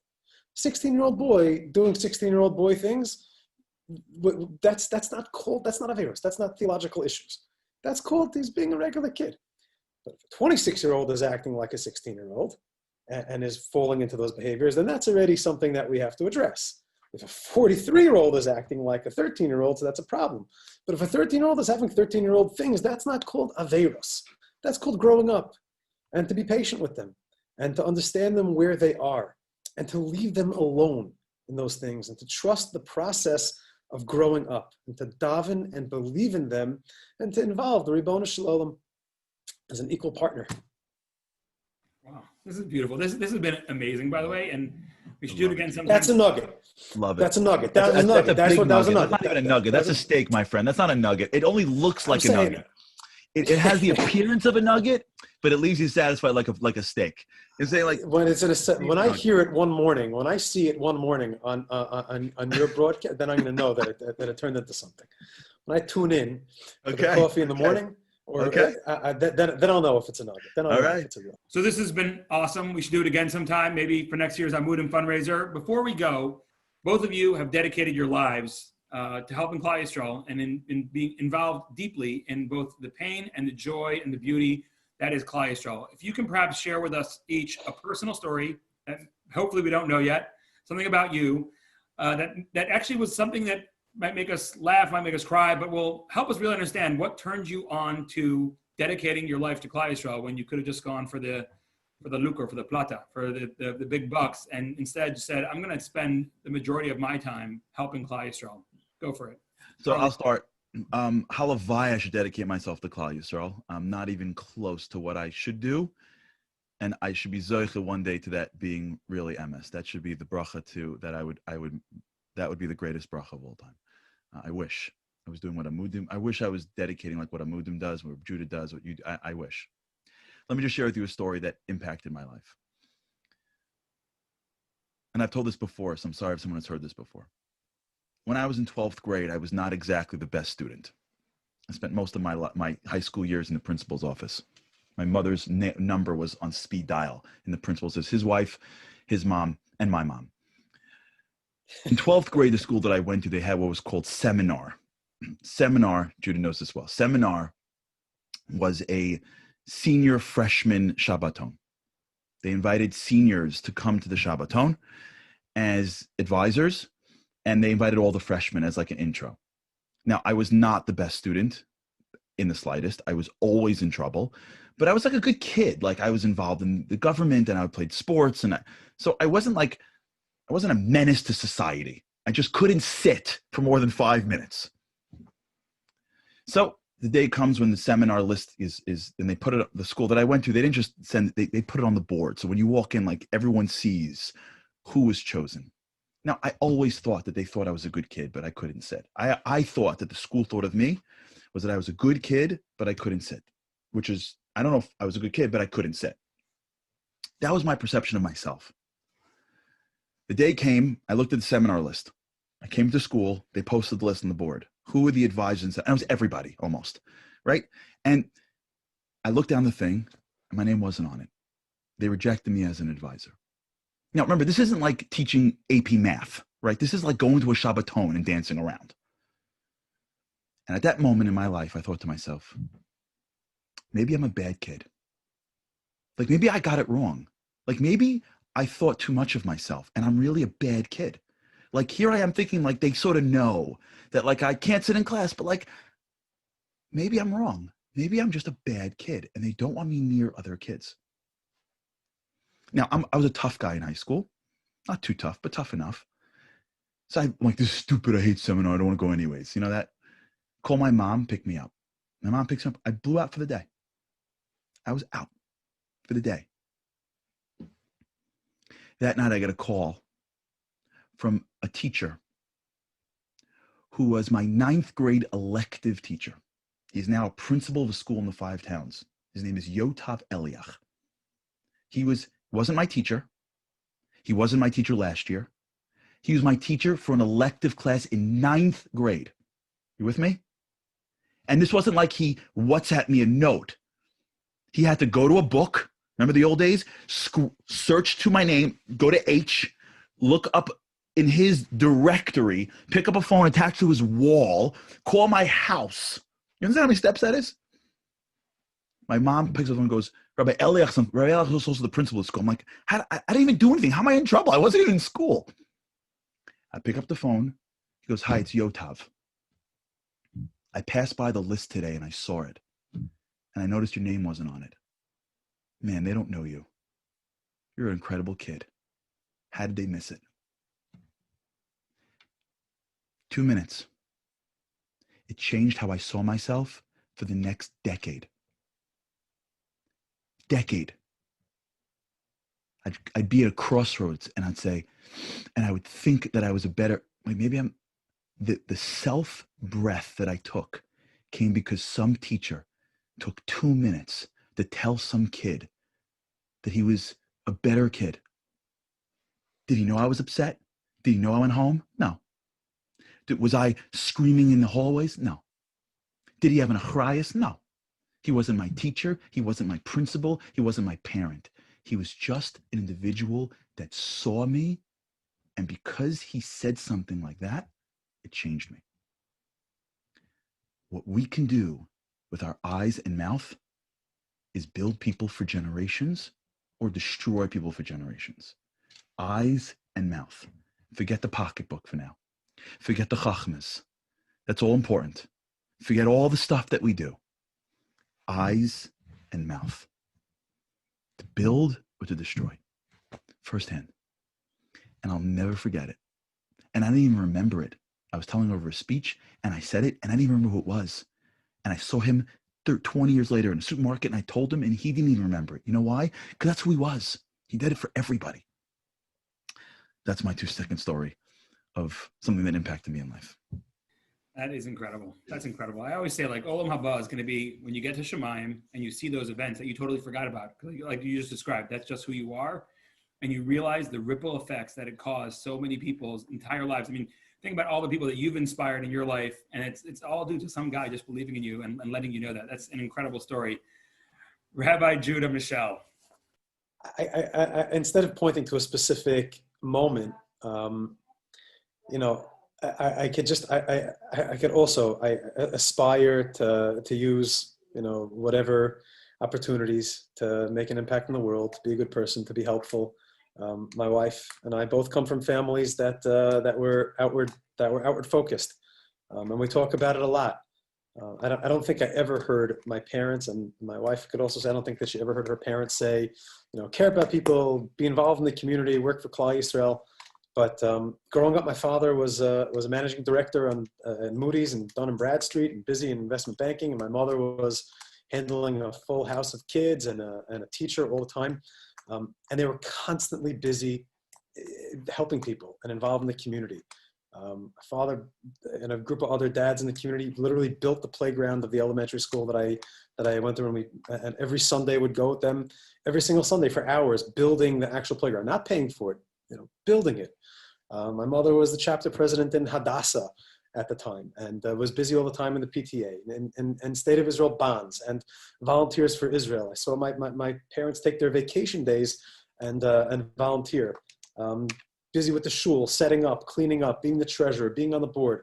16-year-old boy doing 16-year-old boy things, that's not Averos. That's not theological issues. That's called he's being a regular kid. But if a 26-year-old is acting like a 16-year-old and is falling into those behaviors, then that's already something that we have to address. If a 43-year-old is acting like a 13-year-old, so that's a problem. But if a 13-year-old is having 13-year-old things, that's not called Averos. That's called growing up, and to be patient with them, and to understand them where they are, and to leave them alone in those things, and to trust the process of growing up, and to daven and believe in them, and to involve the Ribono Shel Olam as an equal partner. Wow, this is beautiful. This has been amazing, by the way, and we should do it again sometime. That's a nugget. Love it. That's a nugget. That was a nugget. That was a nugget. That's not even a nugget. That's a steak, my friend. That's not a nugget. It only looks like a nugget. It has the appearance of a nugget, but it leaves you satisfied like a steak. It's like when it's in when I hear it one morning, when I see it one morning on your broadcast, then I'm going to know that it turned into something. When I tune in for the coffee in the morning, then I'll know if it's a nugget. Then I'll know if it's a real. So this has been awesome. We should do it again sometime, maybe for next year's Amudim fundraiser. Before we go, both of you have dedicated your lives to helping Klal Yisrael and in being involved deeply in both the pain and the joy and the beauty that is Klal Yisrael. If you can perhaps share with us each a personal story that hopefully we don't know yet, something about you that actually was something that might make us laugh, might make us cry, but will help us really understand what turned you on to dedicating your life to Klal Yisrael when you could have just gone for the lucre, for the plata, for the big bucks, and instead said, I'm going to spend the majority of my time helping Klal Yisrael. Go for it. So I'll start. Halavai, I should dedicate myself to Klal Yisrael. I'm not even close to what I should do. And I should be zoicha one day to that being really MS. That should be the bracha too, that would be the greatest bracha of all time. I wish I was doing what Amudim. I wish I was dedicating like what Amudim does, what Judah does, I wish. Let me just share with you a story that impacted my life. And I've told this before, so I'm sorry if someone has heard this before. When I was in 12th grade, I was not exactly the best student. I spent most of my high school years in the principal's office. My mother's number was on speed dial in the principal's office, his wife, his mom, and my mom. In 12th grade, the school that I went to, they had what was called seminar. Seminar, Judah knows this well. Seminar was a senior freshman Shabbaton. They invited seniors to come to the Shabbaton as advisors, and they invited all the freshmen as like an intro. Now, I was not the best student in the slightest. I was always in trouble, but I was like a good kid. Like I was involved in the government and I played sports. So I wasn't a menace to society. I just couldn't sit for more than 5 minutes. So the day comes when the seminar list is and they put it, the school that I went to, they didn't just send it, they put it on the board. So when you walk in, like everyone sees who was chosen. Now, I always thought that they thought I was a good kid, but I couldn't sit. I thought that the school thought of me was that I was a good kid, but I couldn't sit, which is, I don't know if I was a good kid, but I couldn't sit. That was my perception of myself. The day came, I looked at the seminar list. I came to school, they posted the list on the board. Who were the advisors? And it was everybody, almost, right? And I looked down the thing, and my name wasn't on it. They rejected me as an advisor. Now, remember, this isn't like teaching AP math, right? This is like going to a Shabbaton and dancing around. And at that moment in my life, I thought to myself, maybe I'm a bad kid. Like, maybe I got it wrong. Like, maybe I thought too much of myself, and I'm really a bad kid. Like, here I am thinking, like, they sort of know that, like, I can't sit in class, but, like, maybe I'm wrong. Maybe I'm just a bad kid, and they don't want me near other kids. Now, I was a tough guy in high school. Not too tough, but tough enough. So I'm like, this is stupid. I hate seminar. I don't want to go anyways. You know that? Call my mom, pick me up. My mom picks me up. I blew out for the day. I was out for the day. That night, I got a call from a teacher who was my 9th grade elective teacher. He's now a principal of a school in the 5 towns. His name is Yotav Eliach. He wasn't my teacher. He wasn't my teacher last year. He was my teacher for an elective class in 9th grade. You with me? And this wasn't like he WhatsApped me a note. He had to go to a book. Remember the old days? Search to my name, go to H, look up in his directory, pick up a phone attached to his wall, call my house. You understand how many steps that is? My mom picks up the phone and goes, Rabbi Eliach was also the principal of school. I'm like, I didn't even do anything. How am I in trouble? I wasn't even in school. I pick up the phone. He goes, hi, it's Yotav. I passed by the list today and I saw it. And I noticed your name wasn't on it. Man, they don't know you. You're an incredible kid. How did they miss it? 2 minutes. It changed how I saw myself for the next decade. I'd be at a crossroads and I'd say, and I would think that I was a better, like maybe I'm, the self-breath that I took came because some teacher took 2 minutes to tell some kid that he was a better kid. Did he know I was upset? Did he know I went home? No. Was I screaming in the hallways? No. Did he have an achrayus? No. He wasn't my teacher. He wasn't my principal. He wasn't my parent. He was just an individual that saw me. And because he said something like that, it changed me. What we can do with our eyes and mouth is build people for generations or destroy people for generations. Eyes and mouth. Forget the pocketbook for now. Forget the chachmas. That's all important. Forget all the stuff that we do. Eyes and mouth. To build or to destroy. Firsthand. And I'll never forget it. And I didn't even remember it. I was telling over a speech and I said it and I didn't even remember who it was. And I saw him 20 years later in a supermarket and I told him and he didn't even remember it. You know why? Because that's who he was. He did it for everybody. That's my 2-second story of something that impacted me in life. That is incredible. That's incredible. I always say, like, Olam Haba is going to be when you get to Shemayim and you see those events that you totally forgot about, like you just described. That's just who you are. And you realize the ripple effects that it caused so many people's entire lives. I mean, think about all the people that you've inspired in your life, and it's all due to some guy just believing in you and letting you know that. That's an incredible story. Rabbi Judah Michel. I instead of pointing to a specific moment, I could also aspire to use, whatever opportunities to make an impact in the world, to be a good person, to be helpful. My wife and I both come from families that were outward focused, and we talk about it a lot. I don't think I ever heard my parents, and my wife could also say, I don't think that she ever heard her parents say, care about people, be involved in the community, work for Klal Yisrael. But growing up, my father was a managing director at Moody's and Dun & Bradstreet and busy in investment banking. And my mother was handling a full house of kids and a teacher all the time. And they were constantly busy, helping people and involved in the community. My father and a group of other dads in the community literally built the playground of the elementary school that I went through, and every Sunday would go with them every single Sunday for hours building the actual playground, not paying for it, building it. My mother was the chapter president in Hadassah at the time, and was busy all the time in the PTA and State of Israel bonds and Volunteers for Israel. I saw my parents take their vacation days and volunteer. Busy with the shul, setting up, cleaning up, being the treasurer, being on the board,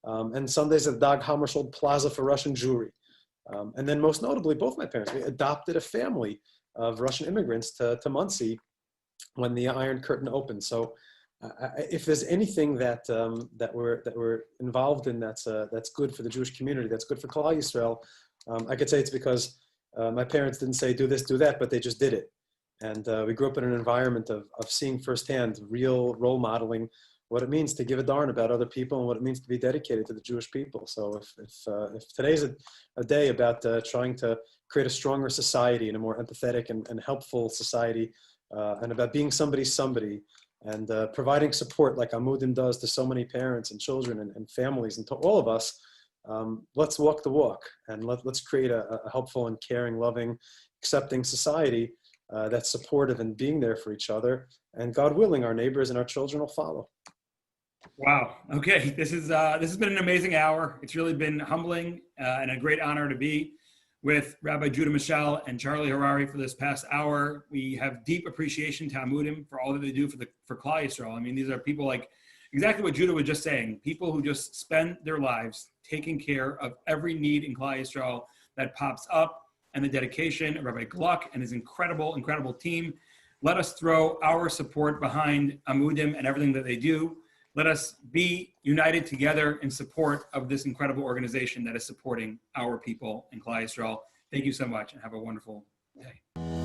and Sundays at the Dag Hammarskjöld Plaza for Russian Jewry. And then most notably, both my parents, we adopted a family of Russian immigrants to Muncie when the Iron Curtain opened. So if there's anything that we're involved in that's good for the Jewish community, that's good for Klal Yisrael, I could say it's because my parents didn't say do this, do that, but they just did it. And we grew up in an environment of seeing firsthand, real role modeling, what it means to give a darn about other people and what it means to be dedicated to the Jewish people. So if today's a day about trying to create a stronger society and a more empathetic and helpful society, and about being somebody's somebody, and providing support like Amudim does to so many parents and children and families and to all of us, let's walk the walk and let's create a helpful and caring, loving, accepting society that's supportive and being there for each other. And God willing, our neighbors and our children will follow. Wow. Okay. This has been an amazing hour. It's really been humbling and a great honor to be with Rabbi Judah Michel and Charlie Harari for this past hour. We have deep appreciation to Amudim for all that they do for Klal Yisrael. I mean, these are people like exactly what Judah was just saying, people who just spend their lives taking care of every need in Klal Yisrael that pops up, and the dedication of Rabbi Gluck and his incredible, incredible team. Let us throw our support behind Amudim and everything that they do. Let us be united together in support of this incredible organization that is supporting our people in Klal Yisrael. Thank you so much and have a wonderful day.